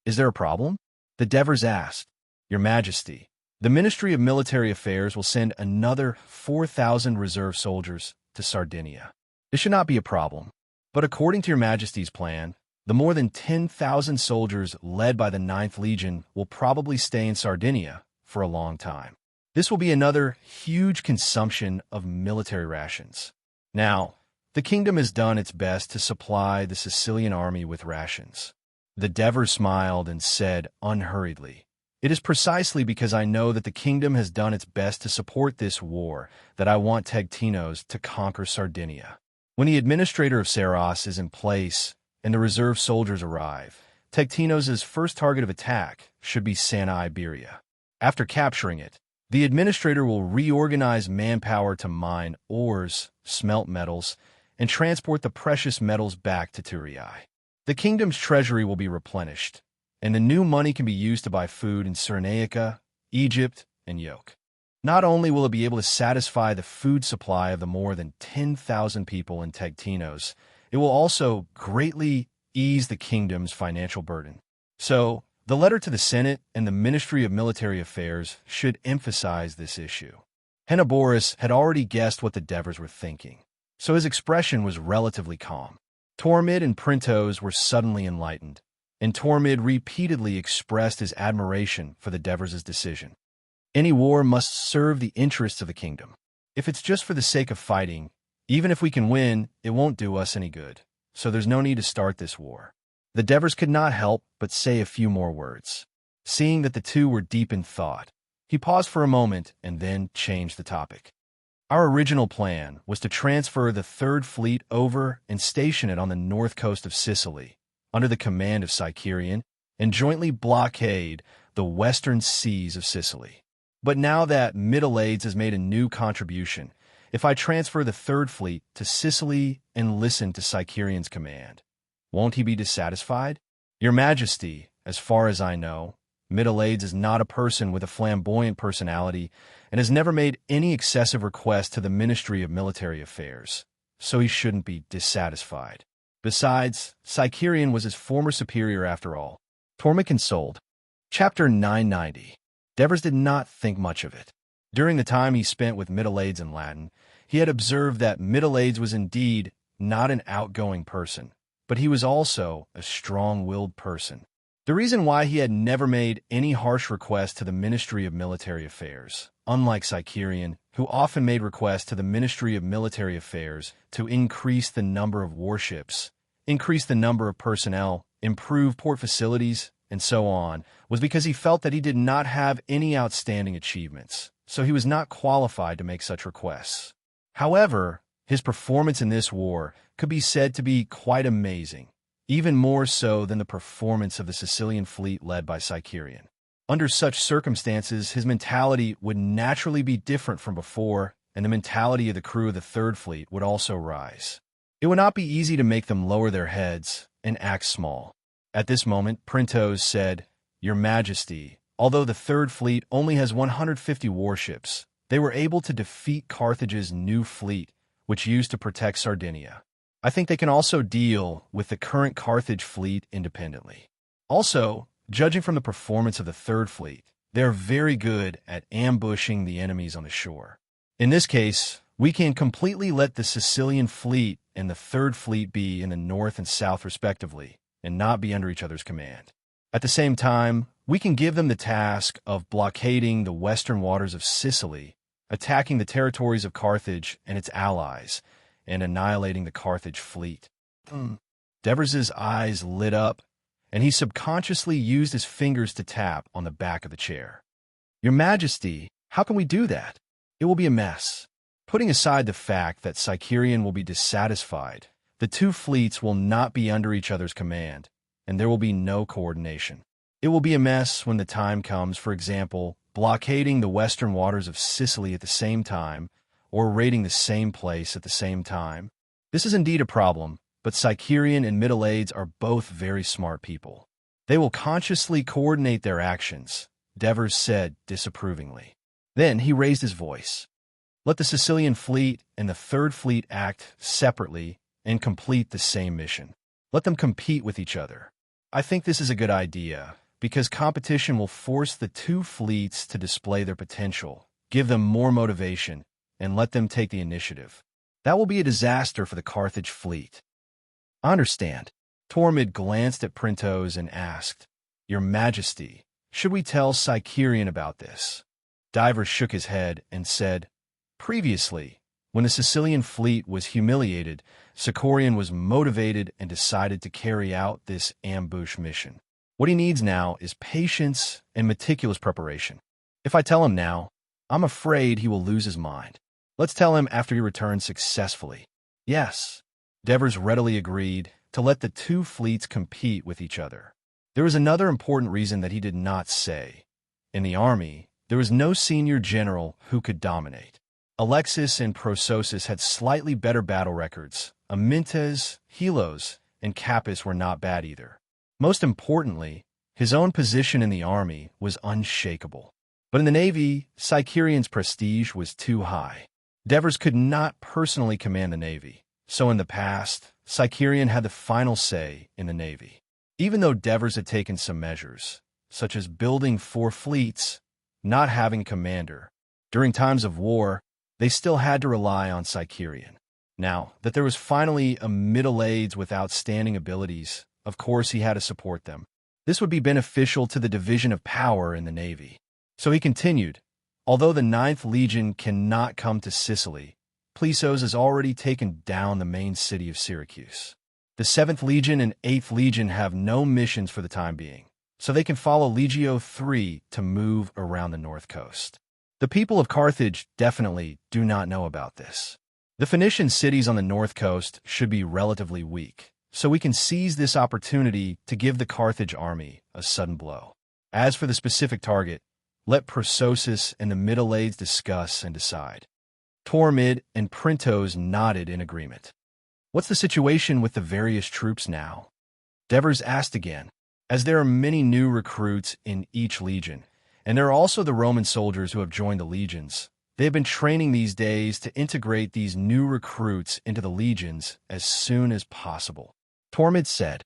A: Is there a problem? The Devers asked. Your Majesty, the Ministry of Military Affairs will send another 4,000 reserve soldiers to Sardinia. This should not be a problem, but according to Your Majesty's plan, the more than 10,000 soldiers led by the 9th Legion will probably stay in Sardinia for a long time. This will be another huge consumption of military rations. Now, the kingdom has done its best to supply the Sicilian army with rations. The Devers smiled and said unhurriedly, It is precisely because I know that the kingdom has done its best to support this war that I want Tegtinos to conquer Sardinia. When the administrator of Saros is in place and the reserve soldiers arrive, Tegtinos' first target of attack should be Santa Iberia. After capturing it, the administrator will reorganize manpower to mine ores, smelt metals, and transport the precious metals back to Thurii. The kingdom's treasury will be replenished, and the new money can be used to buy food in Cyrenaica, Egypt, and Yoke. Not only will it be able to satisfy the food supply of the more than 10,000 people in Tegtinos, it will also greatly ease the kingdom's financial burden. So, the letter to the Senate and the Ministry of Military Affairs should emphasize this issue. Henoboris had already guessed what the Devers were thinking, so his expression was relatively calm. Tormid and Printos were suddenly enlightened, and Tormid repeatedly expressed his admiration for the Devers' decision. Any war must serve the interests of the kingdom. If it's just for the sake of fighting, even if we can win, it won't do us any good, so there's no need to start this war. The Devers could not help but say a few more words. Seeing that the two were deep in thought, he paused for a moment and then changed the topic. Our original plan was to transfer the 3rd Fleet over and station it on the north coast of Sicily, under the command of Sicerian, and jointly blockade the western seas of Sicily. But now that Middle-Aids has made a new contribution, if I transfer the 3rd Fleet to Sicily and listen to Sicerian's command, won't he be dissatisfied? Your Majesty, as far as I know, Middle-aged is not a person with a flamboyant personality and has never made any excessive request to the Ministry of Military Affairs, so he shouldn't be dissatisfied. Besides, Sicerian was his former superior after all. Tormund consoled. Chapter 990. Devers did not think much of it. During the time he spent with Middle-aged in Latin, he had observed that Middle-aged was indeed not an outgoing person, but he was also a strong-willed person. The reason why he had never made any harsh request to the Ministry of Military Affairs, unlike Sicerian, who often made requests to the Ministry of Military Affairs to increase the number of warships, increase the number of personnel, improve port facilities, and so on, was because he felt that he did not have any outstanding achievements, so he was not qualified to make such requests. However, his performance in this war could be said to be quite amazing, even more so than the performance of the Sicilian fleet led by Sicerian. Under such circumstances, his mentality would naturally be different from before, and the mentality of the crew of the Third Fleet would also rise. It would not be easy to make them lower their heads and act small. At this moment, Printos said, "Your Majesty, although the Third Fleet only has 150 warships, they were able to defeat Carthage's new fleet, which used to protect Sardinia. I think they can also deal with the current Carthage fleet independently. Also, judging from the performance of the Third Fleet, they are very good at ambushing the enemies on the shore. In this case, we can completely let the Sicilian fleet and the Third Fleet be in the north and south respectively, and not be under each other's command. At the same time, we can give them the task of blockading the western waters of Sicily, attacking the territories of Carthage and its allies, and annihilating the Carthage fleet." Devers's eyes lit up, and he subconsciously used his fingers to tap on the back of the chair. "Your Majesty, how can we do that? It will be a mess. Putting aside the fact that Sicerian will be dissatisfied, the two fleets will not be under each other's command, and there will be no coordination. It will be a mess when the time comes, for example, blockading the western waters of Sicily at the same time, or raiding the same place at the same time. This is indeed a problem, but Sicerian and Middle-aged are both very smart people. They will consciously coordinate their actions," Devers said disapprovingly. Then he raised his voice. "Let the Sicilian fleet and the Third Fleet act separately and complete the same mission. Let them compete with each other. I think this is a good idea, because competition will force the two fleets to display their potential, give them more motivation, and let them take the initiative. That will be a disaster for the Carthage fleet." "I understand." Tormund glanced at Printos and asked, "Your Majesty, should we tell Sicerian about this?" Devers shook his head and said, "Previously, when the Sicilian fleet was humiliated, Sicerian was motivated and decided to carry out this ambush mission. What he needs now is patience and meticulous preparation. If I tell him now, I'm afraid he will lose his mind. Let's tell him after he returns successfully." "Yes." Devers readily agreed to let the two fleets compete with each other. There was another important reason that he did not say. In the army, there was no senior general who could dominate. Alexis and Prososus had slightly better battle records. Amintes, Helos, and Capys were not bad either. Most importantly, his own position in the army was unshakable. But in the Navy, Sicerian's prestige was too high. Devers could not personally command the Navy, so in the past, Sicerian had the final say in the Navy. Even though Devers had taken some measures, such as building 4 fleets, not having a commander, during times of war, they still had to rely on Sicerian. Now that there was finally a Middle-aged with outstanding abilities, of course he had to support them. This would be beneficial to the division of power in the Navy. So he continued, "Although the 9th Legion cannot come to Sicily, Plisos has already taken down the main city of Syracuse. The 7th Legion and 8th Legion have no missions for the time being, so they can follow Legio III to move around the north coast. The people of Carthage definitely do not know about this. The Phoenician cities on the north coast should be relatively weak, so we can seize this opportunity to give the Carthage army a sudden blow. As for the specific target, let Prososus and the Middle-aged discuss and decide." Tormund and Printos nodded in agreement. "What's the situation with the various troops now?" Devers asked again. as there are many new recruits in each legion, and there are also the Roman soldiers who have joined the legions. They have been training these days to integrate these new recruits into the legions as soon as possible. Tormid said,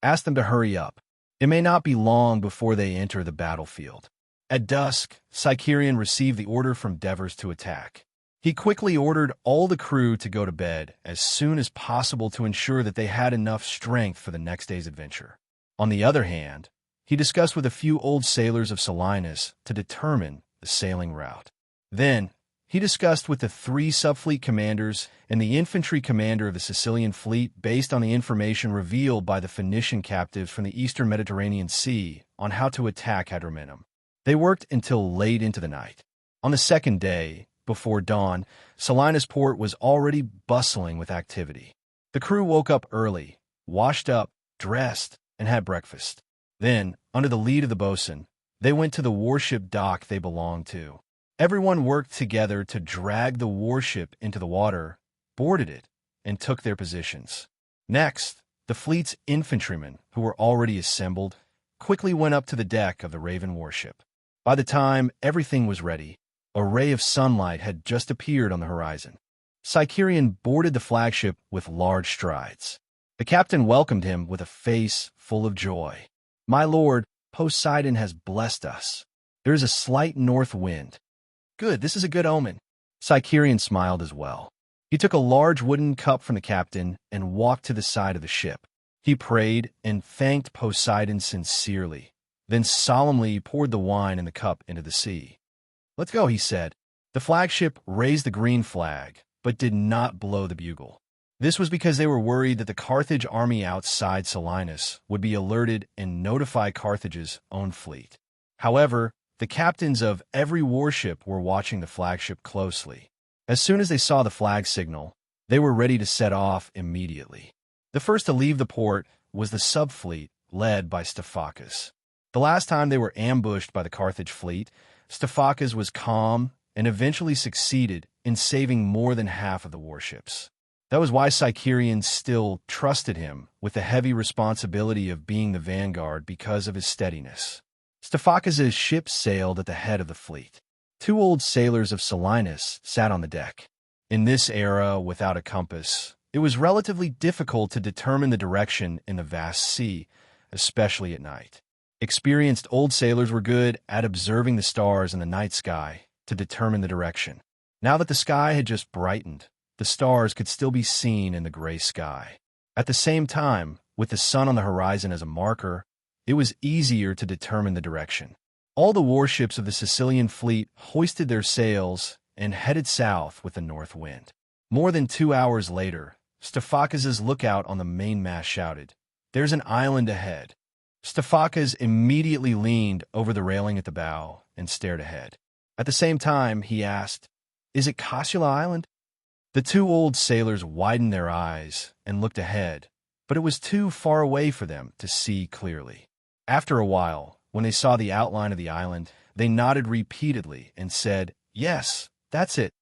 A: "Ask them to hurry up. It may not be long before they enter the battlefield." At dusk, Sicerian received the order from Devers to attack. He quickly ordered all the crew to go to bed as soon as possible to ensure that they had enough strength for the next day's adventure. On the other hand, he discussed with a few old sailors of Selinus to determine the sailing route. Then, he discussed with the 3 subfleet commanders and the infantry commander of the Sicilian fleet based on the information revealed by the Phoenician captives from the eastern Mediterranean Sea on how to attack Hadrumetum. They worked until late into the night. On the second day, before dawn, Selinus port was already bustling with activity. The crew woke up early, washed up, dressed, and had breakfast. Then, under the lead of the boatswain, they went to the warship dock they belonged to. Everyone worked together to drag the warship into the water, boarded it, and took their positions. Next, the fleet's infantrymen, who were already assembled, quickly went up to the deck of the Raven warship. By the time everything was ready, a ray of sunlight had just appeared on the horizon. Sicerian boarded the flagship with large strides. The captain welcomed him with a face full of joy. "My lord, Poseidon has blessed us. There is a slight north wind." "Good, this is a good omen." Sicerian smiled as well. He took a large wooden cup from the captain and walked to the side of the ship. He prayed and thanked Poseidon sincerely, then solemnly poured the wine in the cup into the sea. "Let's go," he said. The flagship raised the green flag, but did not blow the bugle. This was because they were worried that the Carthage army outside Selinus would be alerted and notify Carthage's own fleet. However, the captains of every warship were watching the flagship closely. As soon as they saw the flag signal, they were ready to set off immediately. The first to leave the port was the subfleet led by Stephacus. The last time they were ambushed by the Carthage fleet, Stephacus was calm and eventually succeeded in saving more than half of the warships. That was why Sicerian still trusted him with the heavy responsibility of being the vanguard because of his steadiness. Stephacus's ship sailed at the head of the fleet. 2 old sailors of Selinus sat on the deck. In this era, without a compass, it was relatively difficult to determine the direction in the vast sea, especially at night. Experienced old sailors were good at observing the stars in the night sky to determine the direction. Now that the sky had just brightened, the stars could still be seen in the gray sky. At the same time, with the sun on the horizon as a marker, it was easier to determine the direction. All the warships of the Sicilian fleet hoisted their sails and headed south with the north wind. More than 2 hours later, Stephacus's lookout on the mainmast shouted, "There's an island ahead." Stephacus immediately leaned over the railing at the bow and stared ahead. At the same time, he asked, "Is it Cassula Island?" The 2 old sailors widened their eyes and looked ahead, but it was too far away for them to see clearly. After a while, when they saw the outline of the island, they nodded repeatedly and said, "Yes, that's it."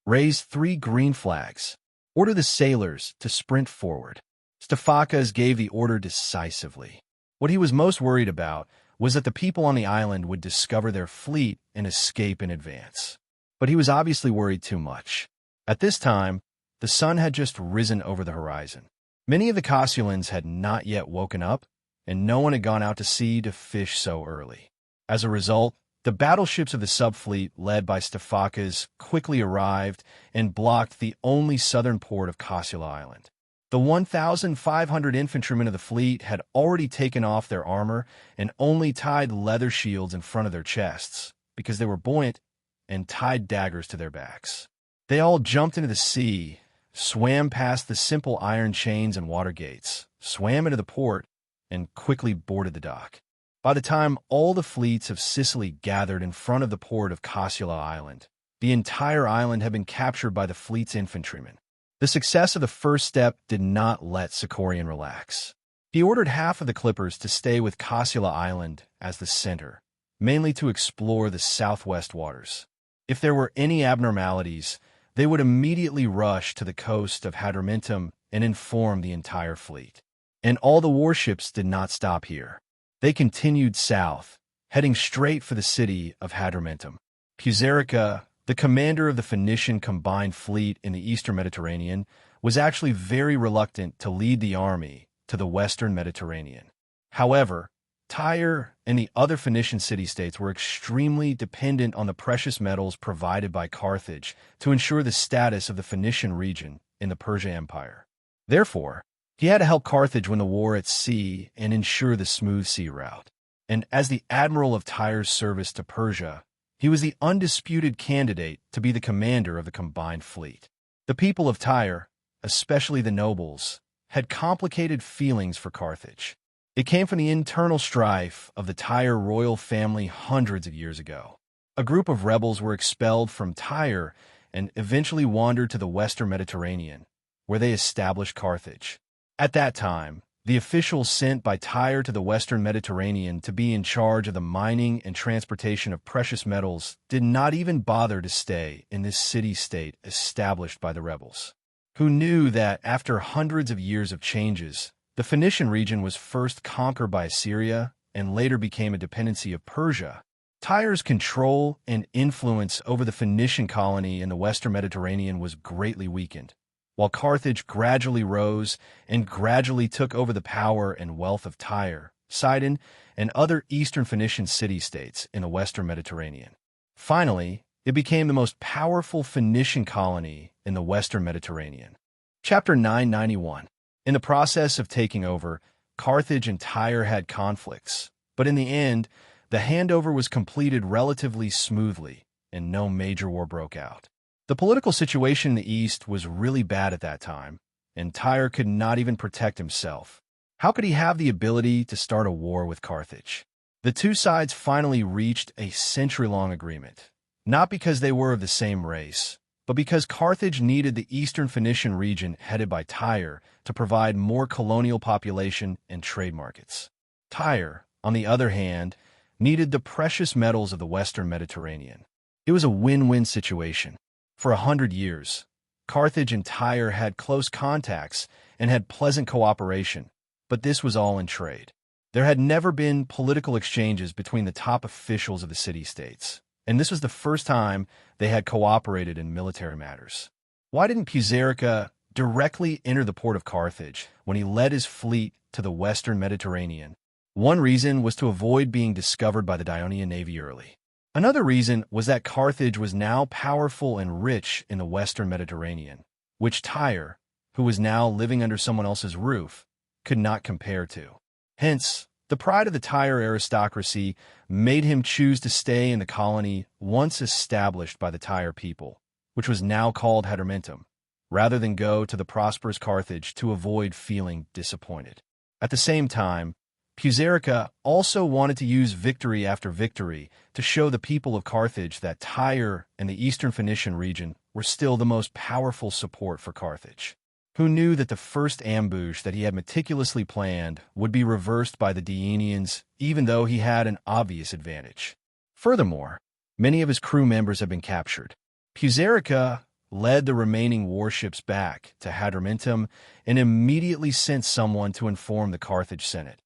A: Raise 3 green flags. Order the sailors to sprint forward. Stephacus gave the order decisively. What he was most worried about was that the people on the island would discover their fleet and escape in advance. But he was obviously worried too much. At this time, the sun had just risen over the horizon. Many of the Cassulans had not yet woken up, and no one had gone out to sea to fish so early. As a result, the battleships of the subfleet led by Stephacus quickly arrived and blocked the only southern port of Cassula Island. The 1,500 infantrymen of the fleet had already taken off their armor and only tied leather shields in front of their chests because they were buoyant and tied daggers to their backs. They all jumped into the sea, swam past the simple iron chains and water gates, swam into the port, and quickly boarded the dock. By the time all the fleets of Sicily gathered in front of the port of Cassula Island, the entire island had been captured by the fleet's infantrymen. The success of the first step did not let Sicorian relax. He ordered half of the clippers to stay with Cassula Island as the center, mainly to explore the southwest waters. If there were any abnormalities, they would immediately rush to the coast of Hadrumetum and inform the entire fleet. And all the warships did not stop here. They continued south, heading straight for the city of Hadrumetum. Puzerica, the commander of the Phoenician combined fleet in the eastern Mediterranean, was actually very reluctant to lead the army to the western Mediterranean. However, Tyre and the other Phoenician city-states were extremely dependent on the precious metals provided by Carthage to ensure the status of the Phoenician region in the Persian Empire. Therefore, he had to help Carthage win the war at sea and ensure the smooth sea route. And as the admiral of Tyre's service to Persia, he was the undisputed candidate to be the commander of the combined fleet. The people of Tyre, especially the nobles, had complicated feelings for Carthage. It came from the internal strife of the Tyre royal family hundreds of years ago. A group of rebels were expelled from Tyre and eventually wandered to the western Mediterranean, where they established Carthage. At that time, the officials sent by Tyre to the western Mediterranean to be in charge of the mining and transportation of precious metals did not even bother to stay in this city-state established by the rebels, who knew that after hundreds of years of changes, the Phoenician region was first conquered by Assyria and later became a dependency of Persia. Tyre's control and influence over the Phoenician colony in the western Mediterranean was greatly weakened, while Carthage gradually rose and gradually took over the power and wealth of Tyre, Sidon, and other eastern Phoenician city-states in the western Mediterranean. Finally, it became the most powerful Phoenician colony in the western Mediterranean. Chapter 991. In the process of taking over, Carthage and Tyre had conflicts, but in the end, the handover was completed relatively smoothly, and no major war broke out. The political situation in the east was really bad at that time, and Tyre could not even protect himself. How could he have the ability to start a war with Carthage? The two sides finally reached a century-long agreement, not because they were of the same race, but because Carthage needed the eastern Phoenician region headed by Tyre to provide more colonial population and trade markets. Tyre, on the other hand, needed the precious metals of the western Mediterranean. It was a win-win situation. For 100 years, Carthage and Tyre had close contacts and had pleasant cooperation, but this was all in trade. There had never been political exchanges between the top officials of the city-states, and this was the first time they had cooperated in military matters. Why didn't Puzerica directly enter the port of Carthage when he led his fleet to the western Mediterranean? One reason was to avoid being discovered by the Ionian navy early. Another reason was that Carthage was now powerful and rich in the western Mediterranean, which Tyre, who was now living under someone else's roof, could not compare to. Hence, the pride of the Tyre aristocracy made him choose to stay in the colony once established by the Tyre people, which was now called Hadrumetum, rather than go to the prosperous Carthage to avoid feeling disappointed. At the same time, Puzerica also wanted to use victory after victory to show the people of Carthage that Tyre and the eastern Phoenician region were still the most powerful support for Carthage, who knew that the first ambush that he had meticulously planned would be reversed by the Dianians, even though he had an obvious advantage. Furthermore, many of his crew members had been captured. Puzerica led the remaining warships back to Hadrumetum and immediately sent someone to inform the Carthage Senate,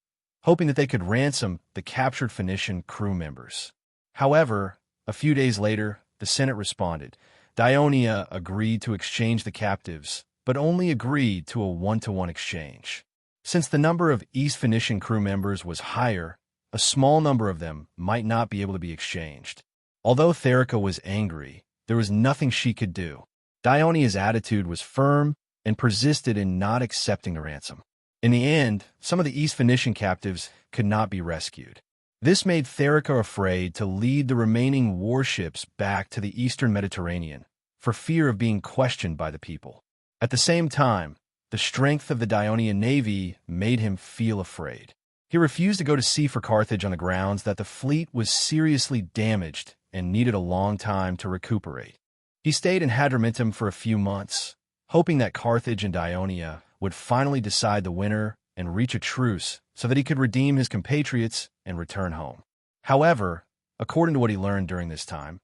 A: hoping that they could ransom the captured Phoenician crew members. However, a few days later, the Senate responded. Ionia agreed to exchange the captives, but only agreed to a one-to-one exchange. Since the number of East Phoenician crew members was higher, a small number of them might not be able to be exchanged. Although Therica was angry, there was nothing she could do. Ionia's attitude was firm and persisted in not accepting the ransom. In the end, some of the East Phoenician captives could not be rescued. This made Therica afraid to lead the remaining warships back to the eastern Mediterranean, for fear of being questioned by the people. At the same time, the strength of the Ionian navy made him feel afraid. He refused to go to sea for Carthage on the grounds that the fleet was seriously damaged and needed a long time to recuperate. He stayed in Hadrumetum for a few months, hoping that Carthage and Ionia would finally decide the winner and reach a truce so that he could redeem his compatriots and return home. However, according to what he learned during this time,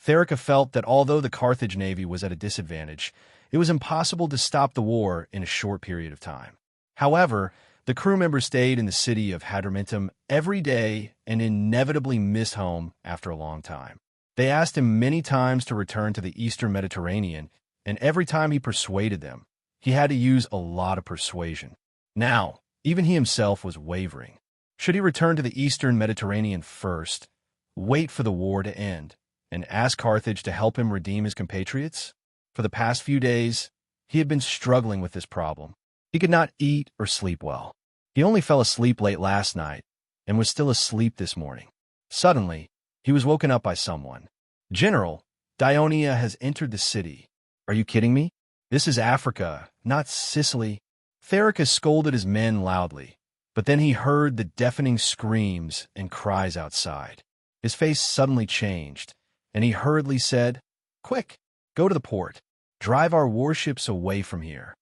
A: Therica felt that although the Carthage navy was at a disadvantage, it was impossible to stop the war in a short period of time. However, The crew members stayed in the city of Hadrumetum every day and inevitably missed home after a long time. They asked him many times to return to the eastern Mediterranean, and every time he persuaded them, he had to use a lot of persuasion. Now, even he himself was wavering. Should he return to the eastern Mediterranean first, wait for the war to end, and ask Carthage to help him redeem his compatriots? For the past few days, he had been struggling with this problem. He could not eat or sleep well. He only fell asleep late last night and was still asleep this morning. Suddenly, he was woken up by someone. "General, Dionia has entered the city." "Are you kidding me? This is Africa, not Sicily." Thericus scolded his men loudly, but then he heard the deafening screams and cries outside. His face suddenly changed, and he hurriedly said, "Quick, go to the port. Drive our warships away from here."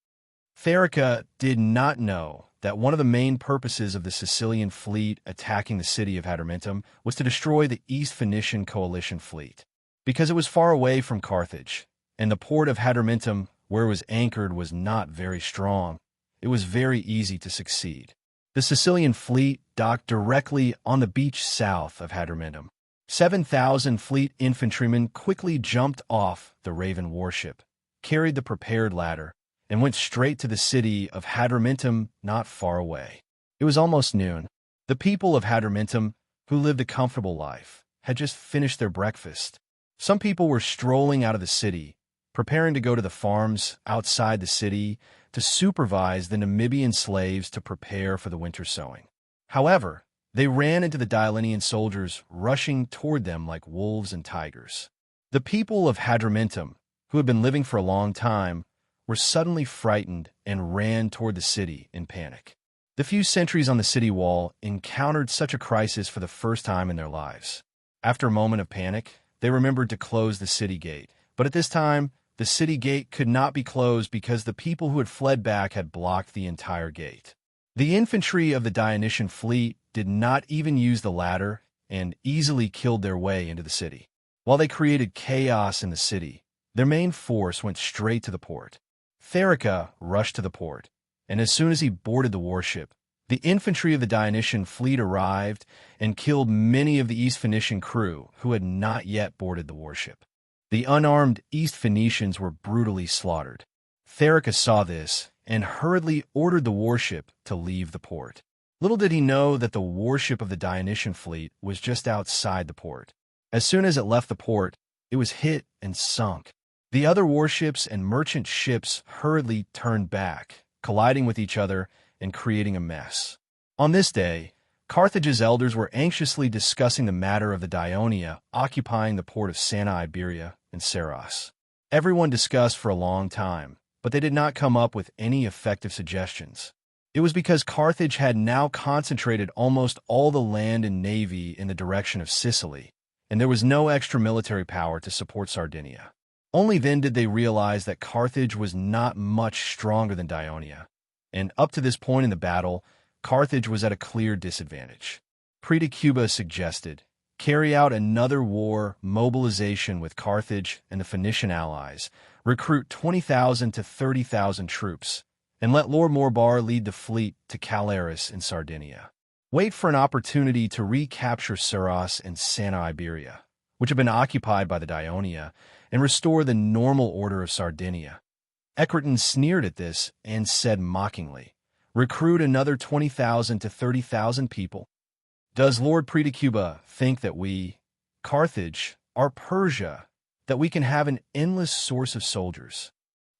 A: Therica did not know that one of the main purposes of the Sicilian fleet attacking the city of Hadrumetum was to destroy the East Phoenician coalition fleet. Because it was far away from Carthage, and the port of Hadrumetum, where it was anchored, was not very strong, it was very easy to succeed. The Sicilian fleet docked directly on the beach south of Hadrumetum. 7,000 fleet infantrymen quickly jumped off the Raven warship, carried the prepared ladder, and went straight to the city of Hadrumetum not far away. It was almost noon. The people of Hadrumetum, who lived a comfortable life, had just finished their breakfast. Some people were strolling out of the city, preparing to go to the farms outside the city to supervise the Namibian slaves to prepare for the winter sowing. However, they ran into the Diolinian soldiers rushing toward them like wolves and tigers. The people of Hadrumetum, who had been living for a long time, were suddenly frightened and ran toward the city in panic. The few sentries on the city wall encountered such a crisis for the first time in their lives. After a moment of panic, they remembered to close the city gate. But at this time, the city gate could not be closed because the people who had fled back had blocked the entire gate. The infantry of the Dionysian fleet did not even use the ladder and easily killed their way into the city. While they created chaos in the city, their main force went straight to the port. Therica rushed to the port, and as soon as he boarded the warship, the infantry of the Dionysian fleet arrived and killed many of the East Phoenician crew who had not yet boarded the warship. The unarmed East Phoenicians were brutally slaughtered. Therica saw this and hurriedly ordered the warship to leave the port. Little did he know that the warship of the Dionysian fleet was just outside the port. As soon as it left the port, it was hit and sunk. The other warships and merchant ships hurriedly turned back, colliding with each other and creating a mess. On this day, Carthage's elders were anxiously discussing the matter of the Dionia occupying the port of Santa Iberia and Saros. Everyone discussed for a long time, but they did not come up with any effective suggestions. It was because Carthage had now concentrated almost all the land and navy in the direction of Sicily, and there was no extra military power to support Sardinia. Only then did they realize that Carthage was not much stronger than Dionia, and up to this point in the battle, Carthage was at a clear disadvantage. Predicuba suggested, carry out another war mobilization with Carthage and the Phoenician allies, recruit 20,000 to 30,000 troops, and let Lord Morbar lead the fleet to Calaris in Sardinia. Wait for an opportunity to recapture Saros and Santa Iberia, which had been occupied by the Dionia, and restore the normal order of Sardinia. Ecriton sneered at this and said mockingly, recruit another 20,000 to 30,000 people. Does Lord Predicuba think that we, Carthage, are Persia, that we can have an endless source of soldiers?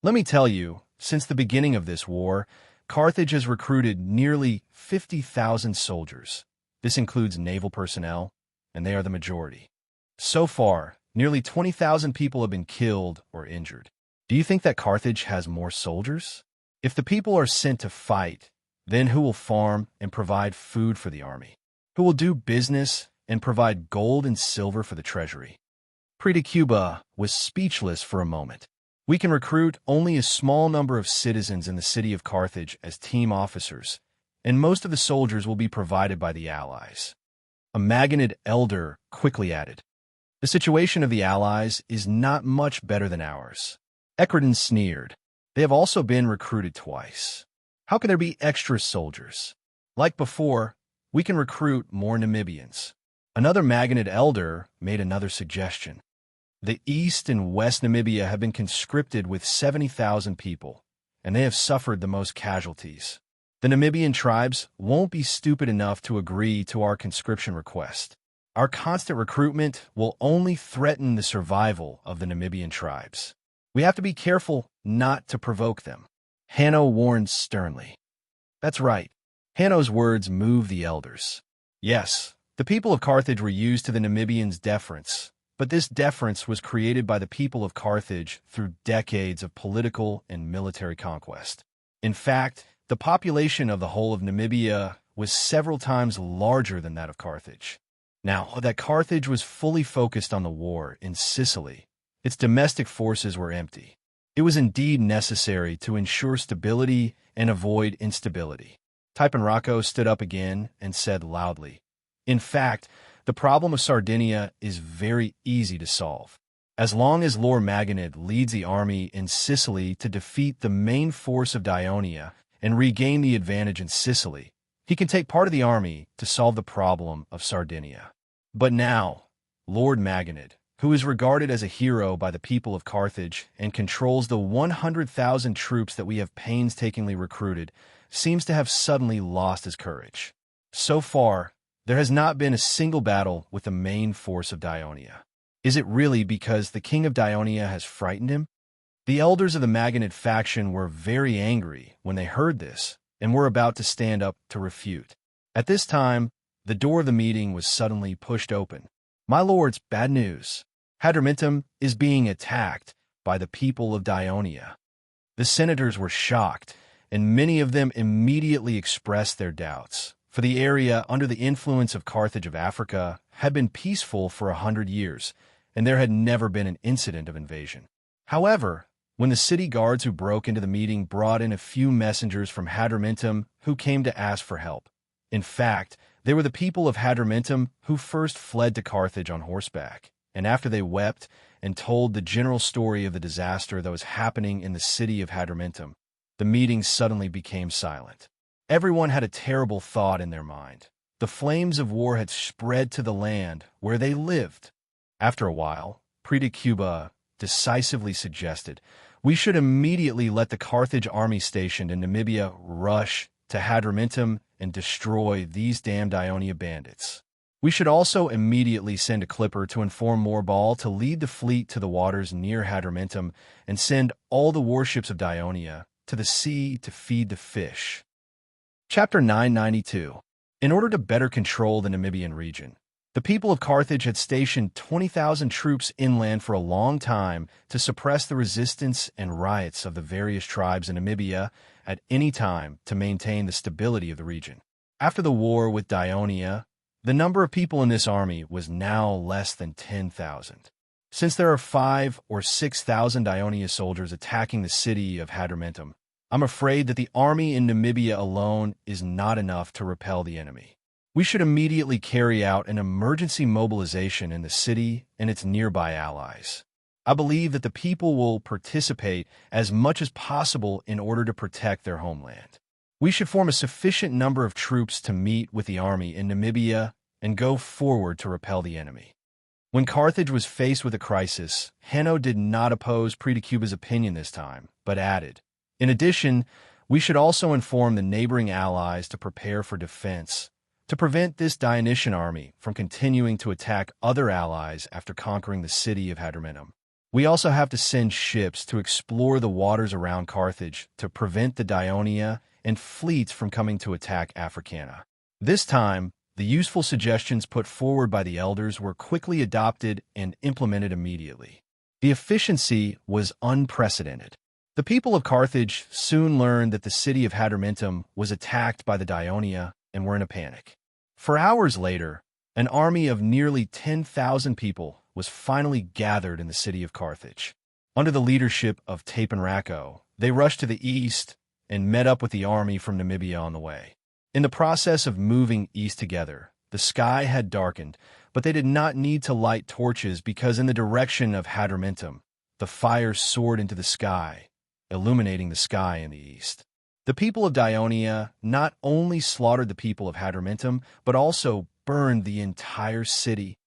A: Let me tell you, since the beginning of this war, Carthage has recruited nearly 50,000 soldiers. This includes naval personnel, and they are the majority. So far, nearly 20,000 people have been killed or injured. Do you think that Carthage has more soldiers? If the people are sent to fight, then who will farm and provide food for the army? Who will do business and provide gold and silver for the treasury? Predicuba was speechless for a moment. We can recruit only a small number of citizens in the city of Carthage as team officers, and most of the soldiers will be provided by the allies. A Magonid elder quickly added, the situation of the allies is not much better than ours. Ecriton sneered. They have also been recruited twice. How can there be extra soldiers? Like before, we can recruit more Namibians. Another Maganid elder made another suggestion. The East and West Namibia have been conscripted with 70,000 people, and they have suffered the most casualties. The Namibian tribes won't be stupid enough to agree to our conscription request. Our constant recruitment will only threaten the survival of the Namibian tribes. We have to be careful not to provoke them. Hanno warned sternly. That's right. Hanno's words moved the elders. Yes, the people of Carthage were used to the Namibians' deference, but this deference was created by the people of Carthage through decades of political and military conquest. In fact, the population of the whole of Namibia was several times larger than that of Carthage. Now that Carthage was fully focused on the war in Sicily, its domestic forces were empty. It was indeed necessary to ensure stability and avoid instability. Rocco stood up again and said loudly, "In fact, the problem of Sardinia is very easy to solve. As long as Lord Maganid leads the army in Sicily to defeat the main force of Dionia and regain the advantage in Sicily, he can take part of the army to solve the problem of Sardinia. But now, Lord Maganid, who is regarded as a hero by the people of Carthage and controls the 100,000 troops that we have painstakingly recruited, seems to have suddenly lost his courage. So far, there has not been a single battle with the main force of Dionia. Is it really because the king of Dionia has frightened him?" The elders of the Maganid faction were very angry when they heard this and were about to stand up to refute. At this time, the door of the meeting was suddenly pushed open. "My lords, bad news. Hadrumetum is being attacked by the people of Dionia." The senators were shocked, and many of them immediately expressed their doubts, for the area under the influence of Carthage of Africa had been peaceful for 100 years, and there had never been an incident of invasion. However, when the city guards who broke into the meeting brought in a few messengers from Hadrumetum who came to ask for help. In fact, they were the people of Hadrumetum who first fled to Carthage on horseback, and after they wept and told the general story of the disaster that was happening in the city of Hadrumetum, the meeting suddenly became silent. Everyone had a terrible thought in their mind. The flames of war had spread to the land where they lived. After a while, Cuba decisively suggested, "We should immediately let the Carthage army stationed in Namibia rush to Hadrumetum and destroy these damned Ionia bandits. We should also immediately send a clipper to inform Morbal to lead the fleet to the waters near Hadrumetum and send all the warships of Dionia to the sea to feed the fish." Chapter 992. In order to better control the Namibian region, the people of Carthage had stationed 20,000 troops inland for a long time to suppress the resistance and riots of the various tribes in Namibia at any time to maintain the stability of the region. After the war with Dionia, the number of people in this army was now less than 10,000. Since there are 5,000 or 6,000 Dionia soldiers attacking the city of Hadrumetum, I'm afraid that the army in Namibia alone is not enough to repel the enemy. We should immediately carry out an emergency mobilization in the city and its nearby allies. I believe that the people will participate as much as possible in order to protect their homeland. We should form a sufficient number of troops to meet with the army in Namibia and go forward to repel the enemy. When Carthage was faced with a crisis, Hanno did not oppose Cuba's opinion this time, but added, "In addition, we should also inform the neighboring allies to prepare for defense, to prevent this Dionysian army from continuing to attack other allies after conquering the city of Hadrumetum. We also have to send ships to explore the waters around Carthage to prevent the Dionia and fleets from coming to attack Africana." This time, the useful suggestions put forward by the elders were quickly adopted and implemented immediately. The efficiency was unprecedented. The people of Carthage soon learned that the city of Hadrumetum was attacked by the Dionia and were in a panic. 4 hours later, an army of nearly 10,000 people was finally gathered in the city of Carthage. Under the leadership of Racco, they rushed to the east and met up with the army from Namibia on the way. In the process of moving east together, the sky had darkened, but they did not need to light torches because in the direction of Hadrumetum, the fires soared into the sky, illuminating the sky in the east. The people of Dionia not only slaughtered the people of Hadrumetum, but also burned the entire city.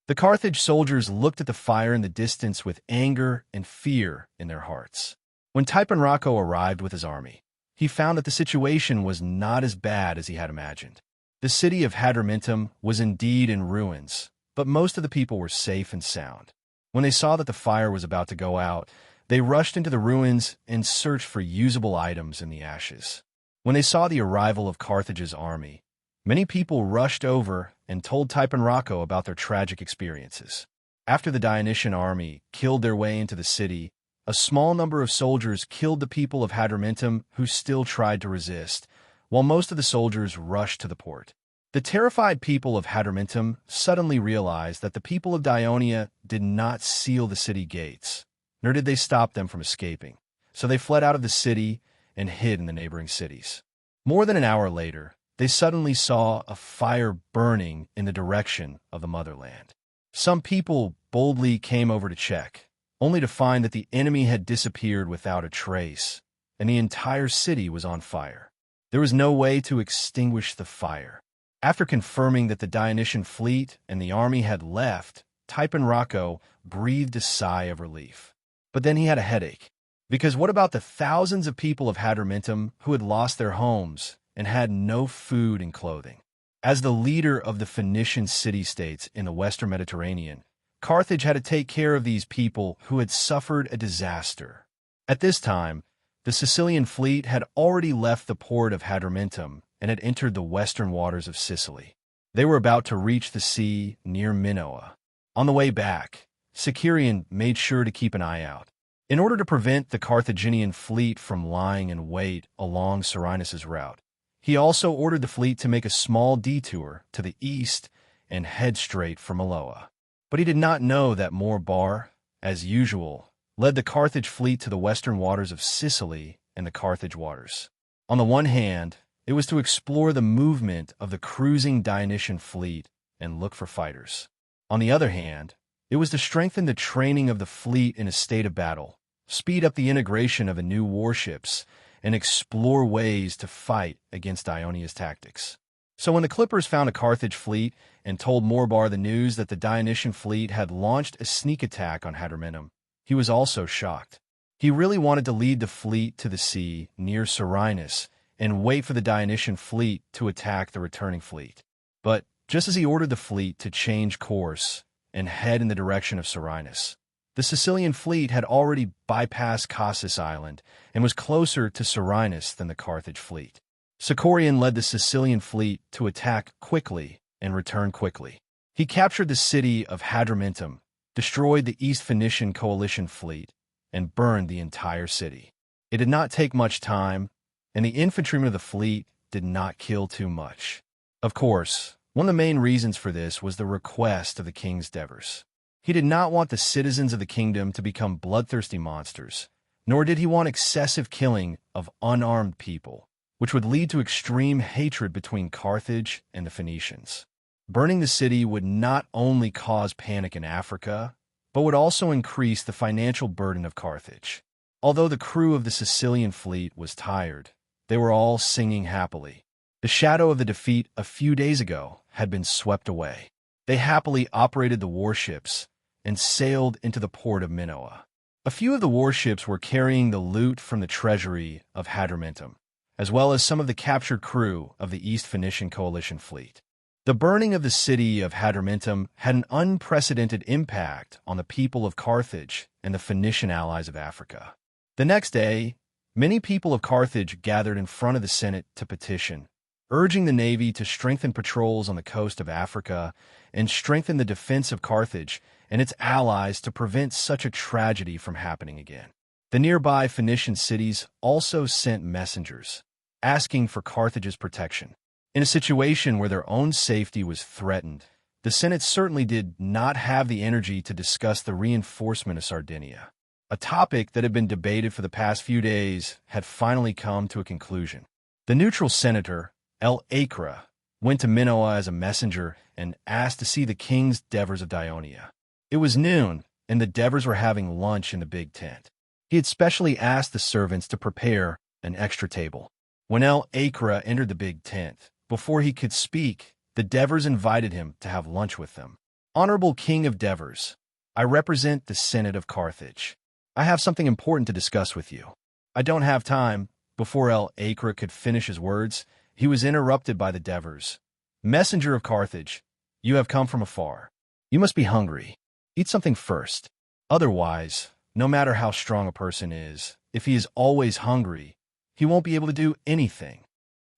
A: The Carthage soldiers looked at the fire in the distance with anger and fear in their hearts. When Tiponraco arrived with his army, he found that the situation was not as bad as he had imagined. The city of Hadrumetum was indeed in ruins, but most of the people were safe and sound. When they saw that the fire was about to go out, they rushed into the ruins and searched for usable items in the ashes. When they saw the arrival of Carthage's army, many people rushed over and told Tiponraco about their tragic experiences. After the Dionysian army killed their way into the city, a small number of soldiers killed the people of Hadrumetum who still tried to resist, while most of the soldiers rushed to the port. The terrified people of Hadrumetum suddenly realized that the people of Dionia did not seal the city gates, nor did they stop them from escaping, so they fled out of the city and hid in the neighboring cities. More than an hour later, they suddenly saw a fire burning in the direction of the motherland. Some people boldly came over to check, only to find that the enemy had disappeared without a trace, and the entire city was on fire. There was no way to extinguish the fire. After confirming that the Dionysian fleet and the army had left, Tiponraco breathed a sigh of relief. But then he had a headache. Because what about the thousands of people of Hadrumetum who had lost their homes and had no food and clothing? As the leader of the Phoenician city-states in the Western Mediterranean, Carthage had to take care of these people who had suffered a disaster. At this time, the Sicilian fleet had already left the port of Hadrumetum and had entered the western waters of Sicily. They were about to reach the sea near Minoa. On the way back, Sicerian made sure to keep an eye out. In order to prevent the Carthaginian fleet from lying in wait along Serenus's route, he also ordered the fleet to make a small detour to the east and head straight for Maloa. But he did not know that Morbar, as usual, led the Carthage fleet to the western waters of Sicily and the Carthage waters. On the one hand, it was to explore the movement of the cruising Dionysian fleet and look for fighters. On the other hand, it was to strengthen the training of the fleet in a state of battle, speed up the integration of the new warships, and explore ways to fight against Ionia's tactics. So when the Clippers found a Carthage fleet and told Morbar the news that the Dionysian fleet had launched a sneak attack on Hadrumetum, he was also shocked. He really wanted to lead the fleet to the sea near Serenus and wait for the Dionysian fleet to attack the returning fleet. But just as he ordered the fleet to change course and head in the direction of Serenus, the Sicilian fleet had already bypassed Cassis Island and was closer to Serenus than the Carthage fleet. Sicorian led the Sicilian fleet to attack quickly and return quickly. He captured the city of Hadrumetum, destroyed the East Phoenician coalition fleet, and burned the entire city. It did not take much time, and the infantrymen of the fleet did not kill too much. Of course, one of the main reasons for this was the request of the king's Devers. He did not want the citizens of the kingdom to become bloodthirsty monsters, nor did he want excessive killing of unarmed people, which would lead to extreme hatred between Carthage and the Phoenicians. Burning the city would not only cause panic in Africa, but would also increase the financial burden of Carthage. Although the crew of the Sicilian fleet was tired, they were all singing happily. The shadow of the defeat a few days ago had been swept away. They happily operated the warships and sailed into the port of Minoa. A few of the warships were carrying the loot from the treasury of Hadrumetum, as well as some of the captured crew of the East Phoenician coalition fleet. The burning of the city of Hadrumetum had an unprecedented impact on the people of Carthage and the Phoenician allies of Africa. The next day, many people of Carthage gathered in front of the Senate to petition, urging the navy to strengthen patrols on the coast of Africa and strengthen the defense of Carthage and its allies to prevent such a tragedy from happening again. The nearby Phoenician cities also sent messengers, asking for Carthage's protection. In a situation where their own safety was threatened, the Senate certainly did not have the energy to discuss the reinforcement of Sardinia. A topic that had been debated for the past few days had finally come to a conclusion. The neutral senator, El Acra, went to Minoa as a messenger and asked to see the king's Devers of Dionia. It was noon, and the Devers were having lunch in the big tent. He had specially asked the servants to prepare an extra table. When El-Akra entered the big tent, before he could speak, the Devers invited him to have lunch with them. Honorable King of Devers, I represent the Senate of Carthage. I have something important to discuss with you. I don't have time. Before El-Akra could finish his words, he was interrupted by the Devers. Messenger of Carthage, you have come from afar. You must be hungry. Eat something first. Otherwise, no matter how strong a person is, if he is always hungry, he won't be able to do anything.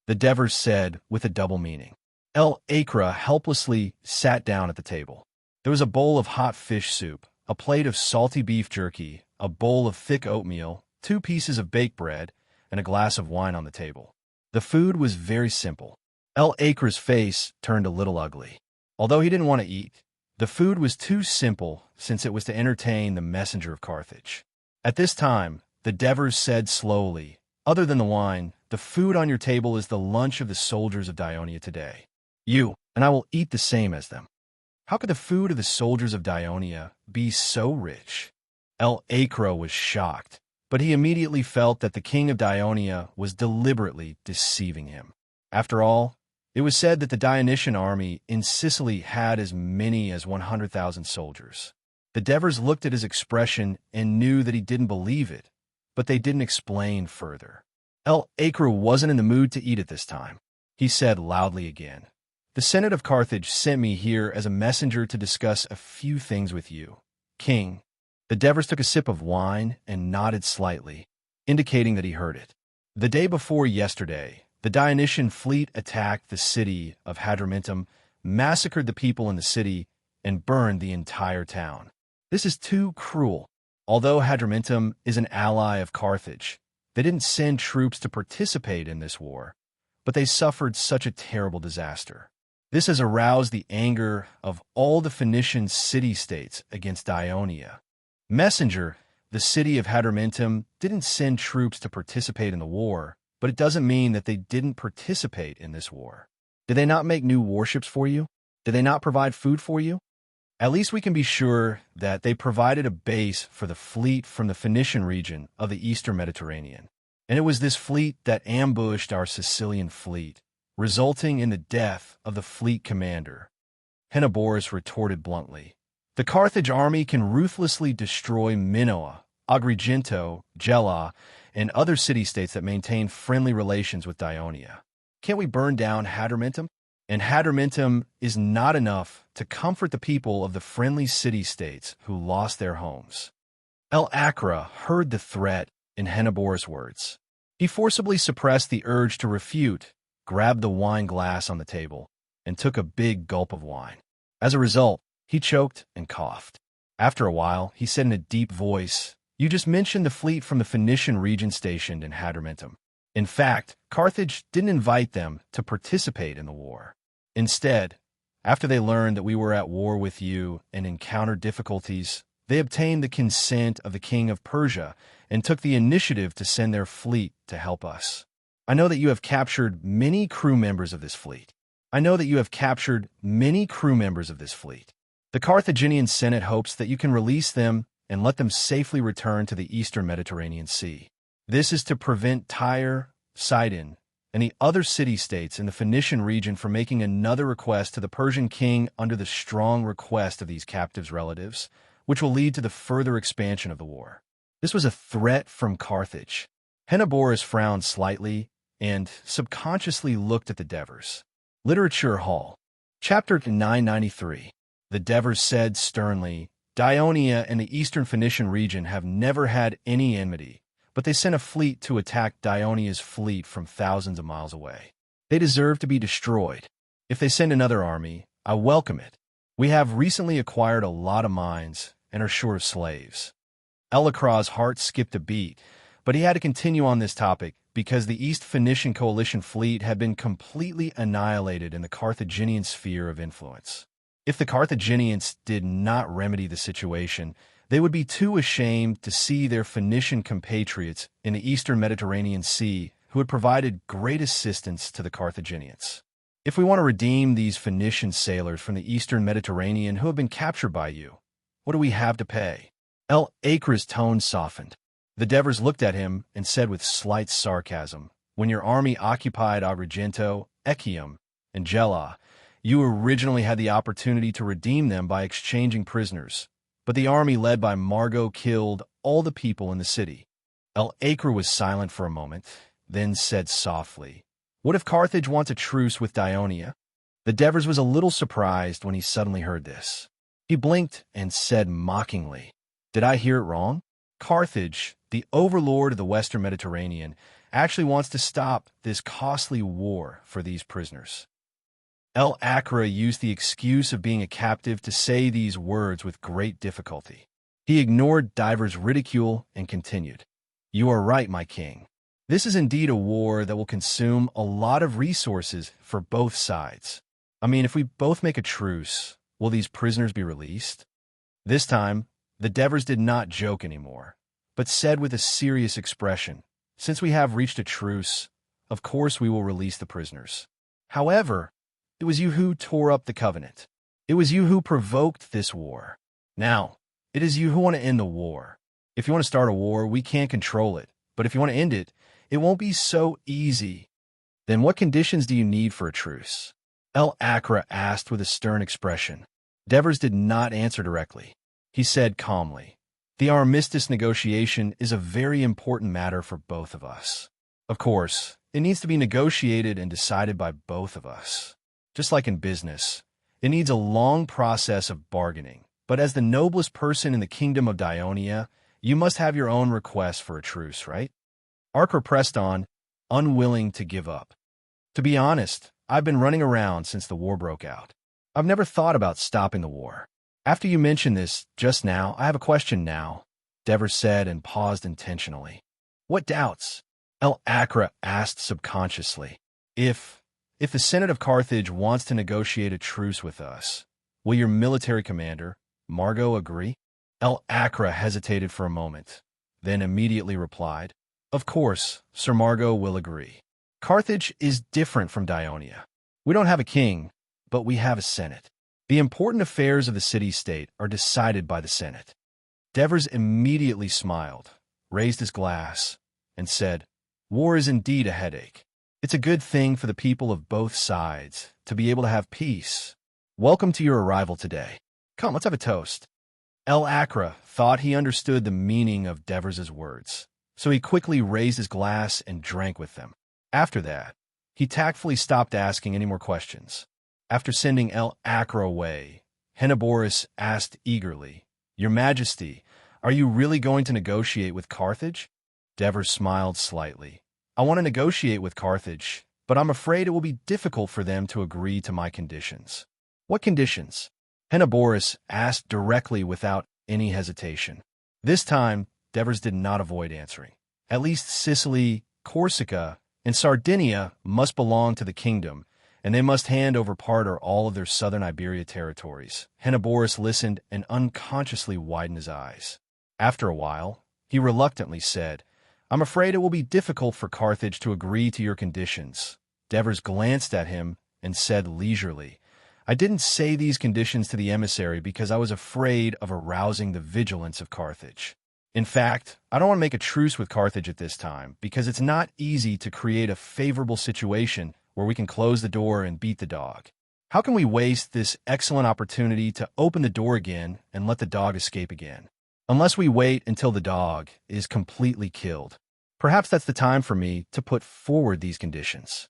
A: The Devers said with a double meaning. El-Akra helplessly sat down at the table. There was a bowl of hot fish soup, a plate of salty beef jerky, a bowl of thick oatmeal, 2 pieces of baked bread, and a glass of wine on the table. The food was very simple. El-Akra's face turned a little ugly. Although he didn't want to eat, the food was too simple since it was to entertain the messenger of Carthage. At this time, the Devers said slowly, other than the wine, the food on your table is the lunch of the soldiers of Dionia today. You and I will eat the same as them. How could the food of the soldiers of Dionia be so rich? El-Akra was shocked, but he immediately felt that the king of Dionia was deliberately deceiving him. After all, it was said that the Dionysian army in Sicily had as many as 100,000 soldiers. The Devers looked at his expression and knew that he didn't believe it, but they didn't explain further. El-Akra wasn't in the mood to eat at this time. He said loudly again, "The Senate of Carthage sent me here as a messenger to discuss a few things with you, King." The Devers took a sip of wine and nodded slightly, indicating that he heard it. The day before yesterday, the Dionysian fleet attacked the city of Hadrumetum, massacred the people in the city, and burned the entire town. This is too cruel. Although Hadrumetum is an ally of Carthage, they didn't send troops to participate in this war, but they suffered such a terrible disaster. This has aroused the anger of all the Phoenician city-states against Dionia. Messenger, the city of Hadrumetum, didn't send troops to participate in the war, but it doesn't mean that they didn't participate in this war. Did they not make new warships for you? Did they not provide food for you? At least we can be sure that they provided a base for the fleet from the Phoenician region of the Eastern Mediterranean. And it was this fleet that ambushed our Sicilian fleet, resulting in the death of the fleet commander. Henoborus retorted bluntly, "The Carthage army can ruthlessly destroy Minoa, Agrigento, Gela, and other city-states that maintain friendly relations with Dionia. Can't we burn down Hadrumetum? And Hadrumetum is not enough to comfort the people of the friendly city-states who lost their homes." El-Akra heard the threat in Henoborus' words. He forcibly suppressed the urge to refute, grabbed the wine glass on the table, and took a big gulp of wine. As a result, he choked and coughed. After a while, he said in a deep voice, "You just mentioned the fleet from the Phoenician region stationed in Hadrumetum. In fact, Carthage didn't invite them to participate in the war. Instead, after they learned that we were at war with you and encountered difficulties, they obtained the consent of the king of Persia and took the initiative to send their fleet to help us. I know that you have captured many crew members of this fleet. The Carthaginian Senate hopes that you can release them and let them safely return to the Eastern Mediterranean Sea. This is to prevent Tyre, Sidon, and the other city-states in the Phoenician region from making another request to the Persian king under the strong request of these captives' relatives, which will lead to the further expansion of the war." This was a threat from Carthage. Henoborus frowned slightly and subconsciously looked at the Devers. Literature Hall. Chapter 993. The Devers said sternly, "Dionia and the Eastern Phoenician region have never had any enmity, but they sent a fleet to attack Dionia's fleet from thousands of miles away. They deserve to be destroyed. If they send another army, I welcome it. We have recently acquired a lot of mines and are short of slaves." El-Akra's heart skipped a beat, but he had to continue on this topic because the East Phoenician coalition fleet had been completely annihilated in the Carthaginian sphere of influence. If the Carthaginians did not remedy the situation, they would be too ashamed to see their Phoenician compatriots in the Eastern Mediterranean Sea who had provided great assistance to the Carthaginians. If we want to redeem these Phoenician sailors from the Eastern Mediterranean who have been captured by you, what do we have to pay? El-Akra's tone softened. The Devers looked at him and said with slight sarcasm, When your army occupied Agrigento, Ecceum, and Gela, you originally had the opportunity to redeem them by exchanging prisoners, but the army led by Margot killed all the people in the city. El Acre was silent for a moment, then said softly, "What if Carthage wants a truce with Dionia?" The Devers was a little surprised when he suddenly heard this. He blinked and said mockingly, "Did I hear it wrong? Carthage, the overlord of the Western Mediterranean, actually wants to stop this costly war for these prisoners." El Acre used the excuse of being a captive to say these words with great difficulty. He ignored Diver's ridicule and continued, "You are right, my king. This is indeed a war that will consume a lot of resources for both sides. I mean, if we both make a truce, will these prisoners be released?" This time, the Devers did not joke anymore, but said with a serious expression, "Since we have reached a truce, of course we will release the prisoners. However, it was you who tore up the covenant. It was you who provoked this war. Now, it is you who want to end the war. If you want to start a war, we can't control it. But if you want to end it, it won't be so easy. Then what conditions do you need for a truce?" El Acre asked with a stern expression. Devers did not answer directly. He said calmly, "The armistice negotiation is a very important matter for both of us. Of course, it needs to be negotiated and decided by both of us. Just like in business, it needs a long process of bargaining. But as the noblest person in the kingdom of Dionia, you must have your own request for a truce, right?" Acre pressed on, unwilling to give up. "To be honest, I've been running around since the war broke out. I've never thought about stopping the war. After you mentioned this just now, I have a question now," Devers said and paused intentionally. "What doubts?" El Acre asked subconsciously. If the Senate of Carthage wants to negotiate a truce with us, will your military commander, Margot, agree?" El Acre hesitated for a moment, then immediately replied, "Of course, Sir Margot will agree. Carthage is different from Dionia. We don't have a king, but we have a Senate. The important affairs of the city-state are decided by the Senate." Devers immediately smiled, raised his glass, and said, "War is indeed a headache. It's a good thing for the people of both sides to be able to have peace. Welcome to your arrival today. Come, let's have a toast." El Acre thought he understood the meaning of Devers's words, so he quickly raised his glass and drank with them. After that, he tactfully stopped asking any more questions. After sending El Acre away, Henoboris asked eagerly, "Your Majesty, are you really going to negotiate with Carthage?" Devers smiled slightly. "I want to negotiate with Carthage, but I'm afraid it will be difficult for them to agree to my conditions." "What conditions?" Henoboris asked directly without any hesitation. This time, Devers did not avoid answering. At least Sicily, Corsica, and Sardinia must belong to the kingdom, and they must hand over part or all of their southern Iberia territories. Henoboris listened and unconsciously widened his eyes. After a while, he reluctantly said, "I'm afraid it will be difficult for Carthage to agree to your conditions." Devers glanced at him and said leisurely, "I didn't say these conditions to the emissary because I was afraid of arousing the vigilance of Carthage. In fact, I don't want to make a truce with Carthage at this time because it's not easy to create a favorable situation where we can close the door and beat the dog. How can we waste this excellent opportunity to open the door again and let the dog escape again? Unless we wait until the dog is completely killed. Perhaps that's the time for me to put forward these conditions."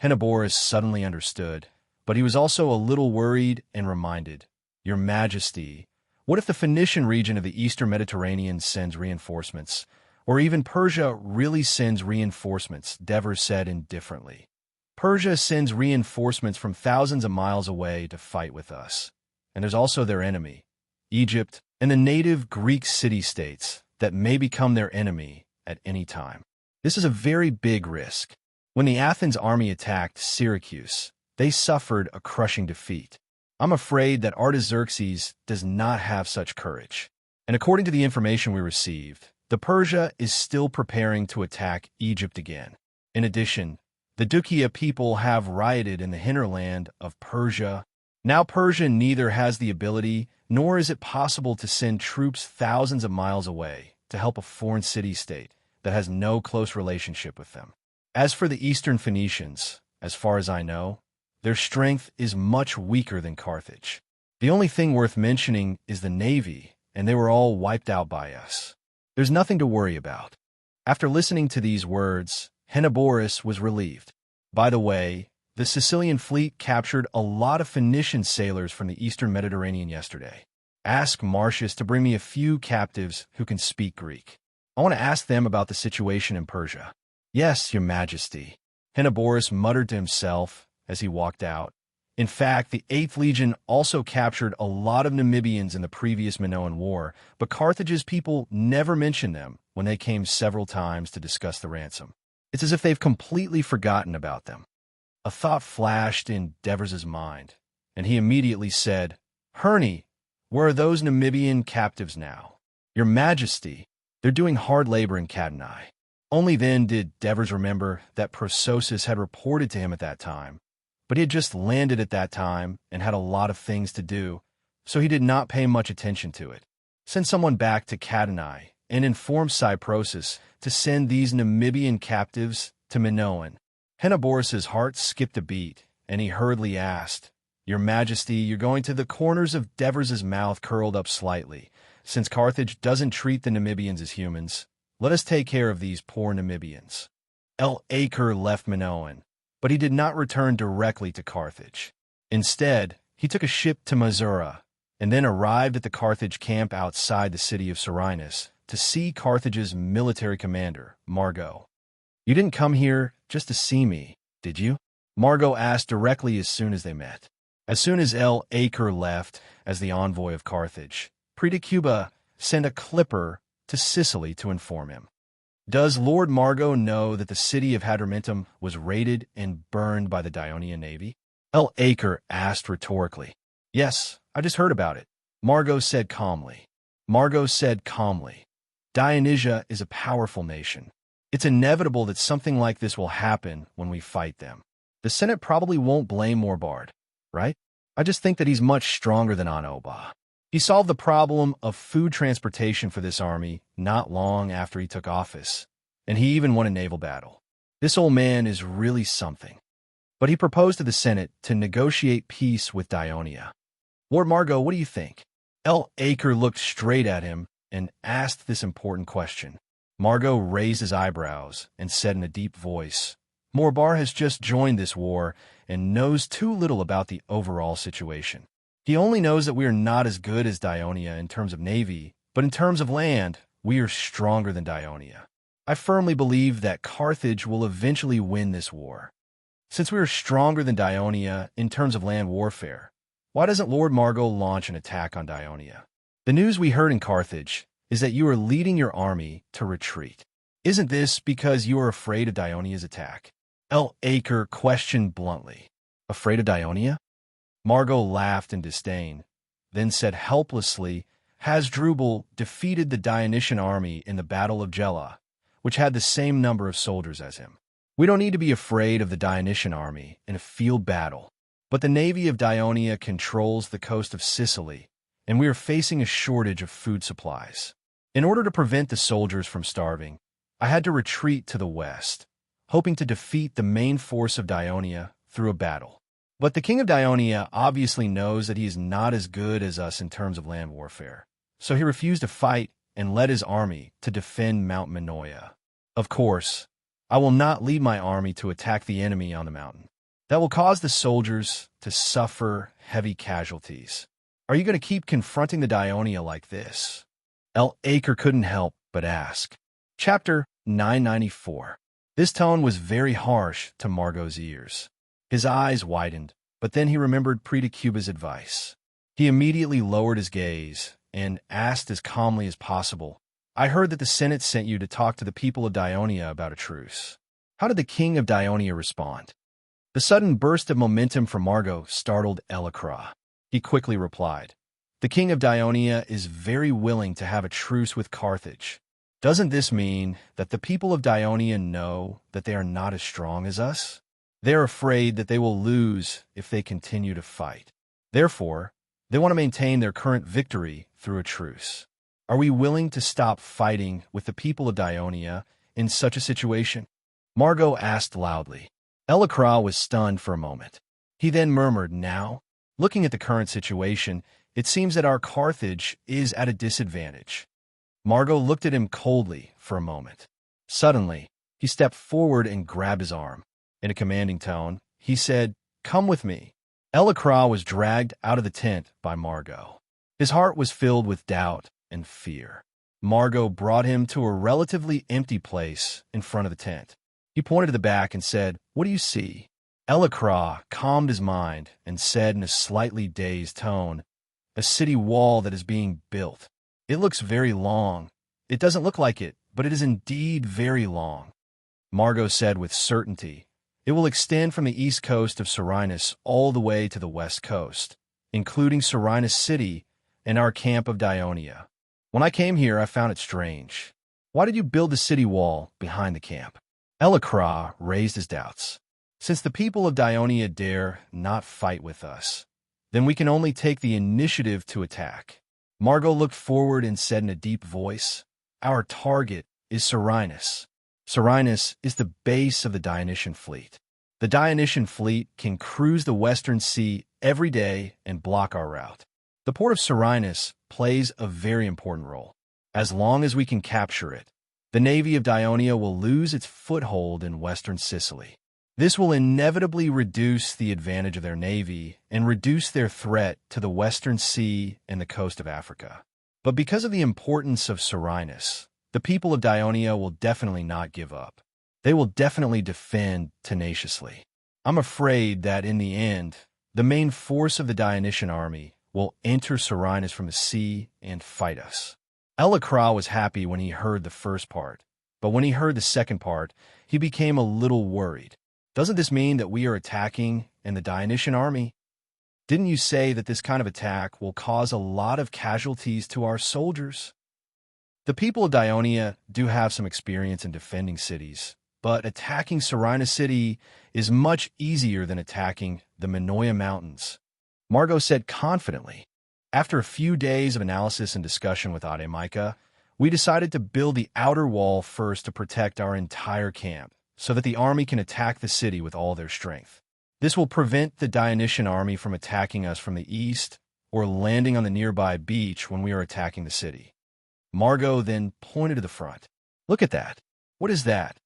A: Henoboris suddenly understood, but he was also a little worried and reminded, "Your Majesty, what if the Phoenician region of the Eastern Mediterranean sends reinforcements, or even Persia really sends reinforcements?" Devers said indifferently. "Persia sends reinforcements from thousands of miles away to fight with us. And there's also their enemy, Egypt, and the native Greek city-states that may become their enemy at any time. This is a very big risk. When the Athens army attacked Syracuse, they suffered a crushing defeat. I'm afraid that Artaxerxes does not have such courage. And according to the information we received, the Persia is still preparing to attack Egypt again. In addition, the Dukia people have rioted in the hinterland of Persia. Now Persia neither has the ability nor is it possible to send troops thousands of miles away to help a foreign city-state that has no close relationship with them. As for the Eastern Phoenicians, as far as I know, their strength is much weaker than Carthage. The only thing worth mentioning is the navy, and they were all wiped out by us. There's nothing to worry about." After listening to these words, Henoboris was relieved. By the way, the Sicilian fleet captured a lot of Phoenician sailors from the eastern Mediterranean yesterday. Ask Marcius to bring me a few captives who can speak Greek. I want to ask them about the situation in Persia. "Yes, your majesty," Henoboris muttered to himself as he walked out. In fact, the 8th Legion also captured a lot of Namibians in the previous Minoan War, but Carthage's people never mentioned them when they came several times to discuss the ransom. It's as if they've completely forgotten about them. A thought flashed in Devers's mind, and he immediately said, "Herney, where are those Namibian captives now?" "Your majesty, they're doing hard labor in Kadani." Only then did Devers remember that Prososus had reported to him at that time, but he had just landed at that time and had a lot of things to do, so he did not pay much attention to it. Send someone back to Kadani and inform Cyprosus to send these Namibian captives to Minoan. Henoboris's heart skipped a beat, and he hurriedly asked, "Your majesty, you're going to..." The corners of Devers's mouth curled up slightly. "Since Carthage doesn't treat the Namibians as humans, let us take care of these poor Namibians." El Acre left Minoan, but he did not return directly to Carthage. Instead, he took a ship to Mazura, and then arrived at the Carthage camp outside the city of Serenus to see Carthage's military commander, Margot. "You didn't come here just to see me, did you?" Margot asked directly as soon as they met. As soon as El Acre left as the envoy of Carthage, Predicuba sent a clipper to Sicily to inform him. "Does Lord Margot know that the city of Hadrumetum was raided and burned by the Dionian navy?" El Acre asked rhetorically. "Yes, I just heard about it," Margot said calmly. "Dionysia is a powerful nation. It's inevitable that something like this will happen when we fight them. The Senate probably won't blame Morbard, right? I just think that he's much stronger than Onoba. He solved the problem of food transportation for this army not long after he took office, and he even won a naval battle. This old man is really something." But he proposed to the Senate to negotiate peace with Dionia. "Lord Margot, what do you think?" El Acre looked straight at him and asked this important question. Margot raised his eyebrows and said in a deep voice, "Morbar has just joined this war and knows too little about the overall situation. He only knows that we are not as good as Dionia in terms of navy, but in terms of land, we are stronger than Dionia. I firmly believe that Carthage will eventually win this war. Since we are stronger than Dionia in terms of land warfare, why doesn't Lord Margot launch an attack on Dionia? The news we heard in Carthage is that you are leading your army to retreat. Isn't this because you are afraid of Dionia's attack?" El Acre questioned bluntly. "Afraid of Dionia?" Margot laughed in disdain, then said helplessly, "Hasdrubal defeated the Dionysian army in the Battle of Gela, which had the same number of soldiers as him. We don't need to be afraid of the Dionysian army in a field battle, but the navy of Dionia controls the coast of Sicily, and we are facing a shortage of food supplies. In order to prevent the soldiers from starving, I had to retreat to the west, hoping to defeat the main force of Dionia through a battle. But the king of Dionia obviously knows that he is not as good as us in terms of land warfare, so he refused to fight and led his army to defend Mount Minoia. Of course, I will not lead my army to attack the enemy on the mountain. That will cause the soldiers to suffer heavy casualties. Are you going to keep confronting the Dionia like this?" El Acre couldn't help but ask. Chapter 994. This tone was very harsh to Margot's ears. His eyes widened, but then he remembered Predicuba's advice. He immediately lowered his gaze and asked as calmly as possible, "I heard that the Senate sent you to talk to the people of Dionia about a truce. How did the king of Dionia respond?" The sudden burst of momentum from Margot startled Elacra. He quickly replied, "The king of Dionia is very willing to have a truce with Carthage. Doesn't this mean that the people of Dionia know that they are not as strong as us? They are afraid that they will lose if they continue to fight. Therefore, they want to maintain their current victory through a truce. Are we willing to stop fighting with the people of Dionia in such a situation?" Margot asked loudly. Elacra was stunned for a moment. He then murmured, "Now? Looking at the current situation, it seems that our Carthage is at a disadvantage." Margot looked at him coldly for a moment. Suddenly, he stepped forward and grabbed his arm. In a commanding tone, he said, "Come with me." Elacra was dragged out of the tent by Margot. His heart was filled with doubt and fear. Margot brought him to a relatively empty place in front of the tent. He pointed to the back and said, "What do you see?" Elacra calmed his mind and said in a slightly dazed tone, "A city wall that is being built. It looks very long. It doesn't look like it, but it is indeed very long." Margot said with certainty, "It will extend from the east coast of Serenus all the way to the west coast, including Serenus City and our camp of Dionia. When I came here, I found it strange. Why did you build the city wall behind the camp?" Elacra raised his doubts. "Since the people of Dionia dare not fight with us, then we can only take the initiative to attack." Margot looked forward and said in a deep voice, "Our target is Serenus. Serenus is the base of the Dionysian fleet. The Dionysian fleet can cruise the Western Sea every day and block our route. The port of Serenus plays a very important role. As long as we can capture it, the navy of Dionia will lose its foothold in western Sicily. This will inevitably reduce the advantage of their navy and reduce their threat to the Western Sea and the coast of Africa. But because of the importance of Serenus, the people of Dionia will definitely not give up. They will definitely defend tenaciously. I'm afraid that in the end, the main force of the Dionysian army will enter Serenus from the sea and fight us." Elacra was happy when he heard the first part, but when he heard the second part, he became a little worried. "Doesn't this mean that we are attacking in the Dionysian army? Didn't you say that this kind of attack will cause a lot of casualties to our soldiers?" The people of Dionia do have some experience in defending cities, but attacking Serenus City is much easier than attacking the Minoia Mountains, Margot said confidently. After a few days of analysis and discussion with Ademaika, we decided to build the outer wall first to protect our entire camp, so that the army can attack the city with all their strength. This will prevent the Dionysian army from attacking us from the east or landing on the nearby beach when we are attacking the city. Margot then pointed to the front. "Look at that. What is that?"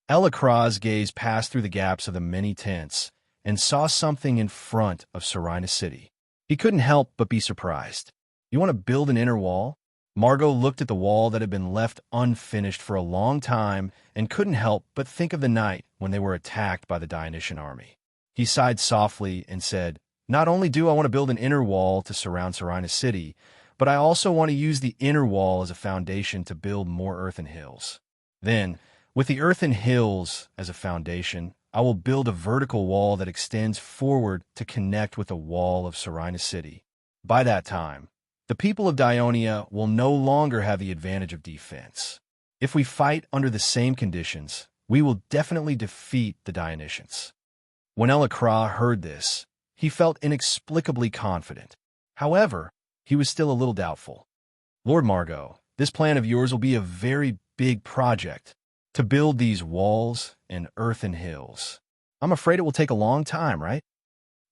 A: Elacra's gaze passed through the gaps of the many tents and saw something in front of Serenus City. He couldn't help but be surprised. "You want to build an inner wall?" Margot looked at the wall that had been left unfinished for a long time and couldn't help but think of the night when they were attacked by the Dionysian army. He sighed softly and said, "Not only do I want to build an inner wall to surround Serenus City, but I also want to use the inner wall as a foundation to build more earthen hills. Then, with the earthen hills as a foundation, I will build a vertical wall that extends forward to connect with the wall of Serenus City. By that time, the people of Dionia will no longer have the advantage of defense. If we fight under the same conditions, we will definitely defeat the Dionysians." When Elacra heard this, he felt inexplicably confident. However, he was still a little doubtful. "Lord Margot, this plan of yours will be a very big project, to build these walls and earthen hills. I'm afraid it will take a long time, right?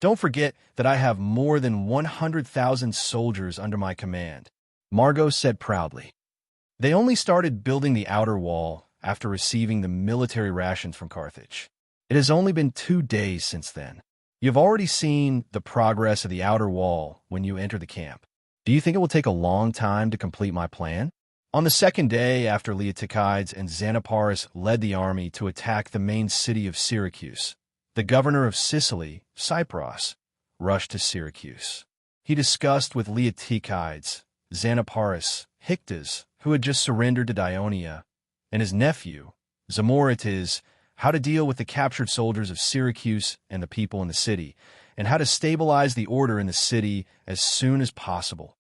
A: Don't forget that I have more than 100,000 soldiers under my command," Margot said proudly. They only started building the outer wall after receiving the military rations from Carthage. It has only been 2 days since then. You've already seen the progress of the outer wall when you enter the camp. Do you think it will take a long time to complete my plan? On the second day after Leotychides and Xanaparis led the army to attack the main city of Syracuse, the governor of Sicily, Cypros, rushed to Syracuse. He discussed with Leotychides, Xanaparis, Hyctas, who had just surrendered to Dionia, and his nephew, Zamorites, how to deal with the captured soldiers of Syracuse and the people in the city, and how to stabilize the order in the city as soon as possible.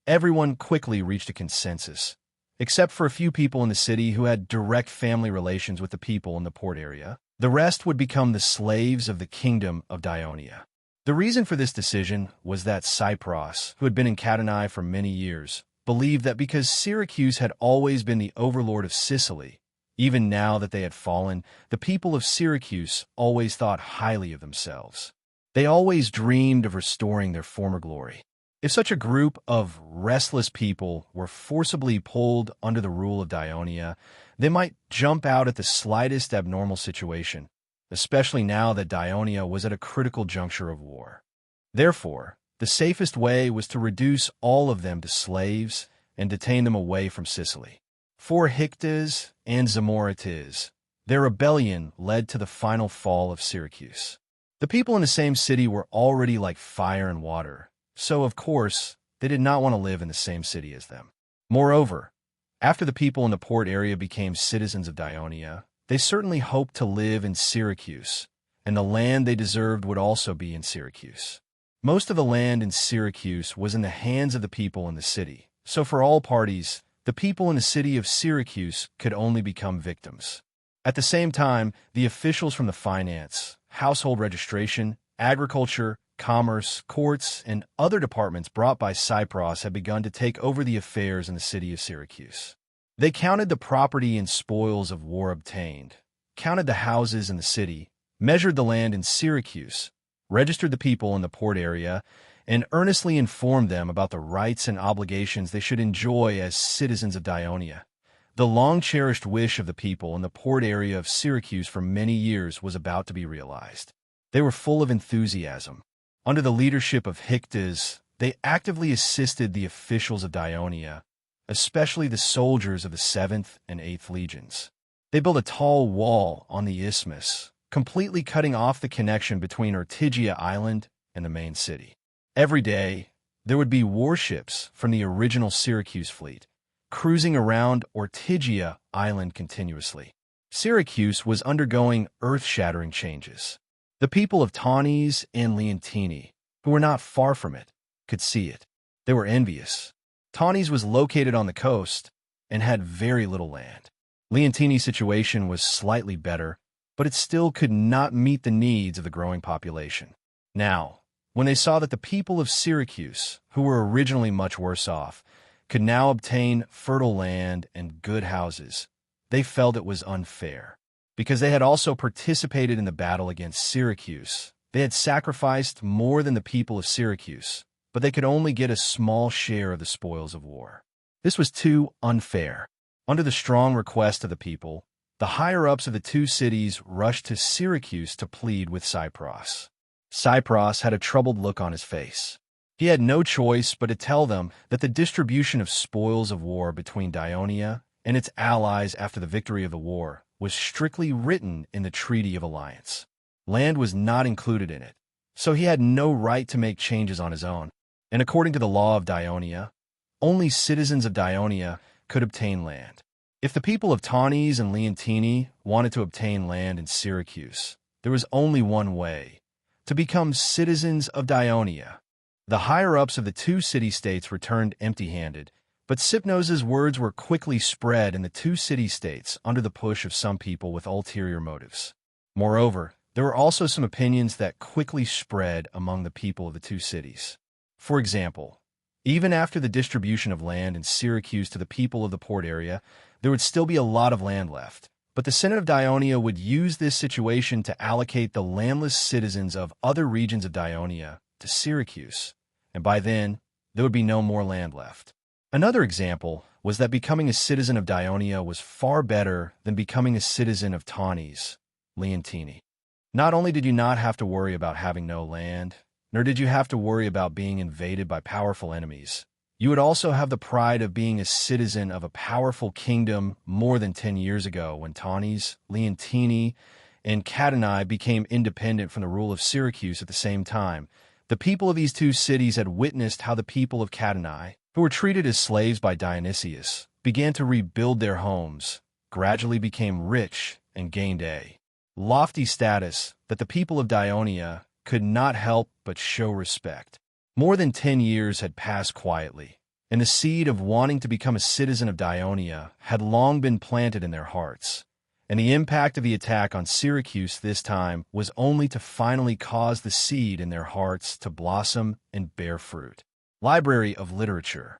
A: Everyone quickly reached a consensus, except for a few people in the city who had direct family relations with the people in the port area. The rest would become the slaves of the kingdom of Dionia. The reason for this decision was that Cypros, who had been in Catanae for many years, believed that because Syracuse had always been the overlord of Sicily, Even now that they had fallen, the people of Syracuse always thought highly of themselves. They always dreamed of restoring their former glory. If such a group of restless people were forcibly pulled under the rule of Dionia, they might jump out at the slightest abnormal situation, especially now that Dionia was at a critical juncture of war. Therefore, the safest way was to reduce all of them to slaves and detain them away from Sicily. For Hictes and Zamorites, their rebellion led to the final fall of Syracuse. The people in the same city were already like fire and water, so of course, they did not want to live in the same city as them. Moreover, after the people in the port area became citizens of Dionia, they certainly hoped to live in Syracuse, and the land they deserved would also be in Syracuse. Most of the land in Syracuse was in the hands of the people in the city, so for all parties, the people in the city of Syracuse could only become victims. At the same time, the officials from the finance, household registration, agriculture, commerce, courts, and other departments brought by Cypros had begun to take over the affairs in the city of Syracuse. They counted the property and spoils of war obtained, counted the houses in the city, measured the land in Syracuse, registered the people in the port area, and earnestly informed them about the rights and obligations they should enjoy as citizens of Dionia. The long-cherished wish of the people in the port area of Syracuse for many years was about to be realized. They were full of enthusiasm. Under the leadership of Hictes, they actively assisted the officials of Dionia, especially the soldiers of the 7th and 8th legions. They built a tall wall on the isthmus, completely cutting off the connection between Ortygia Island and the main city. Every day, there would be warships from the original Syracuse fleet, cruising around Ortygia Island continuously. Syracuse was undergoing earth-shattering changes. The people of Taunus and Leontini, who were not far from it, could see it. They were envious. Taunus was located on the coast and had very little land. Leontini's situation was slightly better, but it still could not meet the needs of the growing population. Now, when they saw that the people of Syracuse, who were originally much worse off, could now obtain fertile land and good houses, they felt it was unfair. Because they had also participated in the battle against Syracuse, they had sacrificed more than the people of Syracuse, but they could only get a small share of the spoils of war. This was too unfair. Under the strong request of the people, the higher-ups of the two cities rushed to Syracuse to plead with Cypros. Cypros had a troubled look on his face. He had no choice but to tell them that the distribution of spoils of war between Dionia and its allies after the victory of the war was strictly written in the Treaty of Alliance. Land was not included in it, so he had no right to make changes on his own. And according to the law of Dionia, only citizens of Dionia could obtain land. If the people of Taunus and Leontini wanted to obtain land in Syracuse, there was only one way: to become citizens of Dionia. The higher-ups of the two city-states returned empty-handed, but Cypnos's words were quickly spread in the two city-states under the push of some people with ulterior motives. Moreover, there were also some opinions that quickly spread among the people of the two cities. For example, even after the distribution of land in Syracuse to the people of the port area, there would still be a lot of land left. But the Senate of Dionia would use this situation to allocate the landless citizens of other regions of Dionia to Syracuse, and by then, there would be no more land left. Another example was that becoming a citizen of Dionia was far better than becoming a citizen of Taunus, Leontini. Not only did you not have to worry about having no land, nor did you have to worry about being invaded by powerful enemies, you would also have the pride of being a citizen of a powerful kingdom more than 10 years ago when Taunus, Leontini, and Catani became independent from the rule of Syracuse at the same time. The people of these two cities had witnessed how the people of Catani, who were treated as slaves by Dionysius, began to rebuild their homes, gradually became rich, and gained a lofty status that the people of Dionia could not help but show respect. More than 10 years had passed quietly, and the seed of wanting to become a citizen of Dionia had long been planted in their hearts, and the impact of the attack on Syracuse this time was only to finally cause the seed in their hearts to blossom and bear fruit. Library of Literature.